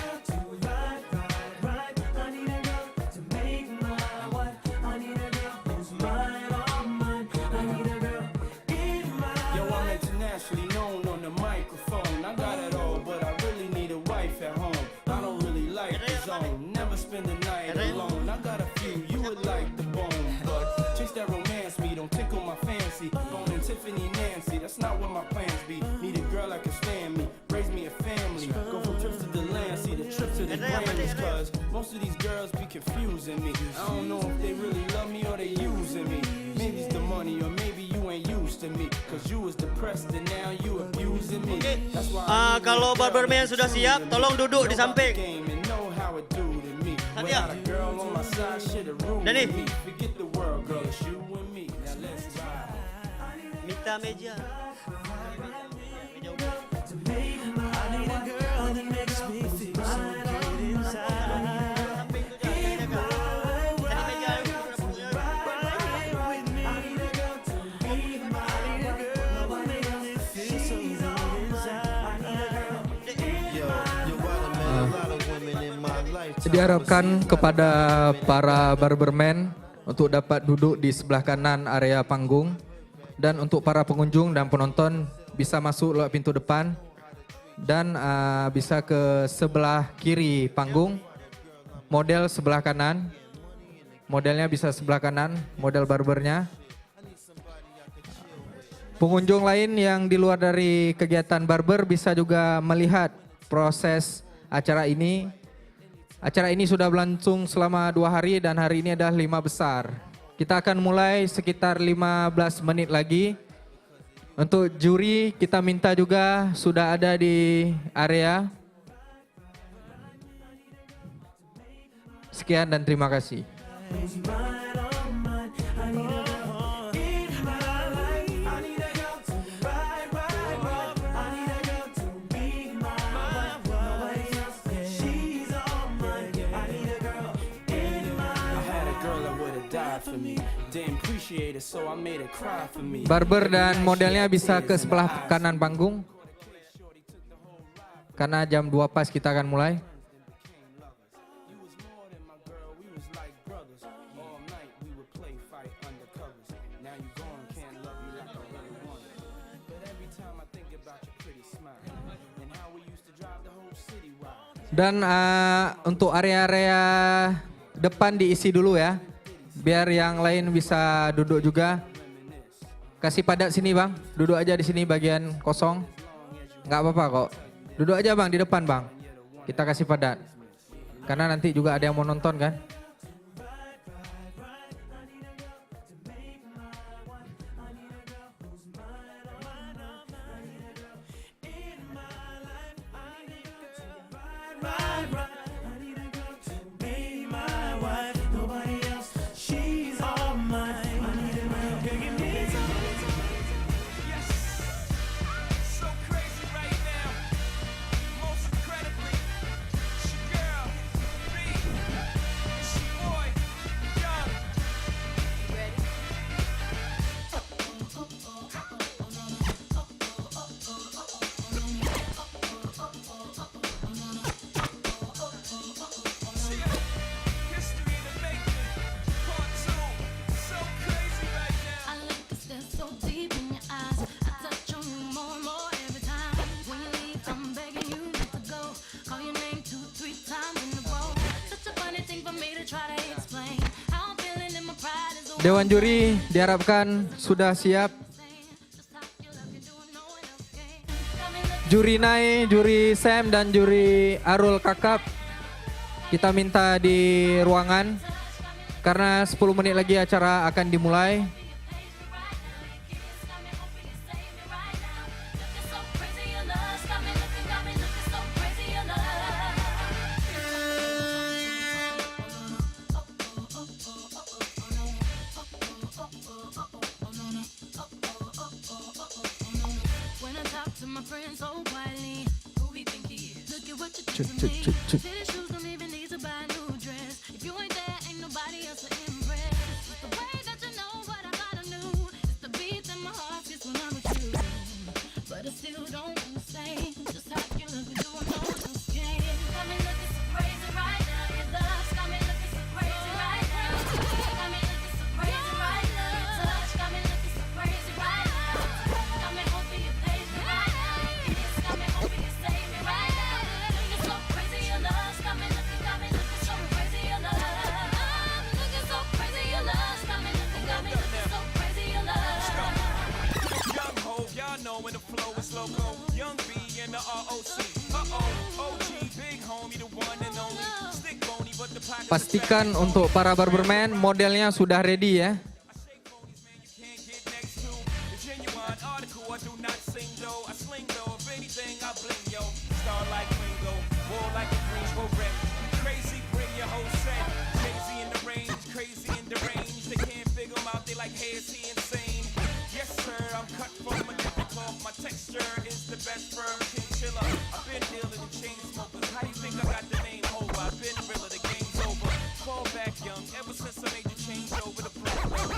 Yo, I'm internationally known on the microphone. I got it all, but I really need a wife at home. I don't really like the zone, never spend the night alone. I got a few, you would like the bone, but chase that romance me, don't tickle my fancy. Bone and Tiffany Nancy, that's not what my plans be. Need a girl that can stand me, raise me a family. Go from trips to the land, see the trip to the Grammys, cause most of these girls be confusing me. I don't know if they really love me or they using me. Maybe it's the money or maybe you ain't used to me, cause you was depressed and now you abusing me. That's why Kalau barberman sudah siap, tolong duduk di samping. Dani, minta meja. Diharapkan kepada para barberman untuk dapat duduk di sebelah kanan area panggung, dan untuk para pengunjung dan penonton bisa masuk lewat pintu depan dan bisa ke sebelah kiri panggung. Model sebelah kanan, modelnya bisa sebelah kanan, model barbernya. Pengunjung lain yang di luar dari kegiatan barber bisa juga melihat proses acara ini. Acara ini sudah berlangsung selama 2 hari dan hari ini adalah 5 besar. Kita akan mulai sekitar 15 menit lagi. Untuk juri kita minta juga sudah ada di area. Sekian dan terima kasih. died for me. Didn't appreciate it, so I made it cry for me. Barber dan modelnya bisa ke sebelah kanan panggung. Karena jam 2 pas kita akan mulai. Dan untuk area-area depan diisi dulu ya, biar yang lain bisa duduk juga. Kasih padat sini bang, duduk aja di sini bagian kosong. Nggak apa-apa kok, duduk aja bang di depan bang. Kita kasih padat, karena nanti juga ada yang mau nonton kan. Dewan juri diharapkan sudah siap. Juri Nai, juri Sam, dan juri Arul Kakap, kita minta di ruangan karena 10 menit lagi acara akan dimulai. Pastikan untuk para barberman modelnya sudah ready ya. Ever since I made the change over the place.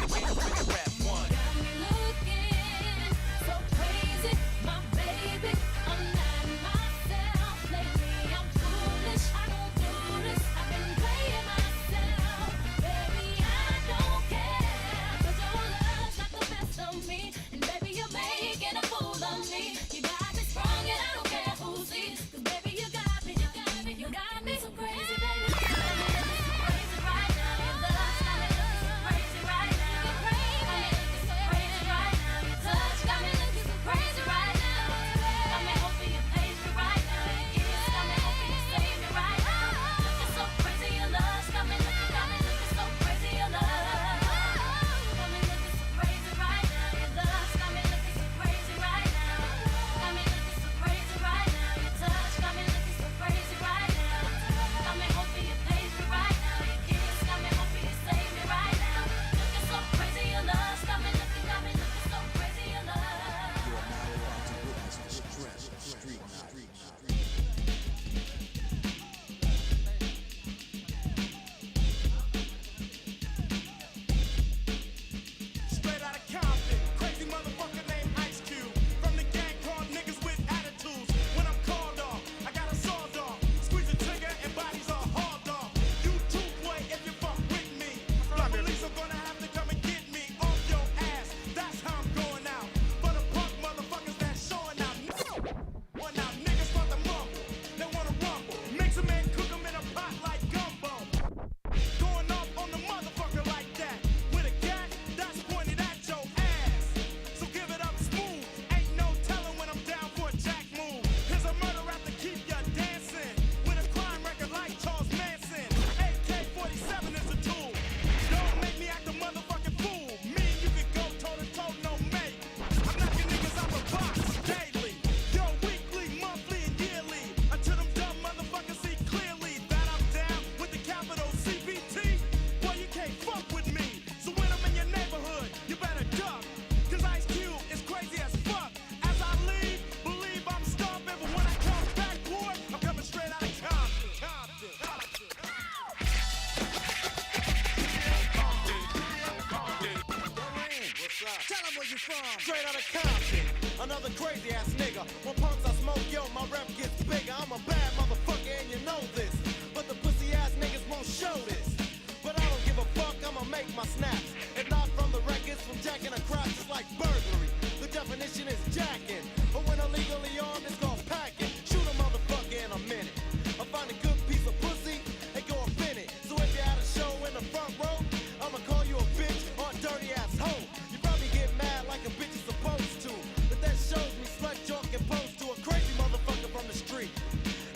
Straight out of Compton, another crazy ass nigga. When punks I smoke, yo, my rep gets bigger. I'm a bad motherfucker and you know this. But the pussy ass niggas won't show this. But I don't give a fuck, I'ma make my snaps. If not from the records, from jacking a crotch, it's like burglary. The definition is jacking. But when illegally armed, it's called packing. Shoot a motherfucker in a minute. I find a good piece of pussy and go up in it. So if you had a show in the front row, I'ma call you a bitch or a dirty ass hoe. You probably get mad like a bitch is supposed to. But that shows me slut joke and pose to a crazy motherfucker from the street.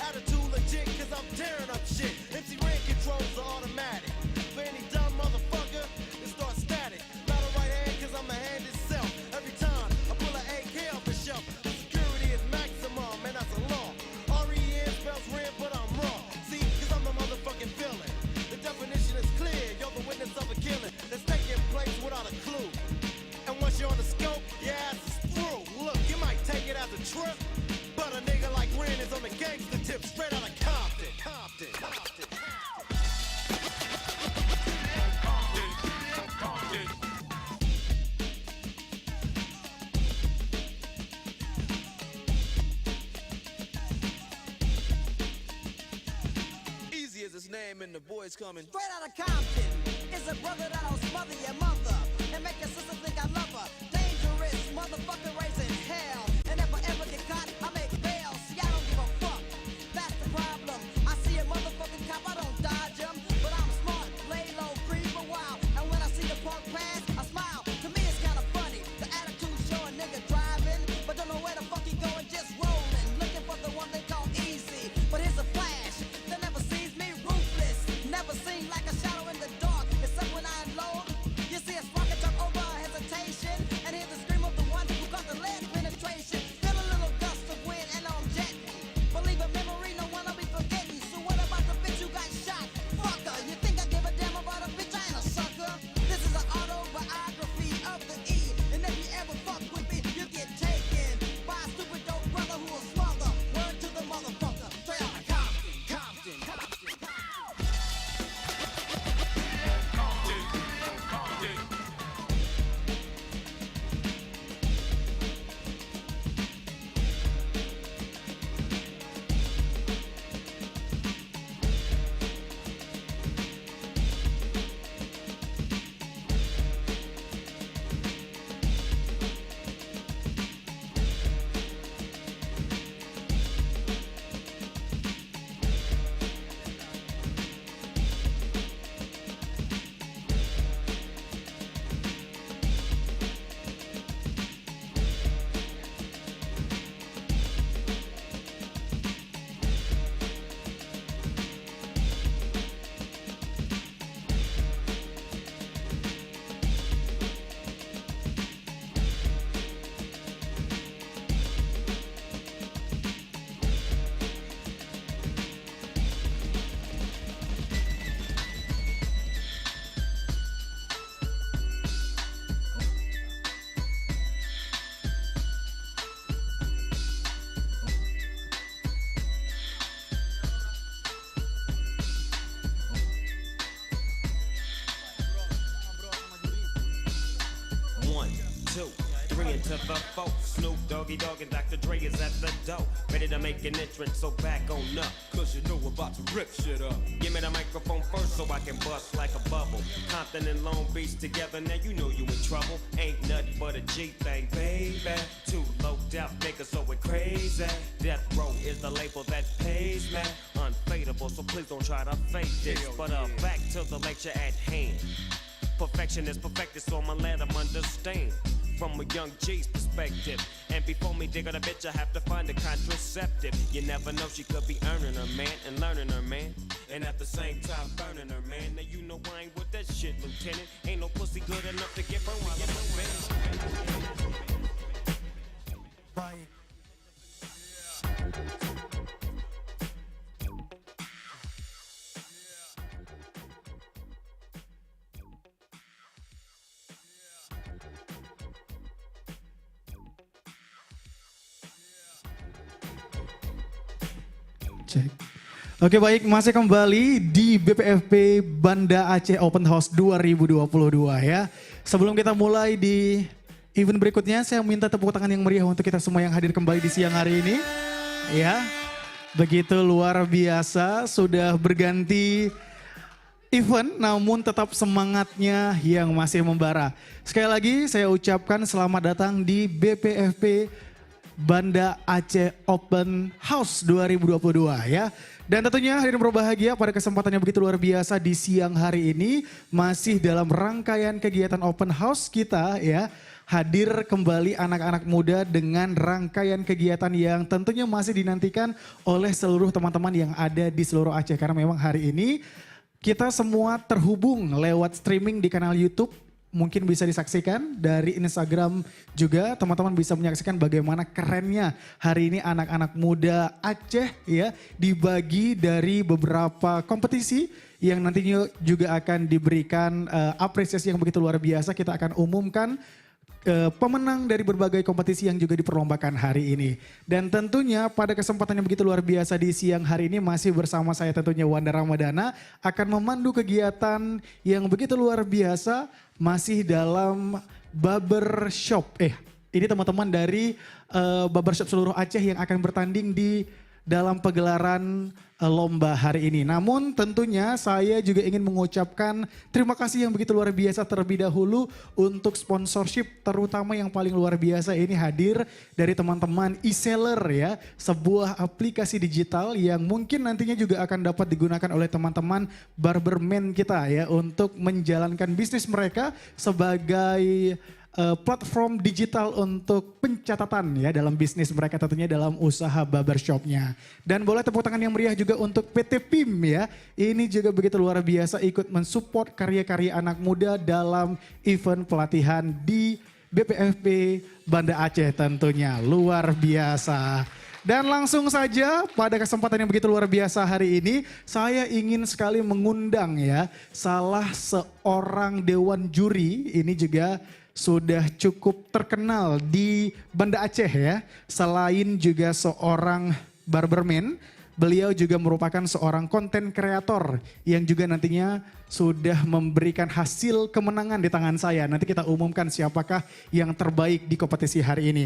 Attitude legit cause I'm tearing up shit. MC Ren controls are automatic. For any dumb motherfucker, it starts static. Not a right hand cause I'm the hand itself. Every time I pull an AK off the shelf, the security is maximum and that's a law. R-E-N spells red but I'm raw. See, cause I'm the motherfucking villain. The definition is clear, you're the witness of a killing that's taking place without a clue. And once you're on the scope, your ass is through. Look, you might take it as a trip, but a nigga like Ren is on the gangster tip, straight out of Compton. Compton. Compton. Easy as his name and the boys coming. Straight out of Compton is a brother that'll smother your mother and make your sister think I love her. Dangerous motherfucker raising hell. And if I ever get caught, I make bail. See, I don't give a fuck. That's the problem. I see a motherfucking cop, I don't dodge him. But I'm smart, lay low, creep a while. And when I see the punk pass, I smile. To me, it's kinda funny. The attitude show a nigga driving, but don't know where the fuck he going, just rolling. Looking for the one they call easy. But here's a flash that never sees me, ruthless. Never seen like a shadow in the dark. Except when I unload. You see a spark and talk over hesitation. And hear the scream of the one who got the lead penetration. Feel a little gust of wind and I'm jetting. Believe a memory, no one I'll be forgetting. So what about the bitch who got shot? Fucker, you think I give a damn about a bitch? I ain't a sucker. This is an autobiography of the E. And if you ever fuck with me, you get taken by a stupid dope brother who will smother. Word to the motherfucker. Straight out of Compton. Compton. To the folk, Snoop Doggy Dogg and Dr. Dre is at the door, ready to make an entrance, so back on up. Cause you know we're about to rip shit up. Give me the microphone first so I can bust like a bubble. Compton and Long Beach together, now you know you in trouble. Ain't nothing but a G thing, baby. Too low out niggas, so we're crazy. Death Row is the label that pays me. Unfadable, so please don't try to fake this. But back to the lecture at hand. Perfection is perfected, so I'ma let them understand. From a young G's perspective. And before me dig on a bitch, I have to find a contraceptive. You never know, she could be earning her man and learning her man. And at the same time burning her man. Now you know I ain't with that shit, Lieutenant. Ain't no pussy good enough to get burned while I'm in. Cek. Oke baik, masih kembali di BPFP Banda Aceh Open House 2022 ya. Sebelum kita mulai di event berikutnya saya minta tepuk tangan yang meriah untuk kita semua yang hadir kembali di siang hari ini. Ya, begitu luar biasa, sudah berganti event namun tetap semangatnya yang masih membara. Sekali lagi saya ucapkan selamat datang di BPFP Banda Aceh Open House 2022 ya. Dan tentunya hadirin berbahagia pada kesempatan yang begitu luar biasa di siang hari ini masih dalam rangkaian kegiatan Open House kita ya. Hadir kembali anak-anak muda dengan rangkaian kegiatan yang tentunya masih dinantikan oleh seluruh teman-teman yang ada di seluruh Aceh. Karena memang hari ini kita semua terhubung lewat streaming di kanal YouTube. Mungkin bisa disaksikan dari Instagram juga, teman-teman bisa menyaksikan bagaimana kerennya hari ini anak-anak muda Aceh ya, dibagi dari beberapa kompetisi yang nantinya juga akan diberikan apresiasi yang begitu luar biasa. Kita akan umumkan pemenang dari berbagai kompetisi yang juga diperlombakan hari ini. Dan tentunya pada kesempatan yang begitu luar biasa di siang hari ini masih bersama saya tentunya Wanda Ramadana akan memandu kegiatan yang begitu luar biasa masih dalam barbershop. Ini teman-teman dari barbershop seluruh Aceh yang akan bertanding di dalam pegelaran lomba hari ini. Namun tentunya saya juga ingin mengucapkan terima kasih yang begitu luar biasa terlebih dahulu untuk sponsorship terutama yang paling luar biasa ini hadir dari teman-teman e-seller ya. Sebuah aplikasi digital yang mungkin nantinya juga akan dapat digunakan oleh teman-teman barberman kita ya untuk menjalankan bisnis mereka sebagai platform digital untuk pencatatan ya dalam bisnis mereka tentunya dalam usaha barbershopnya. Dan boleh tepuk tangan yang meriah juga untuk PT PIM ya. Ini juga begitu luar biasa ikut mensupport karya-karya anak muda dalam event pelatihan di BPFP Banda Aceh tentunya. Luar biasa. Dan langsung saja pada kesempatan yang begitu luar biasa hari ini saya ingin sekali mengundang ya salah seorang dewan juri ini juga sudah cukup terkenal di Banda Aceh ya. Selain juga seorang barberman, beliau juga merupakan seorang konten kreator yang juga nantinya sudah memberikan hasil kemenangan di tangan saya. Nanti kita umumkan siapakah yang terbaik di kompetisi hari ini.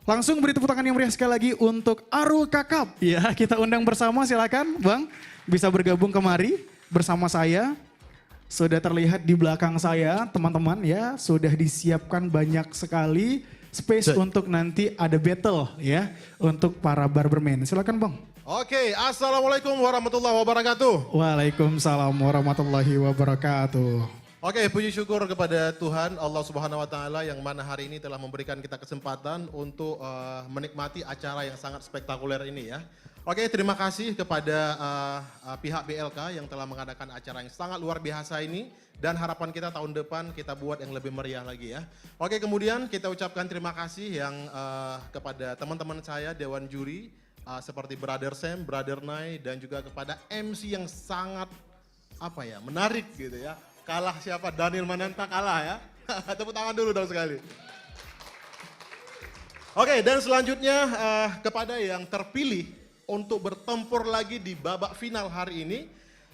Langsung beri tepuk tangan yang meriah sekali lagi untuk Arul Kakap. Ya, kita undang bersama, silakan Bang bisa bergabung kemari bersama saya. Sudah terlihat di belakang saya teman-teman ya, sudah disiapkan banyak sekali space untuk nanti ada battle ya untuk para barberman. Silakan Bang. Oke, assalamualaikum warahmatullahi wabarakatuh. Waalaikumsalam warahmatullahi wabarakatuh. Oke, puji syukur kepada Tuhan Allah Subhanahu wa taala yang mana hari ini telah memberikan kita kesempatan untuk menikmati acara yang sangat spektakuler ini ya. Oke, terima kasih kepada pihak BLK yang telah mengadakan acara yang sangat luar biasa ini dan harapan kita tahun depan kita buat yang lebih meriah lagi ya. Oke, kemudian kita ucapkan terima kasih yang kepada teman-teman saya Dewan Juri seperti Brother Sam, Brother Nai dan juga kepada MC yang sangat menarik gitu ya. Kalah siapa? Daniel Mananta kalah ya. Tepuk tangan dulu dong sekali. Oke, dan selanjutnya kepada yang terpilih untuk bertempur lagi di babak final hari ini.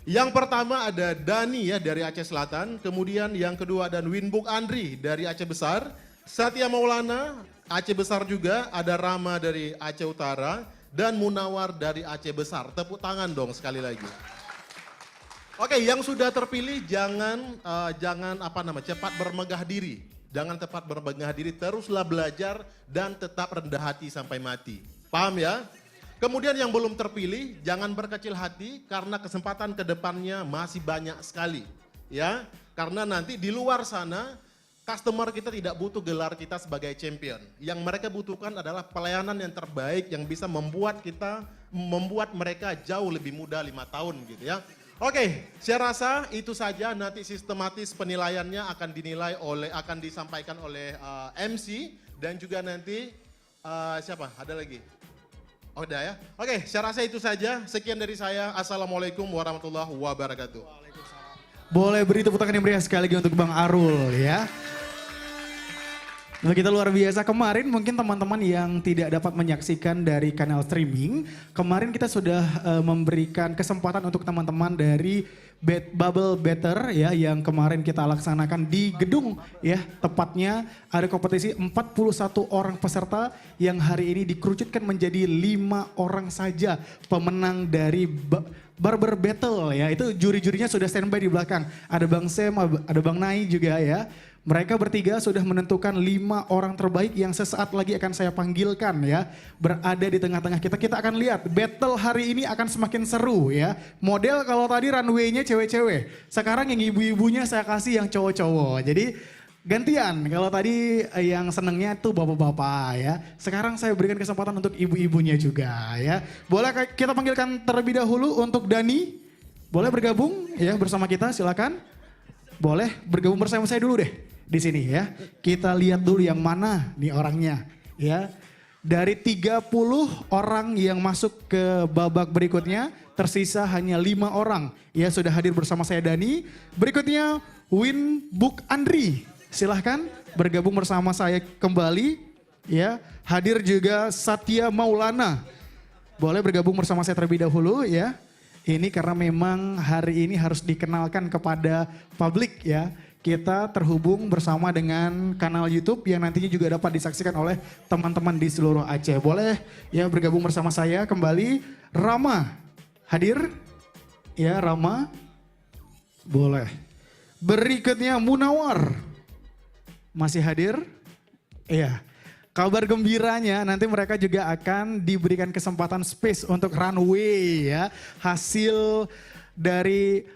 Yang pertama ada Dani ya dari Aceh Selatan, kemudian yang kedua ada Winbuk Andri dari Aceh Besar, Satya Maulana Aceh Besar juga, ada Rama dari Aceh Utara dan Munawar dari Aceh Besar. Tepuk tangan dong sekali lagi. Oke, yang sudah terpilih jangan cepat bermegah diri. Jangan cepat bermegah diri, teruslah belajar dan tetap rendah hati sampai mati. Paham ya? Kemudian yang belum terpilih, jangan berkecil hati karena kesempatan ke depannya masih banyak sekali. Ya, karena nanti di luar sana, customer kita tidak butuh gelar kita sebagai champion. Yang mereka butuhkan adalah pelayanan yang terbaik yang bisa membuat mereka jauh lebih muda 5 tahun gitu ya. Oke, saya rasa itu saja, nanti sistematis penilaiannya akan disampaikan oleh MC dan juga nanti siapa? Ada lagi? Oh, udah ya. Oke, saya rasa itu saja. Sekian dari saya. Assalamualaikum warahmatullahi wabarakatuh. Boleh beri tepuk tangan yang meriah sekali lagi untuk Bang Arul ya. Begitu luar biasa. Kemarin mungkin teman-teman yang tidak dapat menyaksikan dari kanal streaming, kemarin kita sudah memberikan kesempatan untuk teman-teman dari Bubble Better ya yang kemarin kita laksanakan di gedung ya, tepatnya ada kompetisi 41 orang peserta yang hari ini dikerucutkan menjadi 5 orang saja pemenang dari Barber Battle ya. Itu juri-jurinya sudah standby di belakang. Ada Bang Sam, ada Bang Nai juga ya. Mereka bertiga sudah menentukan 5 orang terbaik yang sesaat lagi akan saya panggilkan ya. Berada di tengah-tengah kita. Kita akan lihat battle hari ini akan semakin seru ya. Model kalau tadi runway-nya cewek-cewek. Sekarang yang ibu-ibunya saya kasih yang cowok-cowok. Jadi gantian. Kalau tadi yang senengnya tuh bapak-bapak ya. Sekarang saya berikan kesempatan untuk ibu-ibunya juga ya. Boleh kita panggilkan terlebih dahulu untuk Dani. Boleh bergabung ya bersama kita, silakan. Boleh bergabung bersama saya dulu deh. Di sini ya, kita lihat dulu yang mana nih orangnya ya. Dari 30 orang yang masuk ke babak berikutnya, tersisa hanya 5 orang. Ya sudah hadir bersama saya Dani. Berikutnya Winbook Andri, silahkan bergabung bersama saya kembali. Ya, hadir juga Satya Maulana. Boleh bergabung bersama saya terlebih dahulu ya. Ini karena memang hari ini harus dikenalkan kepada publik ya. Kita terhubung bersama dengan kanal YouTube yang nantinya juga dapat disaksikan oleh teman-teman di seluruh Aceh. Boleh ya bergabung bersama saya kembali. Rama, hadir? Ya Rama, boleh. Berikutnya Munawar, masih hadir? Iya. Kabar gembiranya nanti mereka juga akan diberikan kesempatan space untuk runway ya. Hasil dari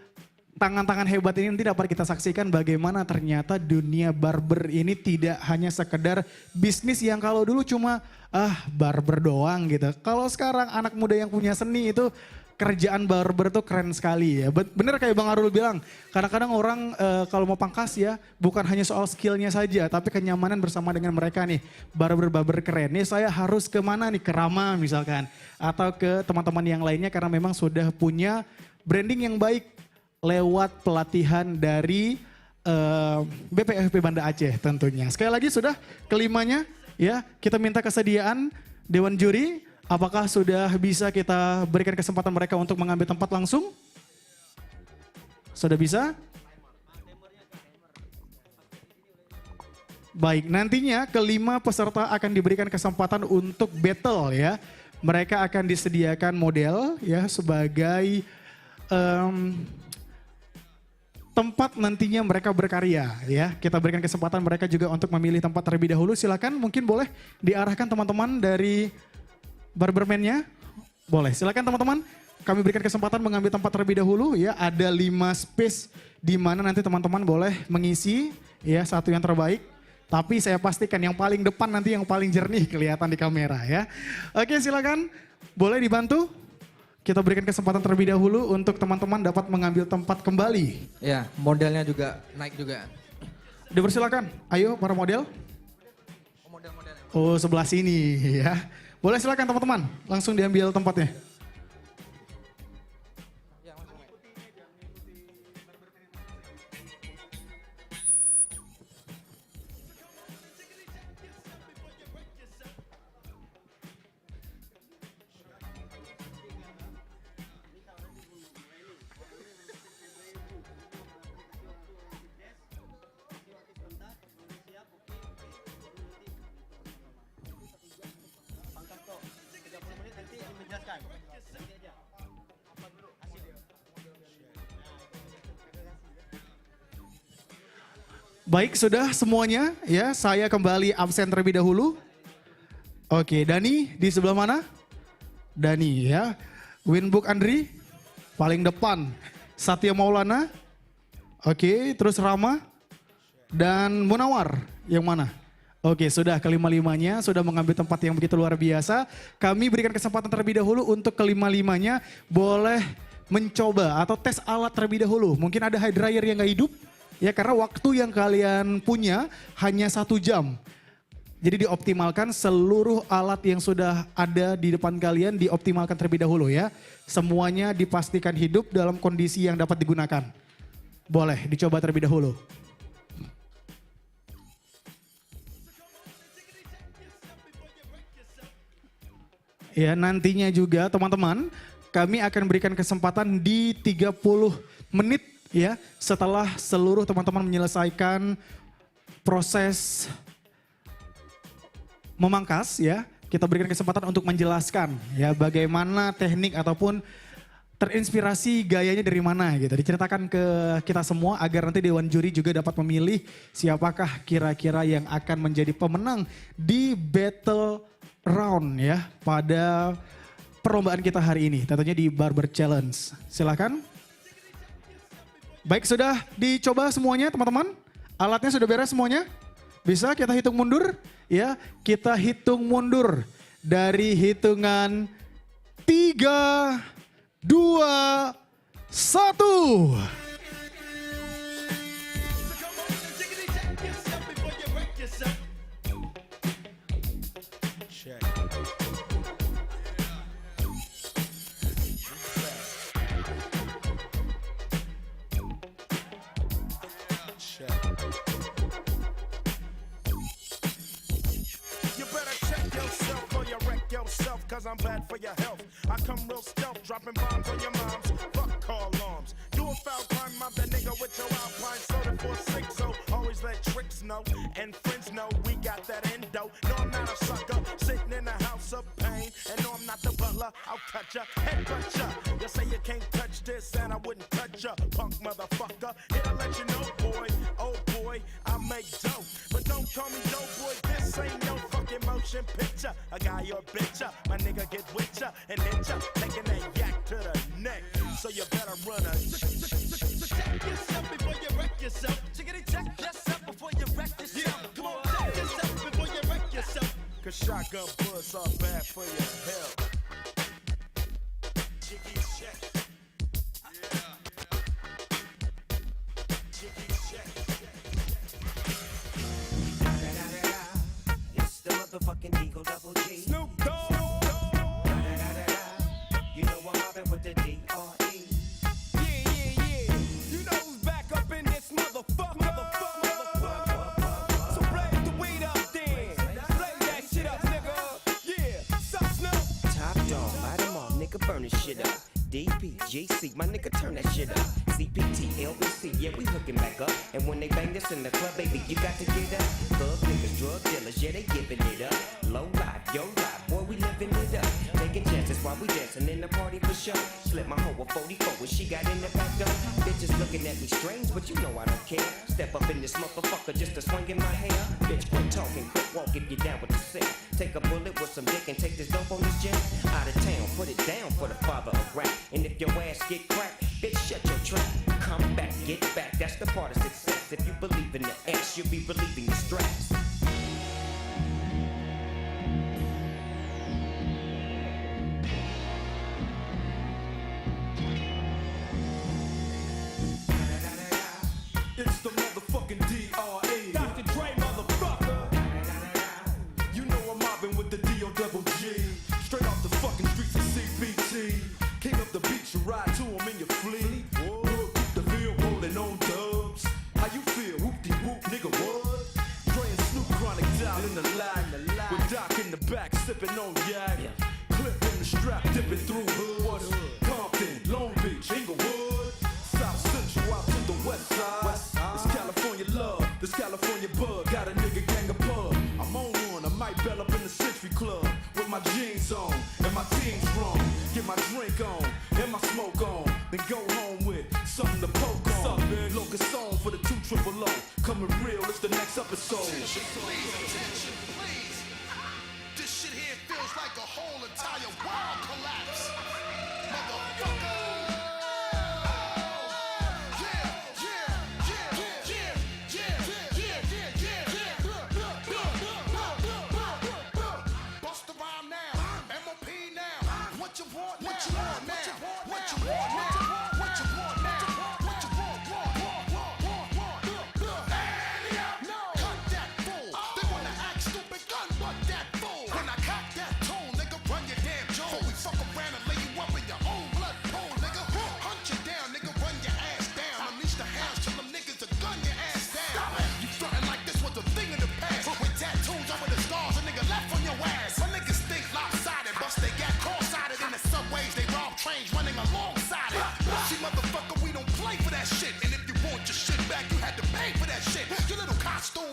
tangan-tangan hebat ini nanti dapat kita saksikan bagaimana ternyata dunia barber ini tidak hanya sekedar bisnis yang kalau dulu cuma barber doang gitu. Kalau sekarang anak muda yang punya seni itu kerjaan barber tuh keren sekali ya. Bener kayak Bang Arul bilang, kadang-kadang orang kalau mau pangkas ya bukan hanya soal skillnya saja tapi kenyamanan bersama dengan mereka nih. Barber-barber keren. Nih saya harus kemana nih, ke Rama misalkan. Atau ke teman-teman yang lainnya karena memang sudah punya branding yang baik lewat pelatihan dari BPFP Banda Aceh tentunya. Sekali lagi sudah kelimanya ya, kita minta kesediaan Dewan Juri. Apakah sudah bisa kita berikan kesempatan mereka untuk mengambil tempat langsung? Sudah bisa? Baik, nantinya kelima peserta akan diberikan kesempatan untuk battle ya. Mereka akan disediakan model ya sebagai tempat nantinya mereka berkarya ya. Kita berikan kesempatan mereka juga untuk memilih tempat terlebih dahulu. Silakan mungkin boleh diarahkan teman-teman dari barberman-nya. Boleh, silakan teman-teman. Kami berikan kesempatan mengambil tempat terlebih dahulu ya. Ada 5 space di mana nanti teman-teman boleh mengisi ya satu yang terbaik. Tapi saya pastikan yang paling depan nanti yang paling jernih kelihatan di kamera ya. Oke, silakan. Boleh dibantu? Kita berikan kesempatan terlebih dahulu untuk teman-teman dapat mengambil tempat kembali. Ya, modelnya juga naik juga. Dipersilakan. Ayo para model. Oh, sebelah sini ya. Boleh silakan teman-teman, langsung diambil tempatnya. Baik, sudah semuanya ya. Saya kembali absen terlebih dahulu. Oke, Dani di sebelah mana? Dani ya. Winbook Andri paling depan. Satya Maulana. Oke, terus Rama dan Munawar yang mana? Oke, sudah kelima-limanya sudah mengambil tempat yang begitu luar biasa. Kami berikan kesempatan terlebih dahulu untuk kelima-limanya boleh mencoba atau tes alat terlebih dahulu. Mungkin ada hair dryer yang gak hidup. Ya karena waktu yang kalian punya hanya 1 jam. Jadi dioptimalkan seluruh alat yang sudah ada di depan kalian dioptimalkan terlebih dahulu ya. Semuanya dipastikan hidup dalam kondisi yang dapat digunakan. Boleh dicoba terlebih dahulu. ya nantinya juga teman-teman kami akan berikan kesempatan di 30 menit ya setelah seluruh teman-teman menyelesaikan proses memangkas ya. Kita berikan kesempatan untuk menjelaskan ya bagaimana teknik ataupun terinspirasi gayanya dari mana gitu. Diceritakan ke kita semua agar nanti Dewan Juri juga dapat memilih siapakah kira-kira yang akan menjadi pemenang di battle round ya pada perlombaan kita hari ini. Tentunya di Barber Challenge. Silakan. Baik, sudah dicoba semuanya teman-teman? Alatnya sudah beres semuanya? Bisa kita hitung mundur? Ya, kita hitung mundur dari hitungan 3, 2, 1. Cause I'm bad for your health. I come real stealth, dropping bombs on your moms. Fuck car alarms. Do a foul crime, mob that nigga with your Alpine soda for 6. So always let tricks know and friends know we got that endo. No, I'm not a sucker, sitting in a house of pain. And no, I'm not the butler, I'll cut ya, head cut ya. You say you can't touch this, and I wouldn't touch ya, punk motherfucker. Here to let you know, boy, oh boy, I make dope. But don't call me dope, boy, this ain't no fucking motion picture. A guy or bitch ya, my nigga get with ya and hit ya, taking that yak to the neck. So you better run a check yourself before you wreck yourself. Chickity check yourself before you wreck yourself. Yeah, come on, check yourself before you wreck yourself. Cause shotgun bullets are bad for your health. Jiggy check. Yeah. Jiggy check. It's the motherfucking Eagle Double G. Snoop Dogg. You know I'm mobbing with the D.R.E. Yeah. You know who's back up in this motherfucker. So blaze the weed up then. Blaze that shit up, nigga. Yeah, sup, Snoop. Top dog, light 'em off, nigga, burn this shit up. DPGC, my nigga, turn that shit up. CPT, LBC, yeah, we hooking back up. And when they bang this in the club, baby, you got to get up. Thug niggas, drug dealers, yeah, they giving it up. Low life, yo life, boy, we living it up. Taking chances while we dancing in the party for sure. Slip my hoe a 44 when she got in the back door. Bitches looking at me strange, but you know I don't care. Step up in this motherfucker just to swing in my hair. Bitch, quit talking, quit walk if you're down with the sick. Take a bullet with some dick and take this dope on this jet. Out of town, put it down for the father of rap. And if your ass get cracked, bitch, shut your trap. Come back, get back, that's the part of success. If you believe in the ass, you'll be relieving the stress. It's the motherfucking D.R.E. Dr. Dre, motherfucker. You know I'm mobbing with the D.O.G. Straight off the fucking streets of CPT. King of the beach, you ride to him in your fleet. Whoop, the field rolling on dubs. How you feel? Whoop-de-whoop, nigga, what? Dre and Snoop Chronic down in the lag. With Doc in the back, sipping on yak. Clip in the strap, dipping through hood. Compton, Long Beach, Inglewood. South Central out to the west side. It's California love, this California bug. Got a nigga gang of pub. I'm on one, I might bell up in the Century Club. With my jeans on, and my team strong. Get my drink on, and my smoke on. Then go home with something to poke on. Locust song for the 200. Coming real, it's the next episode. Attention, please. This shit here feels like a whole entire world collapse. Motherfucker. Bust around now, MOP now. What you want now? What you want now? What you want now? What you want now? What you want? Cut that fool. They wanna act stupid, gun, but that fool. When I cock that tone, nigga, run your damn jaw. Before we fuck around and lay you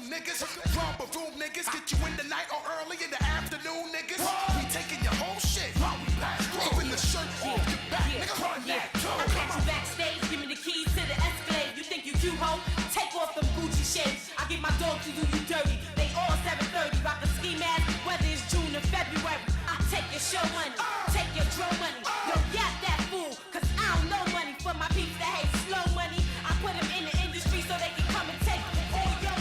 niggas. Romper room niggas, get you in the night or early in the afternoon, niggas. We taking your whole shit. Even the shirt off your back, nigga. Run that. I catch you backstage, give me the keys to the Escalade. You think you cute, ho? Take off them Gucci shades. I get my dog to do you dirty. They all 730, rock a ski mask, whether it's June or February. I take your show money, take your drum money. Yo, got that fool, cause I don't know money for my peeps that hate slow money. I put them in the industry so they can come and take all your.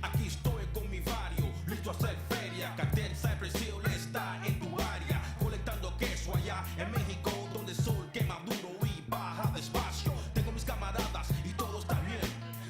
Aquí estoy con mi barrio, listo a hacer feria. Cartel Cypress Hill está en tu área, colectando queso allá en México, donde el sol quema duro y baja despacio. Tengo mis camaradas y todo está bien.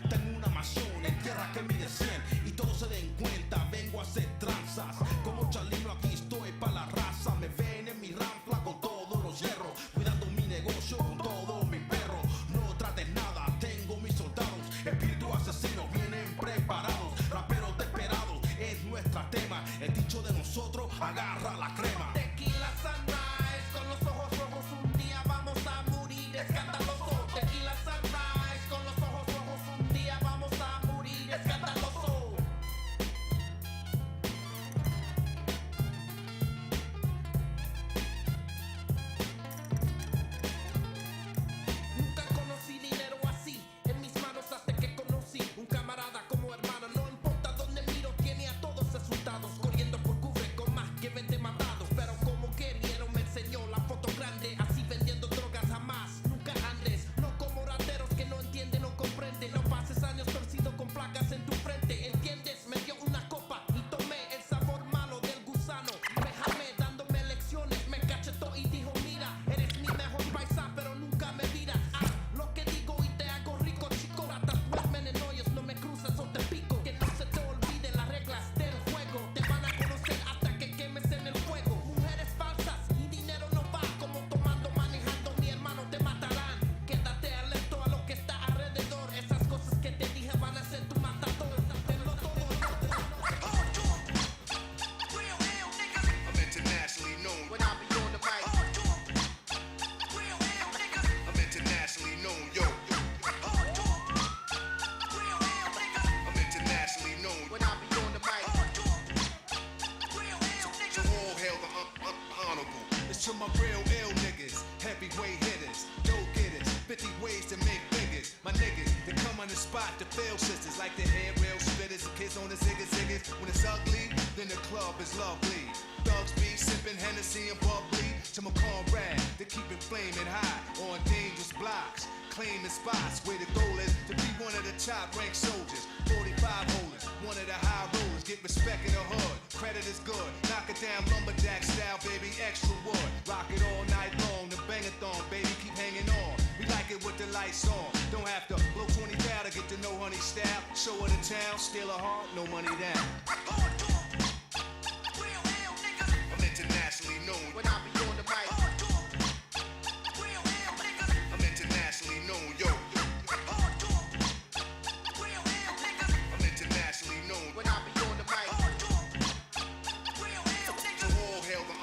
Tengo una mansión en tierra que mide 100 y todos se den cuenta. Vengo a hacer tranzas como Chalino, aquí estoy pa' la raza. Me ven en mi rampla con todos los hierros, cuidando mi negocio con todo mi perro. No trates nada, tengo mis soldados, espíritu asesino, vienen preparados. Raperos desesperados, es nuestra tema. El dicho de nosotros, agarra la crema. Tequila Sunrise, con los ojos rojos un día vamos a morir escandaloso. Tequila Sunrise, con los ojos rojos un día vamos a morir escandaloso. Nunca conocí dinero así en mis manos hasta que conocí un camarada como hermano. No importa dónde miro, tiene a todos asustados, corriendo por cubre con más que 20 matados. Pero como querieron me enseñó la foto grande, así vendiendo drogas jamás, nunca andes. No como rateros que no entienden, no comprenden. No pases años torcido con placas en tu frente, ¿entiendes? Me dio una copa y tomé el sabor malo del gusano. Me jamé dándome lecciones, me cachetó y dijo mira, eres mi mejor paisa pero nunca me miras. Ah, lo que digo y te hago rico, chico. Ratas duermen en hoyos, no me cruzas o te pico. Que no se te olviden las reglas del juego, te van a conocer hasta que quemes en el fuego. Mujeres falsas y dinero no va, como tomando, manejando, mi hermano te matarán. Quédate alerta a lo que está alrededor, esas cosas que te dije van a ser tu matador. Tenlo todo. I'm internationally known. When I be on the mic. I'm internationally known, yo. I'm internationally known. When I be on the mic. So all hail the honorable. It's to my real ill niggas, heavyweight hitters, go getters, 50 ways to make figures. My niggas, they come on the spot to fail sisters like the air rail spitters, kids on the ziggas. When it's ugly, then the club is lovely. Thugs be sipping Hennessy and bubbly. To my comrade, they keep it flaming high on dangerous blocks, claiming spots where the goal is to be one of the top ranked soldiers. 45 holders, one of the high rollers, get respect in the hood. Credit is good, knock it down lumberjack style, baby, extra wood. Rock it all night long, the bang-a-thon, baby, keep hanging on. We like it with the lights on. Don't have to blow 20 down to get to know honey style. Show her the town, steal her heart, no money down. I'm internationally known. When I be on the mic. I'm internationally known, yo. I'm internationally known. When I be on the mic. So all hail the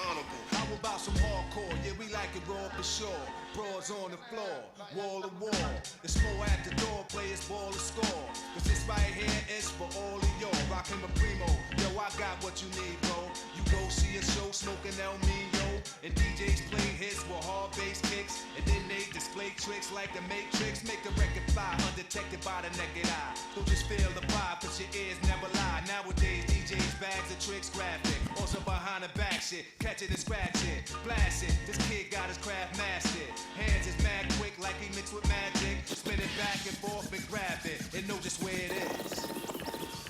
honorable. How about some hardcore? Yeah, we like it raw for sure. Broads on the floor, wall to wall. It's more at the door, players ball to score. Cause this right here is for all of y'all. Rockin' the primo, yo, I got what you need, bro. You go see a show smoking El Nino, and DJs play hits with hard bass kicks, and then they display tricks like the Matrix. Make the record fly, undetected by the naked eye. Don't just feel the vibe, cause your ears never lie. Nowadays, DJs bags of tricks graphic. Also behind the back shit, catch it and scratch it, blast it. This kid got his craft mastered. Hands is mad quick like he mixed with magic. Spin it back and forth and grab it, and know just where it is.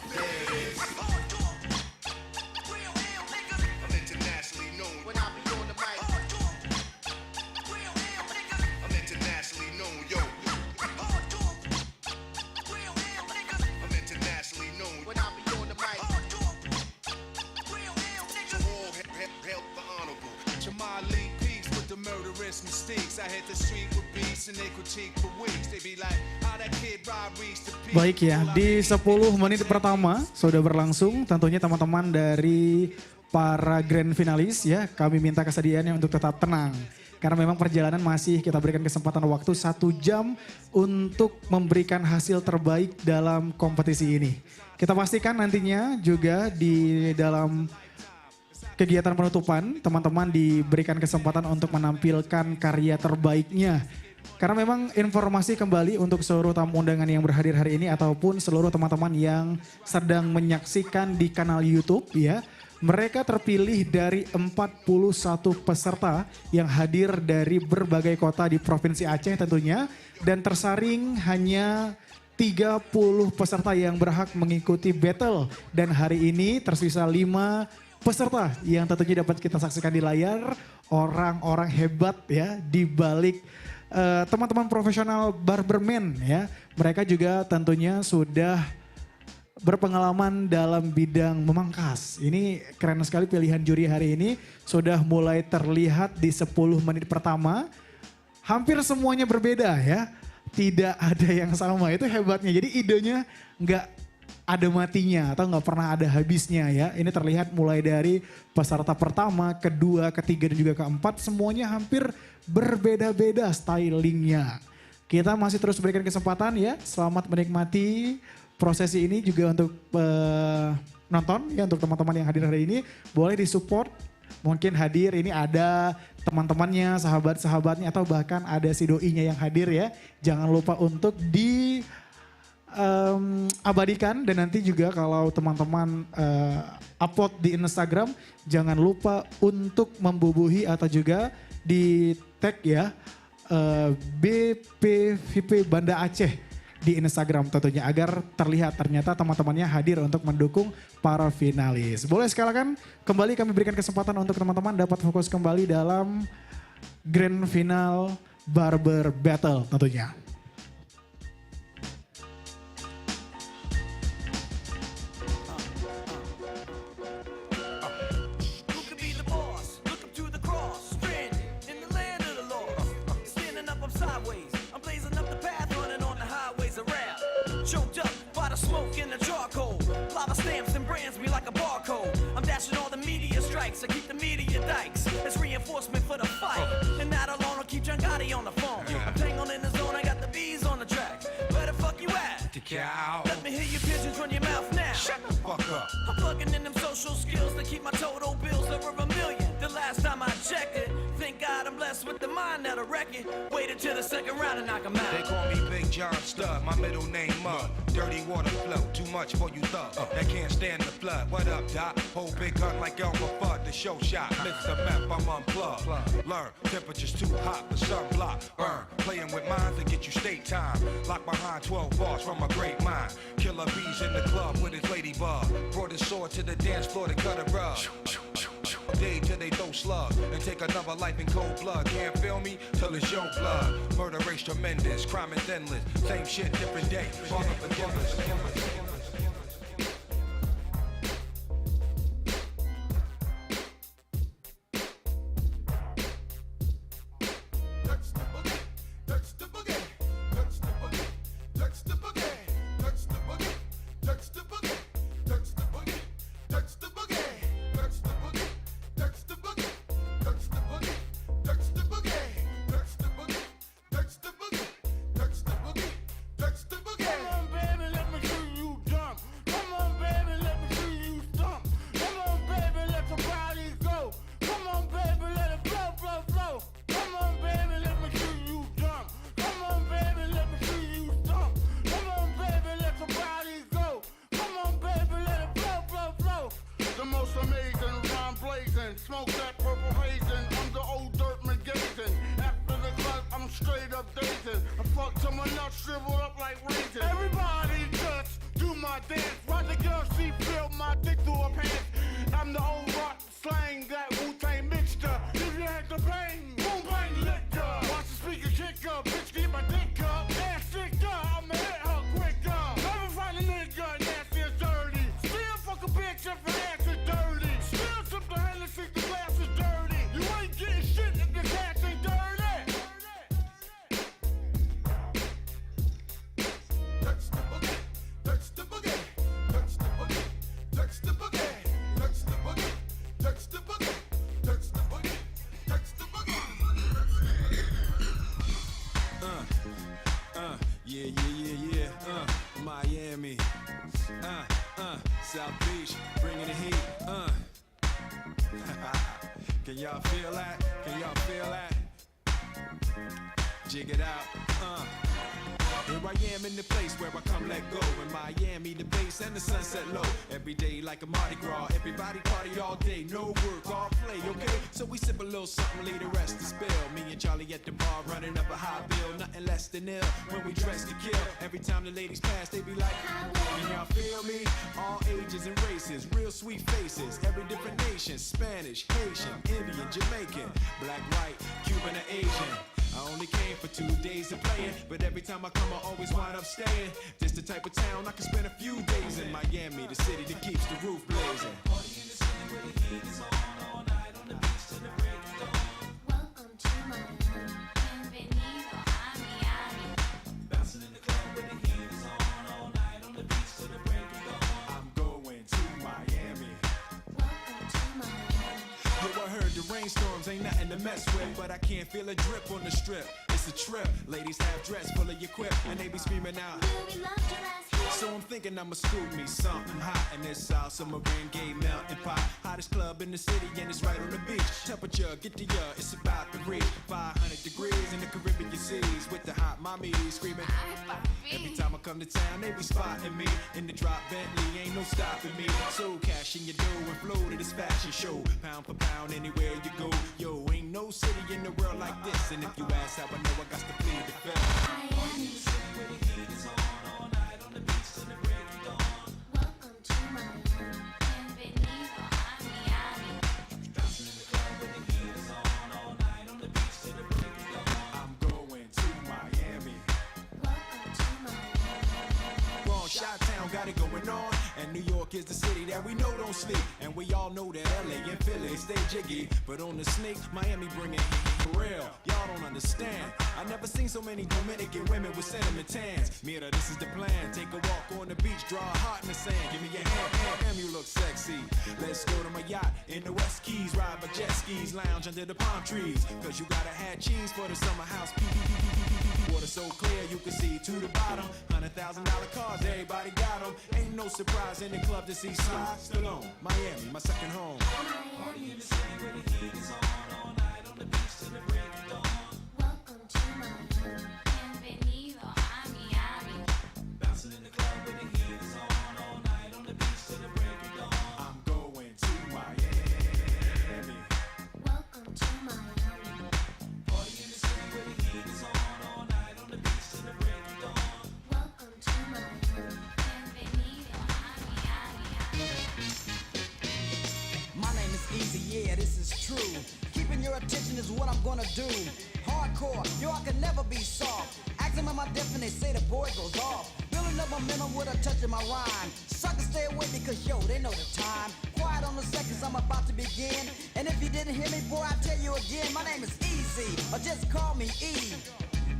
There it is. I'm internationally known. When I be on the mic. I'm internationally known, yo. I'm internationally known. When I be on the mic. So all hail the honorable. Jamal Lee Peace with the murderous mistakes. I hit the street with beats and they critique for weeks. They be like, how that kid Rob reached the peak. Baik ya, di 10 menit pertama sudah berlangsung. Tentunya teman-teman dari para grand finalis ya, kami minta kesediaannya untuk tetap tenang. Karena memang perjalanan masih kita berikan kesempatan waktu 1 jam untuk memberikan hasil terbaik dalam kompetisi ini. Kita pastikan nantinya juga di dalam kegiatan penutupan, teman-teman diberikan kesempatan untuk menampilkan karya terbaiknya. Karena memang informasi kembali untuk seluruh tamu undangan yang berhadir hari ini ataupun seluruh teman-teman yang sedang menyaksikan di kanal YouTube ya. Mereka terpilih dari 41 peserta yang hadir dari berbagai kota di Provinsi Aceh tentunya. Dan tersaring hanya 30 peserta yang berhak mengikuti battle. Dan hari ini tersisa 5 peserta yang tentunya dapat kita saksikan di layar. Orang-orang hebat ya di balik teman-teman profesional barberman ya. Mereka juga tentunya sudah berpengalaman dalam bidang memangkas. Ini keren sekali pilihan juri hari ini. Sudah mulai terlihat di 10 menit pertama. Hampir semuanya berbeda ya. Tidak ada yang sama, itu hebatnya. Jadi idenya nggak ada matinya atau nggak pernah ada habisnya ya. Ini terlihat mulai dari peserta pertama, kedua, ketiga dan juga keempat. Semuanya hampir berbeda-beda stylingnya. Kita masih terus berikan kesempatan ya. Selamat menikmati prosesi ini juga untuk nonton ya, untuk teman-teman yang hadir hari ini boleh disupport. Mungkin hadir ini ada teman-temannya, sahabat-sahabatnya atau bahkan ada si doinya yang hadir ya. Jangan lupa untuk abadikan dan nanti juga kalau teman-teman upload di Instagram jangan lupa untuk membubuhi atau juga di tag ya BPVP Banda Aceh di Instagram tentunya agar terlihat ternyata teman-temannya hadir untuk mendukung para finalis. Boleh sekalian kembali kami berikan kesempatan untuk teman-teman dapat fokus kembali dalam grand final barber battle tentunya. I keep the media dikes as reinforcement for the fight. And not alone, I'll keep John Gotti on the phone. I'm tangled in the zone, I got the bees on the track. Where the fuck you at? Let me hear your pigeons run your mouth now. Shut the fuck up. I'm plugging in them social skills to keep my total bills over $1 million. The last time I checked it, thank God I'm blessed with the mind that'll wreck it. Waited till the second round and knock 'em out. They call me Big John Stud, my middle name Mud. Dirty water flow, too much for you thug. That can't stand the flood. What up, Doc? Whole big gun like Elmer Fudd, the show shot. Mr. Meth, I'm unplugged. Learn, temperature's too hot, the sunblock. Burn, playing with minds to get you state time. Locked behind 12 bars from a great mind. Killer bees in the club with his ladybug. Brought his sword to the dance floor to cut a rug. Day till they throw slugs and take another life in cold blood. Can't feel me till it's your blood. Murder race tremendous, crime is endless. Same shit, different day. Father forgive us. Come on, baby, let me see you Yeah, Miami. South Beach, bringing the heat. Can y'all feel that? Can y'all feel that? Jig it out. Here I am in the place where I come let go. In Miami, the base and the sunset low. Every day like a Mardi Gras. Everybody party all day. No work, all play, okay? So we sip a little something, leave the rest to spill. Me and Charlie at the bar running up a high bill. Nothing less than ill when we dress to kill. Every time the ladies pass, they be like, can y'all feel me? All ages and races, real sweet faces. Every different nation, Spanish, Haitian, Indian, Jamaican, black, white, Cuban, or Asian. I only came for 2 days of playing, but every time I come I always wind up staying. This the type of town I can spend a few days in. Miami, the city that keeps the roof blazing. Party in the city where the heat is on all night on the beach till the break of dawn. Welcome to Miami, bienvenido a Miami. Bouncing in the club where the heat is on all night on the beach till the break of dawn. I'm going to Miami. Welcome to Miami. Yo, I heard the rainstorms ain't nothing to mess with, but I can't feel a drip on the strip. It's a trip. Ladies have dress full of your quip, and they be screaming out. So I'm thinking I'ma scoop me something hot in this South Summer rain gay melting pot. Hottest club in the city, and it's right on the beach. Temperature, get to ya, it's about to reach 500 degrees in the Caribbean seas with the hot mommy screaming. Every time I come to town, they be spotting me in the drop Bentley, ain't no stopping me. So cash in your dough and flow to this fashion show. Pound for pound, anywhere you go. Yo, ain't no city in the world like this. And if you ask how I know, I got to plead the fifth. Miami, the city where the heat is on all night on the beach till the break of dawn. Welcome to Miami, bienvenido a Miami. Bouncing in the club where the heat is on all night on the beach till the break of dawn. I'm going to Miami. Welcome to Miami. We're on Chi-Town, got it going on. And New York is the city that we know don't sleep. And we all know that LA and Philly stay jiggy. But on the sneak, Miami bringing for real. Y'all don't understand. I never seen so many Dominican women with sentiment tans. Mira, this is the plan. Take a walk on the beach, draw a heart in the sand. Give me your hand, damn, you look sexy. Let's go to my yacht in the West Keys. Ride my jet skis, lounge under the palm trees. Cause you gotta have cheese for the summer house. Water so clear you can see to the bottom. $100,000 cars, everybody got them. Ain't no surprise in the club to see Sly Stallone. Miami, my second home. Party in the city where the heat is on all night on the beach till the break of dawn. Welcome to Miami, bienvenido a Miami. Bouncing in the club where the heat is on all night on the beach till the break of dawn. I'm going to Miami. Welcome to Miami. Party in the city where the heat is on all night on the beach till the break of dawn. Welcome to Miami, bienvenido a Miami. My name is Easy, yeah, this is true. Keeping your attention is what I'm gonna do. Hardcore, yo, I can never be soft. Ask them am I deaf and they say the boy goes off. Building up momentum with a touch of my rhyme. Suckers stay away because, yo, they know the time. Quiet on the seconds, I'm about to begin. And if you didn't hear me, boy, I tell you again. My name is Easy, or just call me E.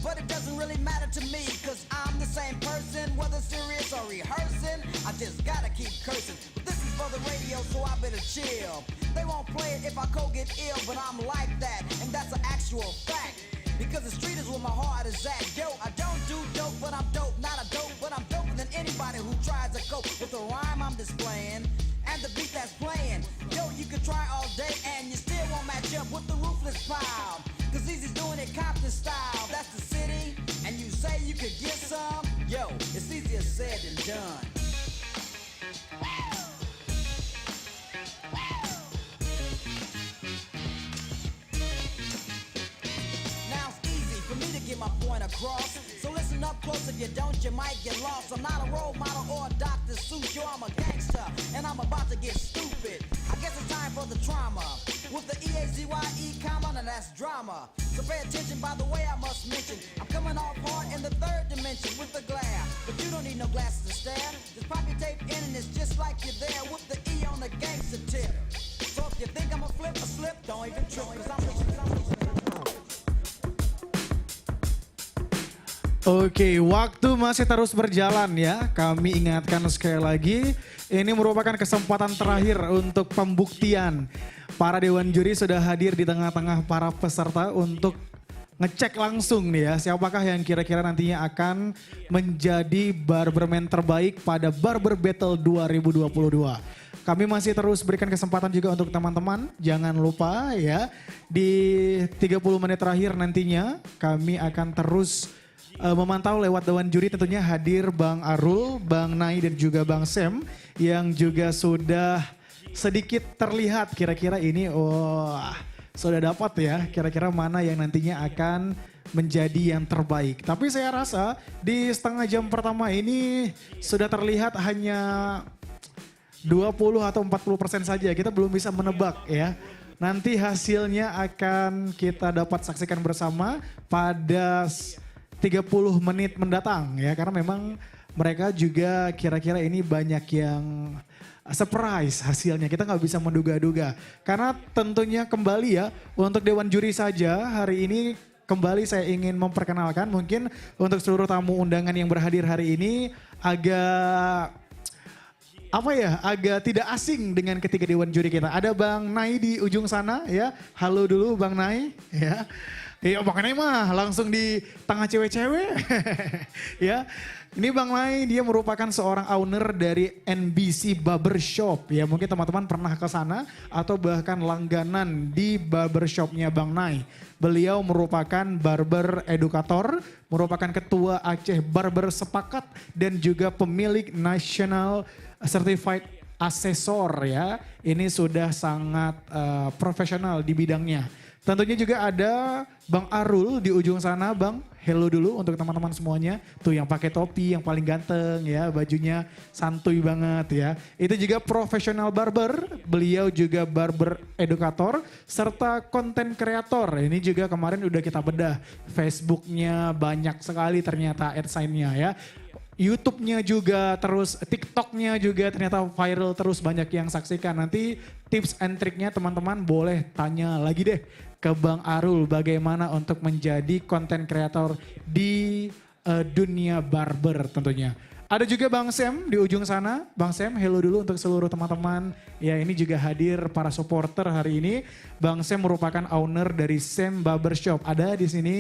But it doesn't really matter to me, cause I'm the same person, whether serious or rehearsing. I just gotta keep cursing. But this is for the radio, so I better chill. They won't play it if I go get ill, but I'm like that, and that's an actual fact. Because the street is where my heart is at. Yo, I don't do dope, but I'm dope. Not a dope, but I'm doper than anybody who tries to cope with the rhyme I'm displaying and the beat that's playing. Yo, you can try all day and you still won't match up with the ruthless pile. Cause Easy's doing it Compton style. That's the city, and you say you could get some. Yo, it's easier said than done. Now it's easy for me to get my point across. So listen up close, if you don't, you might get lost. I'm not a role model or a Dr. Seuss. Yo, I'm a gangster, and I'm about to get stupid. I guess it's time for the trauma. With the E-A-Z-Y-E comma, and that's drama. So pay attention by the way I must mention. I'm coming off hard in the third dimension with the glare. But you don't need no glasses to stare. Just pop your tape in and it's just like you're there with the E on the gangster tip. So if you think I'm a slip, don't even trip, cause I'm Oke, waktu masih terus berjalan ya. Kami ingatkan sekali lagi, ini merupakan kesempatan terakhir untuk pembuktian. Para dewan juri sudah hadir di tengah-tengah para peserta untuk ngecek langsung nih ya, siapakah yang kira-kira nantinya akan menjadi barberman terbaik pada Barber Battle 2022. Kami masih terus berikan kesempatan juga untuk teman-teman, jangan lupa ya, di 30 menit terakhir nantinya kami akan terus memantau lewat Dewan Juri, tentunya hadir Bang Arul, Bang Nai dan juga Bang Sam yang juga sudah sedikit terlihat kira-kira ini sudah dapat ya kira-kira mana yang nantinya akan menjadi yang terbaik. Tapi saya rasa di setengah jam pertama ini sudah terlihat hanya 20 atau 40% saja, kita belum bisa menebak ya. Nanti hasilnya akan kita dapat saksikan bersama pada 30 menit mendatang ya, karena memang mereka juga kira-kira ini banyak yang surprise hasilnya, kita nggak bisa menduga-duga. Karena tentunya kembali ya, untuk Dewan Juri saja hari ini kembali saya ingin memperkenalkan mungkin untuk seluruh tamu undangan yang berhadir hari ini agak tidak asing dengan ketiga Dewan Juri kita. Ada Bang Nai di ujung sana ya, halo dulu Bang Nai ya. Iya Bang Nai mah langsung di tengah cewek-cewek ya. Ini Bang Nai dia merupakan seorang owner dari NBC Barbershop ya. Mungkin teman-teman pernah ke sana atau bahkan langganan di barbershopnya Bang Nai. Beliau merupakan barber edukator, merupakan ketua Aceh Barber Sepakat dan juga pemilik National Certified Assessor ya. Ini sudah sangat profesional di bidangnya. Tentunya juga ada Bang Arul di ujung sana. Bang, hello dulu untuk teman-teman semuanya. Tuh yang pakai topi, yang paling ganteng ya, bajunya santuy banget ya. Itu juga profesional barber, beliau juga barber edukator, serta konten kreator. Ini juga kemarin udah kita bedah, Facebooknya banyak sekali ternyata adsign-nya ya. YouTube-nya juga, terus TikTok-nya juga ternyata viral terus, banyak yang saksikan. Nanti tips and triknya teman-teman boleh tanya lagi deh ke Bang Arul bagaimana untuk menjadi konten kreator di dunia barber tentunya. Ada juga Bang Sam di ujung sana. Bang Sam, hello dulu untuk seluruh teman-teman. Ya ini juga hadir para supporter hari ini. Bang Sam merupakan owner dari Sam Barbershop. Ada di sini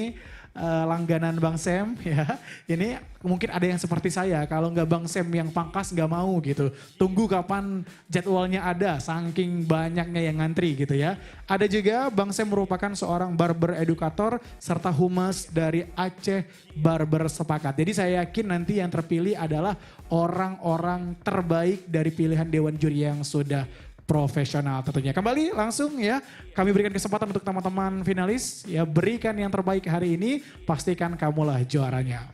langganan Bang Sam ya. Ini mungkin ada yang seperti saya, kalau nggak Bang Sam yang pangkas nggak mau gitu. Tunggu kapan jadwalnya ada, saking banyaknya yang ngantri gitu ya. Ada juga Bang Sam merupakan seorang barber edukator serta humas dari Aceh Barber Sepakat. Jadi saya yakin nanti yang terpilih adalah orang-orang terbaik dari pilihan Dewan Juri yang sudah profesional tentunya. Kembali langsung ya, kami berikan kesempatan untuk teman-teman finalis ya, berikan yang terbaik hari ini, pastikan kamulah juaranya.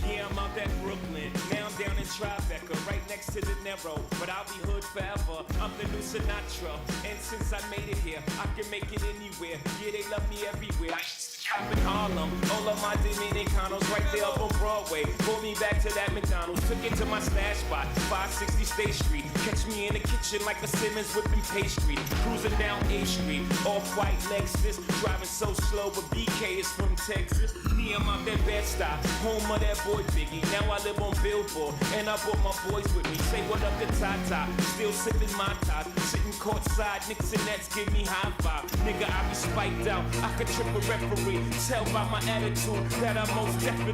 Yeah, I'm out at Brooklyn. Now I'm down in Tribeca, right next to the Narrow. But I'll be hood forever. I'm the new Sinatra. And since I made it here, I can make it anywhere. Yeah, they love me everywhere. Up in Harlem, all of my Dominicanos right there up on Broadway. Pulled me back to that McDonald's, took it to my stash spot, 560 State Street. Catch me in the kitchen like a Simmons whipping pastry. Cruising down A Street, off-white Lexus, driving so slow, but BK is from Texas. Me, I'm out that Bed-Stuy, home of that boy Biggie. Now I live on Billboard, and I brought my boys with me. Say what up to Tata, still sipping my top, sitting courtside, Knicks and Nets give me high five. Nigga, I be spiked out, I could trip a referee. Tell by my attitude that I'm most definitely.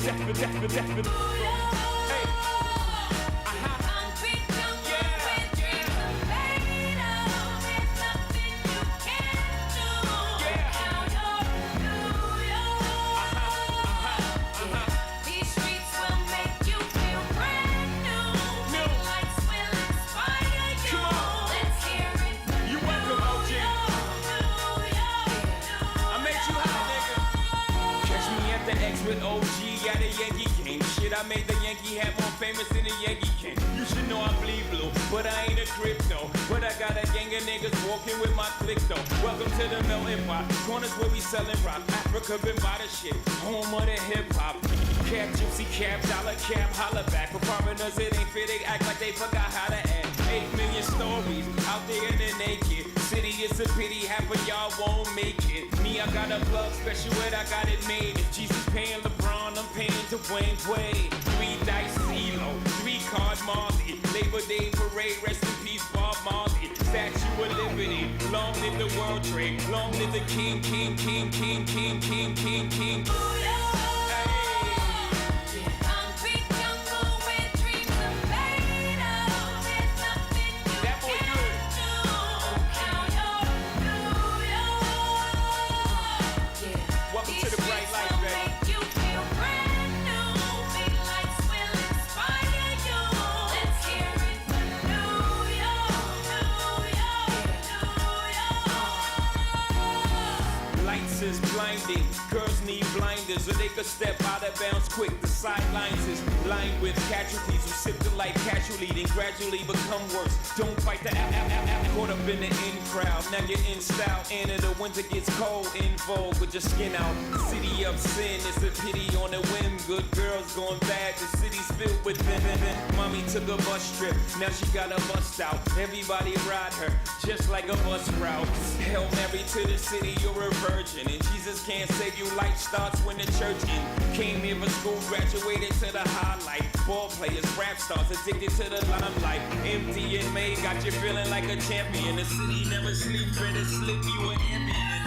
Hey. With OG at a Yankee game. Shit, I made the Yankee hat more famous than the Yankee king. You should know I bleed blue, but I ain't a crypto. But I got a gang of niggas walking with my click though. Welcome to the melting pot. Corners where we selling rock. Africa been by the shit. Home of the hip hop. Cap, gypsy cap, dollar cap, holla back. For foreigners, it ain't fair. They act like they forgot how to act. 8 million stories out there in the naked city. It's a pity half of y'all won't make it. Me, I got a plug special, and I got it made. If Jesus paying LeBron, I'm paying Dwayne Wade. 3 dice CeeLo, 3 card Marley. Labor Day parade, rest in peace Bob Marley. Statue of Liberty. liberty. Long live the World Trade. Long live the king, king, king, king, king, king, king, king. Welcome to the bright light, baby. Lights is blinding, girls need blinders, or they could step out of bounds quick. The sidelines is lined with casualties who sip the light casually, then gradually become worse. Don't fight the caught up in the in crowd. Now you're in style, and in the winter gets cold, in vogue with your skin out. City of sin, it's a pity on a whim. Good girls going bad, the city's filled with them. Mommy took a bus trip, now she got a bust out. Everybody ride her, just like a bus route. Hail Mary to the city, you're a virgin, and Jesus can't save you. Life starts when the church ends. Came here for school, graduated to the highlight. Ball players, rap stars, addicted to the limelight. Empty and May got you feeling like a champion. The city never sleeps, better slip you an ambient.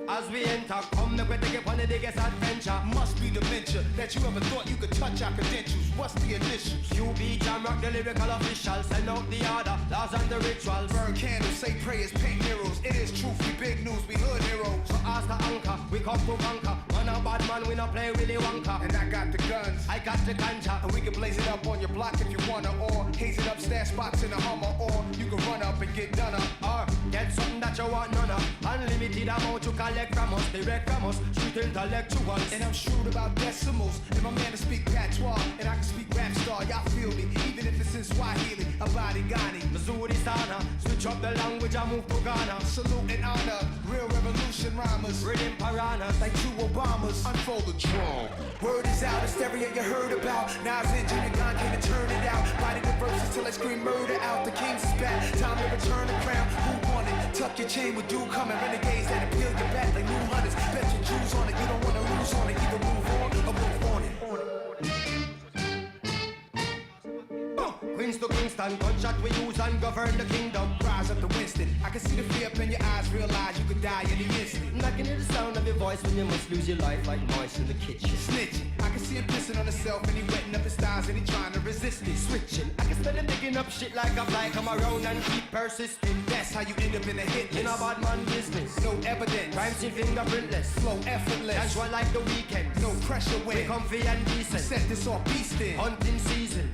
As we enter, come the way to get one of the biggest adventure. Must be dementia that you ever thought you could touch our credentials. What's the initials? QB Jam Rock, the lyrical official. Send out the order, laws and the rituals. Burn candles, say prayers, paint mirrors. It is truth, we big news, we hood heroes. So as the anchor, we come to conquer. Man a bad man, we not play Willy Wonka. And I got the guns, I got the ganja. and we can blaze it up on your block if you wanna, or haze it up, stash spots in a Hummer, or you can run up and get done up. Or get something that you want none of. Unlimited amount you collect from us, direct from us, street intellectuals. And I'm shrewd about decimals, and my man to speak patois, and I can speak rap star, y'all feel me, even if it's in Swahili, Abadi Ghani. Missouri Sana, switch up the language and move to Ghana. Salute and honor, real revolution rhymers, Rhythm piranhas, like true Obamas. Unfold the drum. Word is out, hysteria you heard about. Nas and Junior Gong came to turn it out. Body the verses till I scream murder out. The king's is back, time to return the crown. Who won it? Tuck your chain with dew coming. Renegades that appeal your back like new hunters. Bet your Jews on it, you don't wanna lose on it. Either move on or move on it. Queens to Kingston, gunshot we use and govern the kingdom. Rise up to Winston. I can see the fear up in your eyes, realize you could die any instant. I can hear the sound of your voice when you must lose your life like mice in the kitchen. Snitching. I can see him pissing on himself and he wetting up his thighs and he trying to resist it. Switching, I can smell him digging up shit like a fly. Come around and keep persisting. That's how you end up in a hit list. In a bad man business, No evidence. crime scene fingerprintless. Flow effortless. Casual like the weekend. No pressure We when comfy and decent. set this off beast in. Hunting season.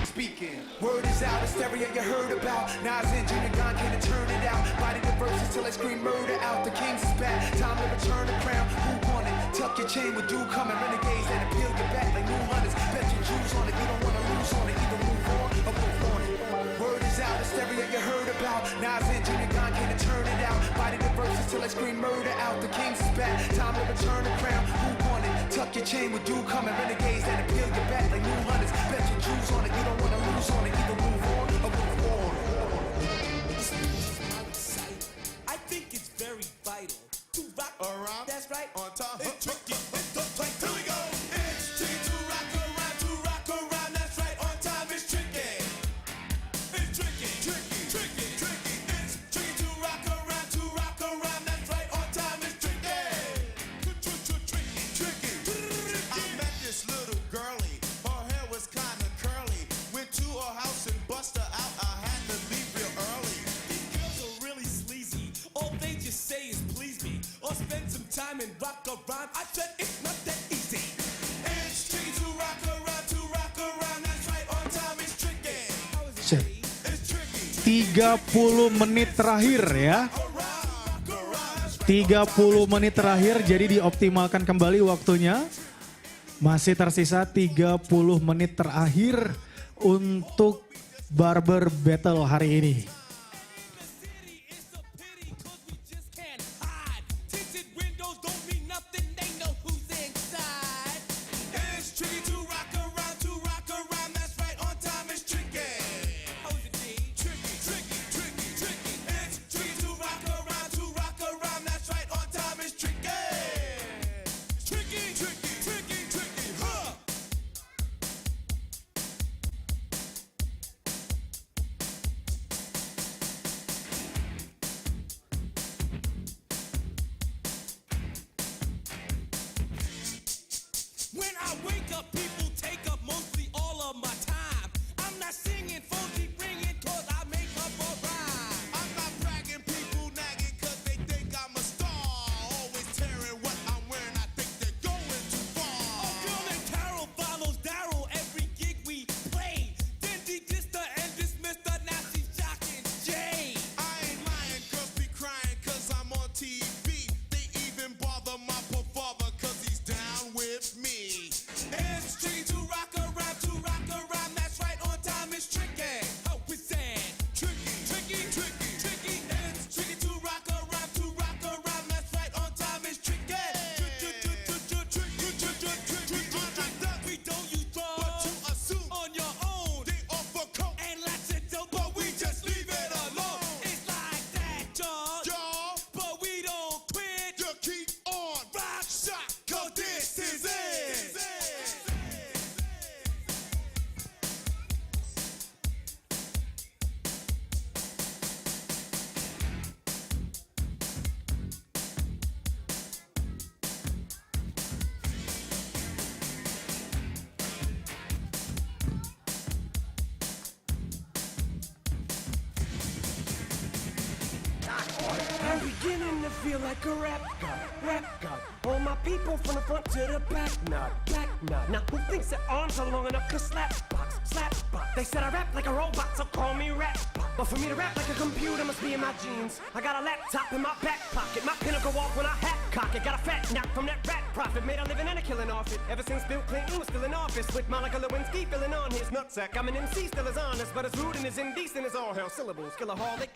Speaking. Word is out, hysteria you heard about. Nas and Junior Gong came to turn it out. Body the verses till I scream murder out. The king's is back, time to return the crown. Who won it? Tuck your chain with dew coming. Renegades that appeal your back like new hunters. Bet your Jews on it, you don't wanna lose on it. Either move on or move on it. Word is out, hysteria you heard about. Nas and Junior Gong came to turn it out. Body the verses till I scream murder out. The king's is back, time to return the crown. Who won it? Tuck your chain with dew coming. Renegades that appeal your back like new hunters. Bet your Jews on it, you don't wanna lose on it. Either move on or move on. I think it's very vital to rock around. That's right. On time. It's tricky. It's the play. Here we go. It's tricky to rock around. To rock around. That's right. On time. It's tricky. It's tricky. Tricky. Tricky. Tricky. It's tricky to rock around. To rock around. That's right. On time. It's tricky. Tricky. Tricky. I met this little girlie. Her hair was kinda curly. Went to her house and bust her out. I had to leave real early. These girls are really sleazy. All they just say is please me or spend some time and rock around. I said it's not that easy. It's tricky to rock around. To rock around. That's right. On time. It's tricky. Cek. It's tricky. 30 menit terakhir ya. 30 menit terakhir, jadi dioptimalkan kembali waktunya. Masih tersisa 30 menit terakhir untuk Barber Battle hari ini. Tinted with I'm beginning to feel like a rap god. All my people from the front to the back nod. Now who thinks their arms are long enough to slap box? They said I rap like a robot, so call me rap. But for me to rap like a computer must be in my genes. I got a laptop in my back pocket, my pinnacle walk when I hat cock it. Got a fat knock from that rat profit, made a living and a killing off it. Ever since Bill Clinton was still in office, with Monica Lewinsky filling on his nutsack. I'm an MC, still as honest, but as rude and as indecent as all hell. Syllables, killaholic.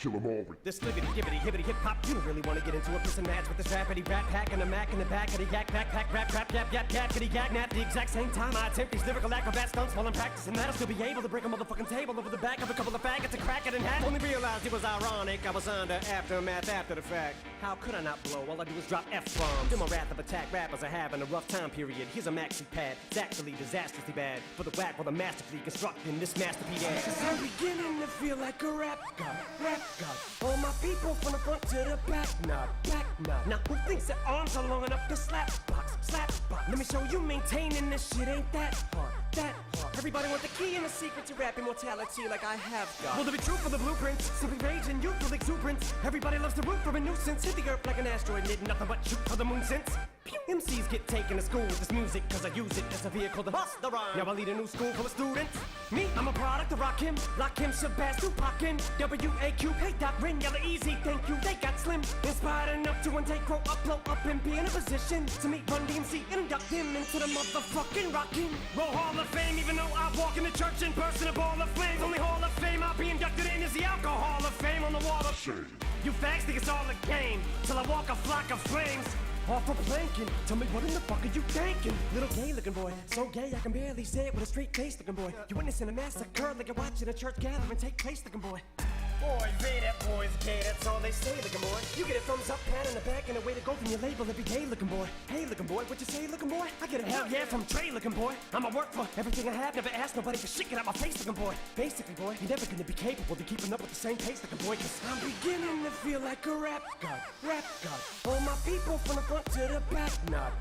This sliggity, gibbity, hibbity, hip hop. You don't really want to get into a piss and match with this rappity rap pack and a Mac in the back of the yak backpack, rap, yap, yakety yak, nap. The exact same time I attempt these lyrical acrobat stunts while I'm practicing that, I'll still be able to break a motherfucking table over the back of a couple of faggots and crack it in half. Only realized it was ironic, I was under aftermath after the fact. How could I not blow? All I do is drop F-bombs. Do my wrath of attack, rappers are having a rough time period. Here's a maxi pad, it's actually disastrously bad. For the whack while the masterfully constructing this masterpiece. Cause I'm beginning to feel like a rap god. All my people from the front to the back nod. Now who thinks their arms are long enough to slap box? Let me show you maintaining this shit ain't that hard. Everybody want the key and the secret to rap immortality like I have got. Will there be truth for the blueprints? Simply rage and youthful exuberance. Everybody loves to root for a nuisance. Hit the earth like an asteroid, need nothing but shoot for the moon since. MCs get taken to school with this music, cause I use it as a vehicle to bust the rhyme. Now I lead a new school full of students. Me, I'm a product of Rakim, Shabazz, Tupac, W-A-Q, hey, Doc, Rin, yellow easy, thank you, they got slim. Inspired enough to one take, grow up, blow up, and be in a position to meet Run DMC and induct him into the motherfucking Rockin' Roll Hall of Fame. Even though I walk in the church in person, a ball of flames. Only Hall of Fame I'll be inducted in is the Alcohol of Fame on the wall of shame. You fags think it's all a game, till I walk a flock of flames. Off a planking, tell me what in the fuck are you thinking? Little gay looking boy, so gay I can barely say it with a straight face looking boy. You witnessing a massacre like you're watching a church gathering take place looking boy. Boys, they that boys gay, that's all they say looking boy. You get a thumbs up, pat in the back, and a way to go from your label every day looking boy. Hey looking boy, what you say looking boy? I get a hell yeah from Trey looking boy. I'ma work for everything I have, never ask nobody for shit, get out my face looking boy. Basically boy, you're never gonna be capable of keeping up with the same pace looking boy, cause I'm beginning to feel like a rap god. All my people from the front to the back nod.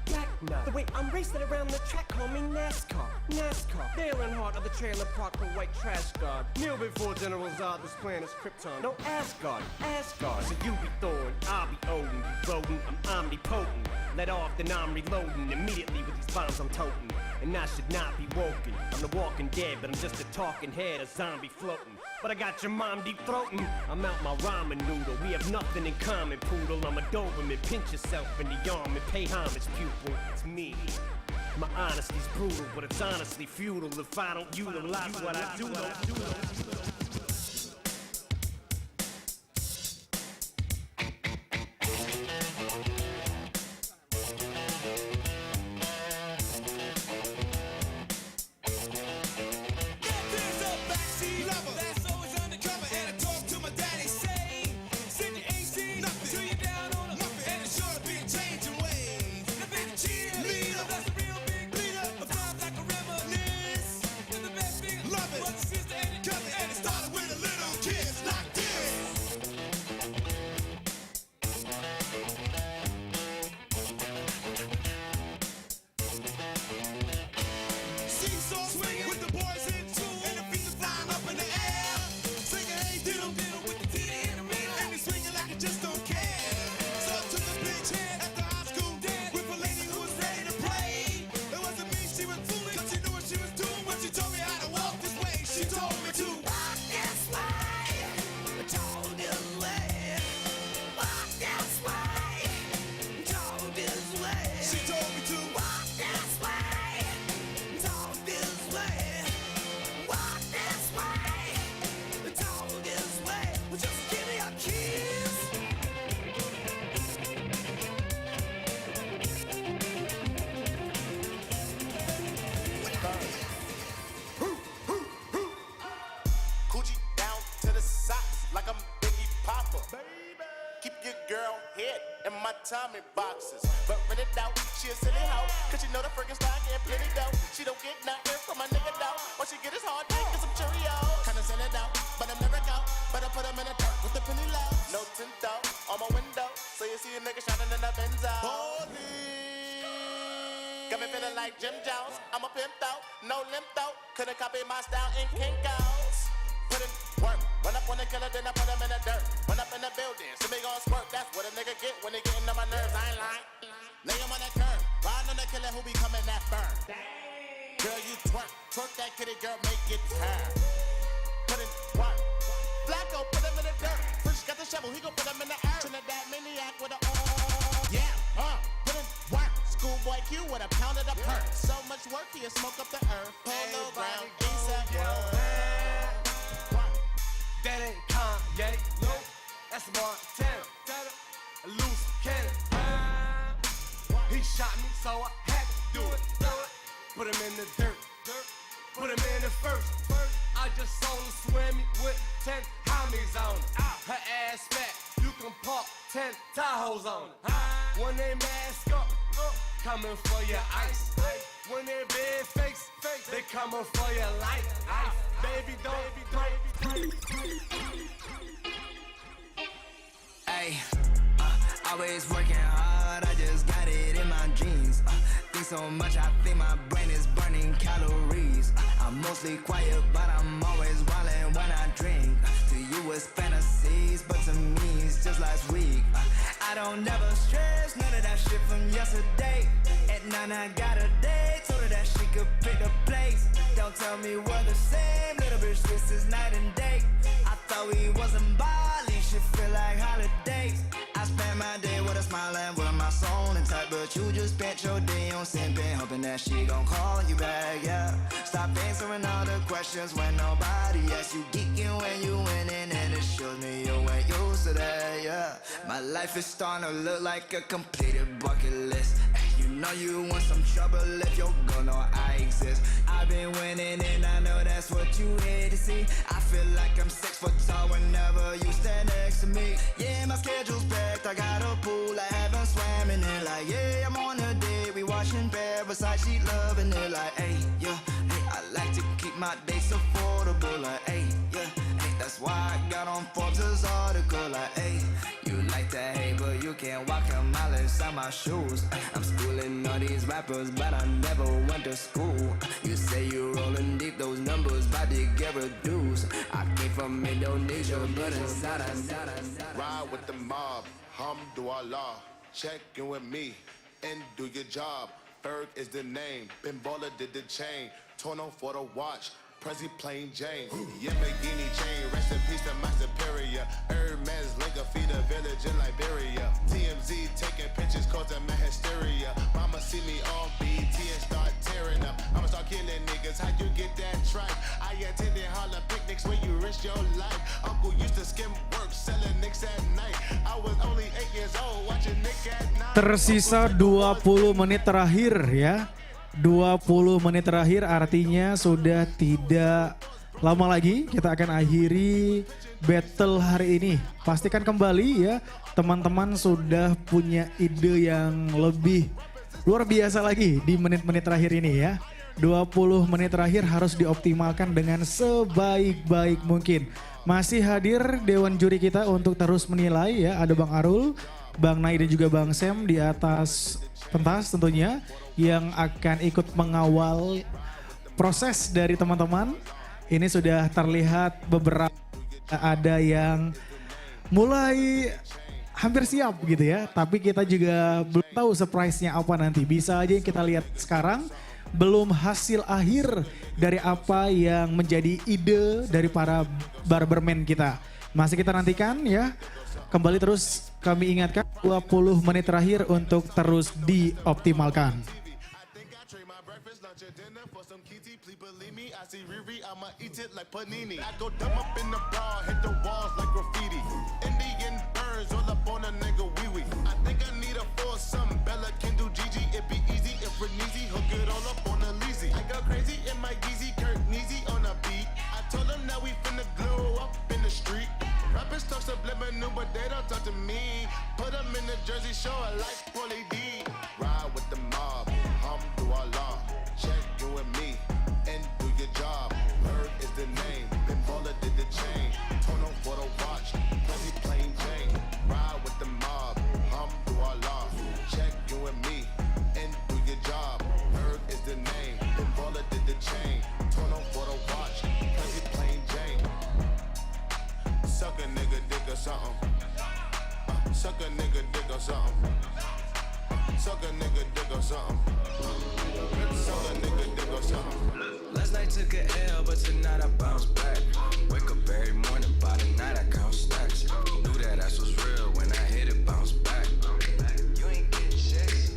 The way I'm racing around the track, call me NASCAR. Dale Earnhardt of the trailer park, the white trash god. Kneel before General Zod, this plan is Krypton. No Asgard. So you be Thor, I'll be Odin. You rodent, I'm omnipotent. Let off, then I'm reloading. Immediately with these bombs I'm toting. And I should not be woken. I'm the walking dead, but I'm just a talking head, a zombie floating. But I got your mom deep throating. I'm out my ramen noodle. We have nothing in common, poodle. I'm a Doberman. Pinch yourself in the arm and pay homage, pupil. It's me. My honesty's brutal, but it's honestly futile if I don't utilize what I do. Tommy boxes, but rent it out. She a silly hoe, cause she know the friggin' style getting plenty dough. She don't get nothing from my nigga though. What she get is hard dick and some Cheerios. Kinda send it out, but I'm never out. But I put them in a dark with the penny low. No tint out on my window, so you see a nigga shining in the Benzo. Got me feeling like Jim Jones. I'm a pimp out, no limp out. Couldn't copy my style in Kinko's. Put in work. Run up on the killer, then I put him in the dirt. Run up in the building, see me gon' squirt. That's what a nigga get when they getting on my nerves. I ain't lying. Lay him on that curb. Riding on the killer who be coming that firm. Girl, you twerk. Twerk that kitty, girl, make it turn. Put in work. Flacco, put him in the dirt. Fresh got the shovel, he gon' put him in the earth. Trinidad maniac with a yeah, put in work. Schoolboy Q with a pound of the perk. So much work, he'll smoke up the earth. Polo ground, ASAP That ain't Kanye, no, that's Montana. A loose cannon. He shot me, so I had to do it. Put him in the dirt. Put him in the first. I just saw her swimming with 10 homies on it. Her ass fat, you can park 10 Tahoes on it. When they mask up, coming for your ice. When they big fakes, they coming for your life. Baby, don't Hey, always working hard, I just got it in my jeans. Think so much, I think my brain is burning calories. I'm mostly quiet, but I'm always wildin' when I drink. To you it's fantasies, but to me it's just last week. I don't never stress, none of that shit from yesterday. At 9 I got a date, told her that she could pick the place. Don't tell me we're the same, little bitch, this is night and day. I thought we wasn't Bali, shit feel like holidays. I spent my day with a smile and with my soul and type, but you just spent your day on simping, hoping that she gon' call you back, yeah. Stop answering all the questions when nobody asks. You geeking when you winning, and it shows me you ain't used to that, yeah. My life is starting to look like a completed bucket list. You know you want some trouble if you're gonna know I exist. I've been winning and I know that's what you hate to see. I feel like I'm 6 foot tall whenever you stand next to me. Yeah, my schedule's packed, I got a pool, I haven't swam in it. Like, yeah, I'm on a date, we watching Parasite, she loving it. Like, hey, yeah, hey, I like to keep my dates affordable. Like, hey, yeah, hey, that's why I got on Forbes' article. Like, hey, you like to hate, but you can't walk a mile inside my shoes. I'm schooling all these rappers, but I never went to school. You say you rolling deep, those numbers bout to get reduced. I came from Indonesia, but inside I ride with the mob, hamdulillah. Check in with me and do your job. Ferg is the name, Ben Baller did the chain. Tono for the watch, Prezi plain Jane. Yamagini chain, rest in peace to my superior. Hermes Linker feed a village in Liberia. TMZ taking pictures causing my hysteria. Mama see me on BT and start tearing up. I'ma start killing niggas, how you get that tripe? I attended Harlem picnics where you risk your life. Uncle used to skim work, selling nicks at night. I was only 8 years old, watching Nick at night. Tersisa 20 menit terakhir ya. 20 menit terakhir artinya sudah tidak lama lagi kita akan akhiri battle hari ini. Pastikan kembali ya teman-teman sudah punya ide yang lebih luar biasa lagi di menit-menit terakhir ini ya. 20 menit terakhir harus dioptimalkan dengan sebaik-baik mungkin. Masih hadir Dewan Juri kita untuk terus menilai ya. Ada Bang Arul, Bang Nai dan juga Bang Sam di atas pentas tentunya yang akan ikut mengawal proses dari teman-teman. Ini sudah terlihat beberapa ada yang mulai hampir siap gitu ya. Tapi kita juga belum tahu surprise-nya apa nanti. Bisa aja yang kita lihat sekarang belum hasil akhir dari apa yang menjadi ide dari para barberman kita. Masih kita nantikan ya. Kembali terus kami ingatkan 20 menit terakhir untuk terus dioptimalkan. I see Riri, I'ma eat it like panini. I go dumb up in the bar, hit the walls like graffiti. Indian birds all up on a nigga wee-wee. I think I need a foursome, Bella can do Gigi. It be easy if Renezi hook it all up on a leasy. I go crazy in my Yeezy, Kurt Neezy on a beat. I told them that we finna glow up in the street. Rappers talk subliminal, but they don't talk to me. Put them in the Jersey Shore like Paulie D. Ride with the mob, hamdulillah. Check you and me. And do your job. Bird is the name. Ben Baller did the chain. Tono for the watch. Prezi plain Jane. Ride with the mob. Hamdulillah. Check you and me. And do your job. Bird is the name. Ben Baller did the chain. Tono for the watch. Prezi plain Jane. something. Suck a nigga dick or something. Suck a nigga dick or something. Suck a nigga dick or something. Last night took a L, but tonight I bounce back. Wake up every morning, by the night I count stacks. Knew that ass was real when I hit it, bounce back. You ain't getting checks.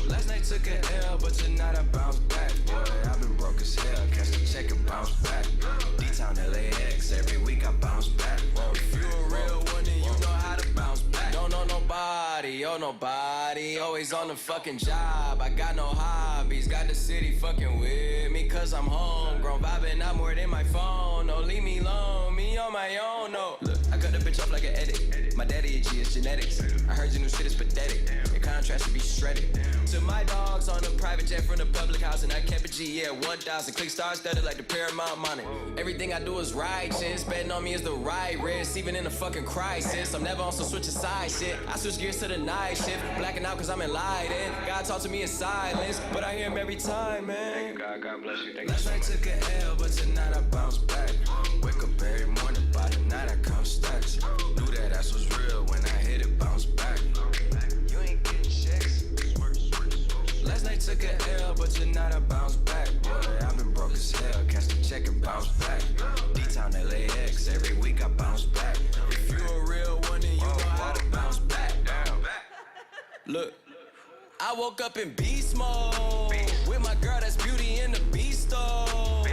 Last night took a L, but tonight I bounce back. Boy, I've been broke as hell, catch the check and bounce back. D-Town LAX, every week I bounce back. Whoa, if you a real one, then you know how to bounce back. Don't know nobody, oh nobody, always on the fucking job. I got no hobbies, got the city fucking with me, cause I'm homegrown, vibing out more than my phone. No, leave me alone, me on my own, no. Look, I cut the bitch up like an edit. My daddy a G, it's genetics. I heard your new shit is pathetic. Your contrast should be shredded. To my dogs on a private jet from the public house, and I kept a G, yeah, 1,000. Click stars studded like the Paramount money. Everything I do is righteous. Betting on me is the right risk, even in a fucking crisis. I'm never on some switch side shit. I switch gears to the night shift. Blacking out cause I'm enlightened. God talk to me in silence, but I hear him every time, man. God bless you. Last night took a L, but tonight I bounce back. Wake up every morning, by the night I count stacks. Knew that ass was real when I hit it, bounce back. You ain't getting checks. Last night took a L, but tonight I bounce back. Boy, I've been broke as hell, catch the check and bounce back. D-Town LAX, every week I bounce back. If you a real one, then you know how to bounce back. Look, I woke up in beast mode with my girl that's Beauty and the Beast though.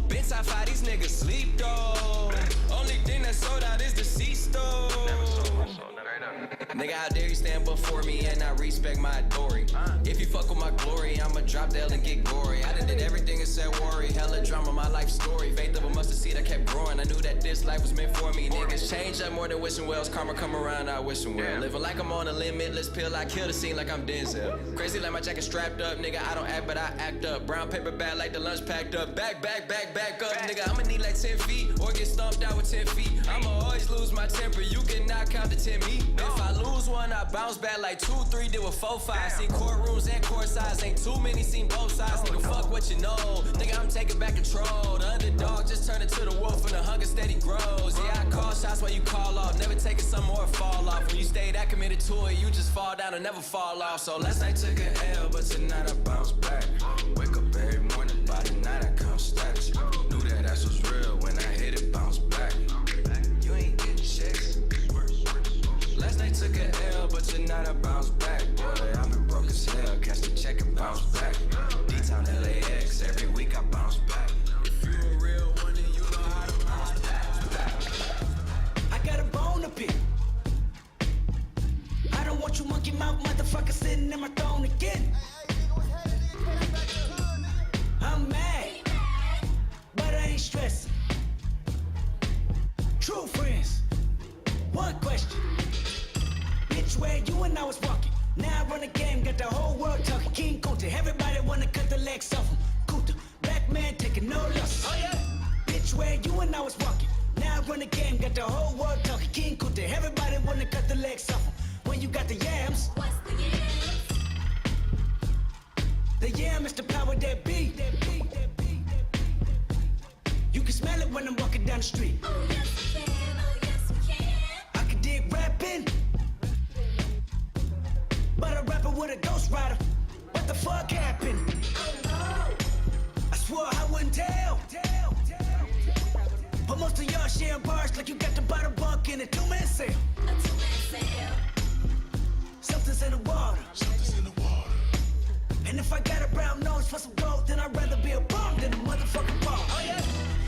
Been top 5, these niggas sleep though. Only thing that's sold out is the C-store. Nigga, how dare you stand before me and I respect my authority. If you fuck with my glory, I'ma drop the L and get gory. I done did everything and said worry. Hella drama, my life story. Faith of a mustard seed, I kept growing. I knew that this life was meant for me. Niggas change up more than wishing wells. Karma come around, I wish them well. Living like I'm on a limitless pill. I kill the scene like I'm Denzel. Crazy like my jacket strapped up. Nigga, I don't act, but I act up. Brown paper bag like the lunch packed up. Back up. Nigga, I'ma need like 10 feet or get stomped out with 10 feet. I'ma always lose my temper. You cannot count to 10 me. If I lose one, I bounce back like 2, 3, did with 4, 5. Seen courtrooms and court sides, ain't too many, seen both sides. Nigga, fuck what you know. Nigga, I'm taking back control. The underdog just turned into the wolf and the hunger steady grows. Yeah, I call shots while you call off. Never taking some more fall off. When you stay that committed to it, you just fall down and never fall off. So last night took an L, but tonight I bounce back. Wake up every morning, by the night I count stacks. Knew that ass was real when I hit it, bounce back. You ain't getting checks. Last night took an L, but tonight I bounce back. Boy, I've been broke as hell, catch the check and bounce back. D-Town LAX, every week I bounce back. If you a real one, then you know how to bounce back. I got a bone to pick. I don't want you monkey mouth motherfucker sitting in my throne again. I'm mad, but I ain't stressing. True friends, one question. Bitch, where you and I was walking. Now I run the game, got the whole world talking. King Kunta, everybody wanna cut the legs off him. Kunta, black man taking no losses. Oh yeah. Bitch, where you and I was walking. Now I run the game, got the whole world talking. King Kunta, everybody wanna cut the legs off him. When you got the yams. What's the yams? The yam is the power that be. You can smell it when I'm walking down the street. Oh yes we can, oh yes we can. I can dig rapping, but a rapper with a ghost rider. What the fuck happened? Oh no. I swore I wouldn't tell. But most of y'all sharing bars like you got the bottom bunk in a two-man sale. A two-man sale. Something's in the water. And if I got a brown nose for some gold, then I'd rather be a bum than a motherfucking ball. Oh yeah.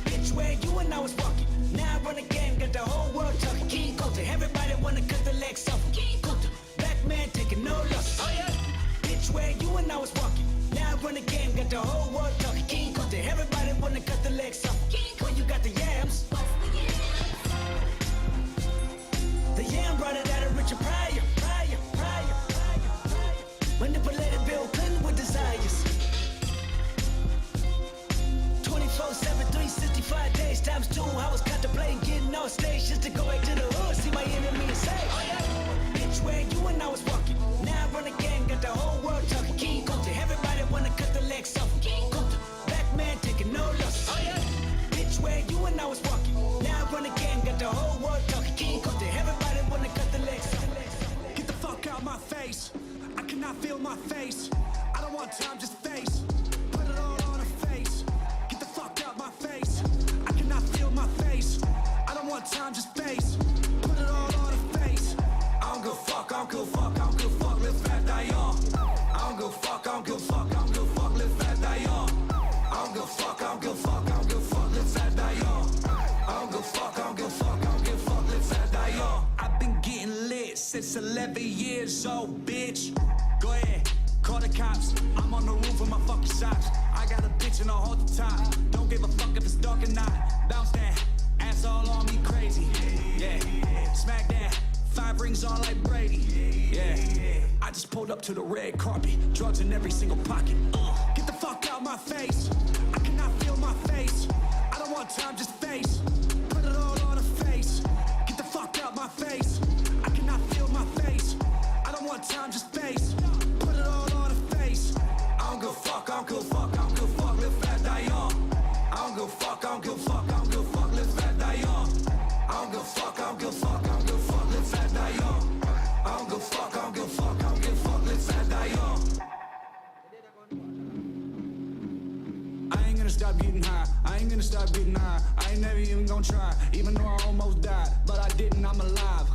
Bitch, where you and I was walking. Now I run the game, got the whole world talking. King Kunta, everybody wanna cut the legs off him. King Kunta, black man taking no losses. Oh yeah. Bitch, where you and I was walking. Now I run the game, got the whole world talking. King Kunta, everybody wanna cut the legs off him. When you got the yams. The yam brought it out of Richard Pryor. Manipulated Bill Clinton with desires. 24/7, 365 days times 2. I was contemplating getting on stage just to go back to the hood, see my enemy and say, oh yeah. Bitch, where you and I was walking. Now I run the game, got the whole world talking. King Kunta, everybody wanna cut the legs off him. King Kunta, black man taking no losses. Oh yeah. Bitch, where you and I was walking. Now I run the game, got the whole world talking. King cannot feel my face. I don't want time, just face. Put it all on her face. Get the fuck out my face. I cannot feel my face. I don't want time, just face. Put it all on her face. I don't give a fuck, I don't give a fuck, I don't give a fuck, live fat, die young. I don't give a fuck, I don't give a fuck, I don't give a fuck, live fat, die young. I don't give a fuck, I don't give a fuck, I don't give a fuck, live fat, die young. I don't give a fuck, I don't give a fuck, I don't give a fuck, live fat, die young. I've been getting lit since 11 years old, bitch. Go ahead, call the cops. I'm on the roof with my fucking socks. I got a bitch and I hold the top. Don't give a fuck if it's dark or not. Bounce that ass all on me crazy. Yeah, smack that. 5 rings on like Brady. Yeah, I just pulled up to the red carpet. Drugs in every single pocket. Get the fuck out my face. I cannot feel my face. I don't want time, just face. Put it all on her face. Get the fuck out my face. I cannot feel my face. I don't want time, just face. Put it all on her face. I don't give a fuck, I don't give a fuck, I don't give a fuck, live fat, die young. I don't give a fuck, I don't give a fuck, I don't give a fuck, live fat, die young. I don't give a fuck, I don't give a fuck, I don't give a fuck, live fat, die young. I don't give a fuck, I don't give a fuck, I don't give a fuck, live fat, die young. I ain't gonna stop getting high, I ain't gonna stop getting high. I ain't never even gonna try, even though I almost died, but I didn't, I'm alive.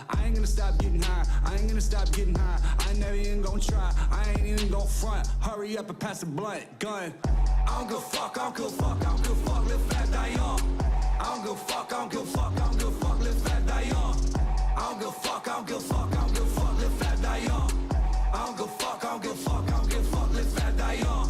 I ain't gonna stop getting high, I ain't gonna stop getting high. I ain't never even gonna try, I ain't even gonna front. Hurry up and pass the blunt, gun. I don't give a fuck, I don't give a fuck, I don't give a fuck, live fat, die young. I don't give a fuck, I don't give a fuck, I don't give a fuck, live fat, die young. I don't give a fuck, I don't give a fuck, I don't give a fuck, live fat, die young. I don't give a fuck, I don't give a fuck, I don't give a fuck, live fat, die young.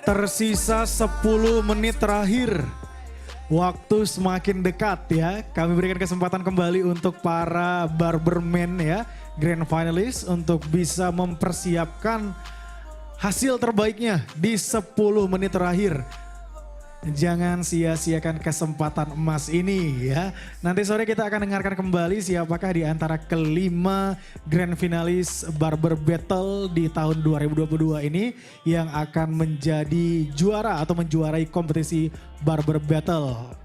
Tersisa 10 menit terakhir. Waktu semakin dekat ya. Kami berikan kesempatan kembali untuk para barbermen ya, grand finalist untuk bisa mempersiapkan hasil terbaiknya di 10 menit terakhir. Jangan sia-siakan kesempatan emas ini ya. Nanti sore kita akan dengarkan kembali siapakah di antara kelima grand finalis Barber Battle di tahun 2022 ini yang akan menjadi juara atau menjuarai kompetisi Barber Battle.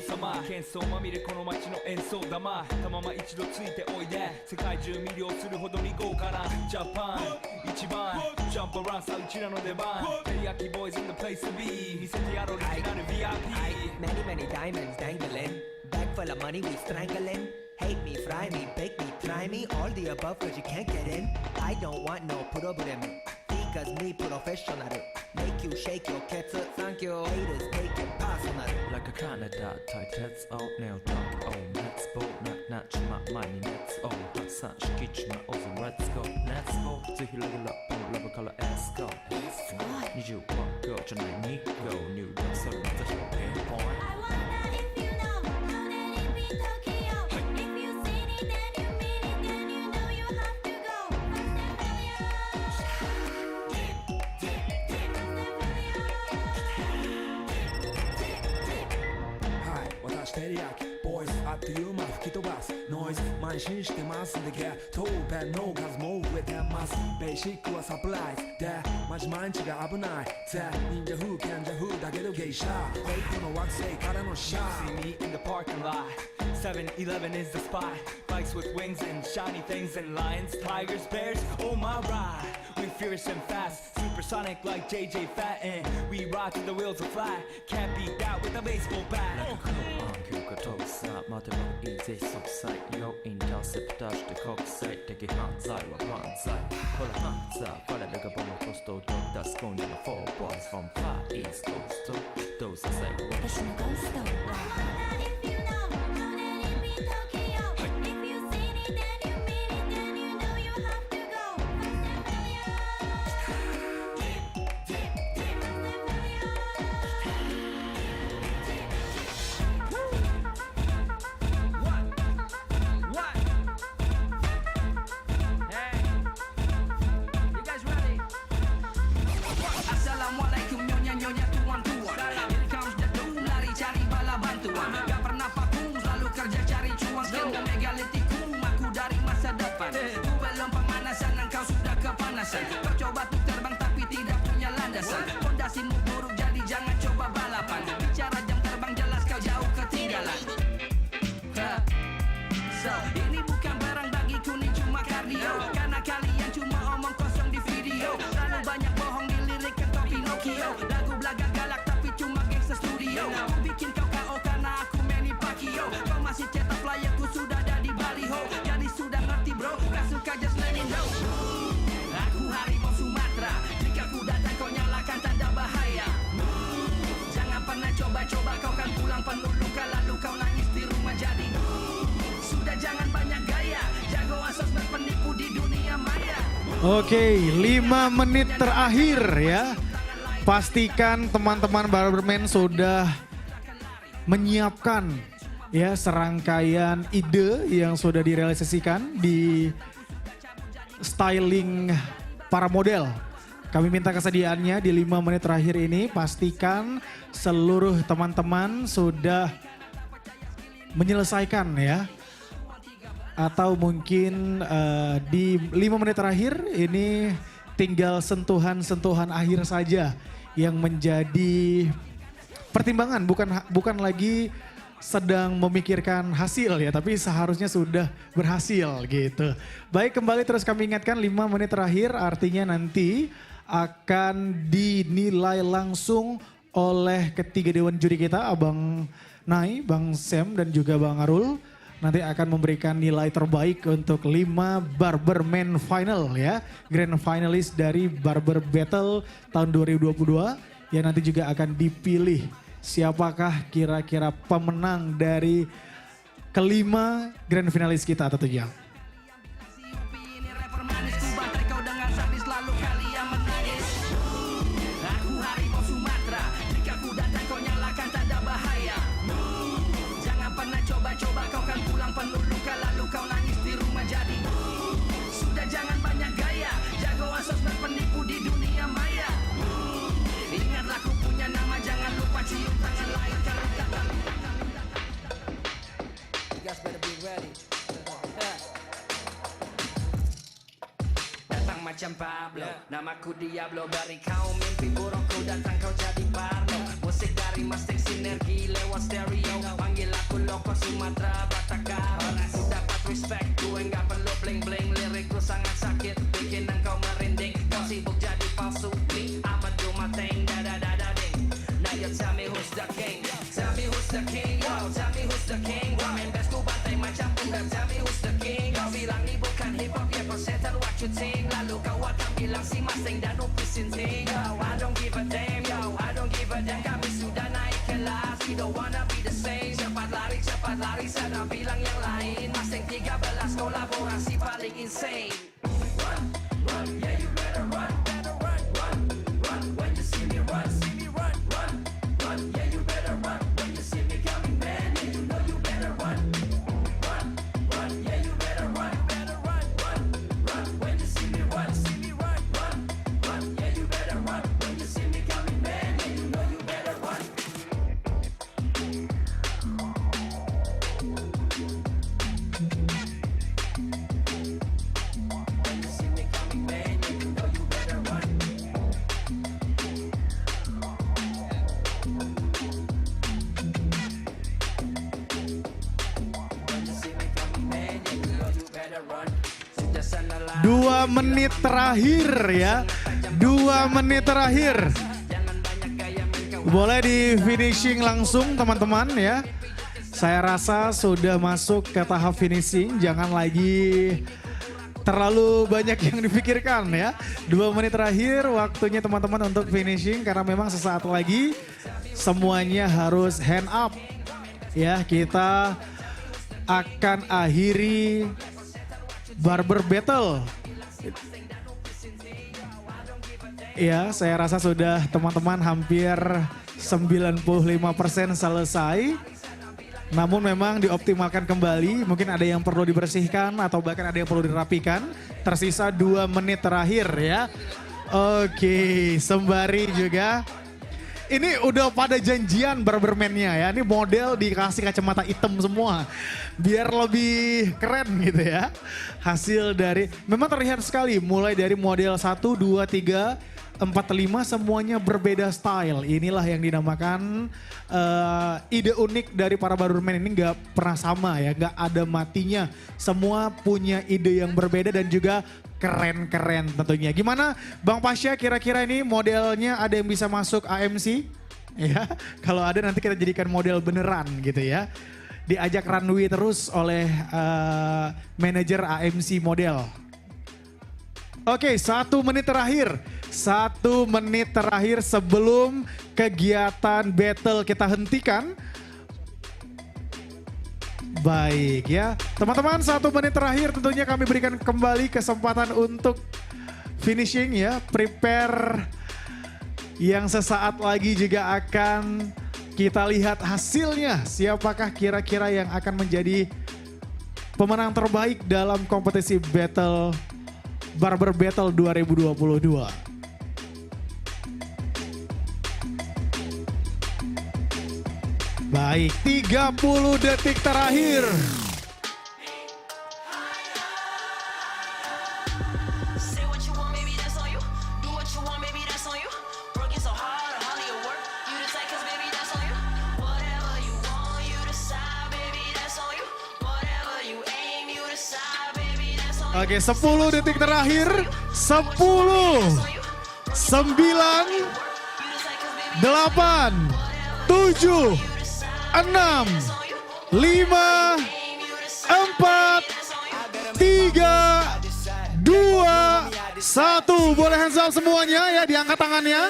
様喧騒まみれこの街の演奏玉たまま一度ついておいで世界中魅了するほどに豪華なジャパン一番ジャンプアラウンさあうちらの出番テリヤキボーイズ in the place to be 見せてやろうオリジナル VIP Many many diamonds dangling Bag full of money we strangling Hate me, fry me, bake me, try me All the above cause you can't get in I don't want no problem Because me professional Make you shake your kettle Thank you Haters take it personal Like a Canada tight heads out nail talk Oh let's go not my money let's go hot sun kitchen my also let's go ぜひレギュラーポンラブからエスコ20ワンゴーじゃない2ゴー入力それまた標点ポイント照り焼きボイスあっという間吹き飛ばすノイズ慢心してますんでゲットペンの数も増えてますベーシックはサプライズでマジ毎日が危ないぜ忍者風賢者風だけど芸者フェイクの惑星からのシャー See me in the parking lot 7-Eleven is the spot Bikes with wings and shiny things and lions, tigers, bears, oh my ride We fierce and fast, supersonic like JJ Fatten We ride till the wheels are flat Can't beat that with a baseball bat Matematik easy subside Yo interceptor して国際的犯罪は万歳ほらハンザー彼らがボムコストを取ったスコーンの4 boys from far east coast どうせ最後私のゴーストKau coba tuh terbang tapi tidak punya landasan Fondasimu buruk jadi jangan coba balapan Bicara jam terbang jelas kau jauh ketinggalan So, ini bukan barang bagiku nih cuma kardio Karena kalian cuma omong kosong di video Terlalu banyak bohong di lirik kau Pinocchio Lagu belaga galak tapi cuma gangsta studio Aku bikin kau KO karena aku Manny Pacquiao Kau masih cetak flyerku sudah ada di baliho Jadi sudah ngerti bro, gak suka just let it know Aku harimau Sumatera Jika ku datang kau nyalakan tanda bahaya Jangan pernah coba-coba kau kan pulang penuh luka Lalu kau nangis di rumah jadi Sudah jangan banyak gaya Jagoan sosmed penipu di dunia maya Oke, 5 menit terakhir ya. Pastikan teman-teman Barberman sudah menyiapkan ya serangkaian ide yang sudah direalisasikan di styling para model. Kami minta kesediaannya di 5 menit terakhir ini. Pastikan seluruh teman-teman sudah menyelesaikan ya. Atau mungkin di 5 menit terakhir ini tinggal sentuhan-sentuhan akhir saja yang menjadi pertimbangan. Bukan lagi sedang memikirkan hasil ya, tapi seharusnya sudah berhasil gitu. Baik, kembali terus kami ingatkan 5 menit terakhir artinya nanti akan dinilai langsung oleh ketiga dewan juri kita, Abang Nai, Bang Sam dan juga Bang Arul. Nanti akan memberikan nilai terbaik untuk 5 Barberman Final ya. Grand Finalist dari Barber Battle tahun 2022 yang nanti juga akan dipilih. Siapakah kira-kira pemenang dari kelima grand finalis kita tentunya. Aku harimau Sumatera Jika ku datang kau nyalakan tanda bahaya Jangan pernah coba-coba kau kan pulang penuh luka Lalu kau nangis di rumah jadi Sudah jangan banyak gaya Jagoan sosmed penipu di dunia maya Ingatlah ku punya nama jangan lupa cium tangan lain kalau tak lalu. You guys better be ready. Datang macam Pablo, namaku Diablo. Dari kau mimpi buruk ku datang kau jadi Parlo. Musik dari Mustang sinergi lewat stereo. Panggil Sumatera, Batakar Ku dapat respect, gue gak perlu bling-bling. Lirikku sangat sakit, bikin engkau merinding. Kau sibuk jadi palsu, me, I'ma do my thing, da-da-da-da-ding. Now you tell me who's the king. Tell me who's the king, yo, tell me who's the king. Ramen best ku bantai macam undang. Tell me who's the king. Kau bilang ni bukan hip hop, ya kau settle what you think. Lalu kau akan bilang si Masing dan Upi Sinting. Yo, I don't give a damn, yo, I don't give a damn. Kami sudah naik kelas, we don't wanna be the same. Cepat lari, sana bilang yang lain. Masing 13 kolaborasi paling insane. Run, run, yeah you better run, run, when you see me run, run, yeah you better run, when you see me coming, man, yeah you know you better run, yeah you better run, when you see me run, yeah you better run, when you see me coming, man, yeah you know you better run. When you see me coming, man, yeah you know you better run. 2 menit terakhir ya. 2 menit terakhir. Boleh di finishing langsung teman-teman ya. Saya rasa sudah masuk ke tahap finishing. Jangan lagi terlalu banyak yang dipikirkan ya. 2 menit terakhir waktunya teman-teman untuk finishing. Karena memang sesaat lagi semuanya harus hand up. Ya, kita akan akhiri barber battle. Ya, saya rasa sudah teman-teman hampir 95% selesai. Namun memang dioptimalkan kembali, mungkin ada yang perlu dibersihkan atau bahkan ada yang perlu dirapikan. Tersisa 2 menit terakhir ya. Oke, sembari juga. Ini udah pada janjian barberman-nya ya. Ini model dikasih kacamata hitam semua. Biar lebih keren gitu ya. Hasil dari, memang terlihat sekali mulai dari model 1, 2, 3, 4, 5 semuanya berbeda style. Inilah yang dinamakan ide unik dari para barberman ini gak pernah sama ya. Gak ada matinya. Semua punya ide yang berbeda dan juga keren-keren tentunya. Gimana Bang Pasha, kira-kira ini modelnya ada yang bisa masuk AMC? Ya, kalau ada nanti kita jadikan model beneran gitu ya. Diajak runway terus oleh manajer AMC model. Oke, 1 menit terakhir. 1 menit terakhir sebelum kegiatan battle kita hentikan. Baik ya, teman-teman 1 menit terakhir tentunya kami berikan kembali kesempatan untuk finishing ya. Prepare yang sesaat lagi juga akan kita lihat hasilnya. Siapakah kira-kira yang akan menjadi pemenang terbaik dalam kompetisi battle Barber Battle 2022. Baik, 30 detik terakhir. Oke, 10 detik terakhir. 10, 9, 8, 7, 6, 5, 4, 3, 2, 1. Boleh hands up semuanya ya, diangkat tangannya.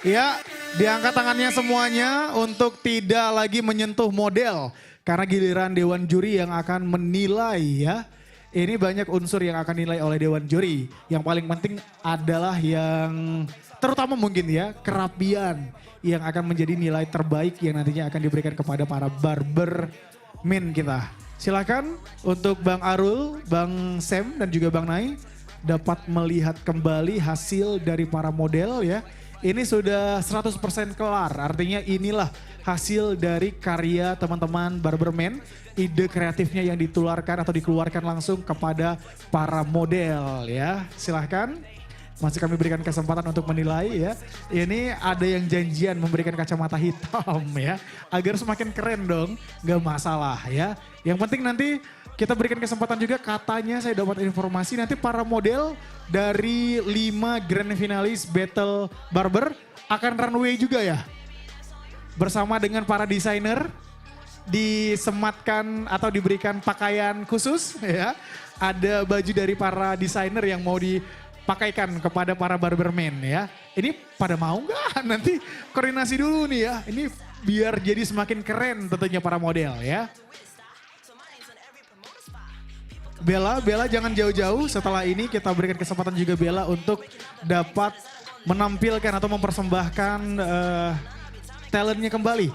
Ya, diangkat tangannya semuanya untuk tidak lagi menyentuh model. Karena giliran Dewan Juri yang akan menilai ya. Ini banyak unsur yang akan dinilai oleh Dewan Juri. Yang paling penting adalah yang terutama mungkin ya kerapian yang akan menjadi nilai terbaik yang nantinya akan diberikan kepada para barbermen kita. Silakan untuk Bang Arul, Bang Sam dan juga Bang Nai dapat melihat kembali hasil dari para model ya. Ini sudah 100% kelar, artinya inilah hasil dari karya teman-teman barbermen. Ide kreatifnya yang ditularkan atau dikeluarkan langsung kepada para model ya. Silahkan masih kami berikan kesempatan untuk menilai ya. Ini ada yang janjian memberikan kacamata hitam ya, agar semakin keren dong, nggak masalah ya. Yang penting nanti kita berikan kesempatan juga, katanya saya dapat informasi nanti para model dari 5 grand finalis Battle Barber akan runway juga ya. Bersama dengan para desainer disematkan atau diberikan pakaian khusus ya. Ada baju dari para desainer yang mau dipakaikan kepada para barberman ya. Ini pada mau nggak? Nanti koordinasi dulu nih ya. Ini biar jadi semakin keren tentunya para model ya. Bella jangan jauh-jauh, setelah ini kita berikan kesempatan juga Bella untuk dapat menampilkan atau mempersembahkan talentnya kembali.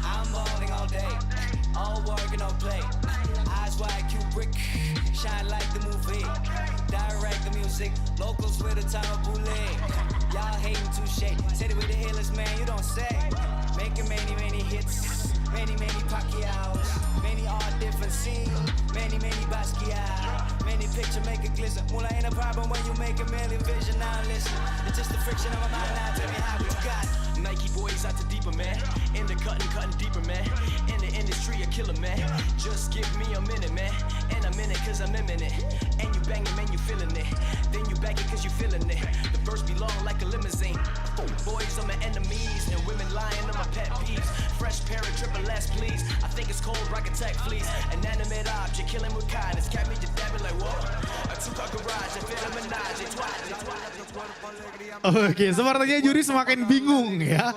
I'm balling all day, all work and no play. Eyes wide, Kubrick, shine like the movie. Direct the music, locals with a time of bullying. Y'all hating touche, said it with the hillers, man, you don't say. Making many hits, many Pacquiao's, many all different scenes, many Basquiat, many picture make it glisten. Well, ain't a problem when you make a million vision. Now listen, it's just the friction of my mind. Now tell me how you got it. Nike boys out to deeper, man. In the cutting deeper, man. In the industry, a killer, man. Just give me a minute, man. And a minute, cause I'm imminent. And you banging, man, you feeling it. Then you back it, cause you feeling it. The verse be long like a limousine. Boys are my enemies, and women lying on my pet peeves. Fresh pair of triple S, please. I think it's cold, rocket tech, please. An animate object, killing with kindness. Cat me to dabbing like, whoa. I took our garage, I feel a menage, Oke, sepertinya juri semakin bingung ya.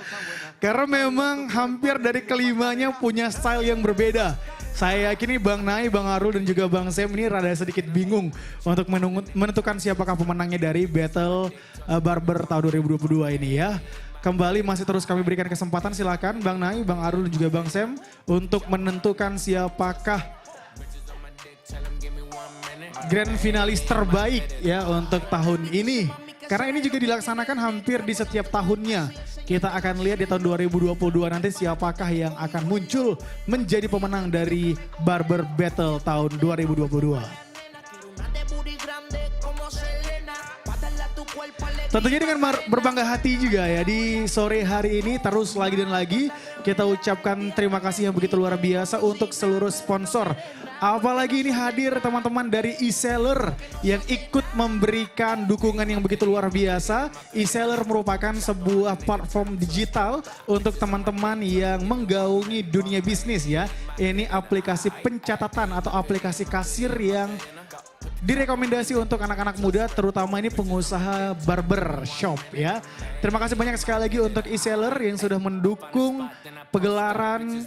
Karena memang hampir dari kelimanya punya style yang berbeda. Saya yakin nih Bang Nai, Bang Arul dan juga Bang Sam ini rada sedikit bingung untuk menentukan siapakah pemenangnya dari Battle Barber tahun 2022 ini ya. Kembali masih terus kami berikan kesempatan, silakan Bang Nai, Bang Arul dan juga Bang Sam untuk menentukan siapakah grand finalis terbaik ya untuk tahun ini. Karena ini juga dilaksanakan hampir di setiap tahunnya. Kita akan lihat di tahun 2022 nanti siapakah yang akan muncul menjadi pemenang dari Barber Battle tahun 2022. Tentunya dengan berbangga hati juga ya, di sore hari ini terus lagi dan lagi kita ucapkan terima kasih yang begitu luar biasa untuk seluruh sponsor. Apalagi ini hadir teman-teman dari e-seller yang ikut memberikan dukungan yang begitu luar biasa. E-seller merupakan sebuah platform digital untuk teman-teman yang menggaungi dunia bisnis ya. Ini aplikasi pencatatan atau aplikasi kasir yang direkomendasi untuk anak-anak muda, terutama ini pengusaha barber shop ya. Terima kasih banyak sekali lagi untuk e-seller yang sudah mendukung pegelaran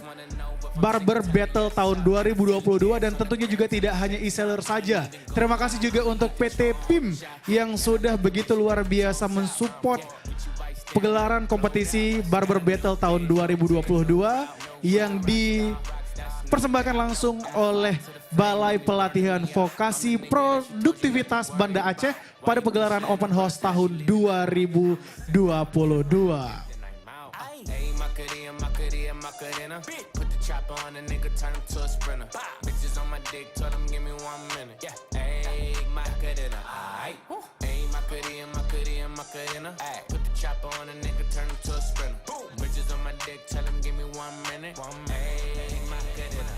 Barber Battle tahun 2022 dan tentunya juga tidak hanya e-seller saja. Terima kasih juga untuk PT PIM yang sudah begitu luar biasa mensupport pegelaran kompetisi Barber Battle tahun 2022 yang dipersembahkan langsung oleh Balai Pelatihan Vokasi Produktivitas Banda Aceh pada pegelaran Open House tahun 2022. Chopper on a nigga, turn him to a sprinter. Bitches on my dick, told him give me 1 minute. Yeah, ayy, Macarena. Aight, ayy, Macarena. Ayy, put the chopper on a nigga, turn him to a sprinter. Bitches on my dick, tell him give me 1 minute. Ayy, Macarena.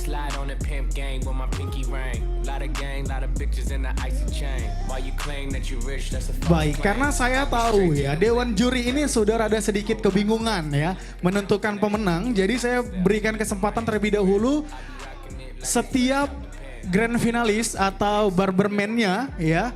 Slide on the pimp gang with my pinky ring. Lot of gang, lot of bitches in the icy chain. Why you claim that you rich? That's a Baik, karena saya tahu ya Dewan Juri ini sudah ada sedikit kebingungan ya menentukan pemenang. Jadi saya berikan kesempatan terlebih dahulu setiap grand finalis atau barberman-nya ya.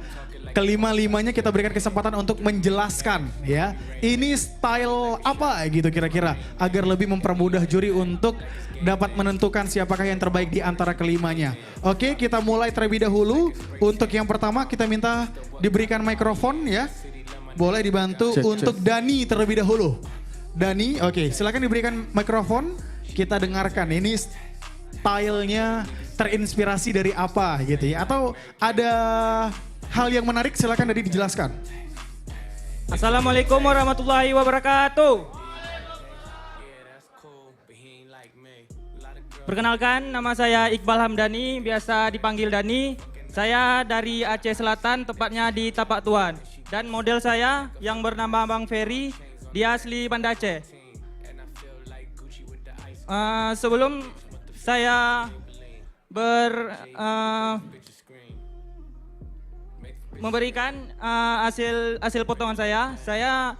Kelima-limanya kita berikan kesempatan untuk menjelaskan ya. Ini style apa gitu kira-kira agar lebih mempermudah juri untuk dapat menentukan siapakah yang terbaik di antara kelimanya. Oke, kita mulai terlebih dahulu. Untuk yang pertama kita minta diberikan mikrofon ya. Boleh dibantu untuk Dani terlebih dahulu. Dani, oke, silakan diberikan mikrofon. Kita dengarkan ini stylenya terinspirasi dari apa gitu ya? Atau ada hal yang menarik, silakan tadi dijelaskan. Assalamualaikum warahmatullahi wabarakatuh. Perkenalkan, nama saya Iqbal Hamdani, biasa dipanggil Dani. Saya dari Aceh Selatan, tepatnya di Tapak Tuan. Dan model saya yang bernama Bang Ferry, dia asli Banda Aceh. Sebelum saya memberikan hasil potongan saya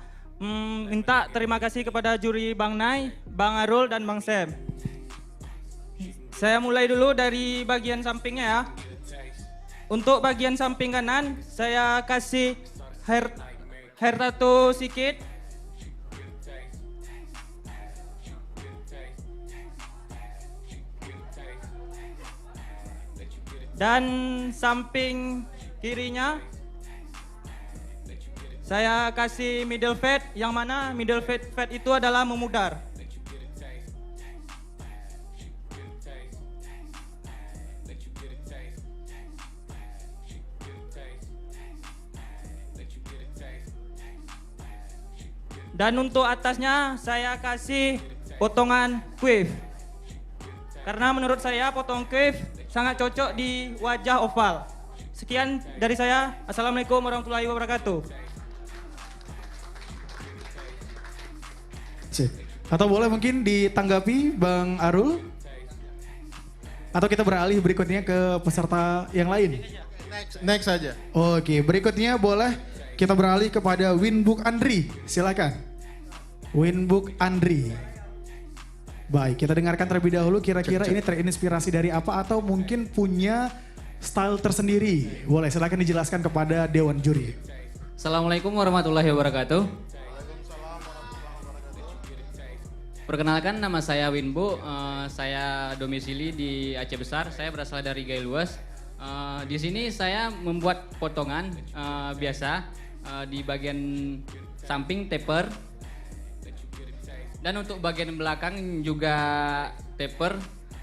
minta terima kasih kepada juri Bang Nai, Bang Arul, dan Bang Sam. Saya mulai dulu dari bagian sampingnya ya. Untuk bagian samping kanan, saya kasih hair tattoo sedikit. Dan samping kirinya, saya kasih middle fade, yang mana middle fade itu adalah memudar. Dan untuk atasnya saya kasih potongan quiff. Karena menurut saya potongan quiff sangat cocok di wajah oval. Sekian dari saya. Assalamualaikum warahmatullahi wabarakatuh. Atau boleh mungkin ditanggapi Bang Arul? Atau kita beralih berikutnya ke peserta yang lain? Next saja. Oke, berikutnya boleh kita beralih kepada Winbook Andri. Silakan. Winbook Andri. Baik, kita dengarkan terlebih dahulu kira-kira ini terinspirasi dari apa atau mungkin punya style tersendiri. Boleh silakan dijelaskan kepada Dewan Juri. Assalamualaikum warahmatullahi wabarakatuh. Perkenalkan, nama saya Winbo, saya domisili di Aceh Besar, saya berasal dari Gailuas. Di sini saya membuat potongan biasa di bagian samping taper. Dan untuk bagian belakang juga taper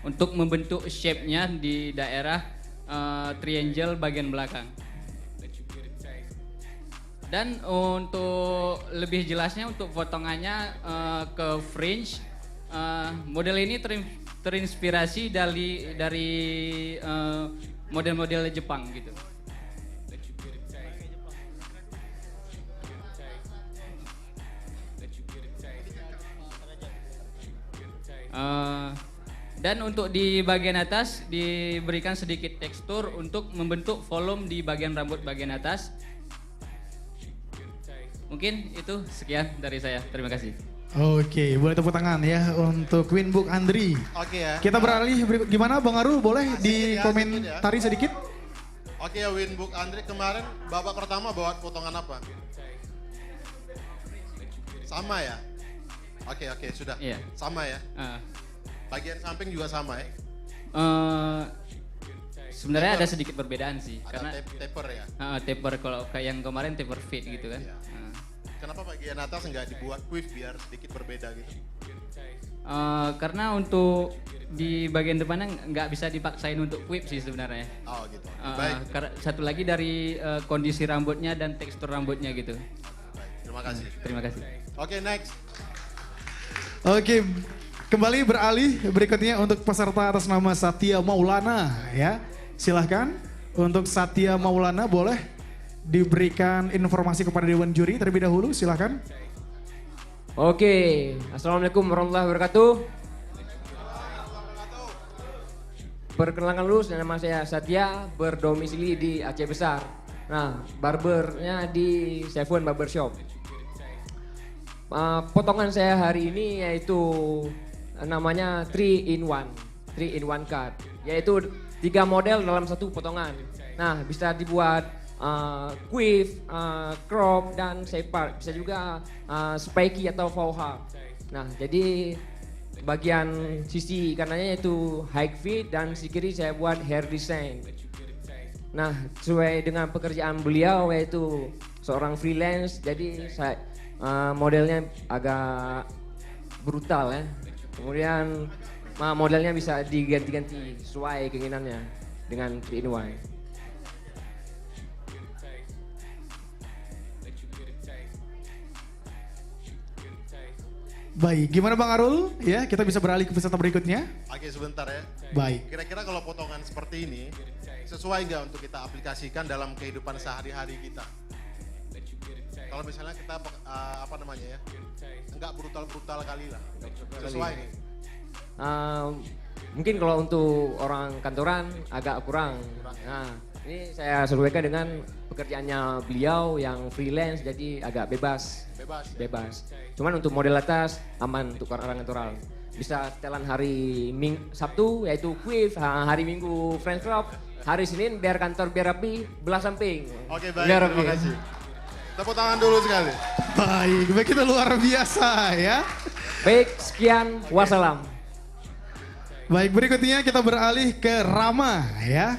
untuk membentuk shape-nya di daerah triangle bagian belakang. Dan untuk lebih jelasnya untuk potongannya ke fringe, model ini terinspirasi dari model-model Jepang gitu. Dan untuk di bagian atas diberikan sedikit tekstur untuk membentuk volume di bagian rambut bagian atas. Mungkin itu sekian dari saya. Terima kasih. Oke, boleh tepuk tangan ya untuk Winbook Andri. Oke ya. Kita beralih gimana Bang Arul, boleh dikomentari sedikit? Oke ya, Winbook Andri, kemarin babak pertama bawa potongan apa? Sama ya? Oke, sudah. Iya. Sama ya? Bagian samping juga sama ya? Sebenarnya ada sedikit perbedaan sih. Ada karena taper ya? Taper, kalau kayak yang kemarin taper fit gitu kan. Iya. Kenapa bagian atas nggak dibuat quiff biar sedikit berbeda gitu? Karena untuk di bagian depannya nggak bisa dipaksain untuk whip sih sebenarnya. Oh gitu. Baik. Satu lagi dari kondisi rambutnya dan tekstur rambutnya gitu. Baik. Terima kasih. Terima kasih. Oke, next. Oke, kembali beralih berikutnya untuk peserta atas nama Satya Maulana ya. Silahkan untuk Satya Maulana boleh diberikan informasi kepada Dewan Juri terlebih dahulu, silahkan. Oke, Assalamualaikum warahmatullahi wabarakatuh. Perkenalkan dulu, nama saya Satya, berdomisili di Aceh Besar. Nah, barbernya di Seven Barbershop. Potongan saya hari ini yaitu namanya 3-in-1 cut, yaitu 3 model dalam satu potongan. Nah, bisa dibuat quiff, crop, dan shape part. Bisa juga spiky atau faux hawk. Nah, jadi bagian sisi kanannya yaitu high fit dan sisi kiri saya buat hair design. Nah, sesuai dengan pekerjaan beliau yaitu seorang freelance, jadi modelnya agak brutal ya. Kemudian modelnya bisa diganti-ganti sesuai keinginannya dengan 3-in-1. Baik, gimana Bang Arul? Ya, kita bisa beralih ke peserta berikutnya. Oke, sebentar ya. Baik. Kira-kira kalau potongan seperti ini sesuai nggak untuk kita aplikasikan dalam kehidupan sehari-hari kita? Kalau misalnya kita apa namanya ya, nggak brutal-brutal kali lah, sesuai nih. Mungkin kalau untuk orang kantoran agak kurang. Nah, ini saya sesuaikan dengan pekerjaannya beliau yang freelance, jadi agak bebas. Bebas. Cuman untuk model atas aman untuk orang kantoran. Bisa setelan hari Sabtu yaitu quiff, hari Minggu French Crop, hari Senin biar kantor biar rapi, belah samping. Oke, baik, terima kasih. Tepuk tangan dulu sekali. Baik, begitu luar biasa ya. Baik, sekian, wassalam. Baik, berikutnya kita beralih ke Rama ya.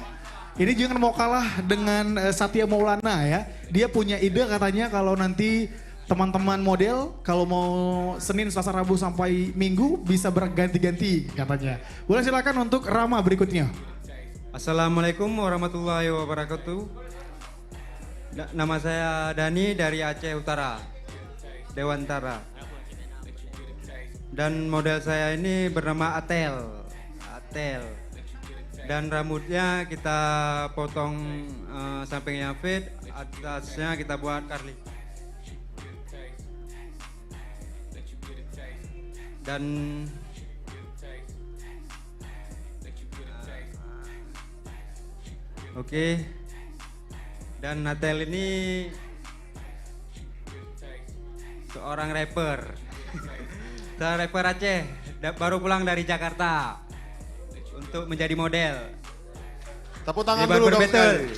Ini jangan mau kalah dengan Satya Maulana ya. Dia punya ide katanya kalau nanti teman-teman model kalau mau Senin, Selasa, Rabu sampai Minggu bisa berganti-ganti katanya. Boleh silakan untuk Rama berikutnya. Assalamualaikum warahmatullahi wabarakatuh. Nama saya Dani dari Aceh Utara, Dewantara. Dan model saya ini bernama Atel. Dan rambutnya kita potong sampingnya fade, atasnya kita buat curly. Dan oke. Dan Natel ini seorang rapper. Seorang rapper Aceh, baru pulang dari Jakarta untuk menjadi model. Tepuk tangan dulu dong sekali.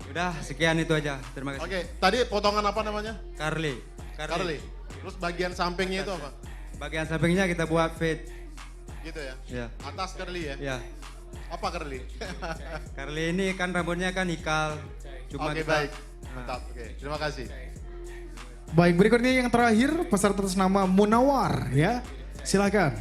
Udah, sekian itu aja. Terima kasih. Oke, tadi potongan apa namanya? Curly. Terus bagian sampingnya itu apa? Bagian sampingnya kita buat fade. Gitu ya? Iya. Atas curly ya? Iya. Apa curly? Curly ini kan rambutnya kan ikal. Cuma Oke, baik. Mantap. Oke, terima kasih. Baik, berikutnya yang terakhir peserta atas nama Munawar ya. Silakan.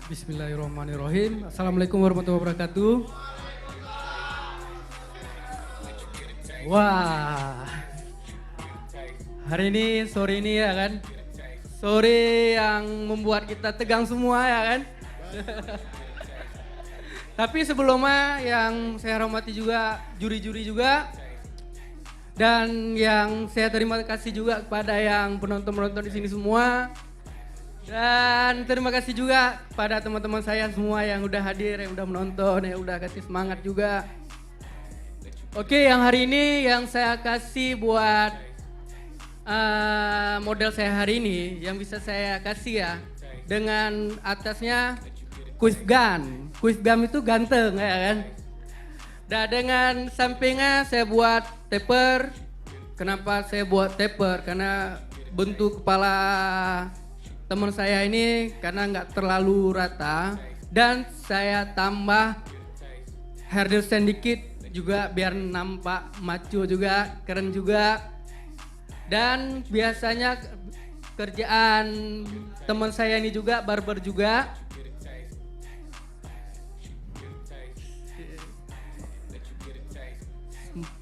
Bismillahirrahmanirrahim. Assalamualaikum warahmatullahi wabarakatuh. Wah, hari ini, sore ini ya kan, sore yang membuat kita tegang semua ya kan. Tapi sebelumnya yang saya hormati juga juri-juri juga, dan yang saya terima kasih juga kepada yang penonton-penonton di sini semua. Dan terima kasih juga kepada teman-teman saya semua yang udah hadir, yang udah menonton, yang udah kasih semangat juga. Oke, yang hari ini yang saya kasih buat model saya hari ini, yang bisa saya kasih ya, dengan atasnya Quiff Gun. Quiff Gun itu ganteng ya kan. Dan dengan sampingnya saya buat taper. Kenapa saya buat taper? Karena bentuk kepala teman saya ini karena nggak terlalu rata, dan saya tambah hairdo sedikit juga biar nampak maco juga, keren juga. Dan biasanya kerjaan teman saya ini juga barber juga.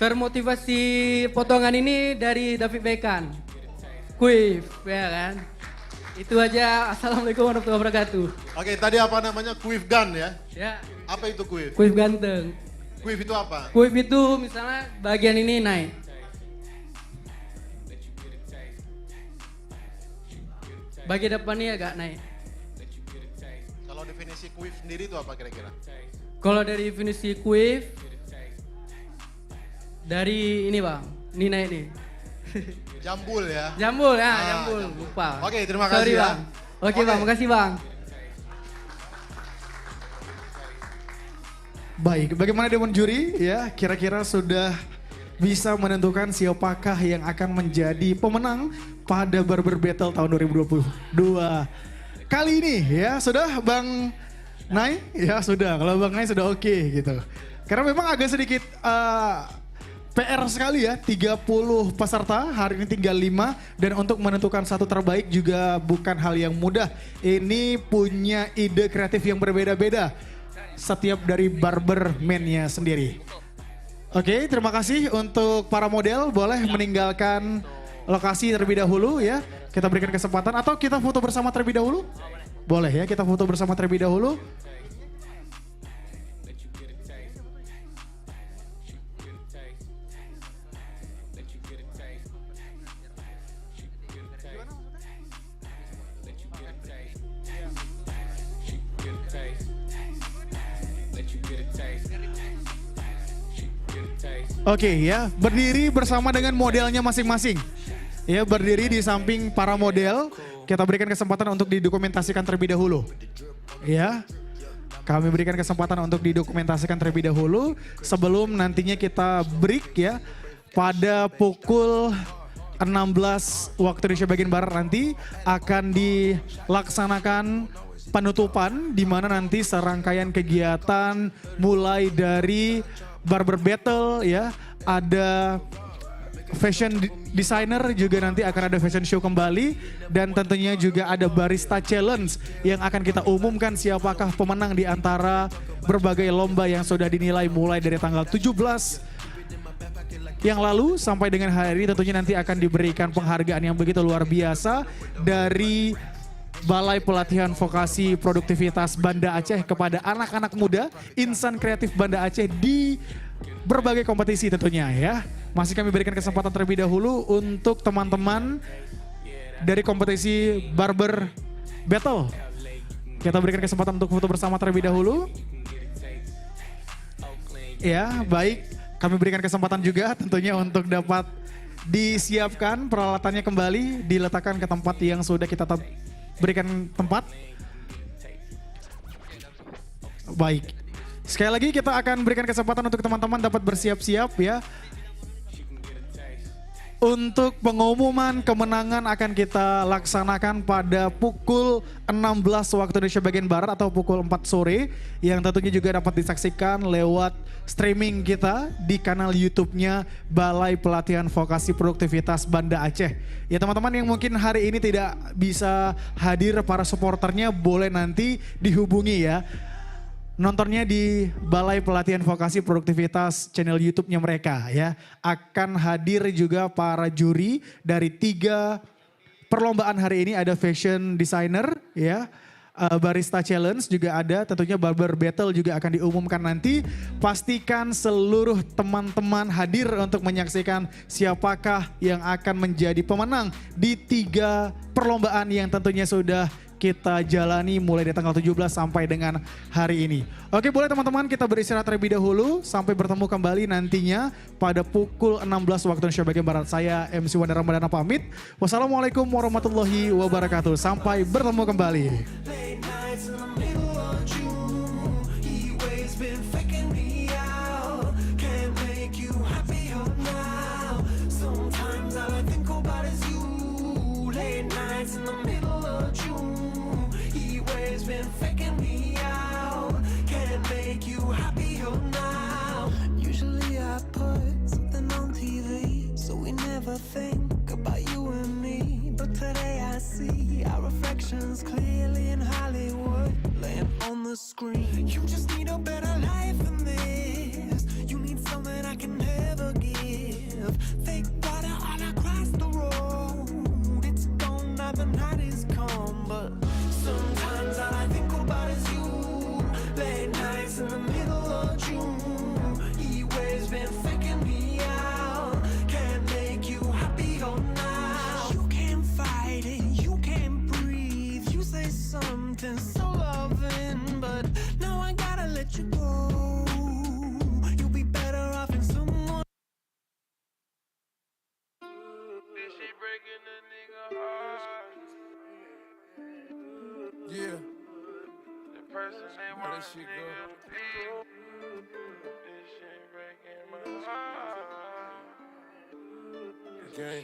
Termotivasi potongan ini dari David Beckham, Quiff ya kan. Itu aja. Assalamualaikum warahmatullahi wabarakatuh. Oke, tadi apa namanya? Quiff Gun ya? Ya. Apa itu quiff? Quiff ganteng. Quiff itu apa? Quiff itu misalnya bagian ini naik. Bagian depannya agak naik. Kalau definisi quiff sendiri itu apa kira-kira? Kalau dari definisi quiff, dari ini bang, ini naik nih. Jambul ya? Jambul ya, jambul. Lupa. Oke, terima kasih. Sorry, ya. Bang. Oke bang, makasih bang. Baik, bagaimana Dewan Juri ya? Kira-kira sudah bisa menentukan siapakah yang akan menjadi pemenang pada Barber Battle tahun 2022 kali ini ya? Sudah Bang Nay? Ya sudah, kalau Bang Nay sudah oke gitu. Karena memang agak sedikit PR sekali ya, 30 peserta, hari ini tinggal 5. Dan untuk menentukan satu terbaik juga bukan hal yang mudah. Ini punya ide kreatif yang berbeda-beda. Setiap dari barberman-nya sendiri. Oke, terima kasih untuk para model. Boleh meninggalkan lokasi terlebih dahulu ya. Kita berikan kesempatan atau kita foto bersama terlebih dahulu? Boleh ya, kita foto bersama terlebih dahulu. Oke ya, berdiri bersama dengan modelnya masing-masing. Ya, berdiri di samping para model. Kita berikan kesempatan untuk didokumentasikan terlebih dahulu. Ya, kami berikan kesempatan untuk didokumentasikan terlebih dahulu. Sebelum nantinya kita break ya. Pada pukul 16 waktu Indonesia bagian Barat nanti akan dilaksanakan penutupan di mana nanti serangkaian kegiatan mulai dari barber battle ya, ada fashion designer juga nanti akan ada fashion show kembali dan tentunya juga ada barista challenge yang akan kita umumkan siapakah pemenang di antara berbagai lomba yang sudah dinilai mulai dari tanggal 17 yang lalu sampai dengan hari ini. Tentunya nanti akan diberikan penghargaan yang begitu luar biasa dari Balai Pelatihan Vokasi Produktivitas Banda Aceh kepada anak-anak muda insan kreatif Banda Aceh di berbagai kompetisi tentunya ya. Masih kami berikan kesempatan terlebih dahulu untuk teman-teman dari kompetisi Barber Battle. Kita berikan kesempatan untuk foto bersama terlebih dahulu. Ya, baik. Kami berikan kesempatan juga tentunya untuk dapat disiapkan peralatannya kembali, diletakkan ke tempat yang sudah kita berikan tempat. Baik. Sekali lagi kita akan berikan kesempatan untuk teman-teman dapat bersiap-siap ya. Untuk pengumuman kemenangan akan kita laksanakan pada pukul 16 waktu Indonesia bagian Barat atau pukul 4 sore. Yang tentunya juga dapat disaksikan lewat streaming kita di kanal YouTube-nya Balai Pelatihan Vokasi Produktivitas Banda Aceh. Ya teman-teman yang mungkin hari ini tidak bisa hadir para supporternya boleh nanti dihubungi ya. Nontonnya di Balai Pelatihan Vokasi Produktivitas channel YouTube-nya mereka ya. Akan hadir juga para juri dari 3 perlombaan hari ini, ada fashion designer ya. Barista challenge juga ada, tentunya barber battle juga akan diumumkan nanti. Pastikan seluruh teman-teman hadir untuk menyaksikan siapakah yang akan menjadi pemenang di 3 perlombaan yang tentunya sudah kita jalani mulai dari tanggal 17 sampai dengan hari ini. Oke, boleh teman-teman kita beristirahat terlebih dahulu sampai bertemu kembali nantinya pada pukul 16 waktu Indonesia bagian Barat. Saya MC Wanda Ramadana pamit. Wassalamualaikum warahmatullahi wabarakatuh. Sampai bertemu kembali. Been faking me out, can't make you happier now. Usually I put something on TV, so we never think about you and me. But today I see our reflections clearly in Hollywood, laying on the screen. You just need a better life than this. You need something I can never give. Fake water all across the road. It's gone now, the night is come, but sometimes all I think about is you. Late nights in the middle of June. He waves been faking me out. Can't make you happier now. You can't fight it, you can't breathe. You say something so loving, but now I gotta let you go. You'll be better off in someone. This shit breaking a nigga heart. Yeah. The person they want to shit go. This shit breaking my heart. Okay.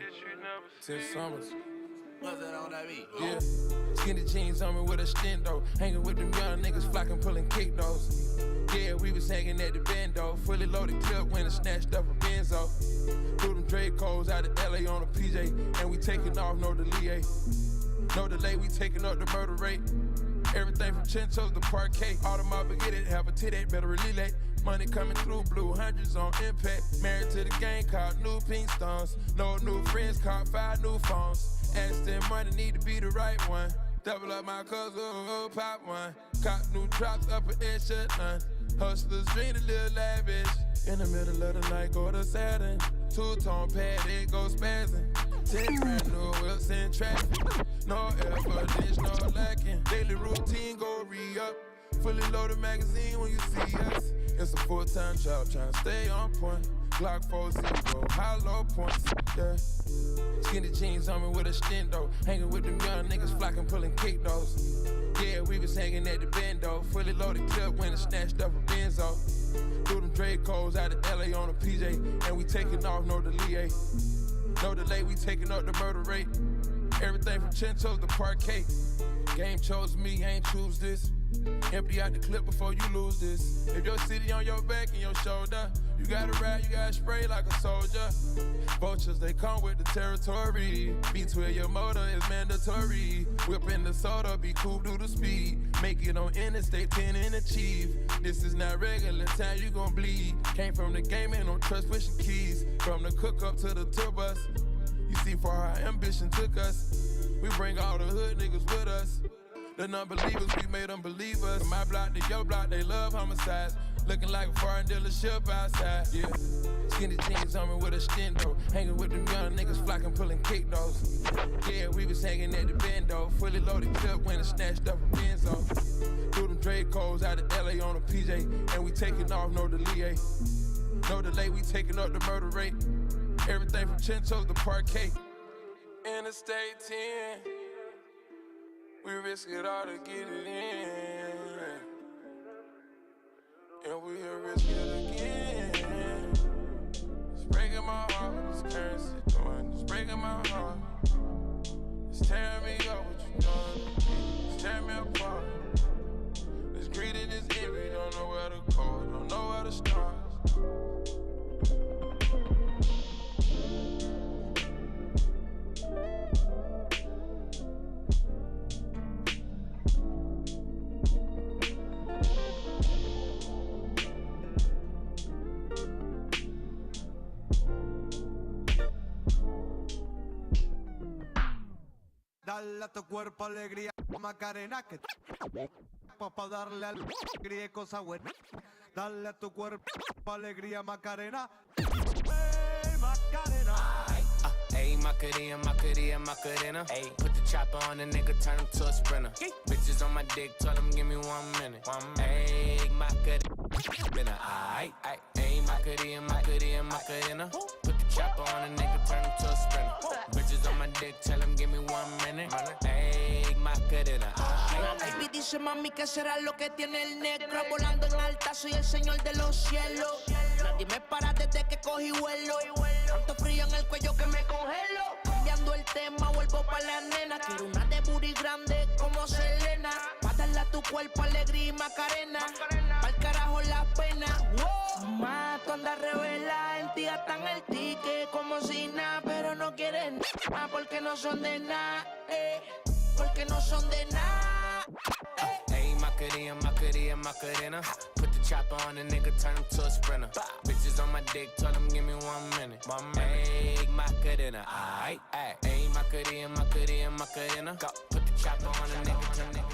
Tim Summers. What's that on that beat? Yeah. Skinny jeans on me with a stendo. Hanging with them young niggas flocking, pulling kick those. Yeah, we was hanging at the bando. Fully loaded clip when it snatched up a Benzo. Threw them Dracos out of LA on a PJ. And we taking off, no delay. No delay, we taking up the murder rate. Everything from Chinchos to Parquet. All the mob get it, have a tit better relate. Money coming through, blue hundreds on impact. Married to the gang, caught new pink stones. No new friends, caught 5 new phones. Aston money need to be the right one. Double up my cousin, pop one. Cop new drops up an inch of none. Hustlers dream a little lavish. In the middle of the night, go to Saturn. Two-tone pad, it go spazzing. 10 brand new whips in traffic. No evidence, no lacking. Daily routine go re-up. Fully loaded magazine when you see us. It's a full-time job, trying to stay on point. Glock 4-0, high-low points, yeah. Skinny jeans on me with a stendo. Hanging with them young niggas flocking, pulling kick those. Yeah, we was hanging at the bando. Fully loaded clip when it snatched up a Benzo. Threw them Dracos out of LA on a PJ. And we taking off, no delay. No delay, we taking up the murder rate. Everything from Chinchos to Parquet. Game chose me, ain't choose this. Empty out the clip before you lose this. If your city on your back and your shoulder, you gotta ride, you gotta spray like a soldier. Vultures, they come with the territory. B12, your motor is mandatory. Whip in the soda, be cool, do the speed. Make it on Interstate 10 and achieve. This is not regular time, you gon' bleed. Came from the game, ain't no trust, pushing keys. From the cook up to the tour bus. You see, for our ambition took us. We bring all the hood niggas with us. The non-believers, we made them believe us. From my block to your block, they love homicides. Looking like a foreign dealership outside, yeah. Skinny jeans on me with a stendo. Hanging with them young niggas flocking, pulling kick those. Yeah, we was hanging at the bando. Fully loaded clip when it snatched up a Benzo. Threw them Dracos out of LA on a PJ. And we taking off, no delay. No delay, we taking up the murder rate. Everything from Chinchos to Parquet. Interstate 10. We risk it all to get it in. And we'll risk it again. It's breaking my heart what this currency doing. It's breaking my heart. It's tearing me up what you doing. It's tearing me apart. This greed and this envy, don't know where to go, don't know where to start. Dale a tu cuerpo alegría, Macarena, que pa' darle alegría y cosa buena. Dale a tu cuerpo alegría, Macarena. Hey, Macarena. Ayy, Macarena, Macarena, Macarena. Ayy, put the chopper on the nigga, turn him to a sprinter. Bitches on my dick, tell him give me 1 minute. Ayy, Macarena, aight, aight. Ayy, Macarena, Macarena, Macarena. Put the chopper on the nigga, turn him to a sprinter. Bitches on my dick, tell him give me 1 minute. Ayy, Macarena, aight. Baby dice mami que será lo que tiene el negro. Volando en alta, soy el señor de los cielos. Nadie me para desde que cogí vuelo. Tanto frío en el cuello que me congelo. Cambiando el tema, vuelvo pa' la nena. Quiero una de booty grande como Selena. Pa' darle a tu cuerpo alegría y Macarena. Pa'l carajo la pena. Wow. Mamá, tú andas revela. En ti gastan el ticket como si nada. Pero no quieren nada porque no son de nada. Porque no son de nada. Ayy, Macarena, Macarena, Macarena. Put the chopper on the nigga, turn him to a sprinter. Bitches on my dick, tell him give me 1 minute. Ayy, Macarena, aight, aight. Ayy, Macarena, Macarena, Macarena. Put the chopper on the nigga, turn nigga.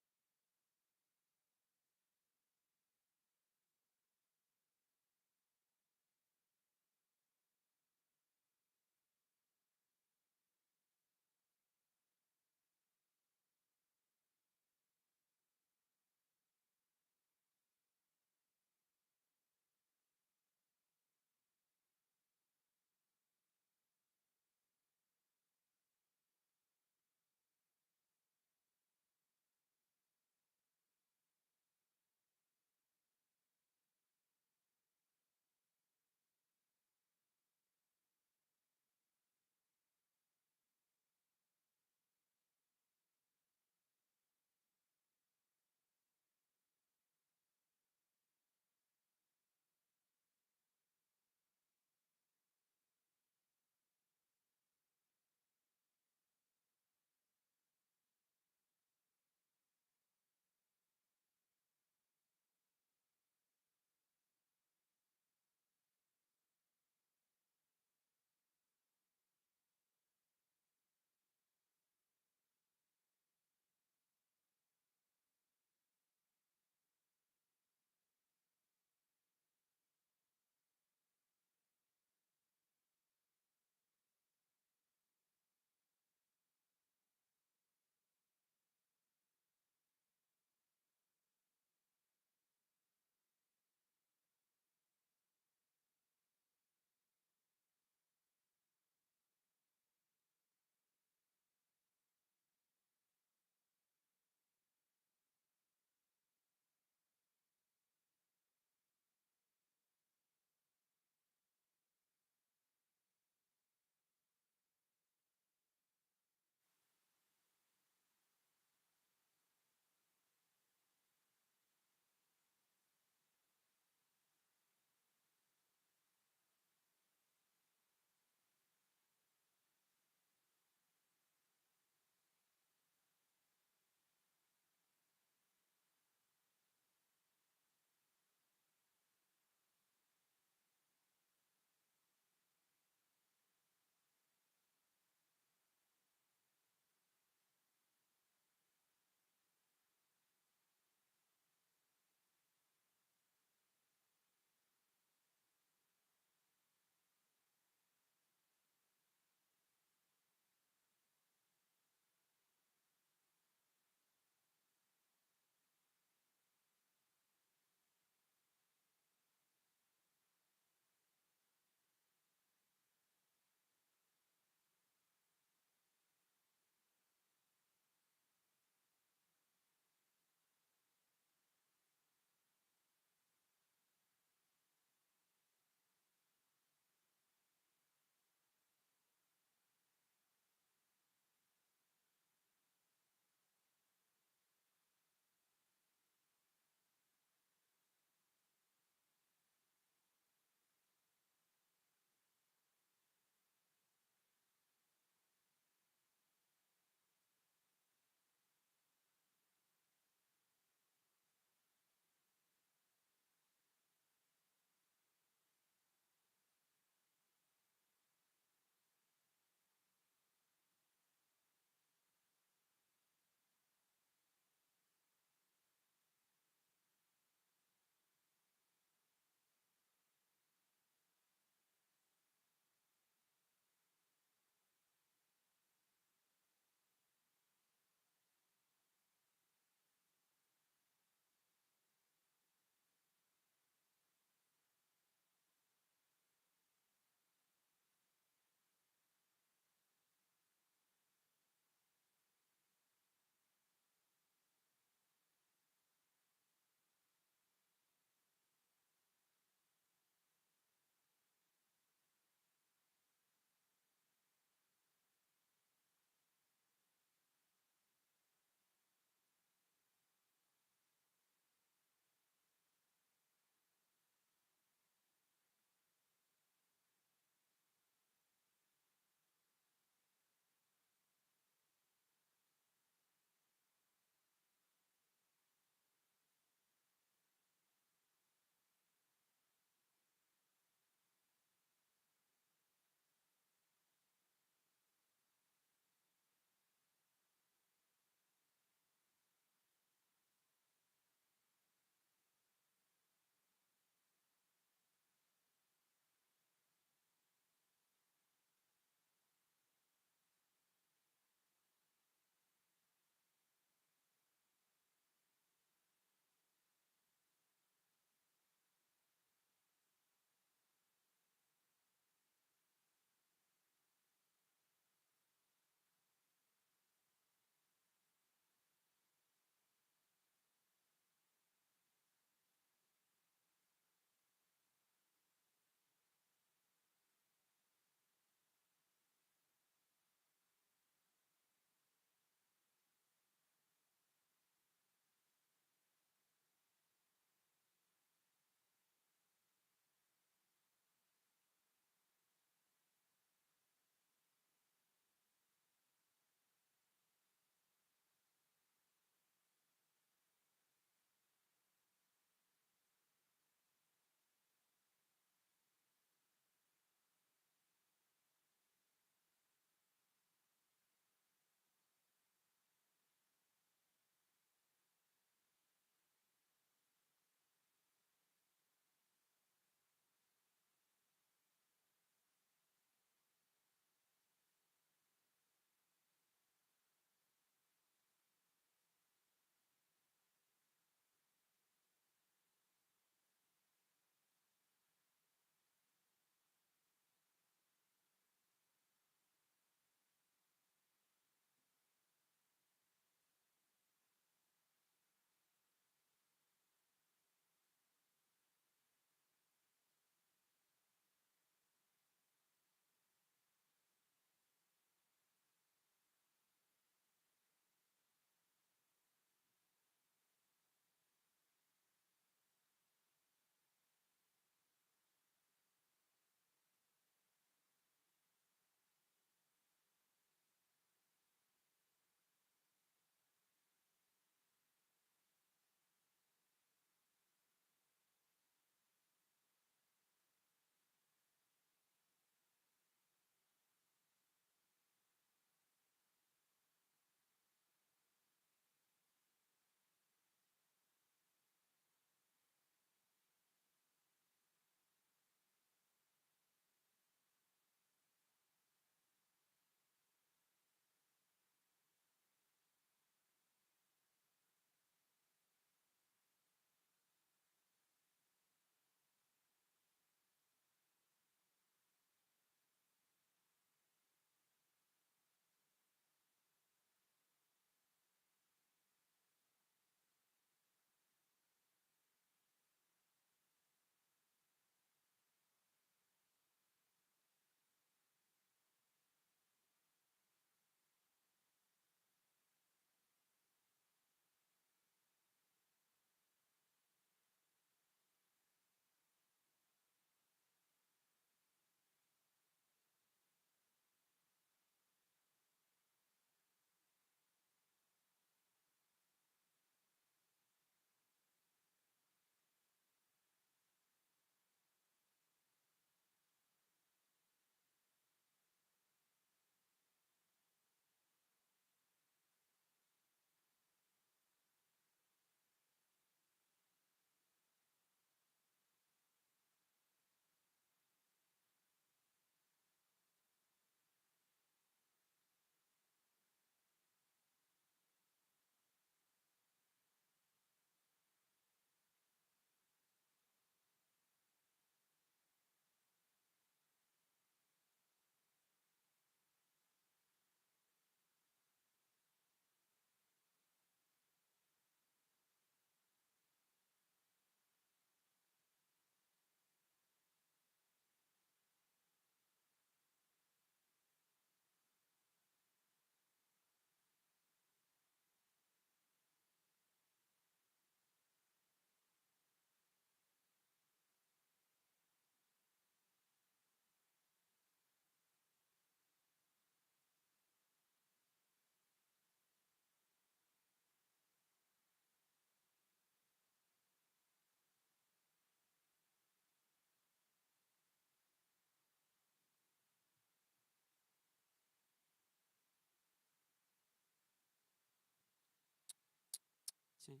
Sí.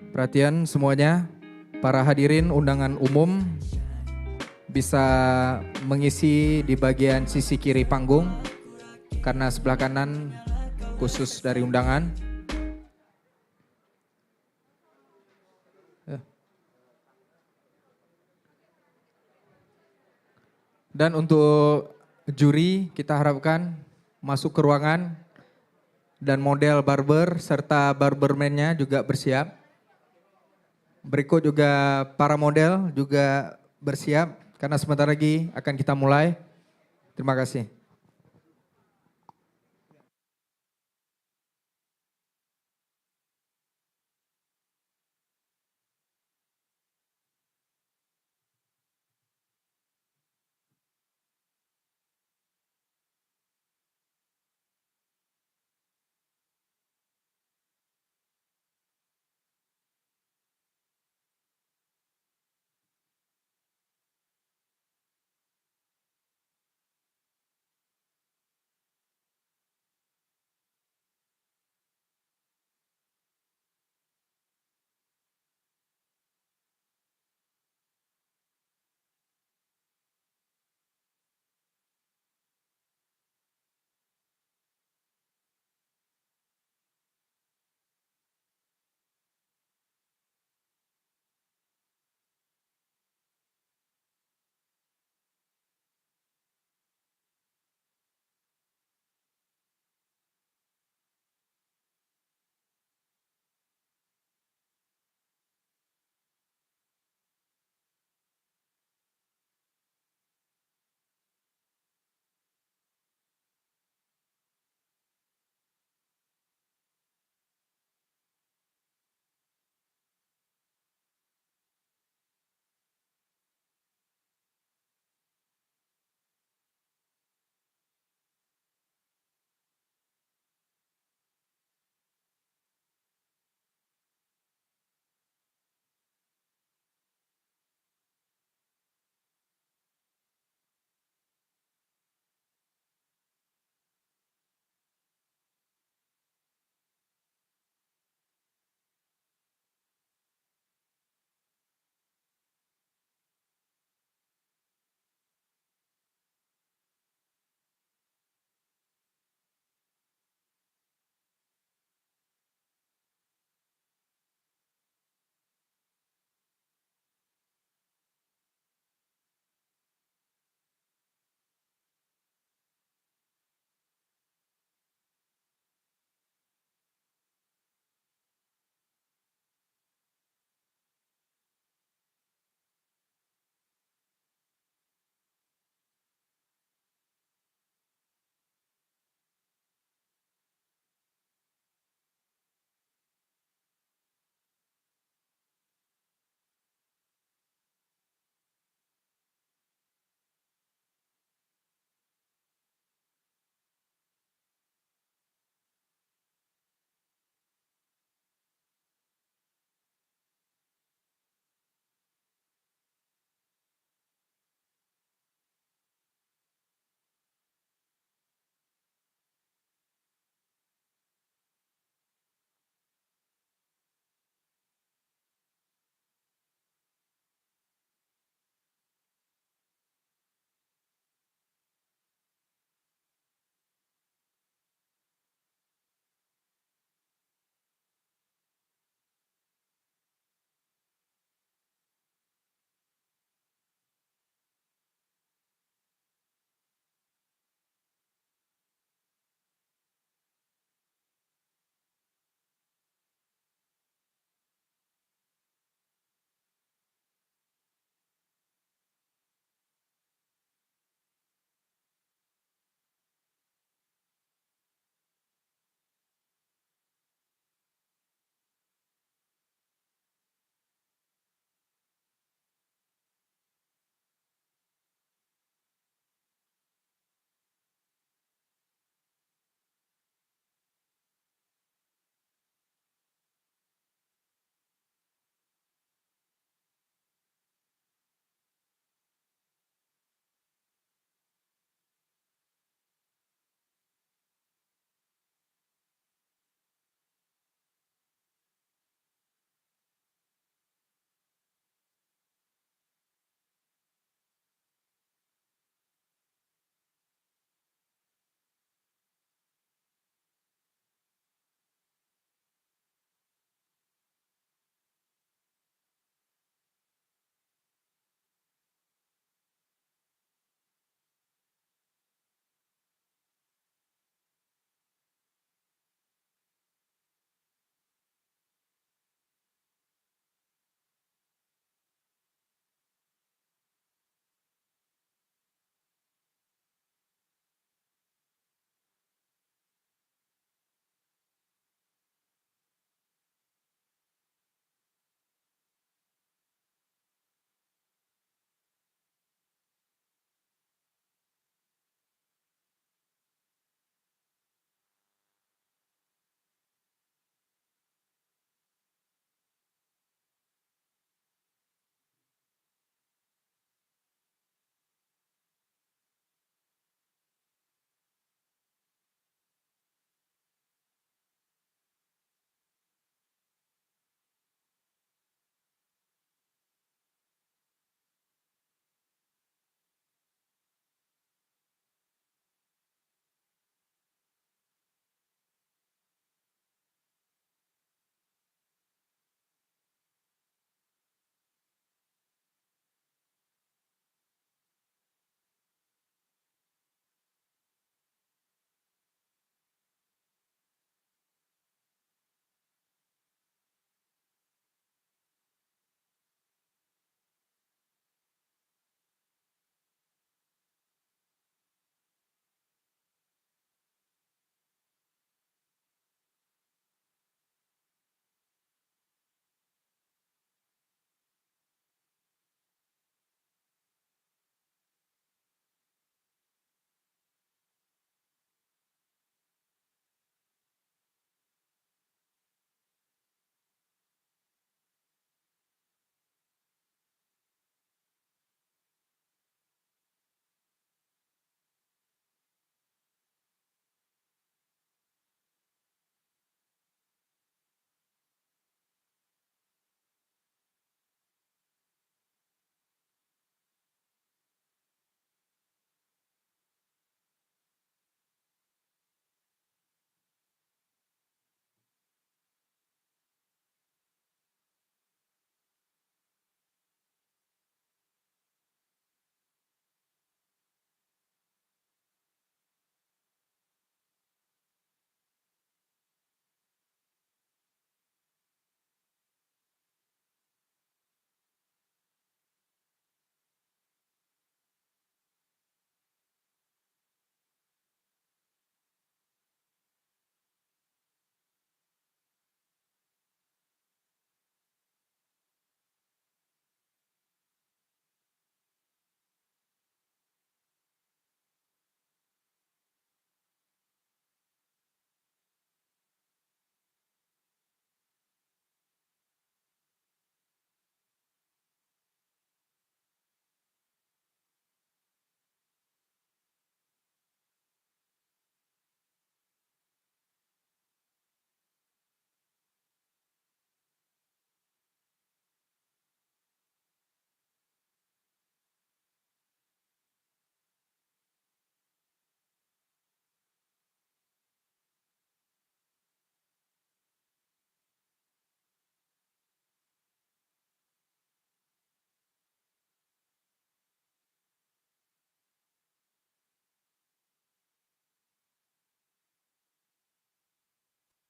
Perhatian semuanya, para hadirin undangan umum bisa mengisi di bagian sisi kiri panggung karena sebelah kanan khusus dari undangan. Dan untuk juri kita harapkan masuk ke ruangan dan model barber serta barberman-nya juga bersiap. Berikut juga para model juga bersiap karena sebentar lagi akan kita mulai. Terima kasih.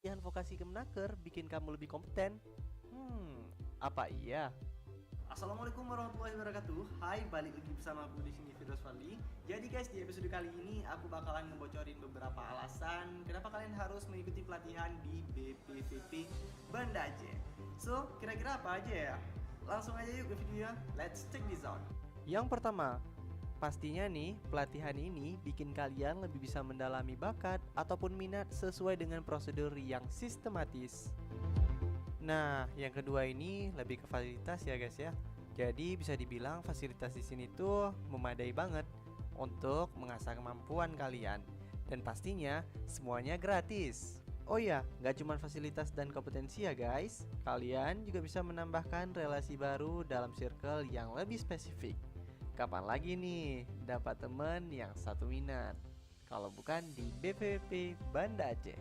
pelatihan vokasi Kemenaker bikin kamu lebih kompeten? Apa iya? Assalamualaikum warahmatullahi wabarakatuh. Hai, balik lagi bersama aku di sini Firdaus Fadli. Jadi guys, di episode kali ini aku bakalan ngebocorin beberapa alasan kenapa kalian harus mengikuti pelatihan di BPVP Banda Aceh. So, kira-kira apa aja ya? Langsung aja yuk ke videonya. Let's check this out. Yang pertama, pastinya nih, pelatihan ini bikin kalian lebih bisa mendalami bakat ataupun minat sesuai dengan prosedur yang sistematis. Nah, yang kedua ini lebih ke fasilitas ya guys ya. Jadi bisa dibilang fasilitas di sini tuh memadai banget untuk mengasah kemampuan kalian. Dan pastinya semuanya gratis. Oh ya, nggak cuma fasilitas dan kompetensi ya guys. Kalian juga bisa menambahkan relasi baru dalam circle yang lebih spesifik. Kapan lagi nih dapat temen yang satu minat? Kalau bukan di BPVP Banda Aceh.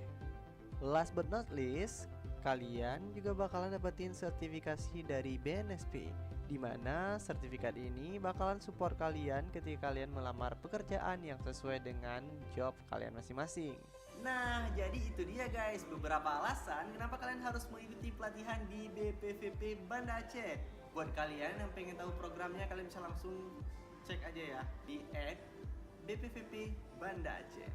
Last but not least, kalian juga bakalan dapetin sertifikasi dari BNSP, di mana sertifikat ini bakalan support kalian ketika kalian melamar pekerjaan yang sesuai dengan job kalian masing-masing. Nah, jadi itu dia guys, beberapa alasan kenapa kalian harus mengikuti pelatihan di BPVP Banda Aceh. Buat kalian yang pengen tahu programnya, kalian bisa langsung cek aja ya di @BPVP Banda Aceh.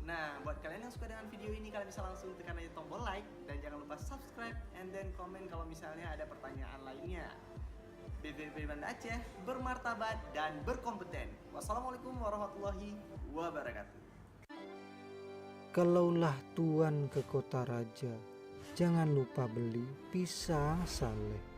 Nah, buat kalian yang suka dengan video ini, kalian bisa langsung tekan aja tombol like dan jangan lupa subscribe and then komen kalau misalnya ada pertanyaan lainnya. BPVP Banda Aceh bermartabat dan berkompeten. Wassalamualaikum warahmatullahi wabarakatuh. Kalaulah tuan ke kota raja, jangan lupa beli pisang saleh.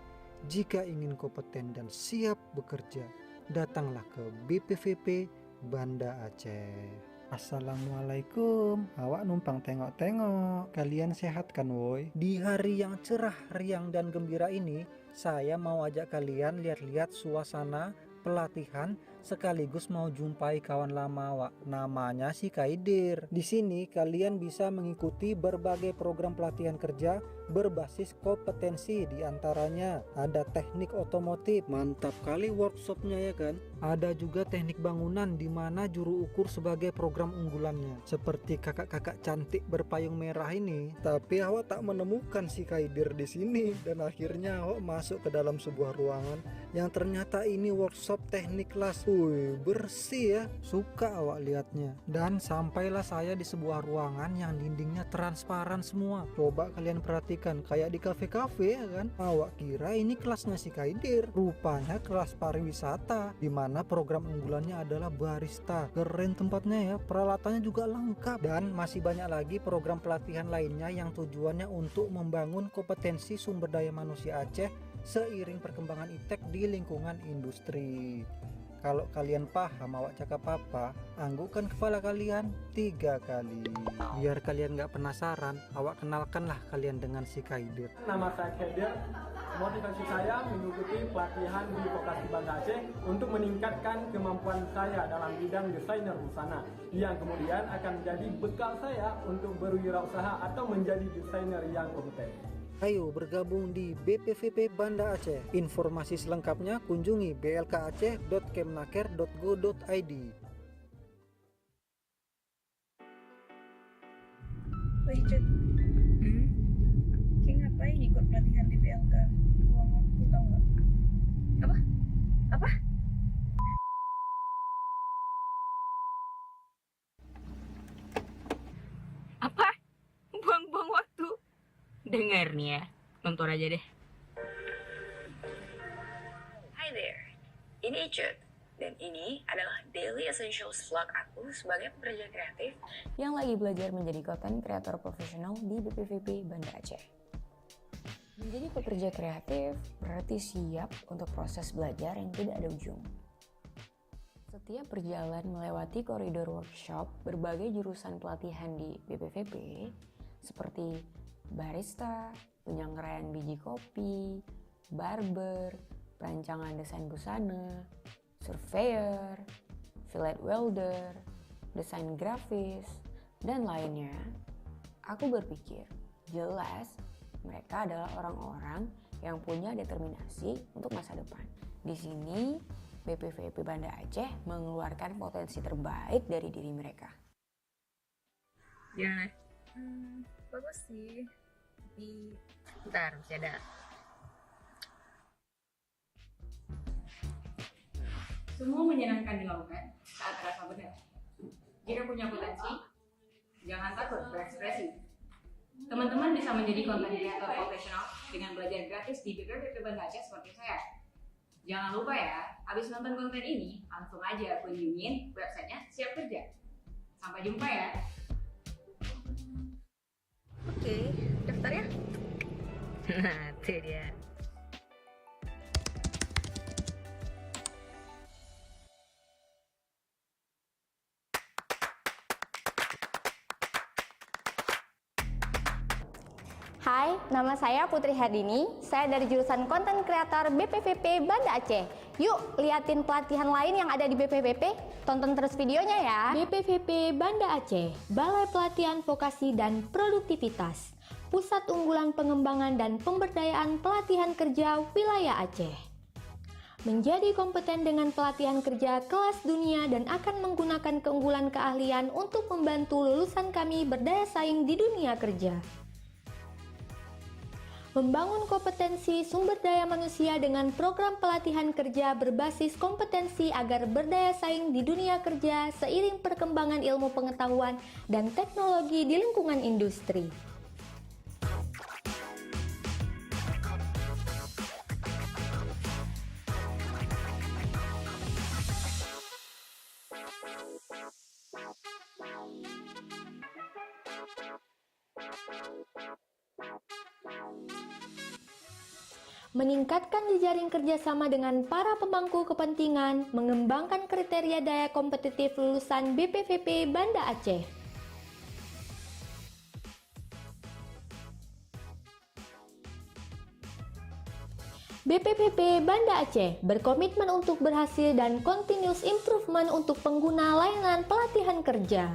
Jika ingin kompeten dan siap bekerja, datanglah ke BPVP Banda Aceh. Assalamualaikum, awak numpang tengok-tengok, kalian sehat kan woi? Di hari yang cerah, riang dan gembira ini, saya mau ajak kalian lihat-lihat suasana pelatihan sekaligus mau jumpai kawan lama awak, namanya si Kaidir. Di sini kalian bisa mengikuti berbagai program pelatihan kerja berbasis kompetensi, diantaranya ada teknik otomotif, mantap kali workshopnya ya kan. Ada juga teknik bangunan di mana juru ukur sebagai program unggulannya, seperti kakak-kakak cantik berpayung merah ini. Tapi awak tak menemukan si Kaidir di sini dan akhirnya awak masuk ke dalam sebuah ruangan yang ternyata ini workshop teknik kelas. Wih, bersih ya, suka awak lihatnya. Dan sampailah saya di sebuah ruangan yang dindingnya transparan semua. Coba kalian perhatikan, kayak di kafe-kafe ya kan. Awak kira ini kelasnya si Kaidir, rupanya kelas pariwisata, di mana program unggulannya adalah barista. Keren tempatnya ya, peralatannya juga lengkap. Dan masih banyak lagi program pelatihan lainnya yang tujuannya untuk membangun kompetensi sumber daya manusia Aceh seiring perkembangan iptek di lingkungan industri. Kalau kalian paham awak cakap apa, anggukkan kepala kalian 3 kali. Biar kalian gak penasaran, awak kenalkanlah kalian dengan si Kaidir. Nama saya Kaidir. Motivasi saya mengikuti pelatihan di vokasi Banda Aceh untuk meningkatkan kemampuan saya dalam bidang desainer busana, yang kemudian akan menjadi bekal saya untuk berwirausaha atau menjadi desainer yang kompeten. Ayo bergabung di BPVP Banda Aceh. Informasi selengkapnya kunjungi blkaceh.kemenaker.go.id. Woi Cut, Ki ngapain ikut pelatihan di BLK? Buang waktu tau gak? Apa? Apa? Apa? Buang-buang waktu? Dengar nih ya, nonton aja deh. Hi there, ini Icut. Dan ini adalah Daily Essentials Vlog aku sebagai pekerja kreatif yang lagi belajar menjadi content creator profesional di BPVP Banda Aceh. Menjadi pekerja kreatif berarti siap untuk proses belajar yang tidak ada ujung. Setiap berjalan melewati koridor workshop berbagai jurusan pelatihan di BPVP seperti barista, penyanggraian biji kopi, barber, perancangan desain busana, surveyor, fillet welder, desain grafis, dan lainnya, aku berpikir jelas mereka adalah orang-orang yang punya determinasi untuk masa depan. Di sini, BPVP Banda Aceh mengeluarkan potensi terbaik dari diri mereka. Gimana? bagus sih. Tapi bentar, masih ada. Semua menyenangkan dilakukan saat terasa benar. Jika punya potensi, jangan takut berekspresi. Teman-teman bisa menjadi konten kreator profesional dengan belajar gratis di BPPP Banda Aceh seperti saya. Jangan lupa ya, habis nonton konten ini, langsung aja kunjungin websitenya Siap Kerja. Sampai jumpa ya. Oke, daftar ya. Nah, itu dia. Hai, nama saya Putri Hardini. Saya dari jurusan Konten Kreator BPVP Banda Aceh. Yuk, liatin pelatihan lain yang ada di BPVP. Tonton terus videonya ya. BPVP Banda Aceh, Balai Pelatihan Vokasi dan Produktivitas. Pusat unggulan pengembangan dan pemberdayaan pelatihan kerja wilayah Aceh. Menjadi kompeten dengan pelatihan kerja kelas dunia dan akan menggunakan keunggulan keahlian untuk membantu lulusan kami berdaya saing di dunia kerja. Membangun kompetensi sumber daya manusia dengan program pelatihan kerja berbasis kompetensi agar berdaya saing di dunia kerja seiring perkembangan ilmu pengetahuan dan teknologi di lingkungan industri. Meningkatkan jejaring kerjasama dengan para pemangku kepentingan, mengembangkan kriteria daya kompetitif lulusan BPVP Banda Aceh. BPVP Banda Aceh berkomitmen untuk berhasil dan continuous improvement untuk pengguna layanan pelatihan kerja.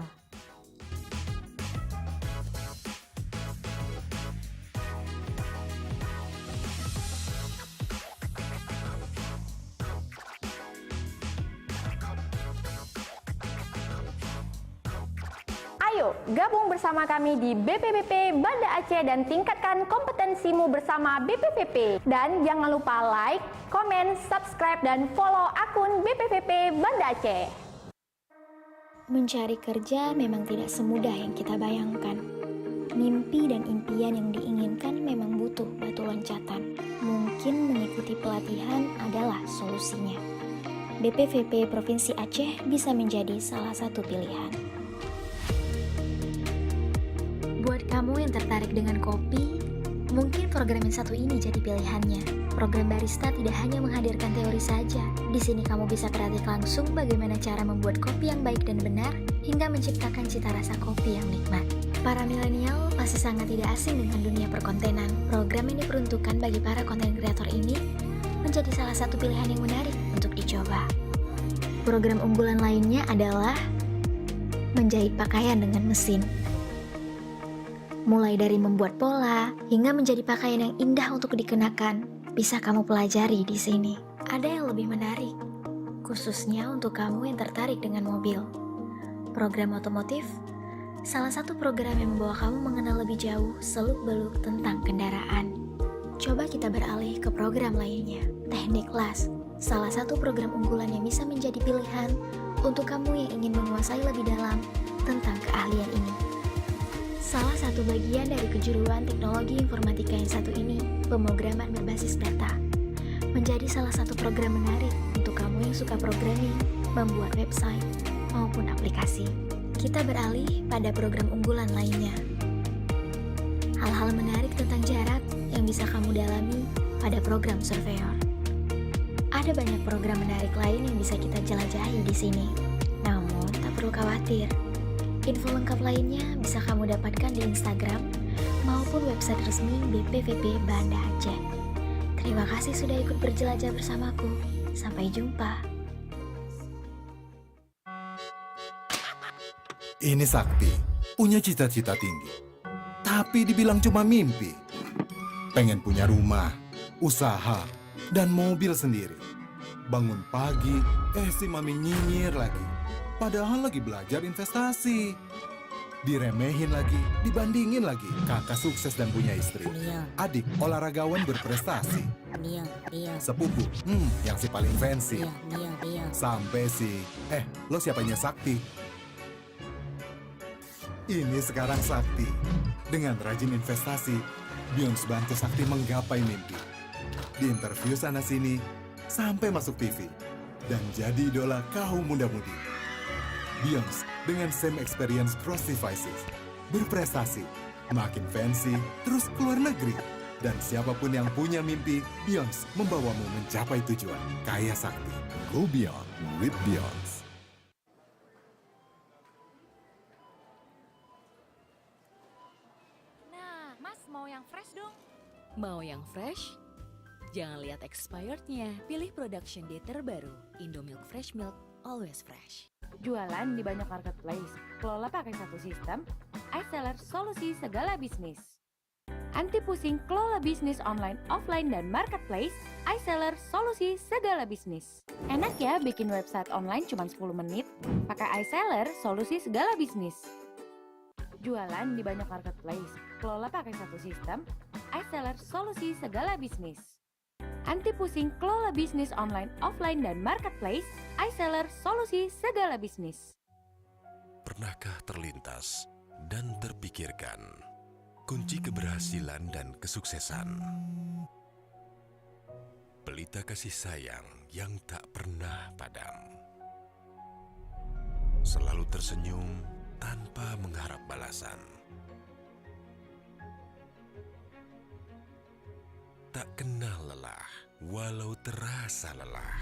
Ayo, gabung bersama kami di BPVP Banda Aceh dan tingkatkan kompetensimu bersama BPVP. Dan jangan lupa like, komen, subscribe, dan follow akun BPVP Banda Aceh. Mencari kerja memang tidak semudah yang kita bayangkan. Mimpi dan impian yang diinginkan memang butuh batu loncatan. Mungkin mengikuti pelatihan adalah solusinya. BPVP Provinsi Aceh bisa menjadi salah satu pilihan. Buat kamu yang tertarik dengan kopi, mungkin program yang satu ini jadi pilihannya. Program barista tidak hanya menghadirkan teori saja. Di sini kamu bisa praktik langsung bagaimana cara membuat kopi yang baik dan benar, hingga menciptakan cita rasa kopi yang nikmat. Para milenial pasti sangat tidak asing dengan dunia perkontenan. Program ini peruntukan bagi para konten kreator ini menjadi salah satu pilihan yang menarik untuk dicoba. Program unggulan lainnya adalah menjahit pakaian dengan mesin. Mulai dari membuat pola hingga menjadi pakaian yang indah untuk dikenakan, bisa kamu pelajari di sini. Ada yang lebih menarik, khususnya untuk kamu yang tertarik dengan mobil. Program otomotif, salah satu program yang membawa kamu mengenal lebih jauh seluk-beluk tentang kendaraan. Coba kita beralih ke program lainnya, teknik las, salah satu program unggulan yang bisa menjadi pilihan untuk kamu yang ingin menguasai lebih dalam tentang keahlian ini. Salah satu bagian dari kejuruan teknologi informatika yang satu ini, pemrograman berbasis data, menjadi salah satu program menarik untuk kamu yang suka programming, membuat website, maupun aplikasi. Kita beralih pada program unggulan lainnya. Hal-hal menarik tentang jarak yang bisa kamu dalami pada program surveyor. Ada banyak program menarik lain yang bisa kita jelajahi di sini. Namun, tak perlu khawatir. Info lengkap lainnya bisa kamu dapatkan di Instagram maupun website resmi BPVP Banda Aceh. Terima kasih sudah ikut berjelajah bersamaku. Sampai jumpa. Ini Sakti, punya cita-cita tinggi. Tapi dibilang cuma mimpi. Pengen punya rumah, usaha, dan mobil sendiri. Bangun pagi, si mami nyinyir lagi. Padahal lagi belajar investasi. diremehin lagi, dibandingin lagi. Kakak sukses dan punya istri. Adik olahragawan berprestasi. Sepupu, yang si paling fancy. Sampai si, lo siapanya Sakti? Ini sekarang Sakti. Dengan rajin investasi, Beyonce bantu Sakti menggapai mimpi. Di interview sana-sini, sampai masuk TV. Dan jadi idola kaum muda-mudi. Beyonce dengan same experience cross devices. Berprestasi, makin fancy, terus keluar negeri. Dan siapapun yang punya mimpi, Beyonce membawamu mencapai tujuan. Kaya Sakti. Go Beyond with Beyonce. Nah, Mas mau yang fresh dong? Mau yang fresh? Jangan lihat expirednya, pilih production date terbaru. Indomilk Fresh Milk, always fresh. Jualan di banyak marketplace, kelola pakai satu sistem, iSeller solusi segala bisnis. Anti pusing kelola bisnis online, offline, dan marketplace, iSeller solusi segala bisnis. Enak ya bikin website online cuma 10 menit? Pakai iSeller solusi segala bisnis. Jualan di banyak marketplace, kelola pakai satu sistem, iSeller solusi segala bisnis. Anti pusing kelola bisnis online, offline, dan marketplace, iSeller solusi segala bisnis. Pernahkah terlintas dan terpikirkan kunci keberhasilan dan kesuksesan? Pelita kasih sayang yang tak pernah padam. Selalu tersenyum tanpa mengharap balasan. Tak kenal lelah, walau terasa lelah.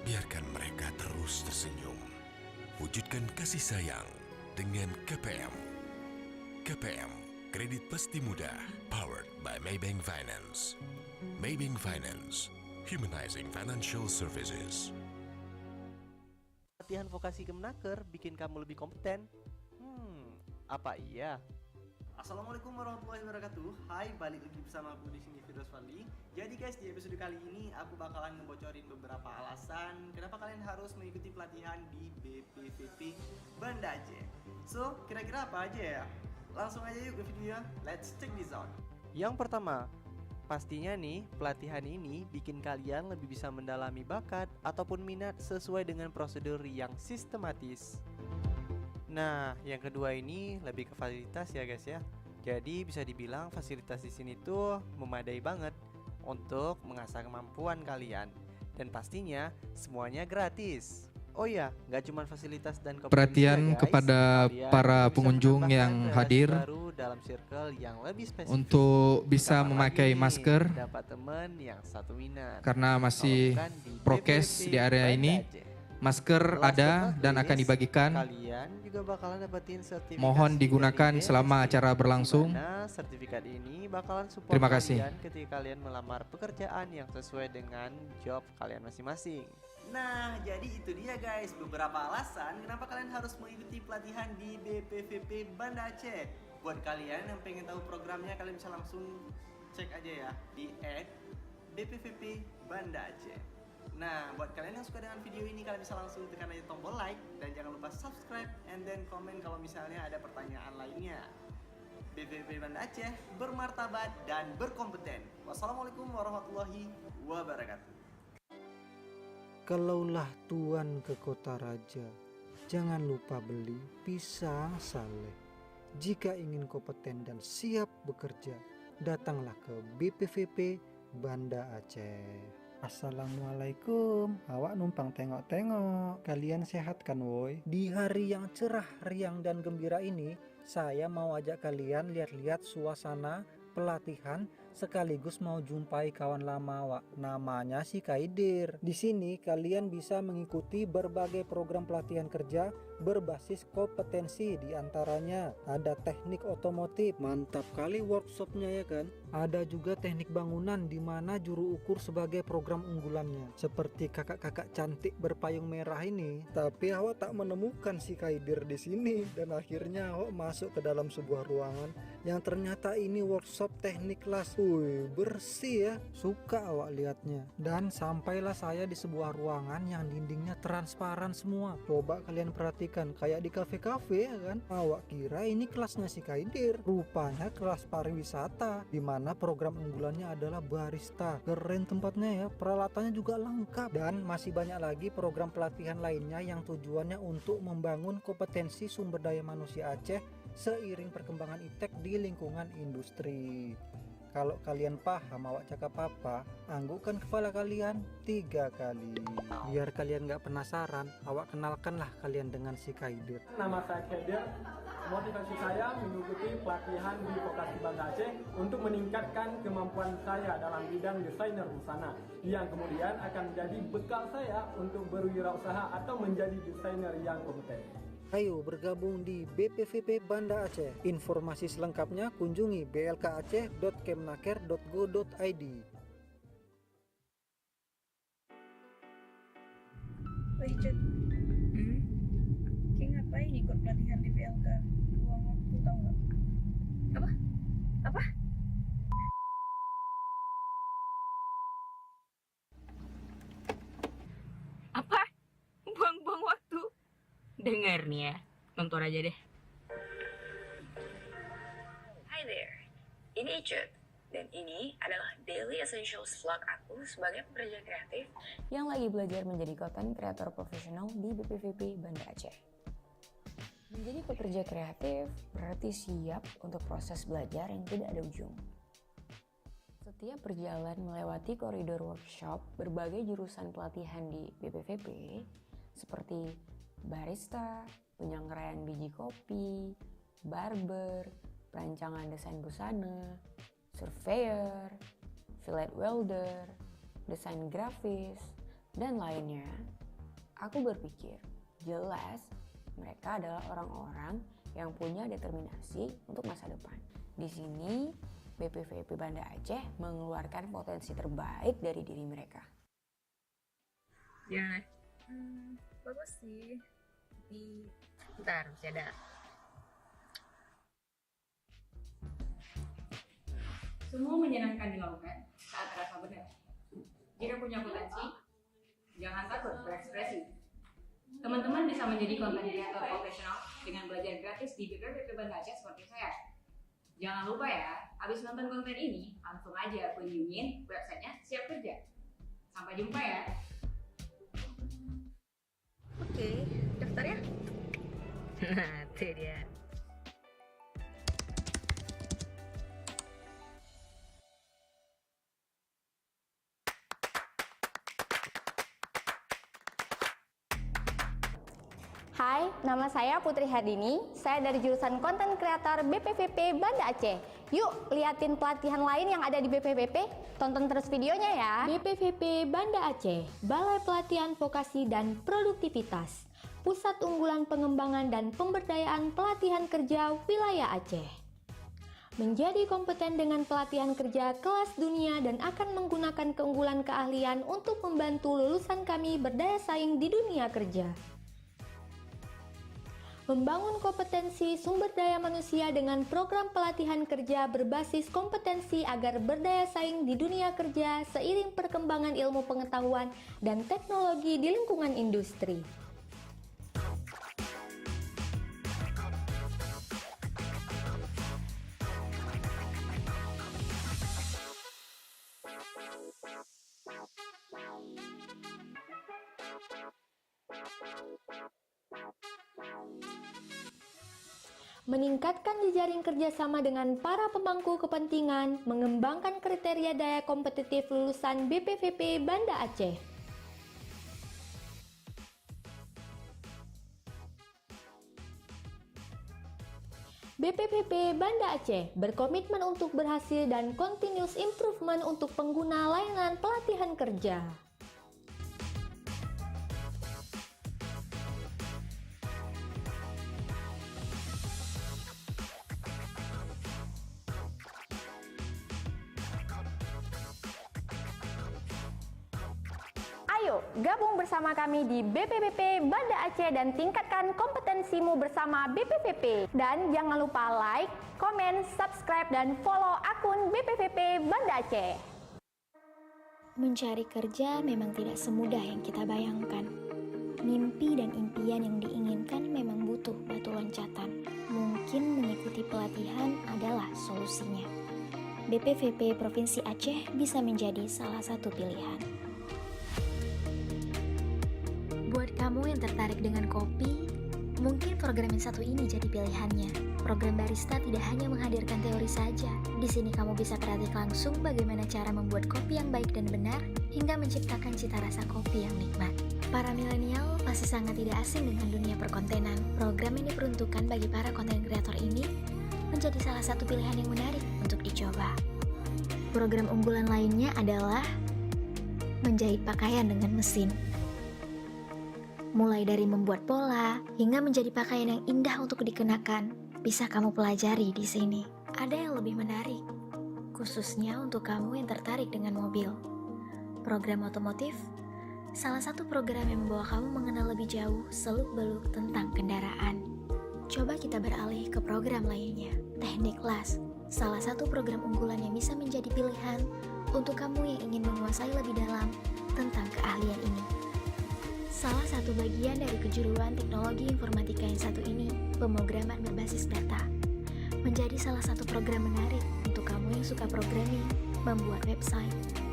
Biarkan mereka terus tersenyum. Wujudkan kasih sayang dengan KPM. KPM, kredit pasti mudah, powered by Maybank Finance. Maybank Finance, humanizing financial services. Latihan vokasi Kemenaker bikin kamu lebih kompeten. Apa iya? Assalamualaikum warahmatullahi wabarakatuh. Hai, balik lagi bersama aku di sini Firdaus Fadli. Jadi guys, di episode kali ini aku bakalan ngebocorin beberapa alasan kenapa kalian harus mengikuti pelatihan di BPVP Banda Aceh. So, kira-kira apa aja ya? Langsung aja yuk ke videonya. Let's check this out. Yang pertama, pastinya nih pelatihan ini bikin kalian lebih bisa mendalami bakat ataupun minat sesuai dengan prosedur yang sistematis. Nah, yang kedua ini lebih ke fasilitas ya guys ya. Jadi bisa dibilang fasilitas di sini tuh memadai banget untuk mengasah kemampuan kalian. Dan pastinya semuanya gratis. Oh ya, nggak cuma fasilitas dan kompetensi Perhatian ya guys, kepada kalian para bisa pengunjung menambahkan yang relasi hadir baru dalam circle yang lebih spesifik. untuk bisa Ditambah memakai lagi, masker dapat teman yang satu minat. karena masih Kalau bukan di prokes BPVP di area Banda ini. Aceh. Masker Last ada but not dan akan least, dibagikan. Kalian juga bakalan dapetin sertifikasi Mohon dari digunakan BPSD, selama acara berlangsung. di mana sertifikat ini bakalan support Terima kasih. kalian ketika kalian melamar pekerjaan yang sesuai dengan job kalian masing-masing. Nah, jadi itu dia guys, beberapa alasan kenapa kalian harus mengikuti pelatihan di BPVP Banda Aceh. Buat kalian yang pengen tahu programnya, kalian bisa langsung cek aja ya di @BPVP Banda Aceh. Nah, buat kalian yang suka dengan video ini, kalian bisa langsung tekan aja tombol like dan jangan lupa subscribe and then komen kalau misalnya ada pertanyaan lainnya. BPVP Banda Aceh, bermartabat dan berkompeten. Wassalamualaikum warahmatullahi wabarakatuh. Kalaulah tuan ke kota raja, jangan lupa beli pisang saleh. Jika ingin kompeten dan siap bekerja, datanglah ke BPVP Banda Aceh. Assalamualaikum, awak numpang tengok-tengok. Kalian sehat kan woi? Di hari yang cerah, riang dan gembira ini, saya mau ajak kalian lihat-lihat suasana pelatihan sekaligus mau jumpai kawan lama Wak. Namanya si Kaidir. Di sini kalian bisa mengikuti berbagai program pelatihan kerja berbasis kompetensi, di antaranya ada teknik otomotif, mantap kali workshopnya ya kan. Ada juga teknik bangunan di mana juru ukur sebagai program unggulannya. Seperti kakak-kakak cantik berpayung merah ini. Tapi awak tak menemukan si Kaidir di sini dan akhirnya awak masuk ke dalam sebuah ruangan yang ternyata ini workshop teknik las. Wih, bersih ya. Suka awak lihatnya. Dan sampailah saya di sebuah ruangan yang dindingnya transparan semua. Coba kalian perhatikan, kayak di kafe-kafe ya kan. Awak kira ini kelasnya si Kaidir. Rupanya kelas pariwisata, di mana program unggulannya adalah barista. Keren tempatnya ya, peralatannya juga lengkap. Dan masih banyak lagi program pelatihan lainnya yang tujuannya untuk membangun kompetensi sumber daya manusia Aceh seiring perkembangan iptek di lingkungan industri. Kalau kalian paham awak cakap apa, anggukkan kepala kalian 3 kali. Biar kalian gak penasaran, awak kenalkanlah kalian dengan si Kaidir. Nama saya Kaidir. Motivasi saya mengikuti pelatihan di Vokasi Banda Aceh untuk meningkatkan kemampuan saya dalam bidang desainer busana, yang kemudian akan menjadi bekal saya untuk berwirausaha atau menjadi desainer yang kompeten. Ayo bergabung di BPVP Banda Aceh. Informasi selengkapnya kunjungi blkaceh.kemnaker.go.id. Wih Cut, Ki ngapain ikut pelatihan di BLK? Buang waktu tau gak? Apa? Apa? Apa? Buang-buang waktu? Dengar nih ya, nonton aja deh. Hi there, ini Icut. Dan ini adalah Daily Essentials vlog aku sebagai pekerja kreatif yang lagi belajar menjadi content creator profesional di BPVP Banda Aceh. Menjadi pekerja kreatif berarti siap untuk proses belajar yang tidak ada ujung. Setiap berjalan melewati koridor workshop berbagai jurusan pelatihan di BPVP seperti barista, penyangrai biji kopi, barber, perancangan desain busana, surveyor, fillet welder, desain grafis, dan lainnya, aku berpikir jelas mereka adalah orang-orang yang punya determinasi untuk masa depan. Di sini, BPVP Banda Aceh mengeluarkan potensi terbaik dari diri mereka. Gimana? Bagus sih. Bentar, masih ada. Semua menyenangkan dilakukan saat terasa benar. Jika punya potensi, jangan takut berekspresi. Teman-teman bisa menjadi content creator profesional dengan belajar gratis di BPVP Banda Aceh seperti saya. Jangan lupa ya, habis nonton konten ini, langsung aja kunjungin websitenya Siap Kerja. Sampai jumpa ya. Oke, daftar ya? Nah, itu dia. Hai, nama saya Putri Hardini. Saya dari jurusan Content Creator BPVP Banda Aceh. Yuk, liatin pelatihan lain yang ada di BPVP. Tonton terus videonya ya. BPVP Banda Aceh, Balai Pelatihan Vokasi dan Produktivitas. Pusat unggulan pengembangan dan pemberdayaan pelatihan kerja wilayah Aceh. Menjadi kompeten dengan pelatihan kerja kelas dunia dan akan menggunakan keunggulan keahlian untuk membantu lulusan kami berdaya saing di dunia kerja. Membangun kompetensi sumber daya manusia dengan program pelatihan kerja berbasis kompetensi agar berdaya saing di dunia kerja seiring perkembangan ilmu pengetahuan dan teknologi di lingkungan industri. Meningkatkan jejaring kerjasama dengan para pemangku kepentingan, mengembangkan kriteria daya kompetitif lulusan BPVP Banda Aceh. BPVP Banda Aceh berkomitmen untuk berhasil dan continuous improvement untuk pengguna layanan pelatihan kerja. Ayo, gabung bersama kami di BPVP Banda Aceh dan tingkatkan kompetensimu bersama BPVP. Dan jangan lupa like, komen, subscribe, dan follow akun BPVP Banda Aceh. Mencari kerja memang tidak semudah yang kita bayangkan. Mimpi dan impian yang diinginkan memang butuh batu loncatan. Mungkin mengikuti pelatihan adalah solusinya. BPVP Provinsi Aceh bisa menjadi salah satu pilihan. Buat kamu yang tertarik dengan kopi, mungkin program yang satu ini jadi pilihannya. Program barista tidak hanya menghadirkan teori saja. Di sini kamu bisa praktik langsung bagaimana cara membuat kopi yang baik dan benar, hingga menciptakan cita rasa kopi yang nikmat. Para milenial pasti sangat tidak asing dengan dunia perkontenan. Program yang diperuntukkan bagi para konten kreator ini menjadi salah satu pilihan yang menarik untuk dicoba. Program unggulan lainnya adalah menjahit pakaian dengan mesin. Mulai dari membuat pola hingga menjadi pakaian yang indah untuk dikenakan, bisa kamu pelajari di sini. Ada yang lebih menarik, khususnya untuk kamu yang tertarik dengan mobil. Program otomotif, salah satu program yang membawa kamu mengenal lebih jauh seluk-beluk tentang kendaraan. Coba kita beralih ke program lainnya, teknik las, salah satu program unggulan yang bisa menjadi pilihan untuk kamu yang ingin menguasai lebih dalam tentang keahlian ini. Salah satu bagian dari kejuruan teknologi informatika yang satu ini, pemrograman berbasis data, menjadi salah satu program menarik untuk kamu yang suka programming, membuat website,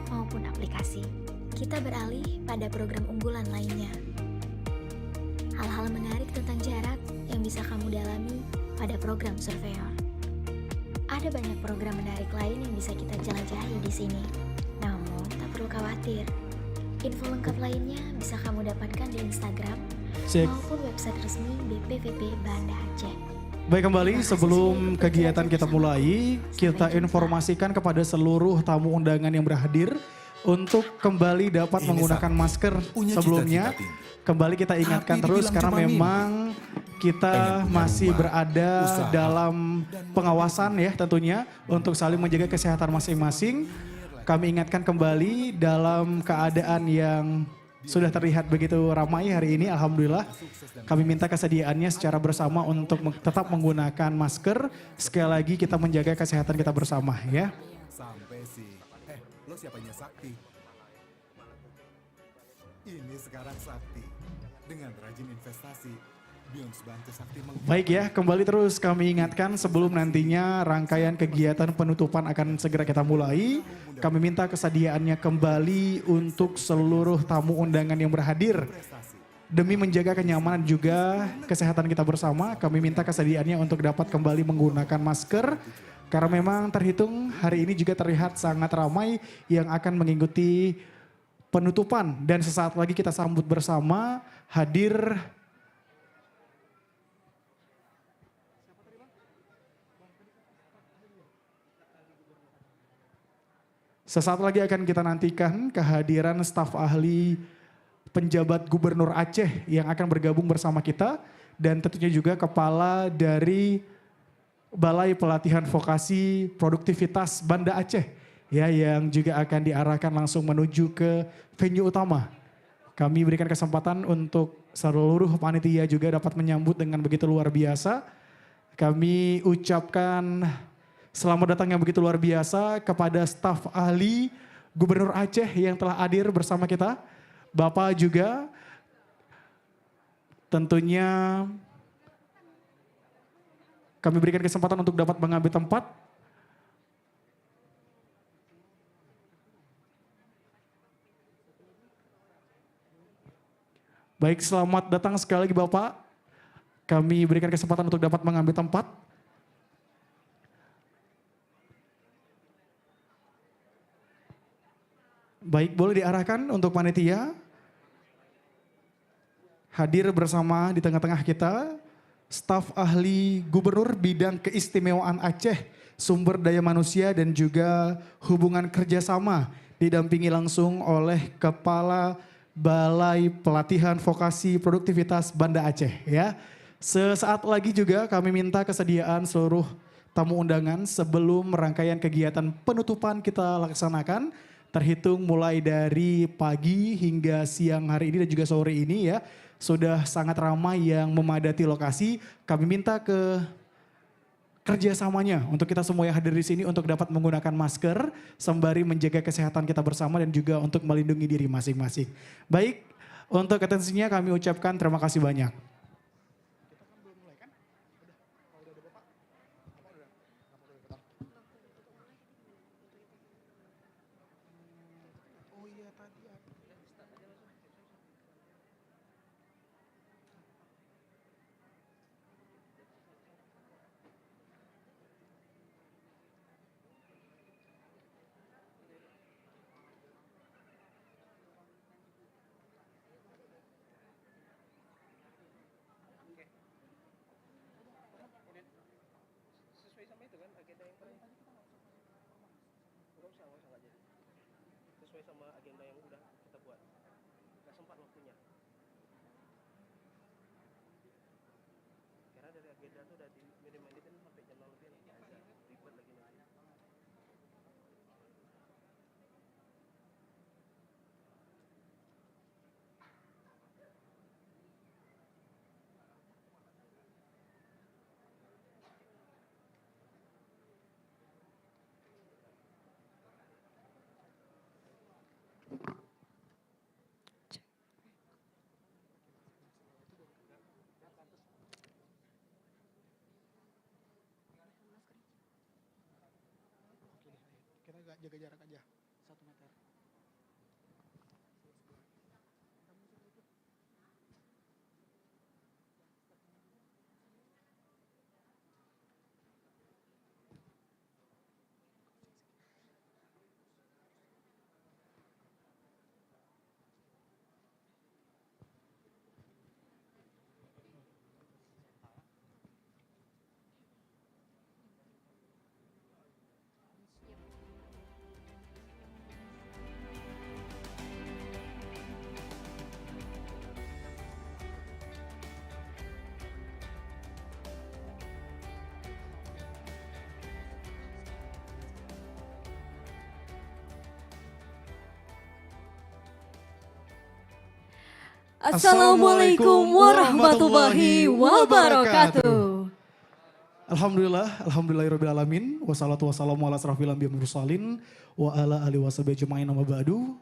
maupun aplikasi. Kita beralih pada program unggulan lainnya. Hal-hal menarik tentang jarak yang bisa kamu dalami pada program surveyor. Ada banyak program menarik lain yang bisa kita jelajahi di sini. Namun, tak perlu khawatir. Info lengkap lainnya bisa kamu dapatkan di Instagram maupun website resmi BPVP Banda Aceh. Baik, kembali sebelum kegiatan kita mulai, kita informasikan kepada seluruh tamu undangan yang berhadir untuk kembali dapat menggunakan masker sebelumnya. Kembali kita ingatkan terus karena memang kita masih berada dalam pengawasan ya tentunya untuk saling menjaga kesehatan masing-masing. Kami ingatkan kembali dalam keadaan yang sudah terlihat begitu ramai hari ini, alhamdulillah. Kami minta kesediaannya secara bersama untuk tetap menggunakan masker. Sekali lagi kita menjaga kesehatan kita bersama ya. Sampai sih. Lo siapanya Sakti? Ini sekarang Sakti. Dengan rajin investasi, Beyond Bantu Sakti Baik ya, kembali terus kami ingatkan sebelum nantinya rangkaian kegiatan penutupan akan segera kita mulai. Kami minta kesediaannya kembali untuk seluruh tamu undangan yang berhadir. Demi menjaga kenyamanan juga kesehatan kita bersama, kami minta kesediaannya untuk dapat kembali menggunakan masker. Karena memang terhitung hari ini juga terlihat sangat ramai yang akan mengikuti penutupan. Dan sesaat lagi kita sambut bersama hadir sesaat lagi akan kita nantikan kehadiran staf ahli penjabat Gubernur Aceh yang akan bergabung bersama kita. Dan tentunya juga kepala dari Balai Pelatihan Vokasi Produktivitas Banda Aceh. Ya, yang juga akan diarahkan langsung menuju ke venue utama. Kami berikan kesempatan untuk seluruh panitia juga dapat menyambut dengan begitu luar biasa. Kami ucapkan selamat datang yang begitu luar biasa kepada staf ahli Gubernur Aceh yang telah hadir bersama kita. Bapak juga tentunya kami berikan kesempatan untuk dapat mengambil tempat. Baik, selamat datang sekali lagi Bapak. Kami berikan kesempatan untuk dapat mengambil tempat. Baik, boleh diarahkan untuk panitia hadir bersama di tengah-tengah kita staf ahli gubernur bidang keistimewaan Aceh, sumber daya manusia dan juga hubungan kerjasama, didampingi langsung oleh Kepala Balai Pelatihan Vokasi Produktivitas Banda Aceh ya. Sesaat lagi juga kami minta kesediaan seluruh tamu undangan sebelum rangkaian kegiatan penutupan kita laksanakan. Terhitung mulai dari pagi hingga siang hari ini dan juga sore ini ya. Sudah sangat ramai yang memadati lokasi. Kami minta ke kerjasamanya untuk kita semua yang hadir di sini untuk dapat menggunakan masker sembari menjaga kesehatan kita bersama dan juga untuk melindungi diri masing-masing. Baik, untuk atensinya kami ucapkan terima kasih banyak. Sesuai sama itu kan agenda yang pernah nggak usah nggak jadi sesuai sama agenda yang udah kita buat, nggak sempat waktunya karena dari agenda tuh udah di minimalisir sampai jam 6 lebih aja ribet lagi nanti. Kita jaga jarak aja 1 meter. Assalamualaikum warahmatullahi wabarakatuh. Alhamdulillahirrabbilalamin. Wassalatu wassalamu ala asrafil anbiya wal mursalin wa ala alihi washabihi ajmain amma ba'du.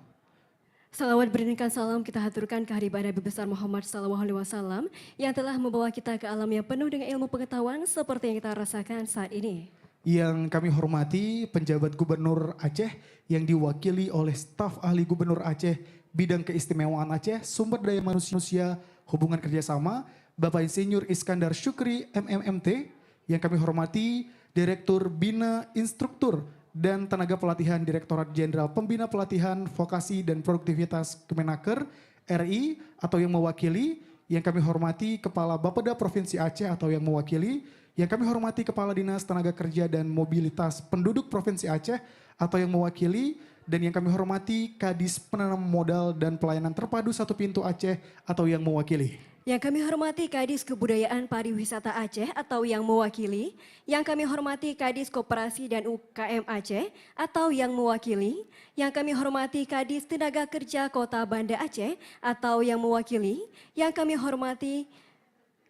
Salawat beriringkan salam kita haturkan kehadiran Nabi besar Muhammad SAW yang telah membawa kita ke alam yang penuh dengan ilmu pengetahuan seperti yang kita rasakan saat ini. Yang kami hormati penjabat Gubernur Aceh yang diwakili oleh staf ahli Gubernur Aceh bidang keistimewaan Aceh, sumber daya manusia, hubungan kerjasama, Bapak Insinyur Iskandar Syukri MMMT, yang kami hormati Direktur Bina Instruktur dan Tenaga Pelatihan Direktorat Jenderal Pembina Pelatihan Vokasi dan Produktivitas Kemenaker RI atau yang mewakili, yang kami hormati Kepala Bapeda Provinsi Aceh atau yang mewakili, yang kami hormati Kepala Dinas Tenaga Kerja dan Mobilitas Penduduk Provinsi Aceh atau yang mewakili, dan yang kami hormati Kadis Penanam Modal dan Pelayanan Terpadu Satu Pintu Aceh atau yang mewakili. Yang kami hormati Kadis Kebudayaan Pariwisata Aceh atau yang mewakili. Yang kami hormati Kadis Koperasi dan UKM Aceh atau yang mewakili. Yang kami hormati Kadis Tenaga Kerja Kota Banda Aceh atau yang mewakili. Yang kami hormati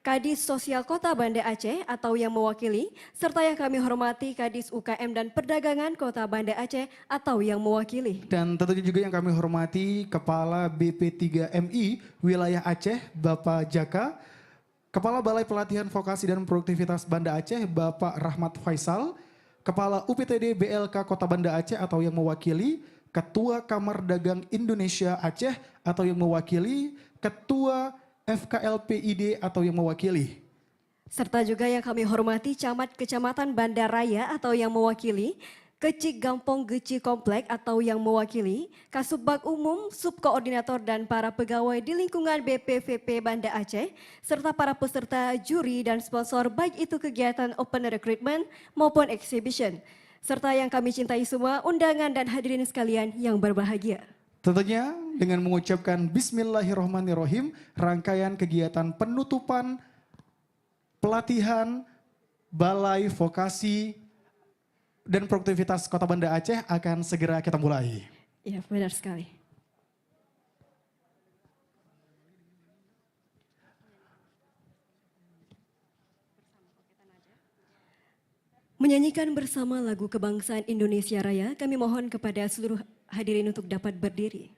Kadis Sosial Kota Banda Aceh atau yang mewakili, serta yang kami hormati Kadis UKM dan Perdagangan Kota Banda Aceh atau yang mewakili. Dan tentunya juga yang kami hormati Kepala BP3MI Wilayah Aceh, Bapak Jaka, Kepala Balai Pelatihan Vokasi dan Produktivitas Banda Aceh, Bapak Rahmat Faisal, Kepala UPTD BLK Kota Banda Aceh atau yang mewakili, Ketua Kamar Dagang Indonesia Aceh atau yang mewakili, Ketua FKLPID atau yang mewakili. Serta juga yang kami hormati Camat Kecamatan Banda Raya atau yang mewakili, Kecik Gampong Geci Komplek atau yang mewakili, Kasubag Umum, Subkoordinator dan para pegawai di lingkungan BPVP Banda Aceh, serta para peserta juri dan sponsor baik itu kegiatan open recruitment maupun exhibition, serta yang kami cintai semua, undangan dan hadirin sekalian yang berbahagia. Tentunya dengan mengucapkan Bismillahirrahmanirrahim, rangkaian kegiatan penutupan pelatihan Balai Vokasi dan Produktivitas Kota Banda Aceh akan segera kita mulai. Ya, benar sekali. Menyanyikan bersama lagu kebangsaan Indonesia Raya, kami mohon kepada seluruh hadirin untuk dapat berdiri.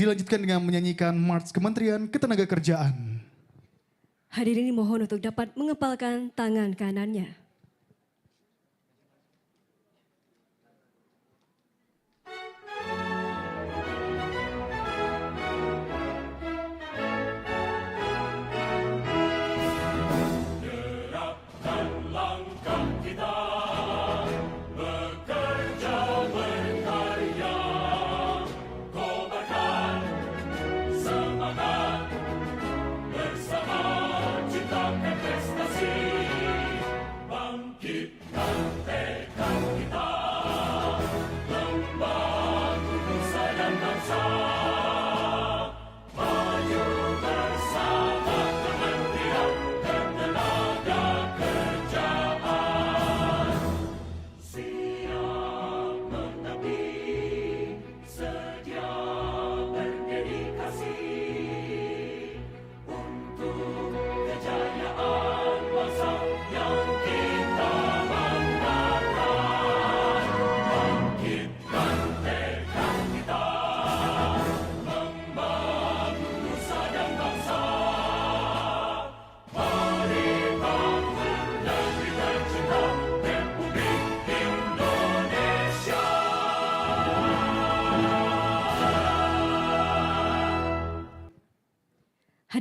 Dilanjutkan dengan menyanyikan March Kementerian Ketenagakerjaan. Hadirin mohon untuk dapat mengepalkan tangan kanannya.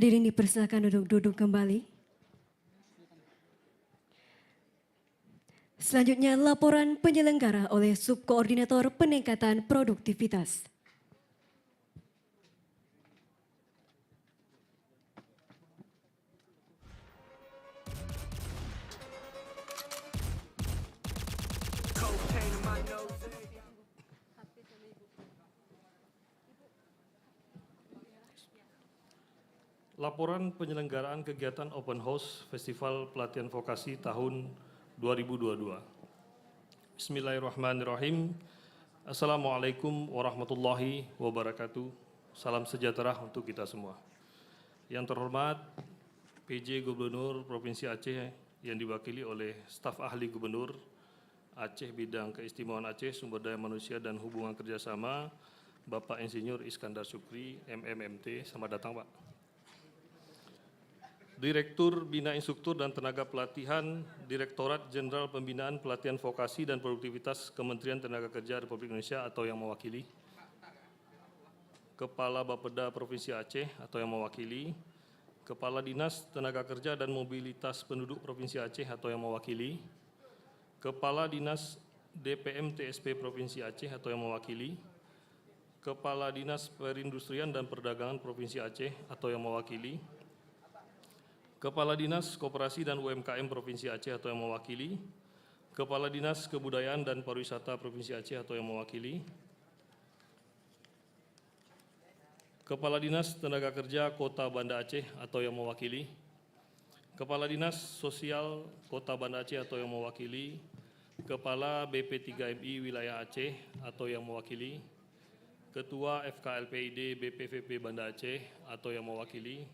Hadirin dipersilakan duduk kembali. Selanjutnya laporan penyelenggara oleh Subkoordinator Peningkatan Produktivitas. Laporan penyelenggaraan kegiatan Open House Festival Pelatihan Vokasi tahun 2022. Bismillahirrahmanirrahim. Assalamualaikum warahmatullahi wabarakatuh. Salam sejahtera untuk kita semua. Yang terhormat PJ Gubernur Provinsi Aceh yang diwakili oleh staf ahli Gubernur Aceh bidang keistimewaan Aceh, sumber daya manusia dan hubungan kerjasama, Bapak Insinyur Iskandar Syukri, MMMT. Selamat datang, Pak. Direktur Bina Instruktur dan Tenaga Pelatihan, Direktorat Jenderal Pembinaan Pelatihan Vokasi dan Produktivitas Kementerian Tenaga Kerja Republik Indonesia atau yang mewakili, Kepala Bapeda Provinsi Aceh atau yang mewakili, Kepala Dinas Tenaga Kerja dan Mobilitas Penduduk Provinsi Aceh atau yang mewakili, Kepala Dinas DPM TSP Provinsi Aceh atau yang mewakili, Kepala Dinas Perindustrian dan Perdagangan Provinsi Aceh atau yang mewakili, Kepala Dinas Koperasi dan UMKM Provinsi Aceh atau yang mewakili, Kepala Dinas Kebudayaan dan Pariwisata Provinsi Aceh atau yang mewakili, Kepala Dinas Tenaga Kerja Kota Banda Aceh atau yang mewakili, Kepala Dinas Sosial Kota Banda Aceh atau yang mewakili, Kepala BP3MI Wilayah Aceh atau yang mewakili, Ketua FKLPID BPVP Banda Aceh atau yang mewakili,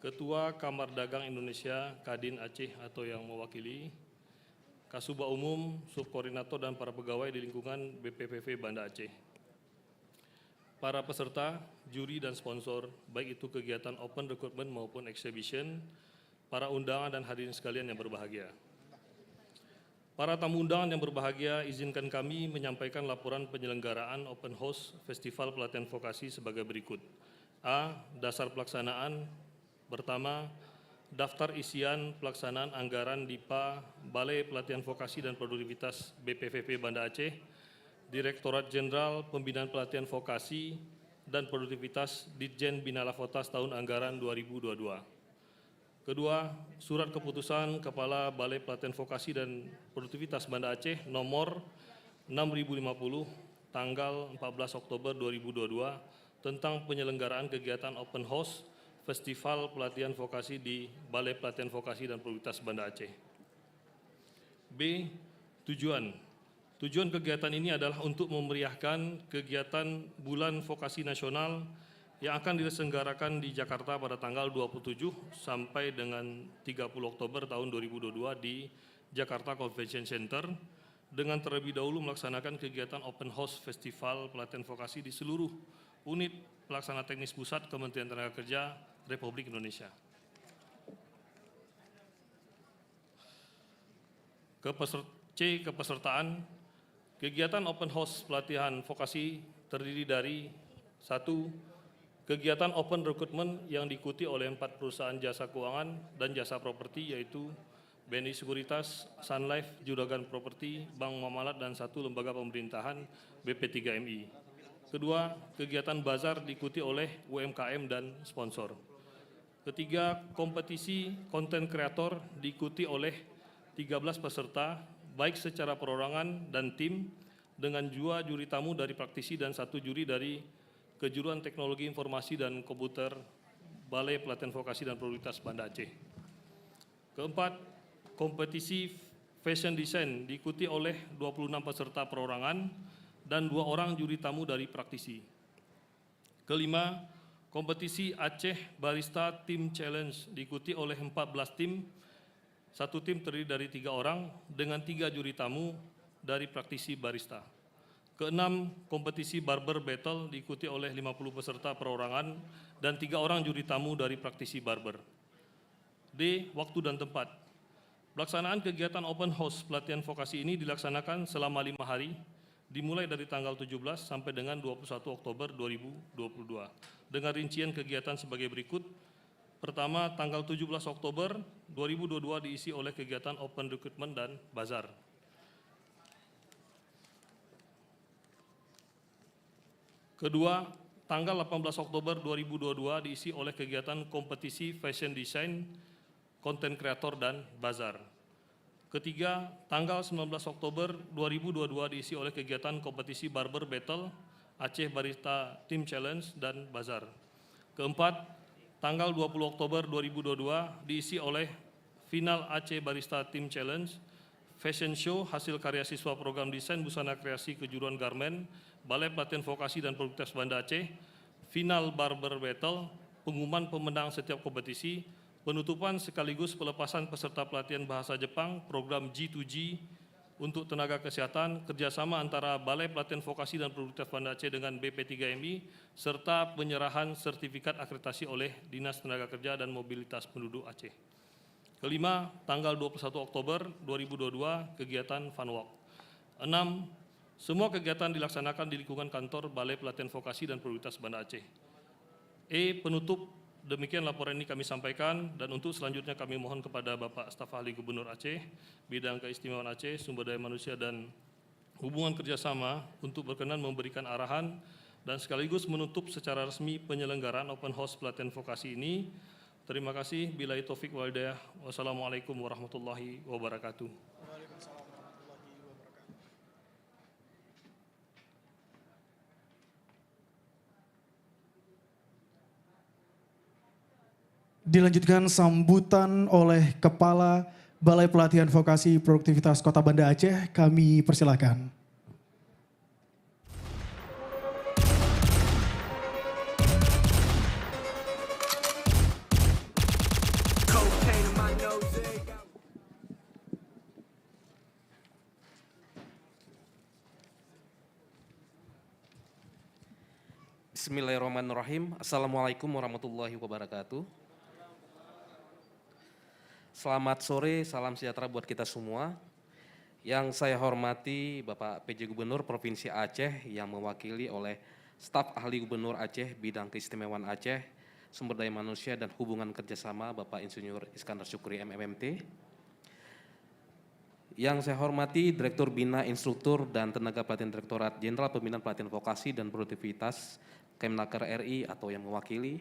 Ketua Kamar Dagang Indonesia Kadin Aceh atau yang mewakili, Kasubag Umum, Subkoordinator dan para pegawai di lingkungan BPVP Banda Aceh. Para peserta, juri dan sponsor, baik itu kegiatan open recruitment maupun exhibition, para undangan dan hadirin sekalian yang berbahagia. Para tamu undangan yang berbahagia, izinkan kami menyampaikan laporan penyelenggaraan Open House Festival Pelatihan Vokasi sebagai berikut. A. Dasar pelaksanaan. Pertama, daftar isian pelaksanaan anggaran DIPA Balai Pelatihan Vokasi dan Produktivitas BPVP Banda Aceh, Direktorat Jenderal Pembinaan Pelatihan Vokasi dan Produktivitas Ditjen Bina Lavotas tahun anggaran 2022. Kedua, surat keputusan Kepala Balai Pelatihan Vokasi dan Produktivitas Banda Aceh nomor 6050 tanggal 14 Oktober 2022 tentang penyelenggaraan kegiatan Open House Festival Pelatihan Vokasi di Balai Pelatihan Vokasi dan Produktivitas Banda Aceh. B. Tujuan. Tujuan kegiatan ini adalah untuk memeriahkan kegiatan Bulan Vokasi Nasional yang akan diselenggarakan di Jakarta pada tanggal 27 sampai dengan 30 Oktober tahun 2022 di Jakarta Convention Center dengan terlebih dahulu melaksanakan kegiatan Open House Festival Pelatihan Vokasi di seluruh unit pelaksana teknis pusat Kementerian Tenaga Kerja Republik Indonesia. Kepesertaan. Kegiatan Open House Pelatihan Vokasi terdiri dari 1. Kegiatan Open Recruitment yang diikuti oleh 4 perusahaan jasa keuangan dan jasa properti yaitu BNI Sekuritas, Sun Life, Juragan Properti, Bank Muamalat, dan 1 lembaga pemerintahan BP3MI. Kedua, kegiatan bazar diikuti oleh UMKM dan sponsor. Ketiga, kompetisi konten kreator diikuti oleh 13 peserta, baik secara perorangan dan tim, dengan 2 juri tamu dari praktisi dan 1 juri dari Kejuruan Teknologi Informasi dan Komputer Balai Pelatihan Vokasi dan Produktivitas Banda Aceh. Keempat, kompetisi fashion design diikuti oleh 26 peserta perorangan dan 2 orang juri tamu dari praktisi. Kelima, kompetisi Aceh Barista Team Challenge diikuti oleh 14 tim, 1 tim terdiri dari 3 orang dengan 3 juri tamu dari praktisi barista. Keenam, kompetisi Barber Battle diikuti oleh 50 peserta perorangan dan 3 orang juri tamu dari praktisi barber. D. Waktu dan tempat. Pelaksanaan kegiatan Open House Pelatihan Vokasi ini dilaksanakan selama 5 hari, dimulai dari tanggal 17 sampai dengan 21 Oktober 2022. Dengan rincian kegiatan sebagai berikut. Pertama, tanggal 17 Oktober 2022 diisi oleh kegiatan Open Recruitment dan Bazar. Kedua, tanggal 18 Oktober 2022 diisi oleh kegiatan kompetisi Fashion Design, Konten Kreator, dan Bazar. Ketiga, tanggal 19 Oktober 2022 diisi oleh kegiatan kompetisi Barber Battle, Aceh Barista Team Challenge, dan Bazar. Keempat, tanggal 20 Oktober 2022 diisi oleh final Aceh Barista Team Challenge, Fashion Show hasil karya siswa program desain busana kreasi kejuruan garmen, Balai Pelatihan Vokasi dan Produktivitas Banda Aceh, final barber battle, pengumuman pemenang setiap kompetisi, penutupan sekaligus pelepasan peserta pelatihan bahasa Jepang program G2G untuk tenaga kesehatan, kerjasama antara Balai Pelatihan Vokasi dan Produktivitas Banda Aceh dengan BP3MI, serta penyerahan sertifikat akreditasi oleh Dinas Tenaga Kerja dan Mobilitas Penduduk Aceh. Kelima, tanggal 21 Oktober 2022, kegiatan Fun Walk. 6, semua kegiatan dilaksanakan di lingkungan kantor Balai Pelatihan Vokasi dan Produktivitas Banda Aceh. Penutup, demikian laporan ini kami sampaikan, dan untuk selanjutnya kami mohon kepada Bapak Staf Ahli Gubernur Aceh, Bidang Keistimewaan Aceh, Sumber Daya Manusia dan Hubungan Kerjasama untuk berkenan memberikan arahan dan sekaligus menutup secara resmi penyelenggaraan Open House Pelatihan Vokasi ini. Terima kasih. Billahi taufik wal hidayah. Wassalamualaikum warahmatullahi wabarakatuh. Dilanjutkan sambutan oleh Kepala Balai Pelatihan Vokasi Produktivitas Kota Banda Aceh. Kami persilahkan. Bismillahirrahmanirrahim. Assalamualaikum warahmatullahi wabarakatuh. Selamat sore, salam sejahtera buat kita semua. Yang saya hormati Bapak PJ Gubernur Provinsi Aceh yang mewakili oleh Staf Ahli Gubernur Aceh Bidang Keistimewaan Aceh, Sumber Daya Manusia dan Hubungan Kerjasama Bapak Insinyur Iskandar Syukri MMMT. Yang saya hormati Direktur Bina Instruktur dan Tenaga Pelatihan Direktorat Jenderal Pembinaan Pelatihan Vokasi dan Produktivitas Kemnaker RI atau yang mewakili.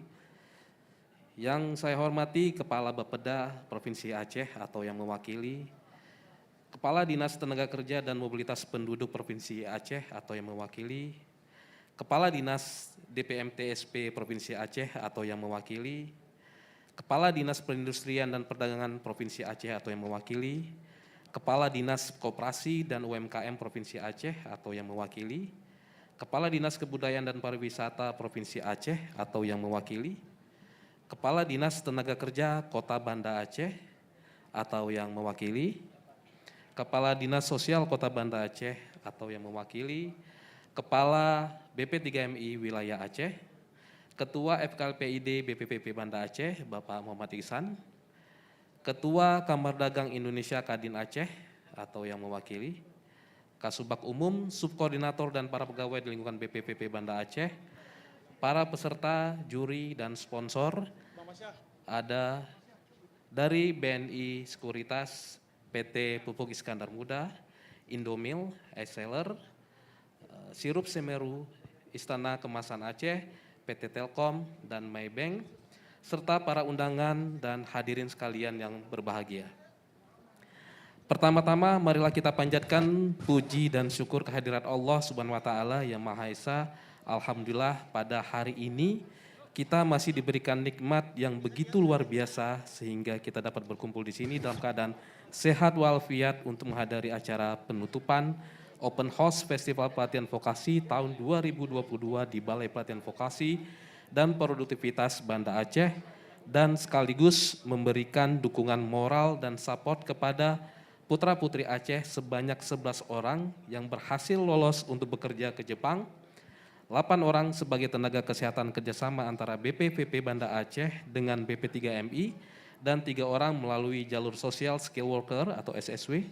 Yang saya hormati Kepala Bapeda Provinsi Aceh atau yang mewakili. Kepala Dinas Tenaga Kerja dan Mobilitas Penduduk Provinsi Aceh atau yang mewakili. Kepala Dinas DPMTSP Provinsi Aceh atau yang mewakili. Kepala Dinas Perindustrian dan Perdagangan Provinsi Aceh atau yang mewakili. Kepala Dinas Koperasi dan UMKM Provinsi Aceh atau yang mewakili. Kepala Dinas Kebudayaan dan Pariwisata Provinsi Aceh atau yang mewakili, Kepala Dinas Tenaga Kerja Kota Banda Aceh atau yang mewakili, Kepala Dinas Sosial Kota Banda Aceh atau yang mewakili, Kepala BP3MI Wilayah Aceh, Ketua FKLPID BPPP Banda Aceh Bapak Muhammad Ihsan, Ketua Kamar Dagang Indonesia Kadin Aceh atau yang mewakili, Kasubag Umum, Subkoordinator dan para pegawai di lingkungan BPPP Banda Aceh, para peserta, juri dan sponsor, ada dari BNI Sekuritas, PT Pupuk Iskandar Muda, Indomil, Exceller, Sirup Semeru, Istana Kemasan Aceh, PT Telkom dan Maybank, serta para undangan dan hadirin sekalian yang berbahagia. Pertama-tama marilah kita panjatkan puji dan syukur kehadirat Allah Subhanahu wa taala yang Maha Esa. Alhamdulillah pada hari ini kita masih diberikan nikmat yang begitu luar biasa sehingga kita dapat berkumpul di sini dalam keadaan sehat walafiat untuk menghadiri acara penutupan Open House Festival Pelatihan Vokasi tahun 2022 di Balai Pelatihan Vokasi dan Produktivitas Banda Aceh dan sekaligus memberikan dukungan moral dan support kepada putra-putri Aceh sebanyak 11 orang yang berhasil lolos untuk bekerja ke Jepang, 8 orang sebagai tenaga kesehatan kerjasama antara BPVP Banda Aceh dengan BP3MI, dan 3 orang melalui jalur sosial skill worker atau SSW.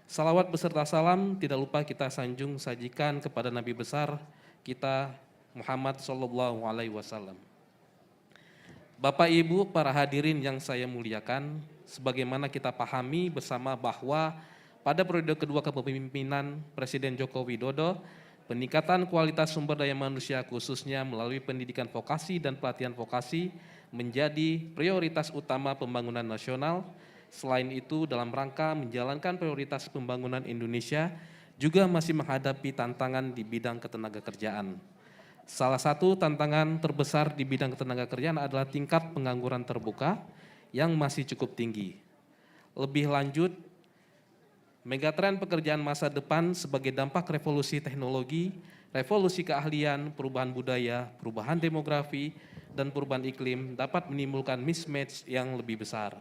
Salawat beserta salam tidak lupa kita sanjung sajikan kepada Nabi besar kita Muhammad SAW. Bapak Ibu para hadirin yang saya muliakan, sebagaimana kita pahami bersama bahwa pada periode kedua kepemimpinan Presiden Joko Widodo, peningkatan kualitas sumber daya manusia khususnya melalui pendidikan vokasi dan pelatihan vokasi menjadi prioritas utama pembangunan nasional. Selain itu dalam rangka menjalankan prioritas pembangunan Indonesia juga masih menghadapi tantangan di bidang ketenagakerjaan. Salah satu tantangan terbesar di bidang ketenagakerjaan adalah tingkat pengangguran terbuka yang masih cukup tinggi. Lebih lanjut, Megatren pekerjaan masa depan sebagai dampak revolusi teknologi, revolusi keahlian, perubahan budaya, perubahan demografi, dan perubahan iklim dapat menimbulkan mismatch yang lebih besar.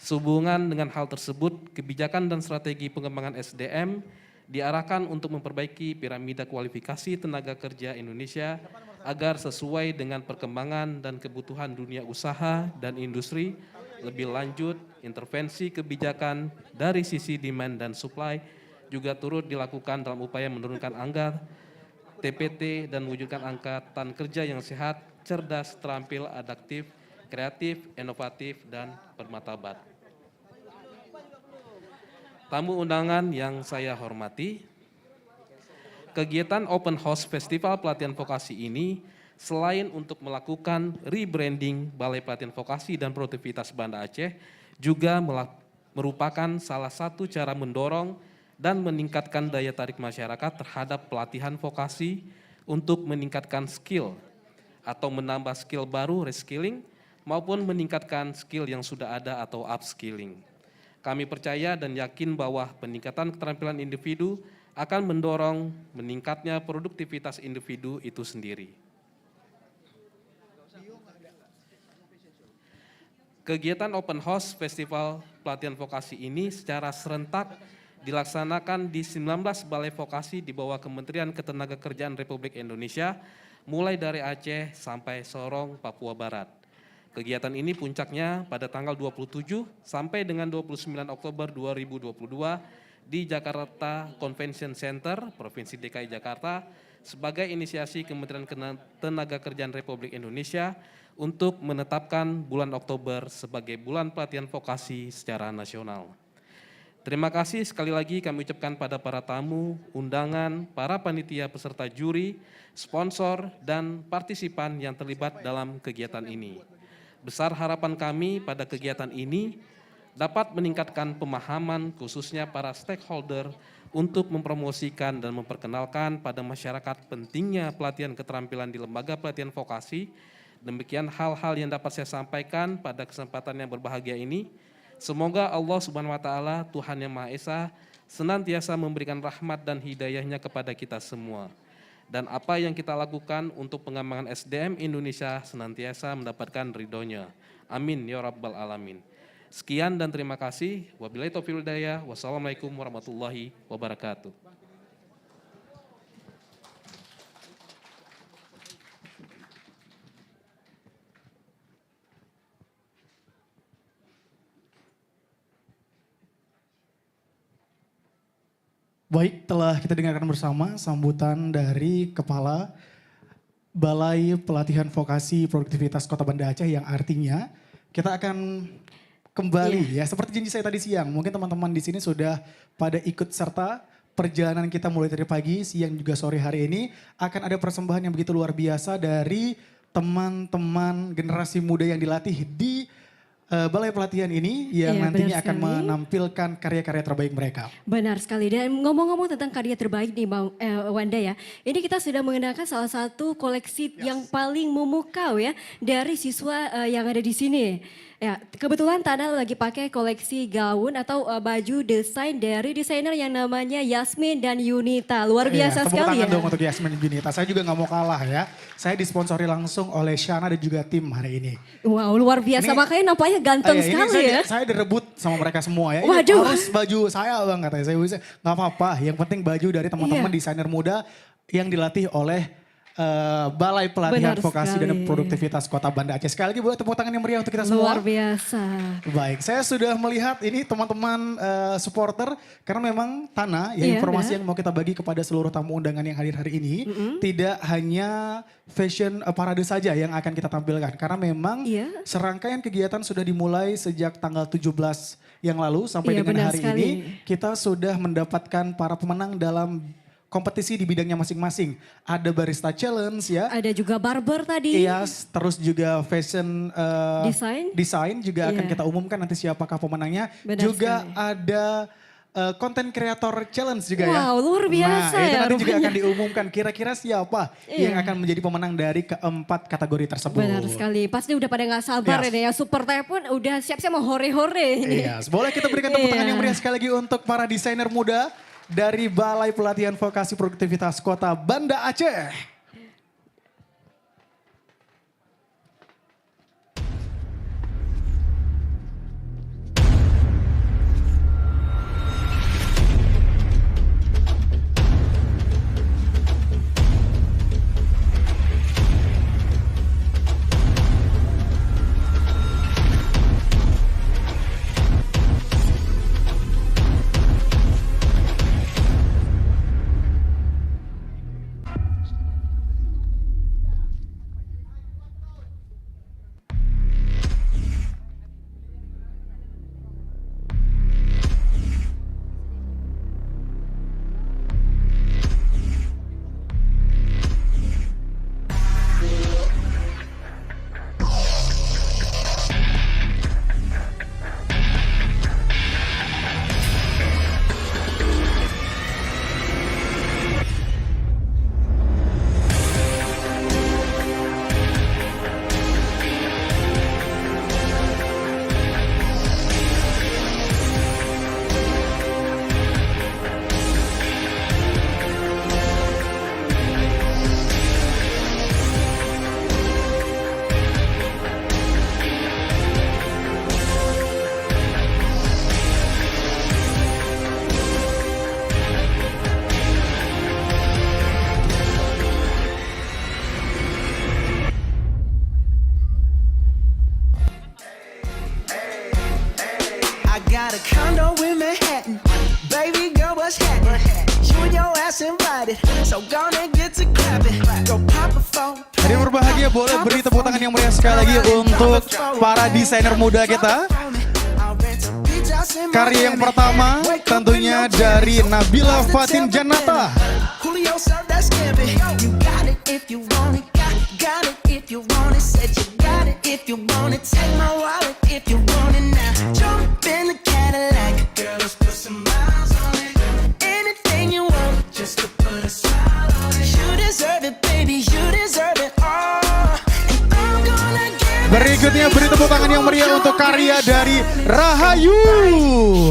Sehubungan dengan hal tersebut, kebijakan dan strategi pengembangan SDM diarahkan untuk memperbaiki piramida kualifikasi tenaga kerja Indonesia agar sesuai dengan perkembangan dan kebutuhan dunia usaha dan industri. Lebih lanjut, intervensi kebijakan dari sisi demand dan supply juga turut dilakukan dalam upaya menurunkan angka TPT dan mewujudkan angkatan kerja yang sehat, cerdas, terampil, adaptif, kreatif, inovatif, dan bermartabat. Tamu undangan yang saya hormati, kegiatan Open House Festival Pelatihan Vokasi ini selain untuk melakukan rebranding Balai Pelatihan Vokasi dan Produktivitas Banda Aceh, juga merupakan salah satu cara mendorong dan meningkatkan daya tarik masyarakat terhadap pelatihan vokasi untuk meningkatkan skill atau menambah skill baru, reskilling, maupun meningkatkan skill yang sudah ada atau upskilling. Kami percaya dan yakin bahwa peningkatan keterampilan individu akan mendorong meningkatnya produktivitas individu itu sendiri. Kegiatan Open House Festival Pelatihan Vokasi ini secara serentak dilaksanakan di 19 balai vokasi di bawah Kementerian Ketenagakerjaan Republik Indonesia, mulai dari Aceh sampai Sorong, Papua Barat. Kegiatan ini puncaknya pada tanggal 27 sampai dengan 29 Oktober 2022 di Jakarta Convention Center, Provinsi DKI Jakarta, sebagai inisiasi Kementerian Ketenagakerjaan Republik Indonesia untuk menetapkan bulan Oktober sebagai bulan pelatihan vokasi secara nasional. Terima kasih sekali lagi kami ucapkan pada para tamu, undangan, para panitia peserta juri, sponsor, dan partisipan yang terlibat dalam kegiatan ini. Besar harapan kami pada kegiatan ini dapat meningkatkan pemahaman khususnya para stakeholder untuk mempromosikan dan memperkenalkan pada masyarakat pentingnya pelatihan keterampilan di lembaga pelatihan vokasi. Demikian hal-hal yang dapat saya sampaikan pada kesempatan yang berbahagia ini. Semoga Allah Subhanahu wa Ta'ala, Tuhan Yang Maha Esa, senantiasa memberikan rahmat dan hidayahnya kepada kita semua. Dan apa yang kita lakukan untuk pengembangan SDM Indonesia senantiasa mendapatkan ridhonya. Amin ya Rabbal Alamin. Sekian dan terima kasih. Wabillahi taufiq wal hidayah. Wassalamualaikum warahmatullahi wabarakatuh. Baik, telah kita dengarkan bersama sambutan dari Kepala Balai Pelatihan Vokasi Produktivitas Kota Banda Aceh, yang artinya kita akan kembali ya seperti janji saya tadi siang. Mungkin teman-teman di sini sudah pada ikut serta perjalanan kita mulai dari pagi, siang juga sore hari ini. Akan ada persembahan yang begitu luar biasa dari teman-teman generasi muda yang dilatih di Balai Pelatihan ini yang nantinya akan menampilkan karya-karya terbaik mereka. Benar sekali. Dan ngomong-ngomong tentang karya terbaik nih Bang Wanda ya. Ini kita sudah mengenakan salah satu koleksi yang paling memukau ya dari siswa yang ada di sini. Ya, kebetulan Tana lagi pakai koleksi gaun atau baju desain dari desainer yang namanya Yasmin dan Yunita. Luar biasa sekali ya. Tepuk tangan dong untuk Yasmin dan Yunita. Saya juga gak mau kalah ya. Saya disponsori langsung oleh Shana dan juga tim hari ini. Wow, luar biasa. Makanya nampaknya ganteng sekali ya. Saya direbut sama mereka semua ya. Waduh. Ini harus baju saya bang katanya. Saya bisa gak apa-apa. Yang penting baju dari teman-teman desainer muda yang dilatih oleh Balai Pelatihan Vokasi dan Produktivitas Kota Banda Aceh. Sekali lagi boleh tepuk tangan yang meriah untuk kita semua. Luar biasa. Baik, saya sudah melihat ini teman-teman supporter. Karena memang Tana, ya informasi yang mau kita bagi kepada seluruh tamu undangan yang hadir hari ini. Tidak hanya fashion parade saja yang akan kita tampilkan. Karena memang serangkaian kegiatan sudah dimulai sejak tanggal 17 yang lalu sampai dengan hari ini. Kita sudah mendapatkan para pemenang dalam kompetisi di bidangnya masing-masing. Ada barista challenge ya. Ada juga barber tadi. Iya, terus juga fashion design juga akan kita umumkan nanti siapakah pemenangnya. Benar juga sekali. Ada Content Creator Challenge juga ya. Wow, luar biasa Nah, itu ya nanti juga rupanya. akan diumumkan kira-kira siapa yang akan menjadi pemenang dari keempat kategori tersebut. Benar sekali, pasti udah pada nggak sabar Yes. ini ya. Super Typhoon udah siap-siap mau hore-hore ini. Iya, boleh kita berikan tepuk tangan Iya. yang meriah sekali lagi untuk para desainer muda dari Balai Pelatihan Vokasi Produktivitas Kota Banda Aceh. I got a condo in Manhattan. Baby girl, what's happening? You and your ass invited. So gonna get to clapping. Go pop a phone. Jadi yang berbahagia boleh beri tepuk tangan yang meriah sekali lagi untuk para desainer muda kita. Karya yang pertama tentunya dari Nabila Fatin Janata. Julio served that scampi. You got it if you want it. Got it if you want it. Said you got it if you want it. Take my wallet if you want it now. Jump in the Cadillac. Girl, let's put some miles on it. Anything you want, just to put a smile on it. You deserve it, baby. You deserve it all. And I'm gonna give it. Berikutnya beri tepuk tangan yang meriah untuk karya dari Rahayu.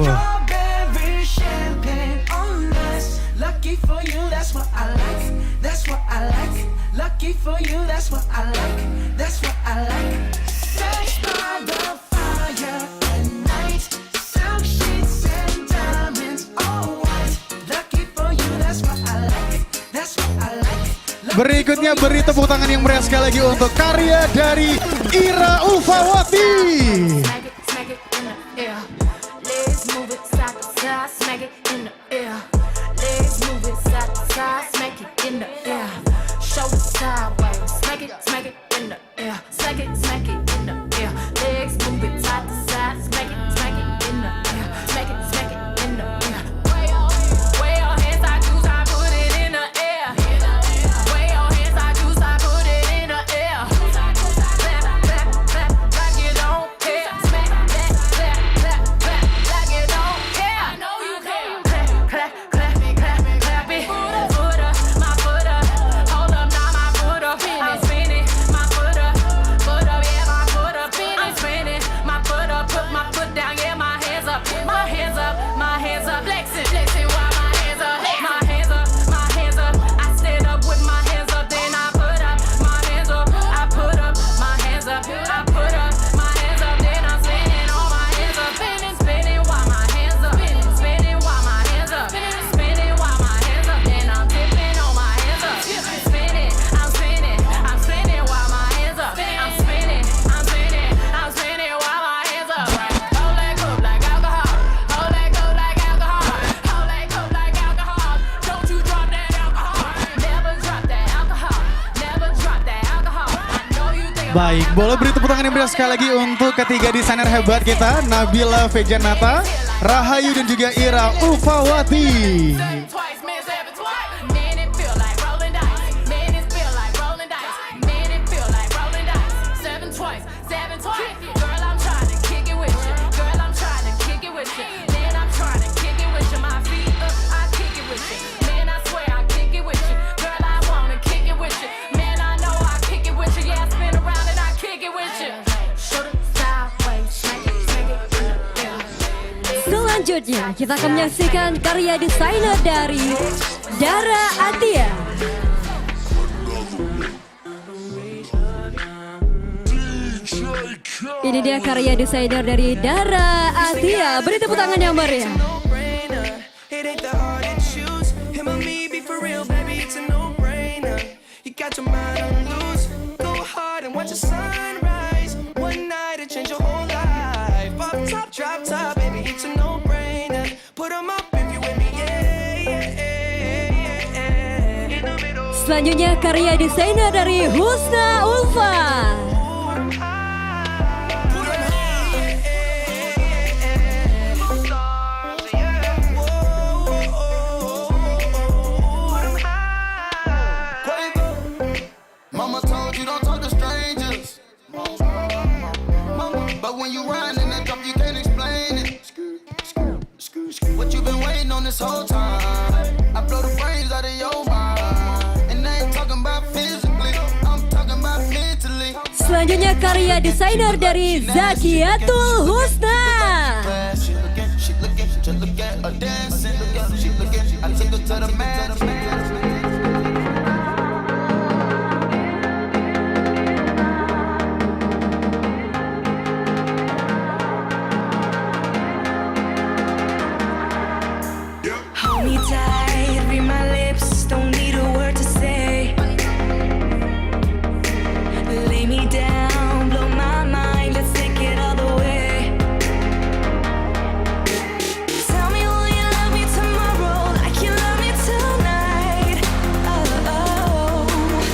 Strawberry champagne on us. Lucky for you, that's what I like. That's what I like. Lucky for you, that's what I like. That's what I like. Sex by the fire at night. Silk sheets and diamonds, all white. Lucky for you, that's what I like. That's what I like. Berikutnya beri tepuk tangan yang meriah sekali lagi untuk karya dari Ira Ufawati. Smack it in the air. Legs move it side to side. Smack it in the air. Legs move it side to side. Smack it in the air. Shoulder sideways. Smack it in the air. Smack it in the air. Legs move it side to side. Smack it in the air. Smack it in the air. Way your hands, I do, I put it in the air. Way your hands, I do, I put it in the air. Clap, clap, clap, like you don't care. Smack that, clap, clap, clap, like you don't care. I know you care. Clap, clap, clap, clap it. Foot up, my foot up. Hold up, now my foot up. I'm spinning, my foot up, yeah, my foot up. I'm spinning, my foot up, put my foot down, yeah, my hands up, my hands up, my hands up. Flexing, flexing, while my hands up, my hands up, my hands up. I stand up with my hands up, then I put up my hands up. I put up my hands up, I put up my hands up, then I'm spinning on my hands up, spinning, spinning while my hands up, spinning, spinning while my hands up, spinning, spinning while my hands up, then I'm dipping on my hands up, spinning, I'm spinning, I'm spinning while my hands up, I'm spinning, I'm spinning, I'm spinning while my hands up. Hold that cup like alcohol, hold that cup like alcohol, hold that cup like alcohol. Don't you drop that alcohol, never drop that alcohol, never drop that alcohol. I know you think. Baik, boleh beri tepuk tangan yang meriah sekali lagi untuk ketiga desainer hebat kita, Nabila Fejanata, Rahayu dan juga Ira Ufawati. Twice, man, seven twice. Man, it feel like rolling dice. Man, it feel like rolling dice. Man, it feel like rolling dice. Seven twice, seven twice. Girl, I'm trying to kick it with you. Girl, I'm trying to kick it with you. Man, I'm trying to kick it with you. Berikutnya kita akan menyaksikan karya desainer dari Dara Atia. Ini dia karya desainer dari Dara Atia. Beri tepuk tangan yang meriah. It ain't that hard to choose. Him or me, be for real, baby, it's a no-brainer. You got your mind on loose. Go hard and watch the sunrise. One night it change your whole life. Up top, drop top, baby, it's a no-brainer. Put 'em up if you with me, yeah. In the middle. Selanjutnya karya desainer dari Husna Ulfa. Mama told you don't talk to strangers. But when you ride in that drop, you can't explain it. What you been waiting on this whole time? I blow the brains out of your mind. And I ain't talking about physically, I'm talking about mentally. Selanjutnya karya desainer dari Zakiatul Husna. She look at her dancing. She look at, I took her to the man. Hold me tight, read my lips, don't need a word to say. Lay me down, blow my mind, let's take it all the way. Tell me will you love me tomorrow, like you love me tonight. Oh, oh.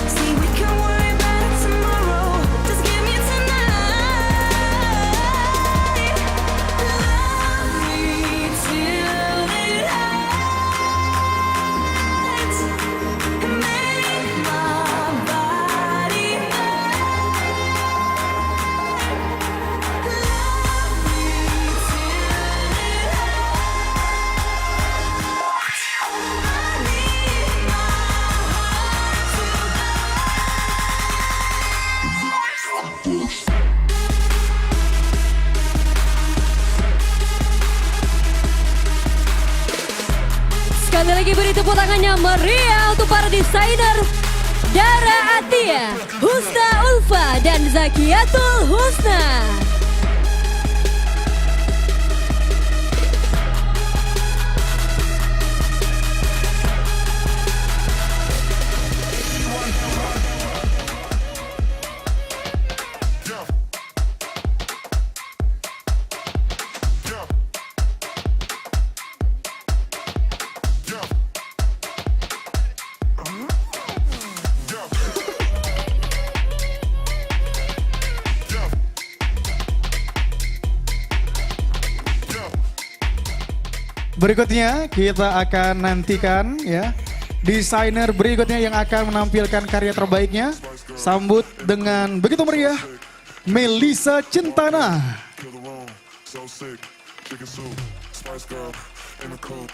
See we can worry about it tomorrow, just give me tonight. Love me till it hurts. Make my body Sekali lagi beri tepuk tangan yang meriah untuk para desainer Dara Atia, Husna Ulfa, dan Zakiatul Husna. Berikutnya kita akan nantikan ya desainer berikutnya yang akan menampilkan karya terbaiknya. Sambut dengan begitu meriah Melisa Centana. Spice girl in the coupe.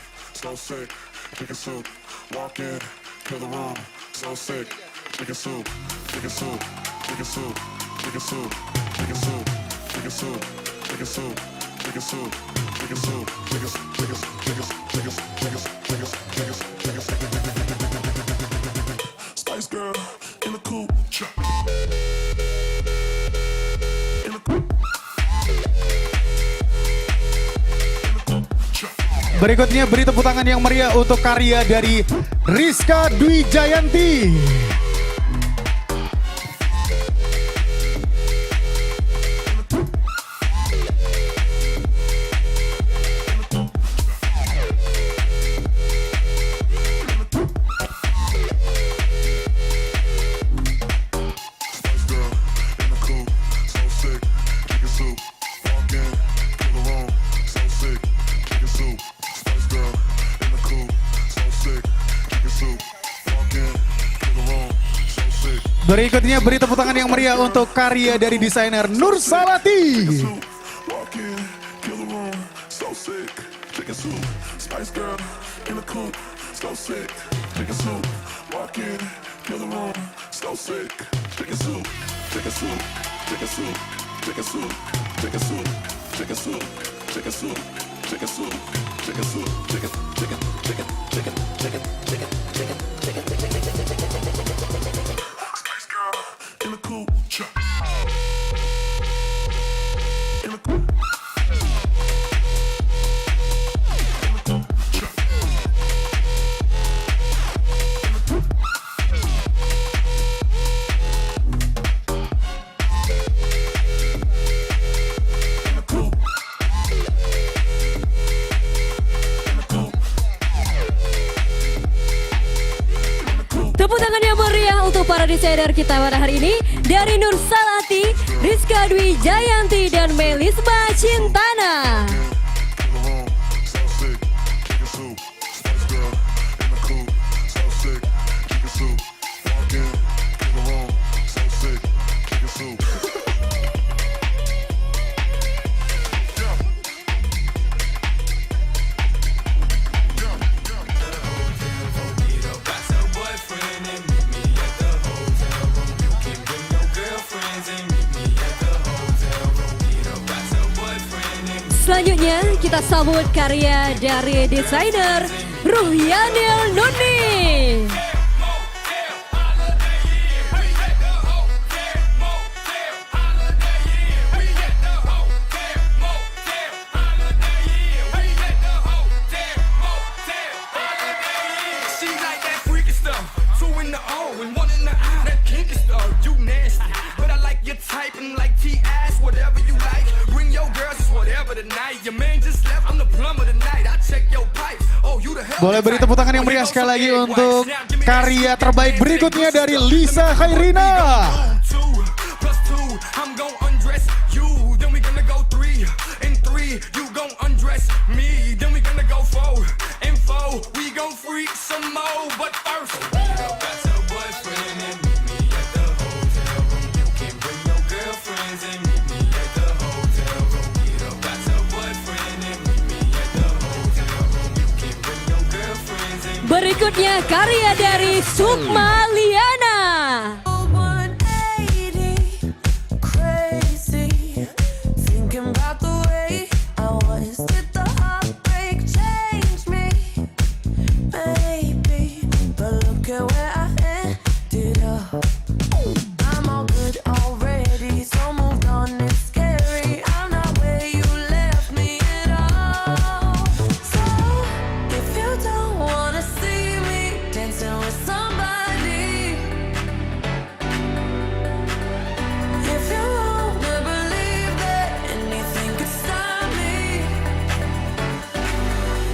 Berikutnya beri tepuk tangan yang meriah untuk karya dari Rizka Dwi Jayanti. Berikutnya beri tepuk tangan yang meriah untuk karya dari desainer Nur Salati. Tepuk tangan yang meriah untuk para desainer kita pada hari ini dari Nur Salati, Rizka Dwi Jayanti, dan Melisma Cintana. Selanjutnya kita sambut karya dari desainer Ruhyanil Nuni. Boleh beri tepuk tangan yang meriah sekali lagi untuk karya terbaik berikutnya dari Lisa Khairina. Berikutnya karya dari Sukma Liana.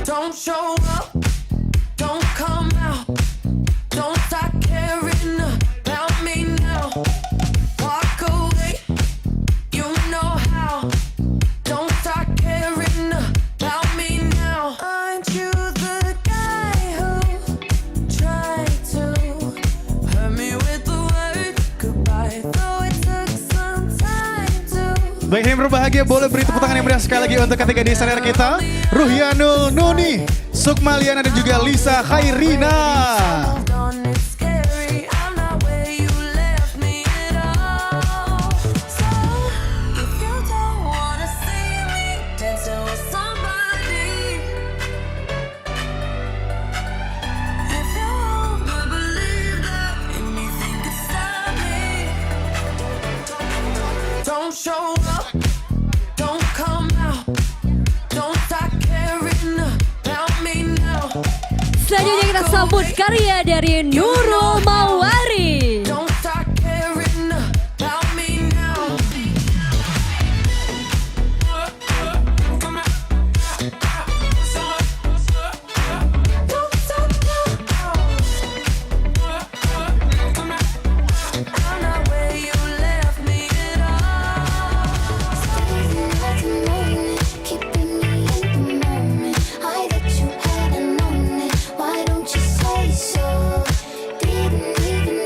Don't show up, don't come out, don't start caring about me now. Walk away, you know how. Don't start caring about me now. Aren't you the guy who tried to hurt me with the word goodbye? Though it took some time to. Baik, yang berbahagia boleh beri tepuk tangan yang meriah sekali lagi untuk ketiga desainer kita, Ruhyanul Nuni, Sukma Liana, dan juga Lisa Khairina. Don't show up, don't come out, don't start caring about me now. Selanjutnya kita sambut karya dari Nurul Mawari. Don't start caring about me now. Don't stop now. I'm not where you left me at all. Keeping me in the moment. I that you hadn't known it. Why don't you say so? Didn't even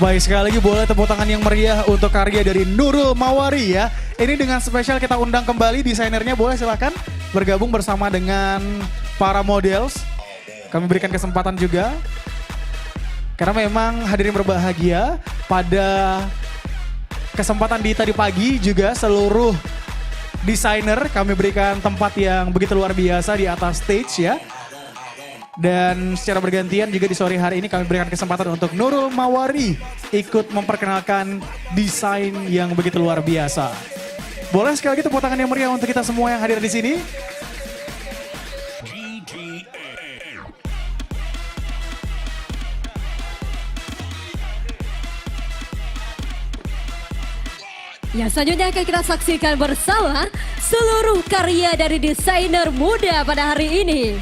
Baik, sekali lagi boleh tepuk tangan yang meriah untuk karya dari Nurul Mawari ya. Ini dengan spesial kita undang kembali desainernya, boleh silakan bergabung bersama dengan para models. Kami berikan kesempatan juga. Karena memang hadirin berbahagia pada kesempatan di tadi pagi juga seluruh desainer kami berikan tempat yang begitu luar biasa di atas stage ya. Dan secara bergantian juga di sore hari ini kami berikan kesempatan untuk Nurul Mawari ikut memperkenalkan desain yang begitu luar biasa. Boleh sekali lagi tepuk tangan yang meriah untuk kita semua yang hadir di sini. Ya, selanjutnya akan kita saksikan bersama seluruh karya dari desainer muda pada hari ini.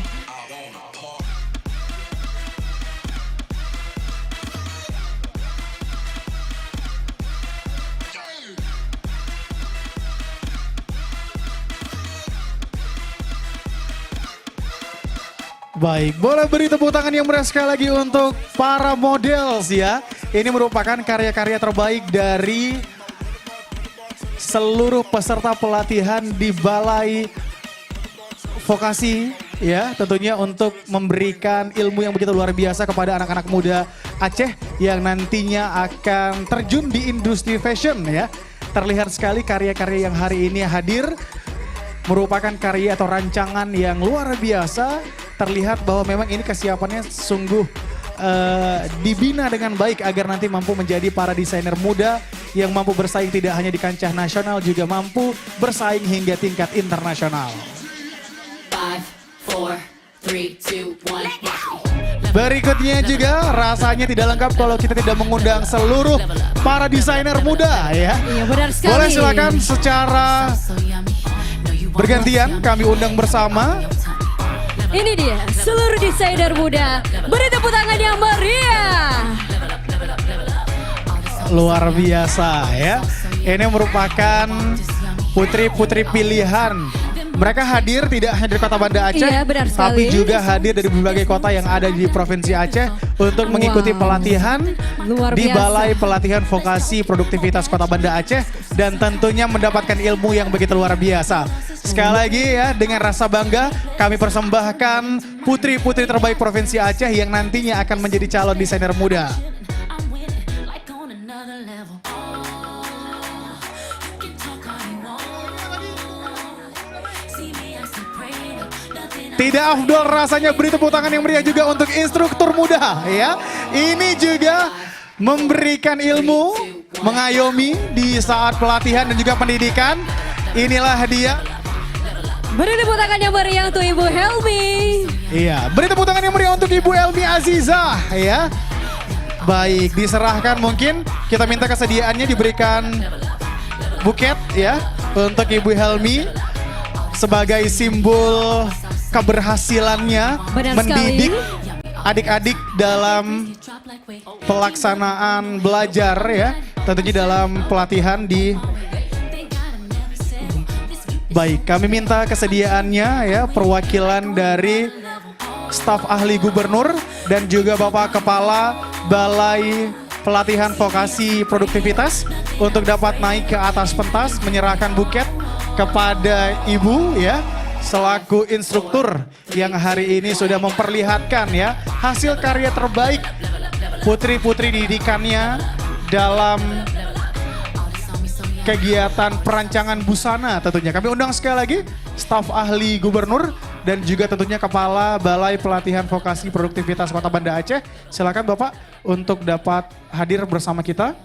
Baik, boleh beri tepuk tangan yang meriah sekali lagi untuk para models ya. Ini merupakan karya-karya terbaik dari seluruh peserta pelatihan di Balai Vokasi ya. Tentunya untuk memberikan ilmu yang begitu luar biasa kepada anak-anak muda Aceh yang nantinya akan terjun di industri fashion ya. Terlihat sekali karya-karya yang hari ini hadir merupakan karya atau rancangan yang luar biasa. Terlihat bahwa memang ini kesiapannya sungguh dibina dengan baik agar nanti mampu menjadi para desainer muda yang mampu bersaing tidak hanya di kancah nasional, juga mampu bersaing hingga tingkat internasional. 5, 4, 3, 2, 1. Berikutnya juga rasanya tidak lengkap kalau kita tidak mengundang seluruh para desainer muda ya. Iya, benar sekali. Boleh silakan secara bergantian kami undang bersama. Ini dia seluruh desainer muda. Beri tepuk tangan yang meriah. Luar biasa ya. Ini merupakan putri-putri pilihan. Mereka hadir tidak hanya dari kota Banda Aceh, Iya, benar tapi sekali. juga hadir dari berbagai kota yang ada di Provinsi Aceh untuk mengikuti pelatihan Luar di biasa. Balai Pelatihan Vokasi Produktivitas Kota Banda Aceh dan tentunya mendapatkan ilmu yang begitu luar biasa. Sekali lagi ya, dengan rasa bangga kami persembahkan putri-putri terbaik Provinsi Aceh yang nantinya akan menjadi calon desainer muda. Tidak afdol rasanya beri tepuk tangan yang meriah juga untuk instruktur muda ya. Ini juga memberikan ilmu, mengayomi di saat pelatihan dan juga pendidikan. Inilah dia. Beri tepuk tangan yang meriah untuk Ibu Helmi. Iya, beri tepuk tangan yang meriah untuk Ibu Helmi Azizah ya. Baik, diserahkan mungkin kita minta kesediaannya diberikan buket ya untuk Ibu Helmi sebagai simbol keberhasilannya Benar mendidik sekali. adik-adik dalam pelaksanaan belajar ya, tentunya dalam pelatihan di. Baik, kami minta kesediaannya ya perwakilan dari staf ahli gubernur dan juga Bapak Kepala Balai Pelatihan Vokasi Produktivitas untuk dapat naik ke atas pentas menyerahkan buket kepada Ibu ya selaku instruktur yang hari ini sudah memperlihatkan ya hasil karya terbaik putri-putri didikannya dalam kegiatan perancangan busana tentunya. Kami undang sekali lagi staf ahli gubernur dan juga tentunya Kepala Balai Pelatihan Vokasi Produktivitas Kota Banda Aceh. Silakan Bapak untuk dapat hadir bersama kita.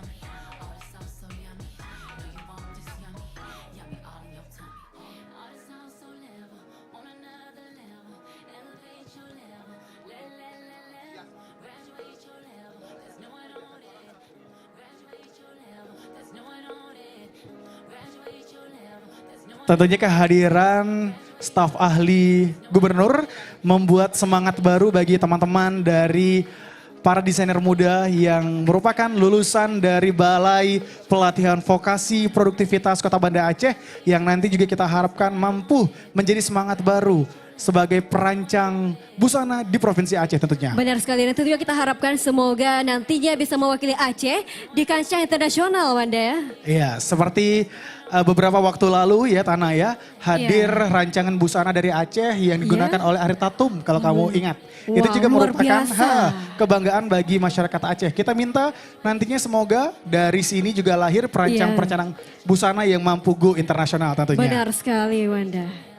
Tentunya kehadiran staf ahli gubernur membuat semangat baru bagi teman-teman dari para desainer muda yang merupakan lulusan dari Balai Pelatihan Vokasi Produktivitas Kota Banda Aceh yang nanti juga kita harapkan mampu menjadi semangat baru sebagai perancang busana di Provinsi Aceh tentunya. Benar sekali, dan tentunya kita harapkan semoga nantinya bisa mewakili Aceh di kancah internasional, Wanda ya. Iya, seperti beberapa waktu lalu ya Tana ya, hadir rancangan busana dari Aceh yang digunakan oleh Ari Tatum kalau kamu ingat. Itu juga merupakan kebanggaan bagi masyarakat Aceh. Kita minta nantinya semoga dari sini juga lahir perancang-perancang busana yang mampu go internasional tentunya. Benar sekali, Wanda.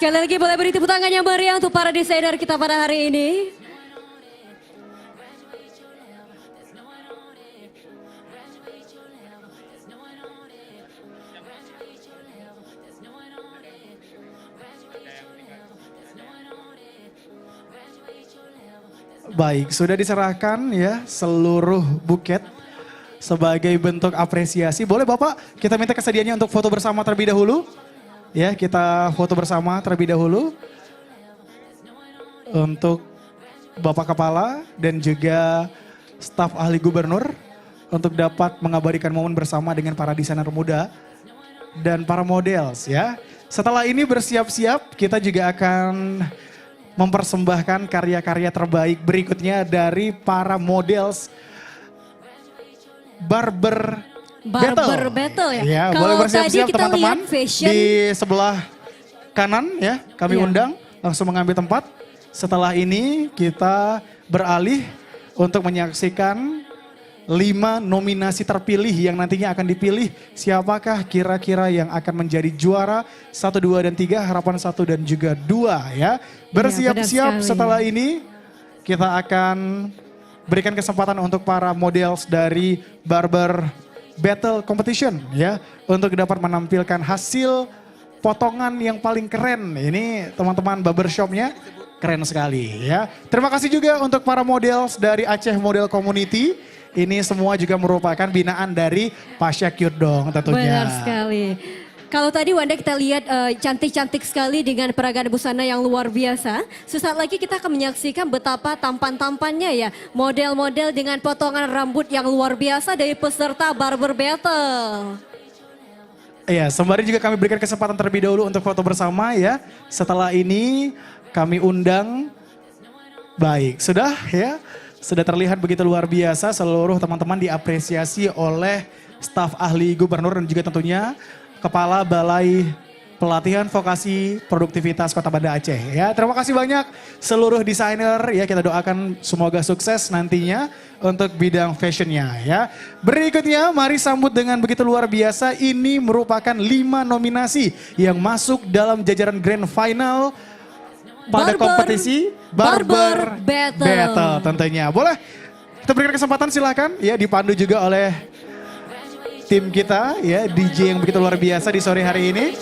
Sekali lagi boleh beri tepuk tangan yang meriah untuk para desainer kita pada hari ini. Baik, sudah diserahkan ya seluruh buket sebagai bentuk apresiasi. Boleh Bapak kita minta kesediaannya untuk foto bersama terlebih dahulu. Ya, kita foto bersama terlebih dahulu untuk Bapak Kepala dan juga staf ahli gubernur untuk dapat mengabadikan momen bersama dengan para desainer muda dan para models ya. Setelah ini bersiap-siap kita juga akan mempersembahkan karya-karya terbaik berikutnya dari para models Barber Battle ya. Ya, boleh bersiap-siap teman-teman di sebelah kanan ya. Kami undang langsung mengambil tempat. Setelah ini kita beralih untuk menyaksikan 5 nominasi terpilih yang nantinya akan dipilih siapakah kira-kira yang akan menjadi juara 1, 2, dan 3, harapan 1 dan juga 2 ya. Bersiap-siap setelah ini kita akan berikan kesempatan untuk para models dari Barber Battle Competition ya untuk dapat menampilkan hasil potongan yang paling keren. Ini teman-teman barbershopnya keren sekali ya. Terima kasih juga untuk para models dari Aceh Model Community. Ini semua juga merupakan binaan dari Pasha Kyudong tentunya. Benar sekali. Kalau tadi Wanda kita lihat cantik-cantik sekali dengan peragaan busana yang luar biasa. Sesaat lagi kita akan menyaksikan betapa tampan-tampannya ya. Model-model dengan potongan rambut yang luar biasa dari peserta Barber Battle. Iya, sembari juga kami berikan kesempatan terlebih dahulu untuk foto bersama ya. Setelah ini kami undang, baik sudah ya. Sudah terlihat begitu luar biasa seluruh teman-teman diapresiasi oleh staf ahli gubernur dan juga tentunya Kepala Balai Pelatihan Vokasi Produktivitas Kota Banda Aceh ya. Terima kasih banyak seluruh desainer ya, kita doakan semoga sukses nantinya untuk bidang fashionnya ya. Berikutnya mari sambut dengan begitu luar biasa, ini merupakan 5 nominasi yang masuk dalam jajaran grand final pada kompetisi Barber Battle tentunya. Boleh kita berikan kesempatan silakan ya, dipandu juga oleh tim kita ya, DJ yang begitu luar biasa di sore hari ini.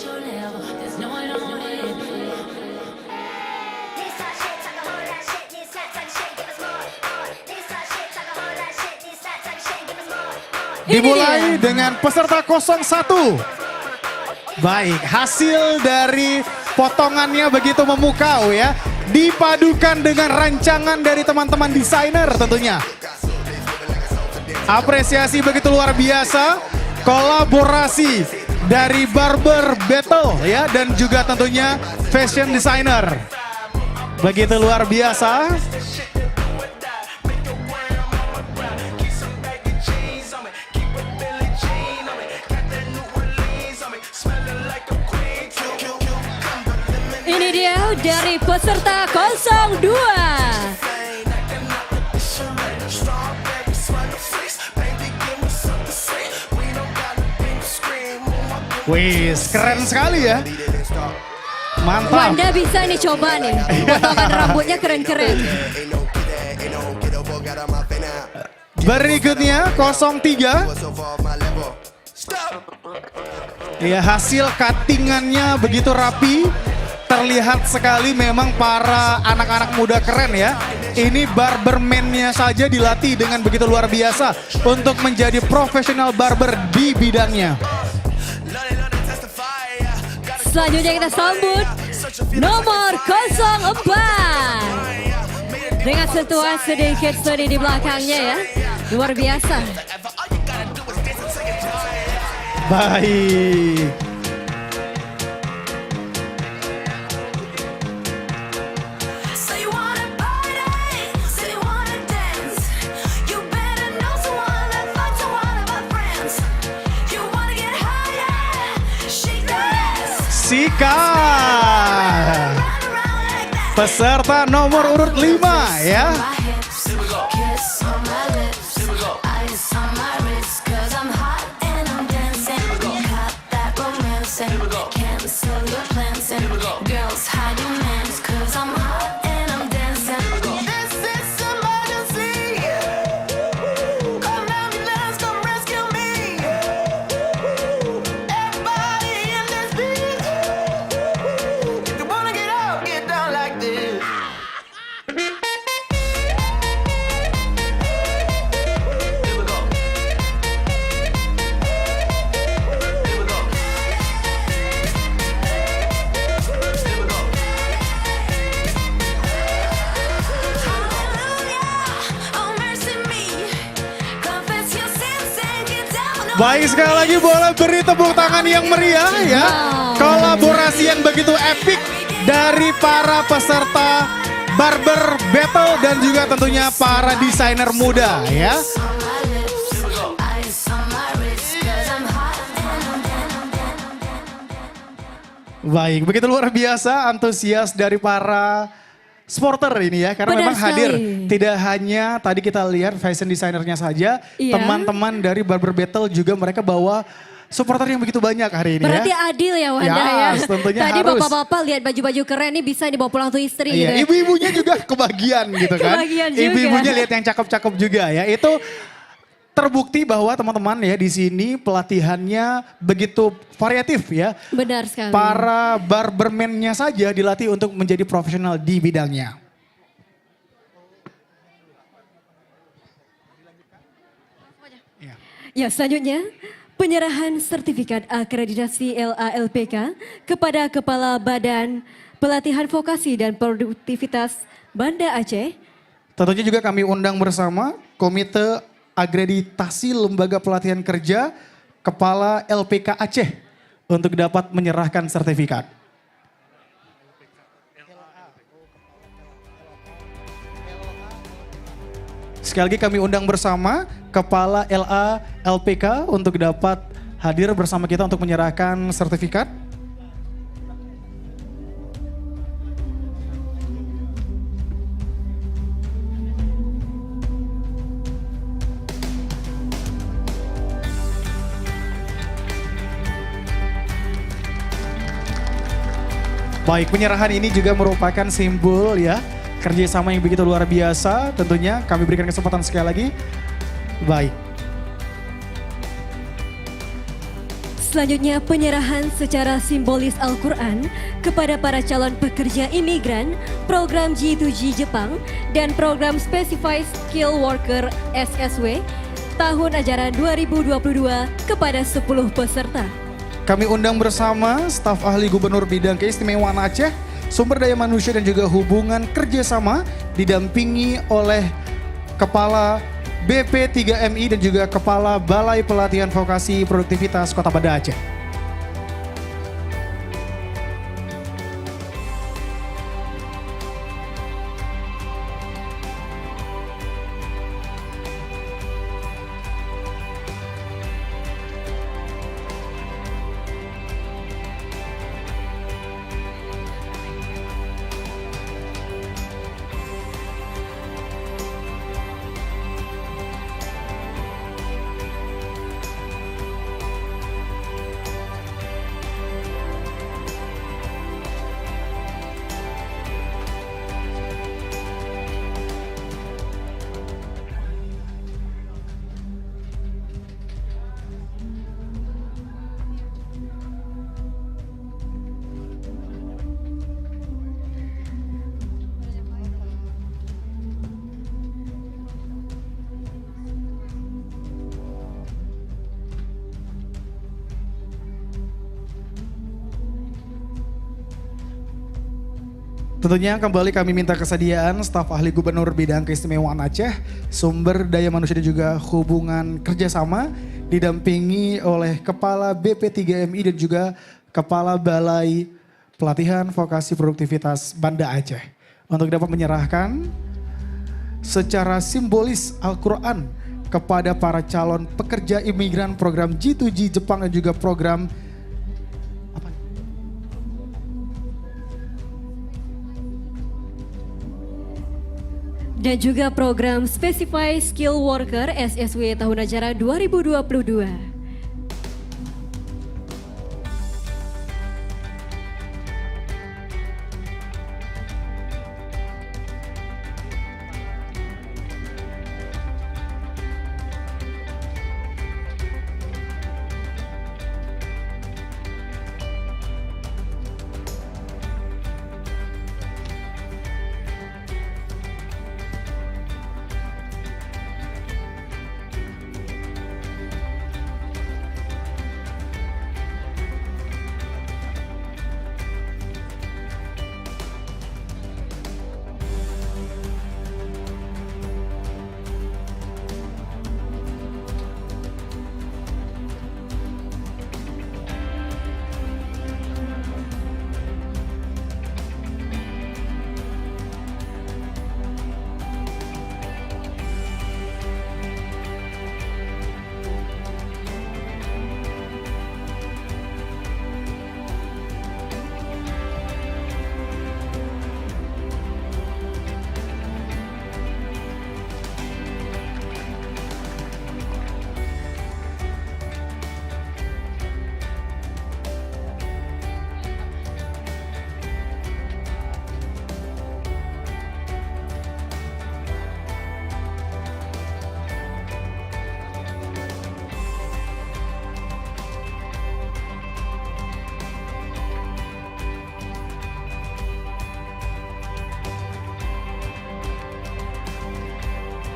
Dimulai dengan peserta 01. Baik, hasil dari potongannya begitu memukau ya. Dipadukan dengan rancangan dari teman-teman desainer tentunya. Apresiasi begitu luar biasa, kolaborasi dari Barber Battle ya dan juga tentunya fashion designer. Begitu luar biasa. Ini dia dari peserta 02. Wih, keren sekali ya. Mantap. Wanda bisa nih coba nih. Potongan rambutnya keren-keren. Berikutnya 03. Ya, hasil cuttingannya begitu rapi. Terlihat sekali memang para anak-anak muda keren ya. Ini barberman-nya saja dilatih dengan begitu luar biasa untuk menjadi profesional barber di bidangnya. Selanjutnya kita sambut nomor 04. Dengan sentuhan sedikit seni di belakangnya ya. Luar biasa. Baik. Sika, peserta nomor urut 5 ya. Baik, sekali lagi boleh beri tepuk tangan yang meriah ya. Kolaborasi yang begitu epik dari para peserta Barber Battle dan juga tentunya para desainer muda ya. Baik, begitu luar biasa antusias dari para supporter ini ya, karena Benar memang hadir sekali. tidak hanya tadi kita lihat fashion designernya saja, Iya. teman-teman dari Barber Battle juga mereka bawa supporter yang begitu banyak hari ini Berarti ya. adil ya Wanda ya. Yes, tentunya Tadi harus. bapak-bapak lihat baju-baju keren nih bisa dibawa pulang tuh istri gitu Iya, ya. ibu-ibunya juga kebagian gitu kan. Kebagian juga. Ibu-ibunya lihat yang cakep-cakep juga ya. Itu terbukti bahwa teman-teman ya di sini pelatihannya begitu variatif ya. Benar sekali. Para barberman-nya saja dilatih untuk menjadi profesional di bidangnya. Ya, selanjutnya penyerahan sertifikat akreditasi LALPK kepada Kepala Badan Pelatihan Vokasi dan Produktivitas Banda Aceh. Tentunya juga kami undang bersama Komite Akreditasi Lembaga Pelatihan Kerja Kepala LPK Aceh untuk dapat menyerahkan sertifikat. Sekali lagi kami undang bersama Kepala LA LPK untuk dapat hadir bersama kita untuk menyerahkan sertifikat. Baik, penyerahan ini juga merupakan simbol ya kerjasama yang begitu luar biasa. Tentunya kami berikan kesempatan sekali lagi. Baik. Selanjutnya penyerahan secara simbolis Al-Quran kepada para calon pekerja imigran, program G2G Jepang, dan program Specified Skill Worker SSW tahun ajaran 2022 kepada 10 peserta. kami undang bersama staf ahli Gubernur Bidang Keistimewaan Aceh, Sumber Daya Manusia dan juga Hubungan Kerjasama, didampingi oleh Kepala BP3MI dan juga Kepala Balai Pelatihan Vokasi Produktivitas Kota Banda Aceh. Tentunya kembali kami minta kesediaan staf ahli Gubernur Bidang Keistimewaan Aceh, Sumber Daya Manusia dan juga Hubungan Kerjasama, didampingi oleh Kepala BP3MI dan juga Kepala Balai Pelatihan Vokasi Produktivitas Banda Aceh, untuk dapat menyerahkan secara simbolis Al-Quran kepada para calon pekerja imigran program G2G Jepang dan juga program dan juga program Specified Skill Worker SSW tahun ajaran 2022.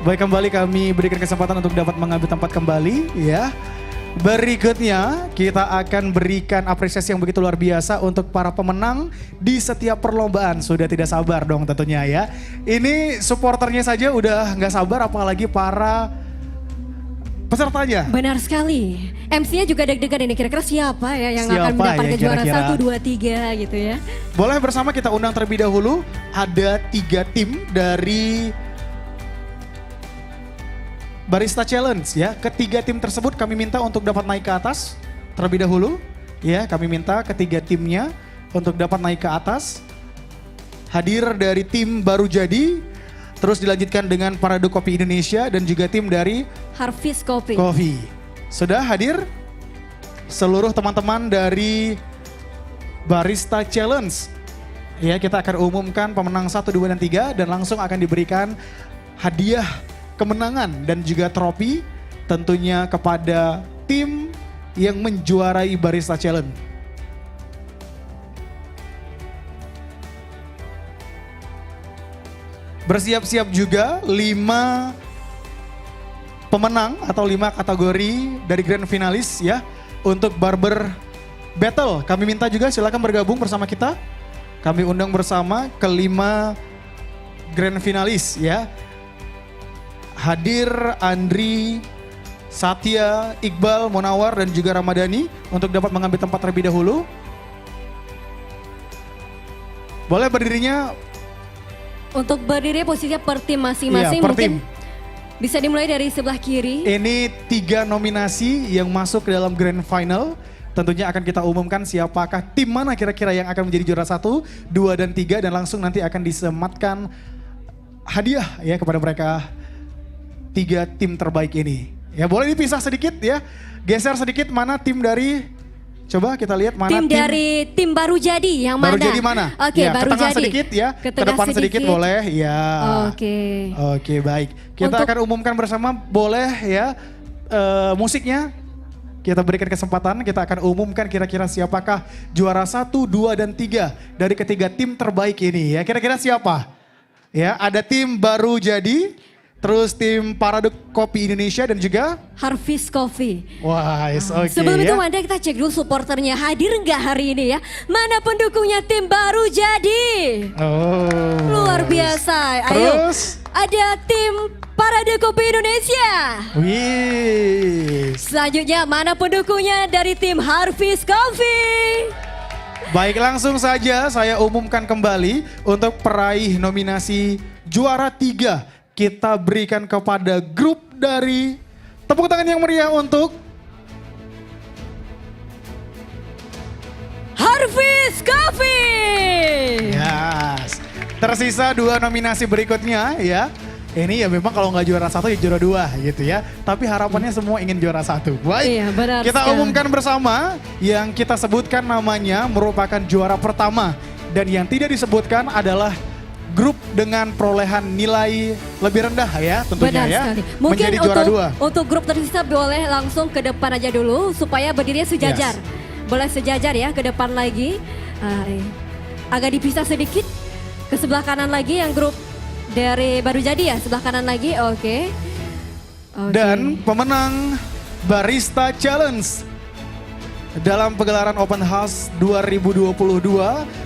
Baik, kembali kami berikan kesempatan untuk dapat mengambil tempat kembali ya. Berikutnya kita akan berikan apresiasi yang begitu luar biasa untuk para pemenang di setiap perlombaan. Sudah tidak sabar dong tentunya ya. Ini supporternya saja udah nggak sabar, apalagi para pesertanya. Benar sekali. MC-nya juga deg-degan ini, kira-kira siapa ya yang akan mendapatkan juara 1, 2, 3 gitu ya. Boleh bersama kita undang terlebih dahulu. Ada 3 tim dari Barista Challenge ya. Ketiga tim tersebut kami minta untuk dapat naik ke atas terlebih dahulu. Ya, kami minta ketiga timnya untuk dapat naik ke atas. Hadir dari tim Baru Jadi, terus dilanjutkan dengan Parade Kopi Indonesia dan juga tim dari Harvest Coffee. Sudah hadir seluruh teman-teman dari Barista Challenge. Ya, kita akan umumkan pemenang 1, 2, dan 3 dan langsung akan diberikan hadiah kemenangan dan juga trofi tentunya kepada tim yang menjuarai Barista Challenge. Bersiap-siap juga 5 pemenang atau 5 kategori dari grand finalis ya untuk barber battle. Kami minta juga silakan bergabung bersama kita. Kami undang bersama kelima grand finalis ya. Hadir Andri, Satya, Iqbal, Monawar dan juga Ramadhani untuk dapat mengambil tempat terlebih dahulu. Boleh berdirinya. Untuk berdiri posisinya per tim masing-masing, Iya, per mungkin tim. bisa dimulai dari sebelah kiri. Ini 3 nominasi yang masuk ke dalam grand final. Tentunya akan kita umumkan siapakah tim mana kira-kira yang akan menjadi juara 1, 2 dan 3 dan langsung nanti akan disematkan hadiah ya kepada mereka 3 tim terbaik ini. Ya boleh dipisah sedikit ya. Geser sedikit mana tim dari, coba kita lihat mana Tim dari tim baru jadi yang baru mana? jadi mana? Oke, Ya, baru ke tengah jadi. sedikit ya, Ke ke tengah depan sedikit boleh ya. Oke. Oke baik. Kita akan umumkan bersama, boleh ya musiknya. Kita berikan kesempatan, kita akan umumkan kira-kira siapakah juara 1, 2 dan 3 dari ketiga tim terbaik ini ya. Kira-kira siapa? Ya, ada tim baru jadi, terus tim Parade Kopi Indonesia dan juga Harvest Coffee. wah, oke Sebelum itu ya. Wanda kita cek dulu supporternya hadir nggak hari ini ya. Mana pendukungnya tim baru jadi? Oh. Luar biasa. Ayo. Terus? Ada tim Parade Kopi Indonesia. Wih. Selanjutnya mana pendukungnya dari tim Harvest Coffee? Baik, langsung saja saya umumkan kembali untuk peraih nominasi juara 3. Kita berikan kepada grup dari, tepuk tangan yang meriah untuk Harvest Coffee. Yes. Tersisa 2 nominasi berikutnya ya. Ini ya memang kalau nggak juara 1 ya juara 2 gitu ya. Tapi harapannya semua ingin juara 1. Baik, Iya, benar kita sekali. umumkan bersama yang kita sebutkan namanya merupakan juara pertama. Dan yang tidak disebutkan adalah grup dengan perolehan nilai lebih rendah ya tentunya Benar ya. sekali. Mungkin Menjadi juara 2. untuk grup tersisa boleh langsung ke depan aja dulu supaya berdirinya sejajar. Boleh sejajar ya ke depan lagi. Agak dipisah sedikit. Ke sebelah kanan lagi yang grup dari baru jadi ya, sebelah kanan lagi. Oke. Dan pemenang Barista Challenge dalam pegelaran Open House 2022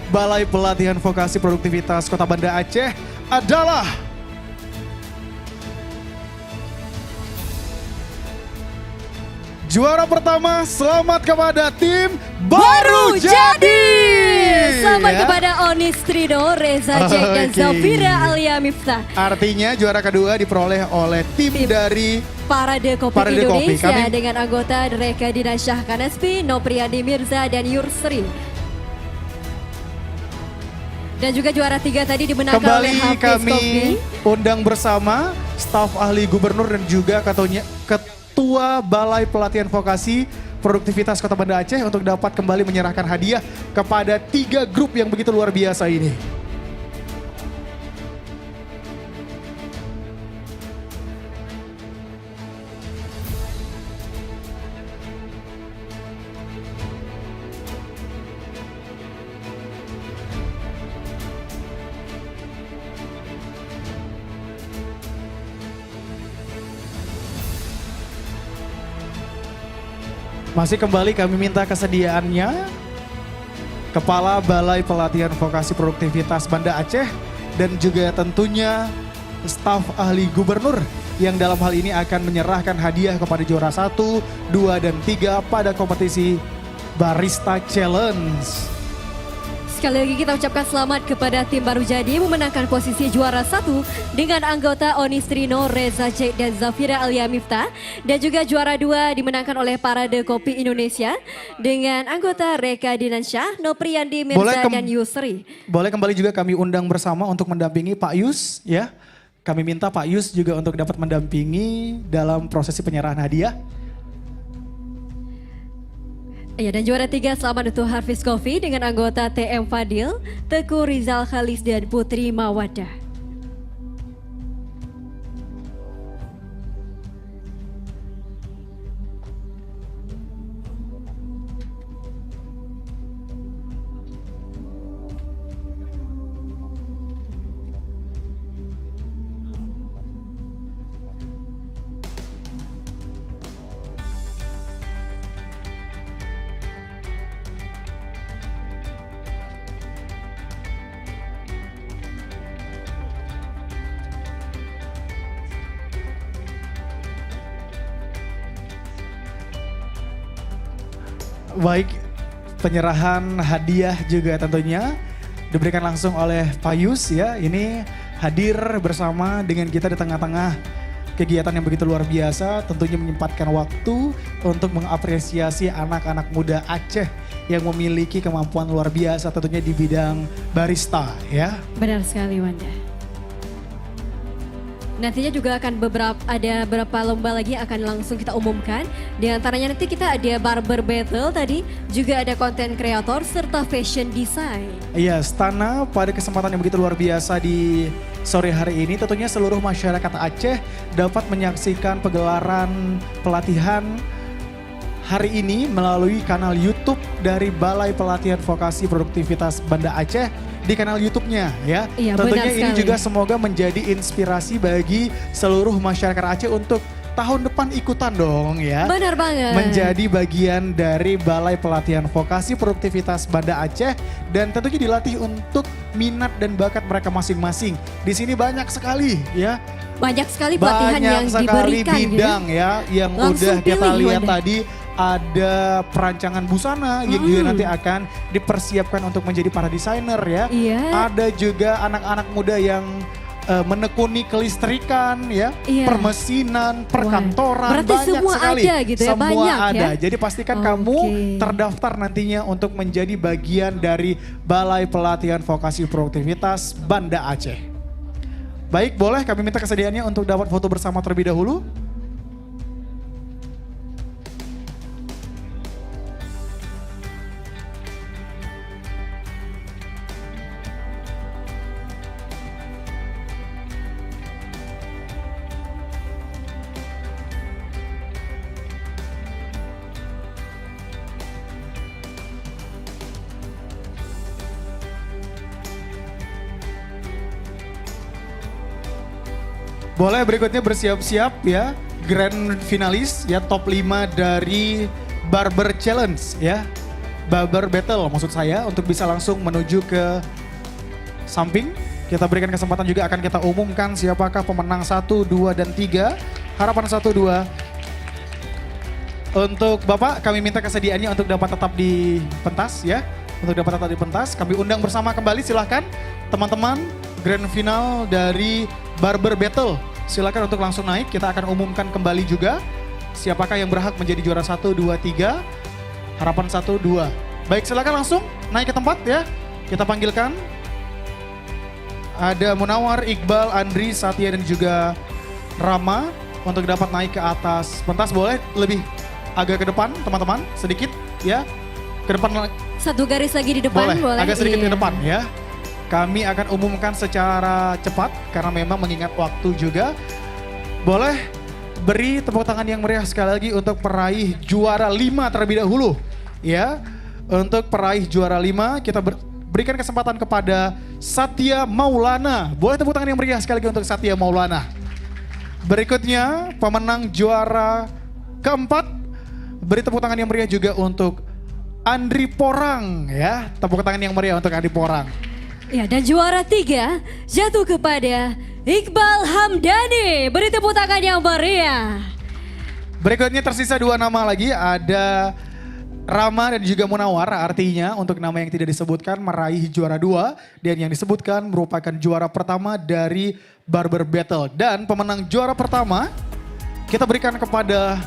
Balai Pelatihan Vokasi Produktivitas Kota Banda Aceh adalah juara pertama. Selamat kepada tim Baru Jadi. Selamat Ya. kepada Onistrino, Reza Jack dan Oke. Zafira Alia Miftah. Artinya juara kedua diperoleh oleh tim dari Parade Kopi Parade Kopi. Indonesia Kami- dengan anggota Reka Dinansyah Kanespi, Nopriyadi Mirza dan Yursri. Dan juga juara 3 tadi dimenangkan oleh Kembali Hafiz kami Kopi. undang bersama staf ahli gubernur dan juga ketua Balai Pelatihan Vokasi Produktivitas Kota Banda Aceh untuk dapat kembali menyerahkan hadiah kepada 3 grup yang begitu luar biasa ini. Masih kembali kami minta kesediaannya Kepala Balai Pelatihan Vokasi Produktivitas Banda Aceh dan juga tentunya staf ahli gubernur yang dalam hal ini akan menyerahkan hadiah kepada juara 1, 2 dan 3 pada kompetisi Barista Challenge. Sekali lagi kita ucapkan selamat kepada tim baru jadi memenangkan posisi juara 1 dengan anggota Onistrino, Reza Jack dan Zafira Alia Miftah. Dan juga juara 2 dimenangkan oleh Parade Kopi Indonesia dengan anggota Reka Dinansyah, Nopriyandi Mirza dan Yusri. Boleh kembali juga kami undang bersama untuk mendampingi Pak Yus ya. Kami minta Pak Yus juga untuk dapat mendampingi dalam prosesi penyerahan hadiah. Ya, dan juara 3 selamat untuk Harvest Coffee dengan anggota TM Fadil, Teguh Rizal Khalis dan Putri Mawadah. Baik, penyerahan hadiah juga tentunya diberikan langsung oleh Pak Yus ya. Ini hadir bersama dengan kita di tengah-tengah kegiatan yang begitu luar biasa. Tentunya menyempatkan waktu untuk mengapresiasi anak-anak muda Aceh yang memiliki kemampuan luar biasa tentunya di bidang barista ya. Benar sekali Wanda. Nantinya juga akan ada beberapa lomba lagi yang akan langsung kita umumkan. Di antaranya nanti kita ada barber battle tadi, juga ada konten kreator serta fashion design. Iya, Stana pada kesempatan yang begitu luar biasa di sore hari ini tentunya seluruh masyarakat Aceh dapat menyaksikan pegelaran pelatihan hari ini melalui kanal YouTube dari Balai Pelatihan Vokasi Produktivitas Banda Aceh di kanal YouTube-nya ya. Iya, tentunya benar ini sekali. juga semoga menjadi inspirasi bagi seluruh masyarakat Aceh untuk tahun depan ikutan dong ya. Benar banget. Menjadi bagian dari Balai Pelatihan Vokasi Produktivitas Banda Aceh dan tentunya dilatih untuk minat dan bakat mereka masing-masing. Di sini banyak sekali ya. Banyak sekali pelatihan yang sekali diberikan bidang gitu. ya yang Langsung udah kita pilih, lihat Wanda. tadi. Ada perancangan busana yang juga nanti akan dipersiapkan untuk menjadi para desainer ya. Iya. Ada juga anak-anak muda yang menekuni kelistrikan ya, Iya. permesinan, perkantoran, Berarti banyak semua sekali. ada gitu ya, Semua banyak ada. ya. Jadi pastikan kamu terdaftar nantinya untuk menjadi bagian dari Balai Pelatihan Vokasi Produktivitas Banda Aceh. Baik, boleh kami minta kesediaannya untuk dapat foto bersama terlebih dahulu. Boleh berikutnya bersiap-siap ya. Grand finalis ya, top 5 dari Barber Challenge ya. Barber Battle maksud saya, untuk bisa langsung menuju ke samping. Kita berikan kesempatan juga akan kita umumkan siapakah pemenang 1, 2, dan 3. Harapan 1, 2. Untuk Bapak kami minta kesediaannya untuk dapat tetap di pentas ya. Untuk dapat tetap di pentas, kami undang bersama kembali silahkan teman-teman grand final dari Barber Battle. Silakan untuk langsung naik, kita akan umumkan kembali juga siapakah yang berhak menjadi juara 1, 2, 3. Harapan 1, 2. Baik, silakan langsung naik ke tempat ya. Kita panggilkan. Ada Munawar, Iqbal, Andri, Satya, dan juga Rama untuk dapat naik ke atas pentas. Boleh lebih agak ke depan teman-teman, sedikit ya. Ke depan. Satu garis lagi di depan boleh. Agak sedikit Iya. ke depan ya. Kami akan umumkan secara cepat karena memang mengingat waktu juga. Boleh beri tepuk tangan yang meriah sekali lagi untuk peraih juara 5 terlebih dahulu. Ya, untuk peraih juara 5 kita berikan kesempatan kepada Satya Maulana. Boleh tepuk tangan yang meriah sekali lagi untuk Satya Maulana. Berikutnya pemenang juara keempat. Beri tepuk tangan yang meriah juga untuk Andri Porang ya. Tepuk tangan yang meriah untuk Andri Porang. Ya, dan juara 3 jatuh kepada Iqbal Hamdani. Beri tepuk tangan yang meriah. Berikutnya tersisa 2 nama lagi, ada Rama dan juga Munawar. Artinya untuk nama yang tidak disebutkan meraih juara 2 dan yang disebutkan merupakan juara pertama dari Barber Battle. Dan pemenang juara pertama kita berikan kepada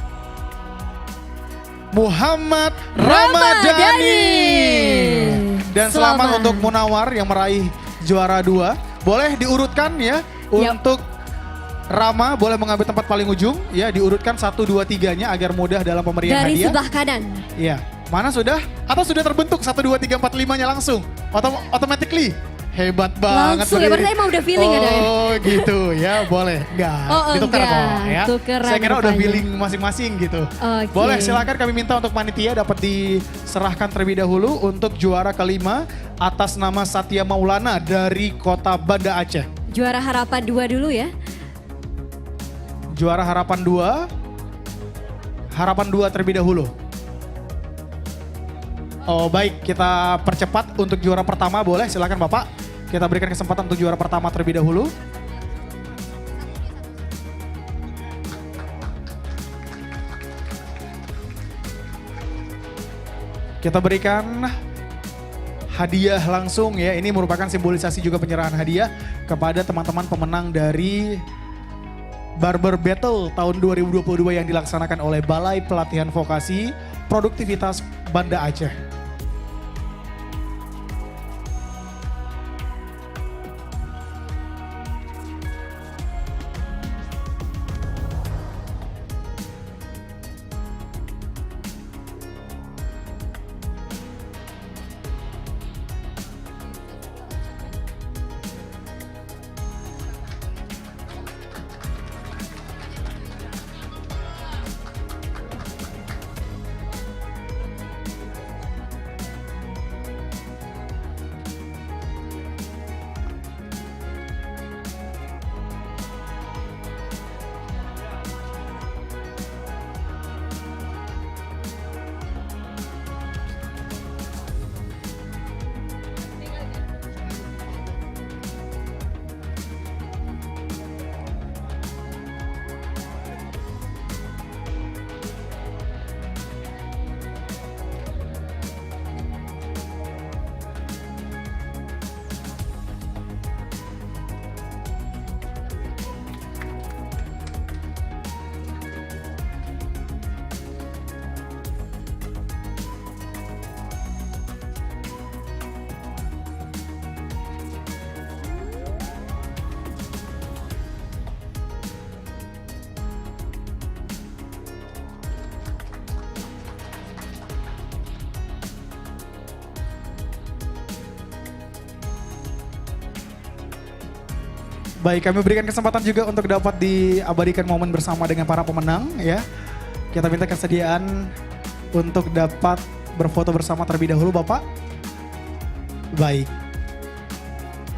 Muhammad Ramadhani. Dan selamat untuk Munawar yang meraih juara 2. Boleh diurutkan ya untuk Rama, boleh mengambil tempat paling ujung ya, diurutkan 1, 2, 3-nya agar mudah dalam pemberian Dari hadiah. sebelah kanan. Iya. Mana sudah? Atau sudah terbentuk 1, 2, 3, 4, 5-nya langsung? Automatically? Hebat banget. Langsung ya, berarti emang udah feeling ada ya? Oh gitu ya, boleh. Enggak, Oh, ditukar enggak. kok ya. Tukeran Saya kira udah rupanya. feeling masing-masing gitu. Oke. Boleh, silakan kami minta untuk panitia dapat diserahkan terlebih dahulu untuk juara kelima atas nama Satya Maulana dari Kota Banda Aceh. Juara harapan 2 dulu ya. Juara harapan 2. Harapan 2 terlebih dahulu. Oh baik, kita percepat untuk juara pertama, boleh silakan Bapak. Kita berikan kesempatan untuk juara pertama terlebih dahulu. Kita berikan hadiah langsung ya. Ini merupakan simbolisasi juga penyerahan hadiah kepada teman-teman pemenang dari Barber Battle tahun 2022 yang dilaksanakan oleh Balai Pelatihan Vokasi Produktivitas Banda Aceh. Baik, kami berikan kesempatan juga untuk dapat diabadikan momen bersama dengan para pemenang ya. Kita minta kesediaan untuk dapat berfoto bersama terlebih dahulu Bapak. Baik.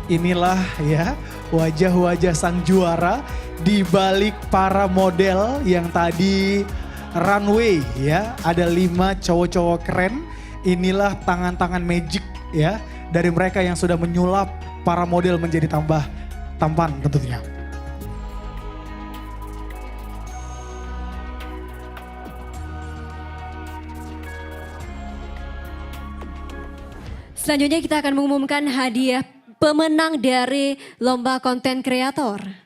Inilah ya wajah-wajah sang juara di balik para model yang tadi runway ya. Ada 5 cowok-cowok keren. Inilah tangan-tangan magic ya dari mereka yang sudah menyulap para model menjadi tambah tampan tentunya. Selanjutnya kita akan mengumumkan hadiah pemenang dari Lomba Konten Kreator.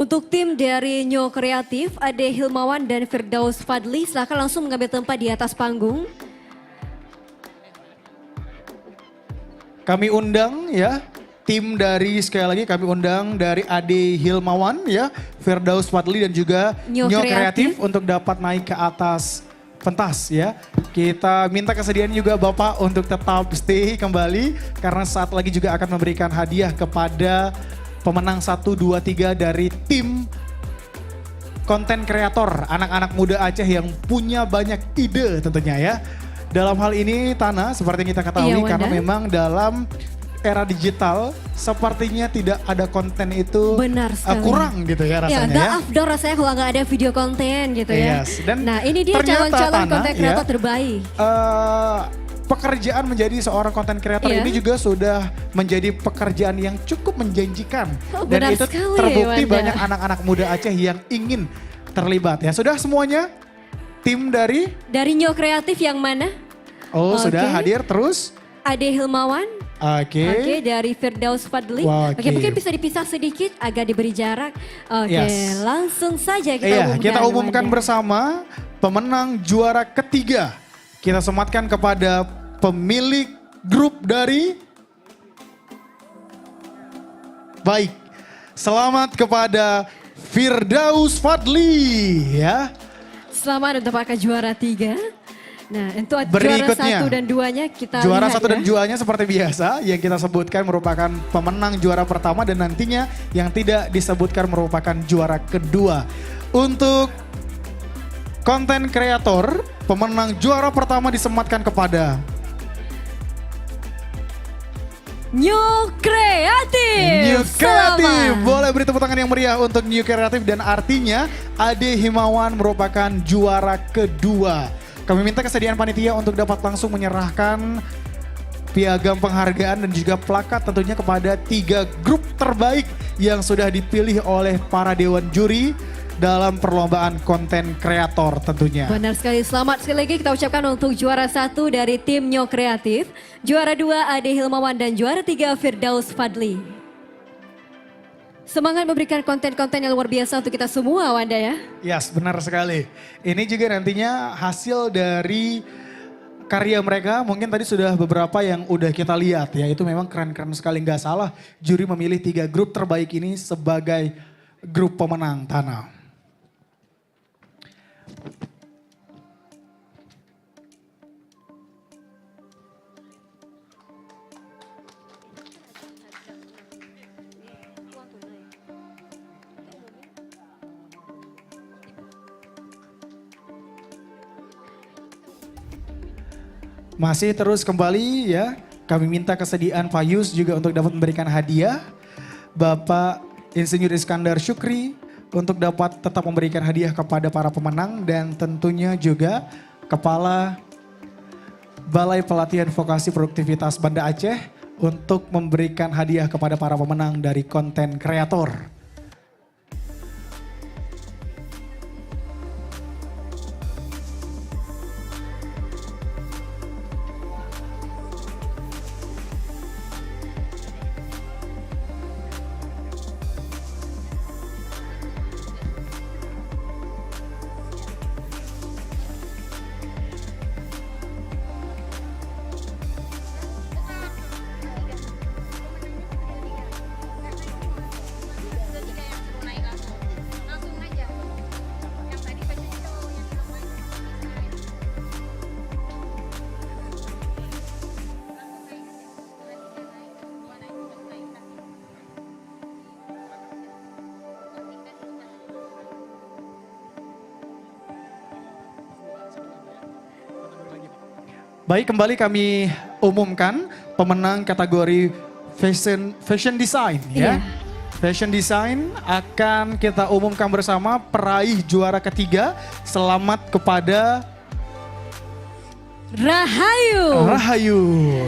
Untuk tim dari Nyo Kreatif, Ade Hilmawan dan Firdaus Fadli, silakan langsung mengambil tempat di atas panggung. Kami undang ya, tim dari sekali lagi kami undang dari Ade Hilmawan ya, Firdaus Fadli dan juga Nyo Kreatif Kreatif untuk dapat naik ke atas pentas ya. Kita minta kesediaan juga Bapak untuk tetap stay kembali karena saat lagi juga akan memberikan hadiah kepada pemenang 1, 2, 3 dari tim konten kreator anak-anak muda Aceh yang punya banyak ide tentunya ya. Dalam hal ini Tana seperti yang kita ketahui karena memang dalam era digital sepertinya tidak ada konten itu kurang gitu ya rasanya ya. Gak afdol rasanya kalau nggak ada video konten gitu ya. Dan nah ini dia calon-calon konten kreator terbaik. Pekerjaan menjadi seorang konten kreator ini juga sudah menjadi pekerjaan yang cukup menjanjikan. Dan itu terbukti banyak anak-anak muda Aceh yang ingin terlibat ya. Sudah semuanya? Tim dari Nyo Kreatif yang mana? Oh sudah hadir terus? Ade Hilmawan. Oke, dari Firdaus Fadli. Oke, mungkin bisa dipisah sedikit agak diberi jarak. Oke, langsung saja kita umumkan bersama pemenang juara ketiga. Kita sematkan kepada pemilik grup dari Baik. Selamat kepada Firdaus Fadli ya. Selamat untuk pakai juara 3. Nah, untuk berikutnya, juara 1 dan 2-nya kita juara lihat 1 dan 2-nya seperti biasa yang kita sebutkan merupakan pemenang juara pertama dan nantinya yang tidak disebutkan merupakan juara kedua. Untuk konten kreator, pemenang juara pertama disematkan kepada Nyo Kreatif. Nyo Kreatif. Boleh beri tepuk tangan yang meriah untuk Nyo Kreatif dan artinya Ade Himawan merupakan juara kedua. Kami minta kesediaan panitia untuk dapat langsung menyerahkan piagam penghargaan dan juga plakat tentunya kepada 3 grup terbaik yang sudah dipilih oleh para dewan juri dalam perlombaan konten kreator tentunya. Benar sekali, selamat sekali lagi kita ucapkan untuk juara 1 dari tim Nyo Kreatif, juara 2 Ade Hilmawan dan juara 3 Firdaus Fadli. Semangat memberikan konten-konten yang luar biasa untuk kita semua Wanda ya. Yes, benar sekali. Ini juga nantinya hasil dari karya mereka, mungkin tadi sudah beberapa yang udah kita lihat ya, itu memang keren-keren sekali, nggak salah juri memilih 3 grup terbaik ini sebagai grup pemenang tanah. Masih terus kembali ya, kami minta kesediaan Pak Yus juga untuk dapat memberikan hadiah. Bapak Insinyur Iskandar Syukri untuk dapat tetap memberikan hadiah kepada para pemenang dan tentunya juga Kepala Balai Pelatihan Vokasi Produktivitas Banda Aceh untuk memberikan hadiah kepada para pemenang dari konten kreator. Baik, kembali kami umumkan pemenang kategori fashion design ya. Fashion design akan kita umumkan bersama peraih juara ketiga. Selamat kepada Rahayu. Rahayu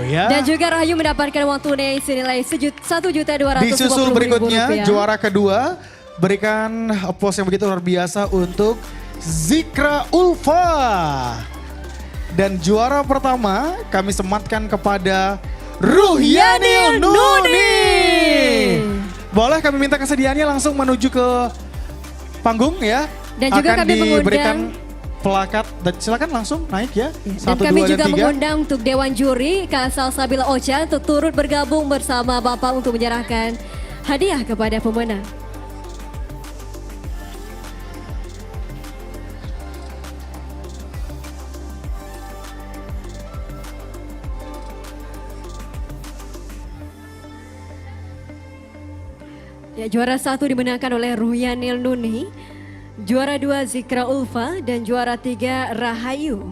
ya. Dan juga Rahayu mendapatkan uang tunai senilai Rp1.250.000. Disusul berikutnya juara kedua, berikan applause yang begitu luar biasa untuk Zikra Ulfa. Dan juara pertama kami sematkan kepada Ruhyanil Nuni. Boleh kami minta kesediaannya langsung menuju ke panggung ya. Dan juga akan kami diberikan mengundang plakat dan silakan langsung naik ya. dan kami juga mengundang untuk Dewan Juri Kak Salsabila Ocha untuk turut bergabung bersama Bapak untuk menyerahkan hadiah kepada pemenang. Ya, juara 1 dimenangkan oleh Ruhyanil Nuni, juara 2 Zikra Ulfa, dan juara 3 Rahayu.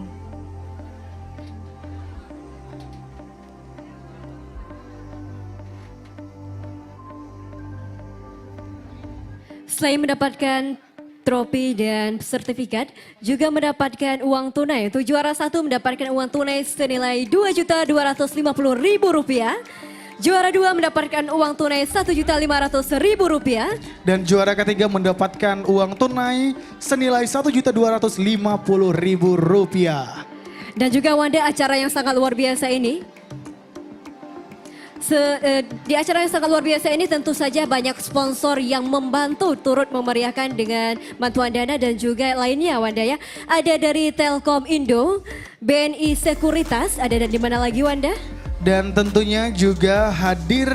Selain mendapatkan trofi dan sertifikat, juga mendapatkan uang tunai. Untuk juara 1 mendapatkan uang tunai senilai Rp2.250.000. Juara 2 mendapatkan uang tunai Rp1.500.000. Dan juara ketiga mendapatkan uang tunai senilai Rp1.250.000. Dan juga Wanda, acara yang sangat luar biasa ini. Di acara yang sangat luar biasa ini tentu saja banyak sponsor yang membantu turut memeriahkan dengan bantuan dana dan juga lainnya Wanda ya. Ada dari Telkom Indo, BNI Sekuritas, ada di mana lagi Wanda? Dan tentunya juga hadir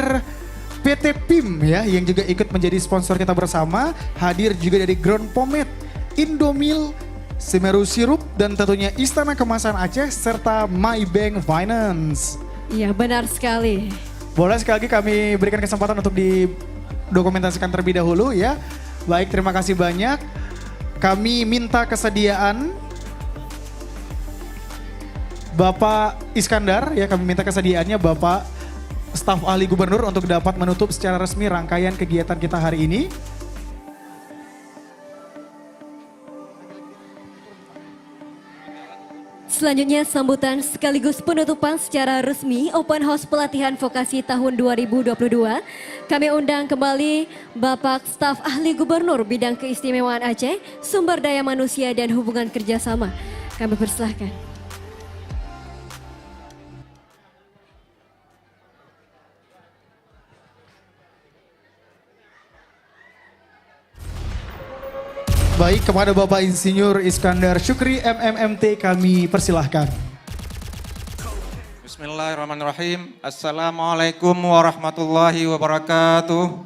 PT PIM ya yang juga ikut menjadi sponsor kita bersama. Hadir juga dari Ground Pomade, Indomil, Semeru Sirup, dan tentunya Istana Kemasan Aceh serta MyBank Finance. Iya benar sekali. Boleh sekali lagi kami berikan kesempatan untuk didokumentasikan terlebih dahulu ya. Baik, terima kasih banyak. Kami minta kesediaan Bapak Iskandar, ya kami minta kesediaannya Bapak Staf Ahli Gubernur untuk dapat menutup secara resmi rangkaian kegiatan kita hari ini. Selanjutnya sambutan sekaligus penutupan secara resmi Open House Pelatihan Vokasi tahun 2022. Kami undang kembali Bapak Staf Ahli Gubernur Bidang Keistimewaan Aceh, Sumber Daya Manusia dan Hubungan Kerjasama. Kami persilahkan. Baik, kepada Bapak Insinyur Iskandar Syukri MMMT kami persilahkan. Bismillahirrahmanirrahim. Assalamualaikum warahmatullahi wabarakatuh.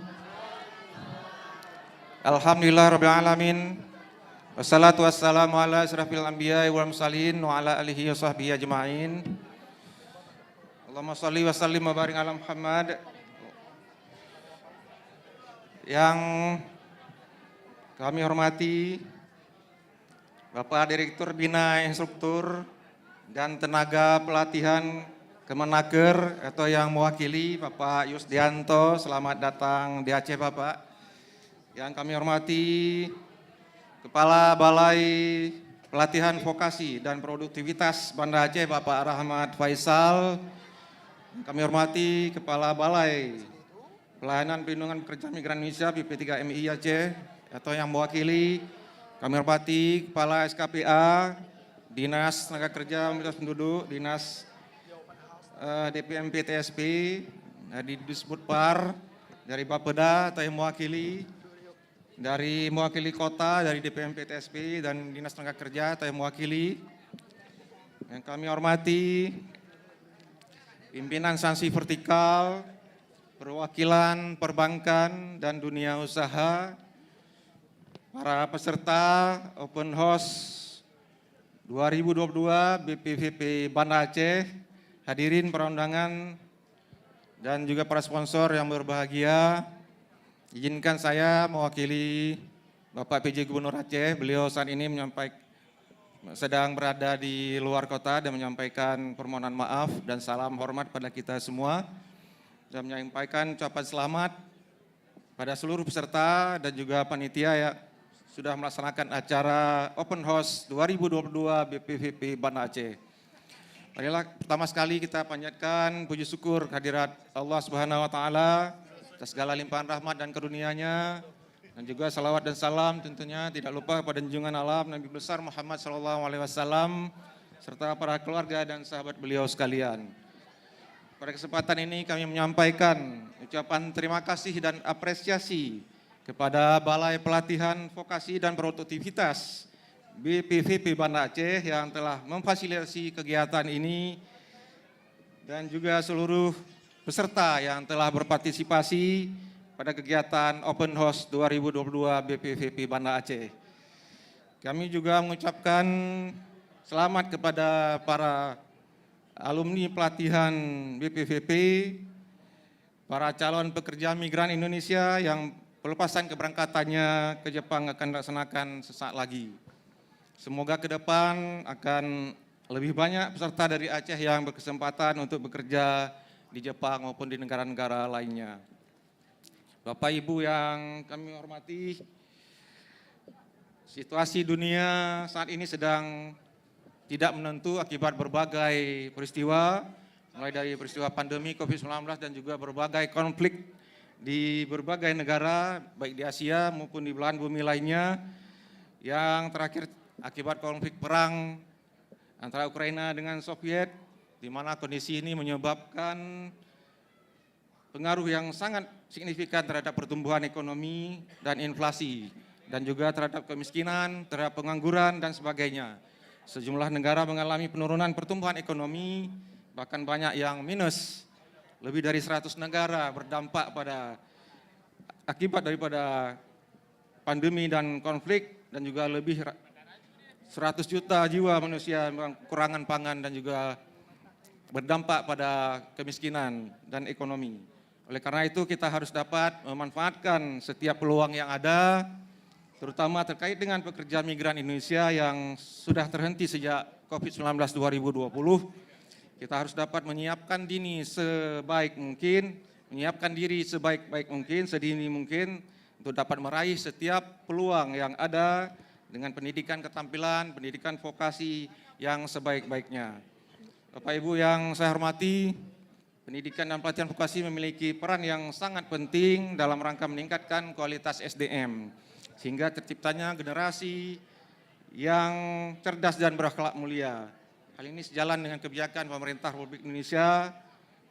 Alhamdulillahirrahmanirrahim. Wassalatu wassalamu ala asrafil anbiya wal mursalin wa ala alihi wa sahbihi ajma'in. Allahumma salli wa sallim wa barik ala Muhammad. Yang kami hormati Bapak Direktur Bina Instruktur dan Tenaga Pelatihan Kemenaker atau yang mewakili Bapak Yusdianto, selamat datang di Aceh Bapak. Yang kami hormati Kepala Balai Pelatihan Vokasi dan Produktivitas Banda Aceh Bapak Rahmat Faisal. Yang kami hormati Kepala Balai Pelayanan Perlindungan Pekerja Migran Indonesia BP3MI Aceh atau yang mewakili kami hormati Kepala SKPA, Dinas Tenaga Kerja Mobilitas Penduduk, Dinas DPMP TSP, di Disbudpar, dari Bapeda atau yang mewakili, dari mewakili kota, dari DPMP TSP dan Dinas Tenaga Kerja atau yang mewakili. Yang kami hormati pimpinan sanksi vertikal, perwakilan perbankan dan dunia usaha, para peserta Open House 2022 BPVP Banda Aceh, hadirin para undangan dan juga para sponsor yang berbahagia. Izinkan saya mewakili Bapak PJ Gubernur Aceh, beliau saat ini sedang berada di luar kota dan menyampaikan permohonan maaf dan salam hormat pada kita semua dan menyampaikan ucapan selamat pada seluruh peserta dan juga panitia ya sudah melaksanakan acara Open House 2022 BPVP Banda Aceh. Marilah pertama sekali kita panjatkan puji syukur kehadirat Allah Subhanahu wa taala atas segala limpahan rahmat dan karunia-Nya dan juga salawat dan salam tentunya tidak lupa kepada junjungan alam Nabi besar Muhammad SAW serta para keluarga dan sahabat beliau sekalian. Pada kesempatan ini kami menyampaikan ucapan terima kasih dan apresiasi kepada Balai Pelatihan Vokasi dan Produktivitas BPVP Banda Aceh yang telah memfasilitasi kegiatan ini dan juga seluruh peserta yang telah berpartisipasi pada kegiatan Open House 2022 BPVP Banda Aceh. Kami juga mengucapkan selamat kepada para alumni pelatihan BPVP, para calon pekerja migran Indonesia yang pelepasan keberangkatannya ke Jepang akan dilaksanakan sesaat lagi. Semoga ke depan akan lebih banyak peserta dari Aceh yang berkesempatan untuk bekerja di Jepang maupun di negara-negara lainnya. Bapak Ibu yang kami hormati, situasi dunia saat ini sedang tidak menentu akibat berbagai peristiwa, mulai dari peristiwa pandemi COVID-19 dan juga berbagai konflik di berbagai negara, baik di Asia maupun di belahan bumi lainnya. Yang terakhir akibat konflik perang antara Ukraina dengan Soviet, di mana kondisi ini menyebabkan pengaruh yang sangat signifikan terhadap pertumbuhan ekonomi dan inflasi, dan juga terhadap kemiskinan, terhadap pengangguran dan sebagainya. Sejumlah negara mengalami penurunan pertumbuhan ekonomi, bahkan banyak yang minus. Lebih dari 100 negara berdampak akibat daripada pandemi dan konflik, dan juga lebih 100 juta jiwa manusia kekurangan pangan dan juga berdampak pada kemiskinan dan ekonomi. Oleh karena itu kita harus dapat memanfaatkan setiap peluang yang ada, terutama terkait dengan pekerja migran Indonesia yang sudah terhenti sejak COVID-19 2020. Kita harus dapat menyiapkan diri sebaik mungkin, menyiapkan diri sebaik-baik mungkin, sedini mungkin untuk dapat meraih setiap peluang yang ada dengan pendidikan keterampilan, pendidikan vokasi yang sebaik-baiknya. Bapak Ibu yang saya hormati, pendidikan dan pelatihan vokasi memiliki peran yang sangat penting dalam rangka meningkatkan kualitas SDM, sehingga terciptanya generasi yang cerdas dan berakhlak mulia. Hal ini sejalan dengan kebijakan pemerintah Republik Indonesia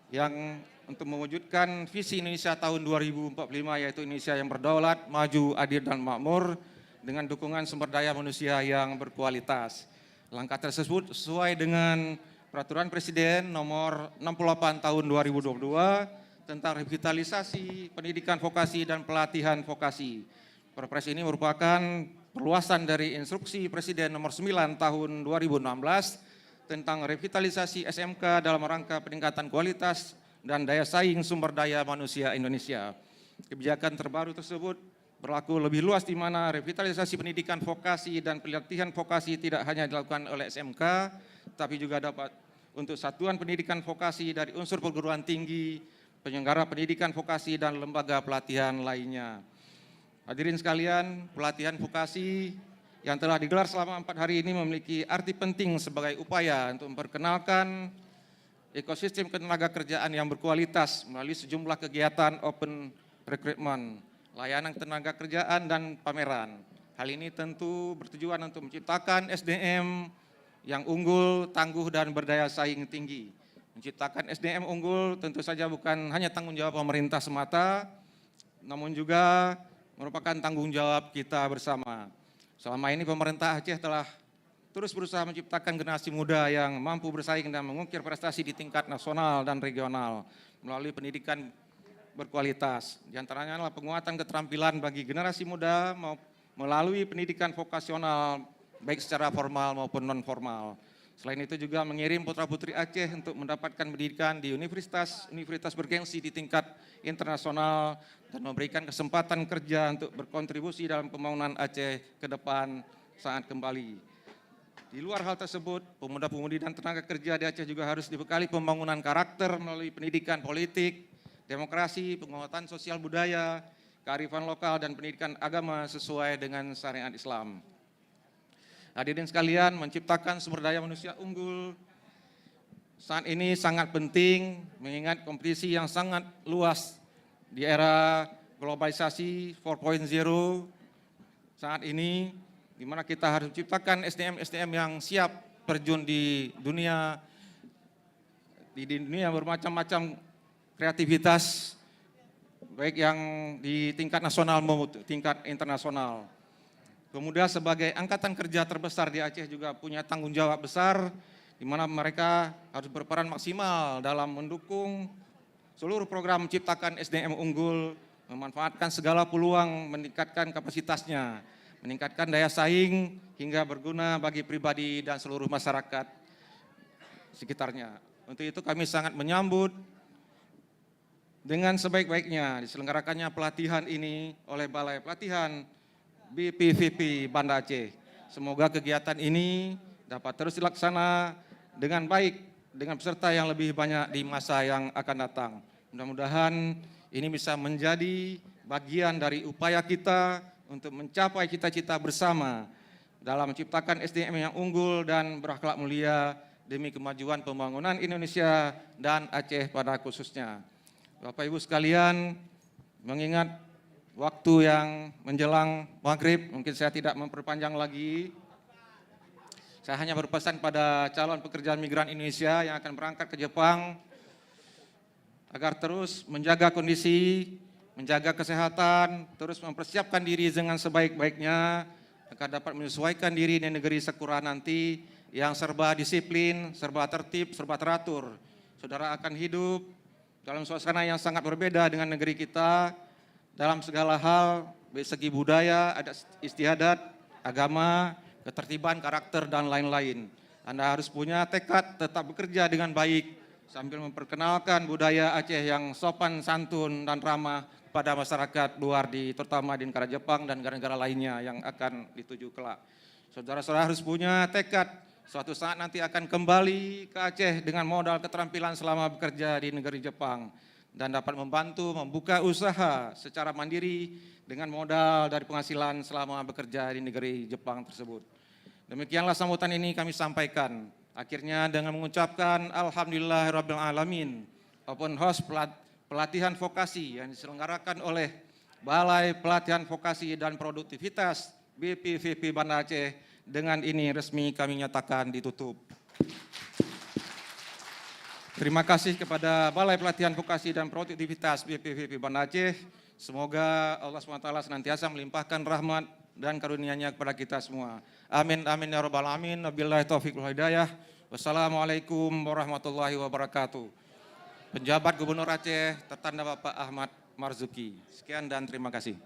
yang untuk mewujudkan visi Indonesia tahun 2045, yaitu Indonesia yang berdaulat, maju, adil, dan makmur dengan dukungan sumber daya manusia yang berkualitas. Langkah tersebut sesuai dengan Peraturan Presiden nomor 68 tahun 2022 tentang revitalisasi pendidikan vokasi dan pelatihan vokasi. Perpres ini merupakan perluasan dari Instruksi Presiden nomor 9 tahun 2016 tentang revitalisasi SMK dalam rangka peningkatan kualitas dan daya saing sumber daya manusia Indonesia. Kebijakan terbaru tersebut berlaku lebih luas di mana revitalisasi pendidikan vokasi dan pelatihan vokasi tidak hanya dilakukan oleh SMK, tapi juga dapat untuk satuan pendidikan vokasi dari unsur perguruan tinggi, penyelenggara pendidikan vokasi, dan lembaga pelatihan lainnya. Hadirin sekalian, pelatihan vokasi yang telah digelar selama 4 hari ini memiliki arti penting sebagai upaya untuk memperkenalkan ekosistem ketenaga kerjaan yang berkualitas melalui sejumlah kegiatan open recruitment, layanan tenaga kerjaan, dan pameran. Hal ini tentu bertujuan untuk menciptakan SDM yang unggul, tangguh, dan berdaya saing tinggi. Menciptakan SDM unggul tentu saja bukan hanya tanggung jawab pemerintah semata, namun juga merupakan tanggung jawab kita bersama. Selama ini pemerintah Aceh telah terus berusaha menciptakan generasi muda yang mampu bersaing dan mengukir prestasi di tingkat nasional dan regional melalui pendidikan berkualitas. Di antaranya adalah penguatan keterampilan bagi generasi muda melalui pendidikan vokasional baik secara formal maupun non formal. Selain itu juga mengirim putra-putri Aceh untuk mendapatkan pendidikan di universitas bergengsi di tingkat internasional dan memberikan kesempatan kerja untuk berkontribusi dalam pembangunan Aceh ke depan saat kembali. Di luar hal tersebut, pemuda-pemudi dan tenaga kerja di Aceh juga harus dibekali pembangunan karakter melalui pendidikan politik, demokrasi, penguatan sosial budaya, kearifan lokal, dan pendidikan agama sesuai dengan syariat Islam. Hadirin sekalian, menciptakan sumber daya manusia unggul saat ini sangat penting mengingat kompetisi yang sangat luas di era globalisasi 4.0 saat ini, di mana kita harus menciptakan SDM yang siap terjun di dunia bermacam-macam kreativitas, baik yang di tingkat nasional maupun tingkat internasional. Pemuda sebagai angkatan kerja terbesar di Aceh juga punya tanggung jawab besar, di mana mereka harus berperan maksimal dalam mendukung seluruh program menciptakan SDM unggul, memanfaatkan segala peluang, meningkatkan kapasitasnya, meningkatkan daya saing hingga berguna bagi pribadi dan seluruh masyarakat sekitarnya. Untuk itu kami sangat menyambut dengan sebaik-baiknya diselenggarakannya pelatihan ini oleh Balai Pelatihan BPVP Banda Aceh. Semoga kegiatan ini dapat terus dilaksana dengan baik dengan peserta yang lebih banyak di masa yang akan datang. Mudah-mudahan ini bisa menjadi bagian dari upaya kita untuk mencapai cita-cita bersama dalam menciptakan SDM yang unggul dan berakhlak mulia demi kemajuan pembangunan Indonesia dan Aceh pada khususnya. Bapak Ibu sekalian, mengingat waktu yang menjelang maghrib, mungkin saya tidak memperpanjang lagi. Saya hanya berpesan pada calon pekerja migran Indonesia yang akan berangkat ke Jepang agar terus menjaga kondisi, menjaga kesehatan, terus mempersiapkan diri dengan sebaik-baiknya agar dapat menyesuaikan diri di negeri sekura nanti yang serba disiplin, serba tertib, serba teratur. Saudara akan hidup dalam suasana yang sangat berbeda dengan negeri kita dalam segala hal, baik segi budaya, adat istiadat, agama, ketertiban, karakter, dan lain-lain. Anda harus punya tekad tetap bekerja dengan baik sambil memperkenalkan budaya Aceh yang sopan, santun, dan ramah pada masyarakat luar terutama di negara Jepang dan negara-negara lainnya yang akan dituju kelak. Saudara-saudara harus punya tekad suatu saat nanti akan kembali ke Aceh dengan modal keterampilan selama bekerja di negeri Jepang. dan dapat membantu membuka usaha secara mandiri dengan modal dari penghasilan selama bekerja di negeri Jepang tersebut. Demikianlah sambutan ini kami sampaikan. Akhirnya dengan mengucapkan Alhamdulillahirrabbilalamin, open house pelatihan vokasi yang diselenggarakan oleh Balai Pelatihan Vokasi dan Produktivitas BPVP Banda Aceh, dengan ini resmi kami nyatakan ditutup. Terima kasih kepada Balai Pelatihan Vokasi dan Produktivitas BPVP Banda Aceh. Semoga Allah SWT senantiasa melimpahkan rahmat dan karunia-Nya kepada kita semua. Amin, amin, ya rabbal alamin. Wabillahi taufiq wal hidayah. Wassalamualaikum warahmatullahi wabarakatuh. Penjabat Gubernur Aceh, tertanda Bapak Ahmad Marzuki. Sekian dan terima kasih.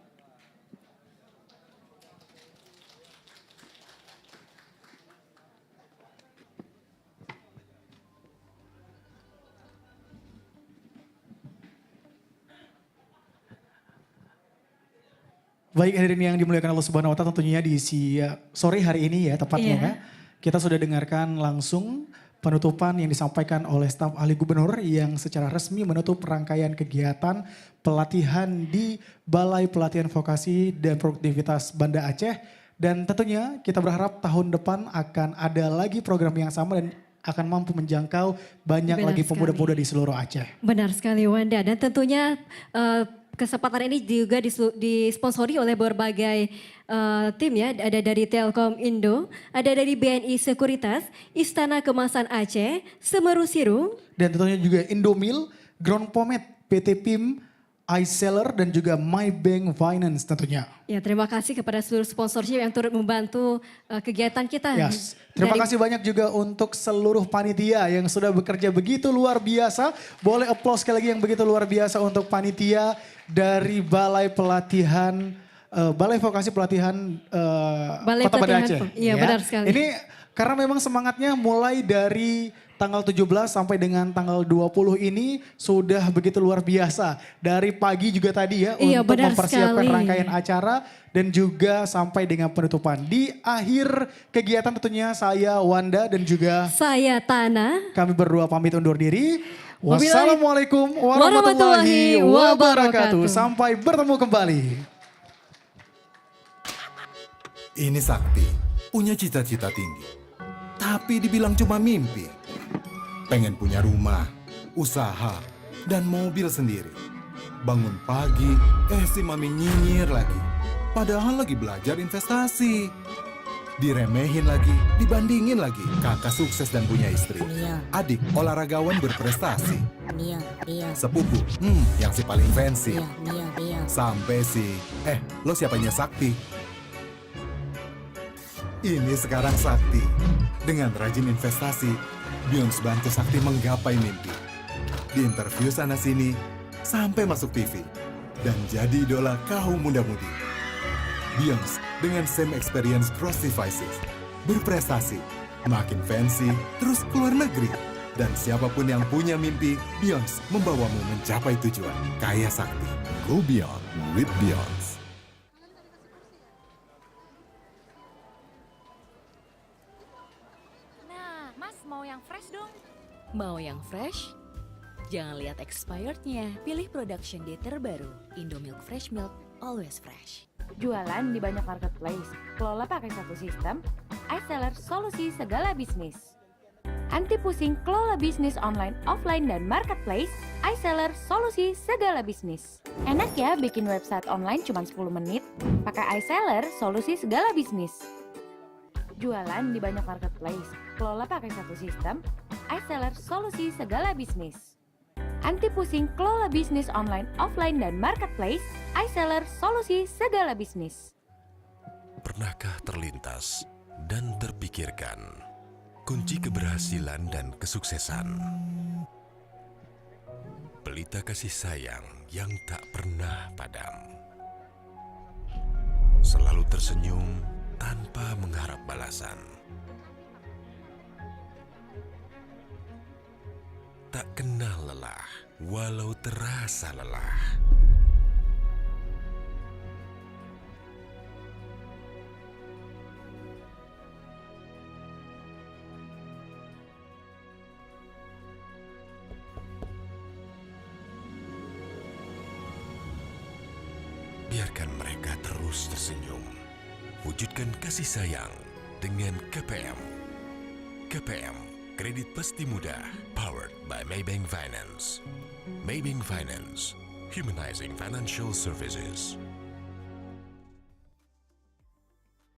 Baik hadirin yang dimuliakan Allah Subhanahu wa taala, tentunya di sore hari ini ya tepatnya ya. Kita sudah dengarkan langsung penutupan yang disampaikan oleh staf ahli gubernur yang secara resmi menutup rangkaian kegiatan pelatihan di Balai Pelatihan Vokasi dan Produktivitas Banda Aceh. Dan tentunya kita berharap tahun depan akan ada lagi program yang sama dan akan mampu menjangkau banyak Benar lagi pemuda-pemuda sekali. di seluruh Aceh. Benar sekali Wanda, dan tentunya kesempatan ini juga disponsori oleh berbagai tim ya, ada dari Telkom Indo, ada dari BNI Sekuritas, Istana Kemasan Aceh, Semeru Siru. Dan tentunya juga Indomil, Ground Pomet, PT PIM, iSeller dan juga MyBank Finance tentunya. Ya, terima kasih kepada seluruh sponsorship yang turut membantu kegiatan kita. Yes. Terima kasih banyak juga untuk seluruh panitia yang sudah bekerja begitu luar biasa. Boleh applause sekali lagi yang begitu luar biasa untuk panitia dari Balai Pelatihan, Balai Vokasi Pelatihan Balai Kota Banda Pelatihan, Aceh. iya, benar sekali. Ini karena memang semangatnya mulai dari tanggal 17 sampai dengan tanggal 20 ini sudah begitu luar biasa. Dari pagi juga tadi ya Iya, untuk benar mempersiapkan sekali. rangkaian acara dan juga sampai dengan penutupan. Di akhir kegiatan tentunya saya Wanda dan juga saya Tana. kami berdua pamit undur diri. Wabillahi Wassalamualaikum warahmatullahi wabarakatuh. Sampai bertemu kembali. Ini Sakti, punya cita-cita tinggi. Tapi dibilang cuma mimpi. Pengen punya rumah, usaha, dan mobil sendiri. Bangun pagi, si mami nyinyir lagi. Padahal lagi belajar investasi. Diremehin lagi, dibandingin lagi. Kakak sukses dan punya istri. Adik olahragawan berprestasi. Sepupu, yang si paling fancy. Sampai si, lo siapanya Sakti? Ini sekarang Sakti. Dengan rajin investasi, Beyonce bantu Sakti menggapai mimpi. Di interview sana-sini, sampai masuk TV. Dan jadi idola kaum muda-mudi. Beyonce dengan same experience cross devices. Berprestasi, makin fancy, terus keluar negeri. Dan siapapun yang punya mimpi, Beyonce membawamu mencapai tujuan. Kaya Sakti. Go Beyond with Beyonce. Mas, mau yang fresh dong? Mau yang fresh? Jangan lihat expirednya, pilih production date terbaru. Indomilk Fresh Milk, always fresh. Jualan di banyak marketplace, kelola pakai satu sistem, iSeller solusi segala bisnis. Anti pusing kelola bisnis online, offline, dan marketplace, iSeller solusi segala bisnis. Enak ya bikin website online cuma 10 menit? Pakai iSeller solusi segala bisnis. Jualan di banyak marketplace, kelola pakai satu sistem, iSeller solusi segala bisnis. Anti pusing kelola bisnis online, offline, dan marketplace, iSeller solusi segala bisnis. Pernahkah terlintas dan terpikirkan kunci keberhasilan dan kesuksesan? Pelita kasih sayang yang tak pernah padam. Selalu tersenyum tanpa mengharap balasan. Tak kenal lelah, walau terasa lelah. Biarkan mereka terus tersenyum. Wujudkan kasih sayang dengan KPM. KPM, kredit pasti mudah, powered by Maybank Finance. Maybank Finance, humanizing financial services.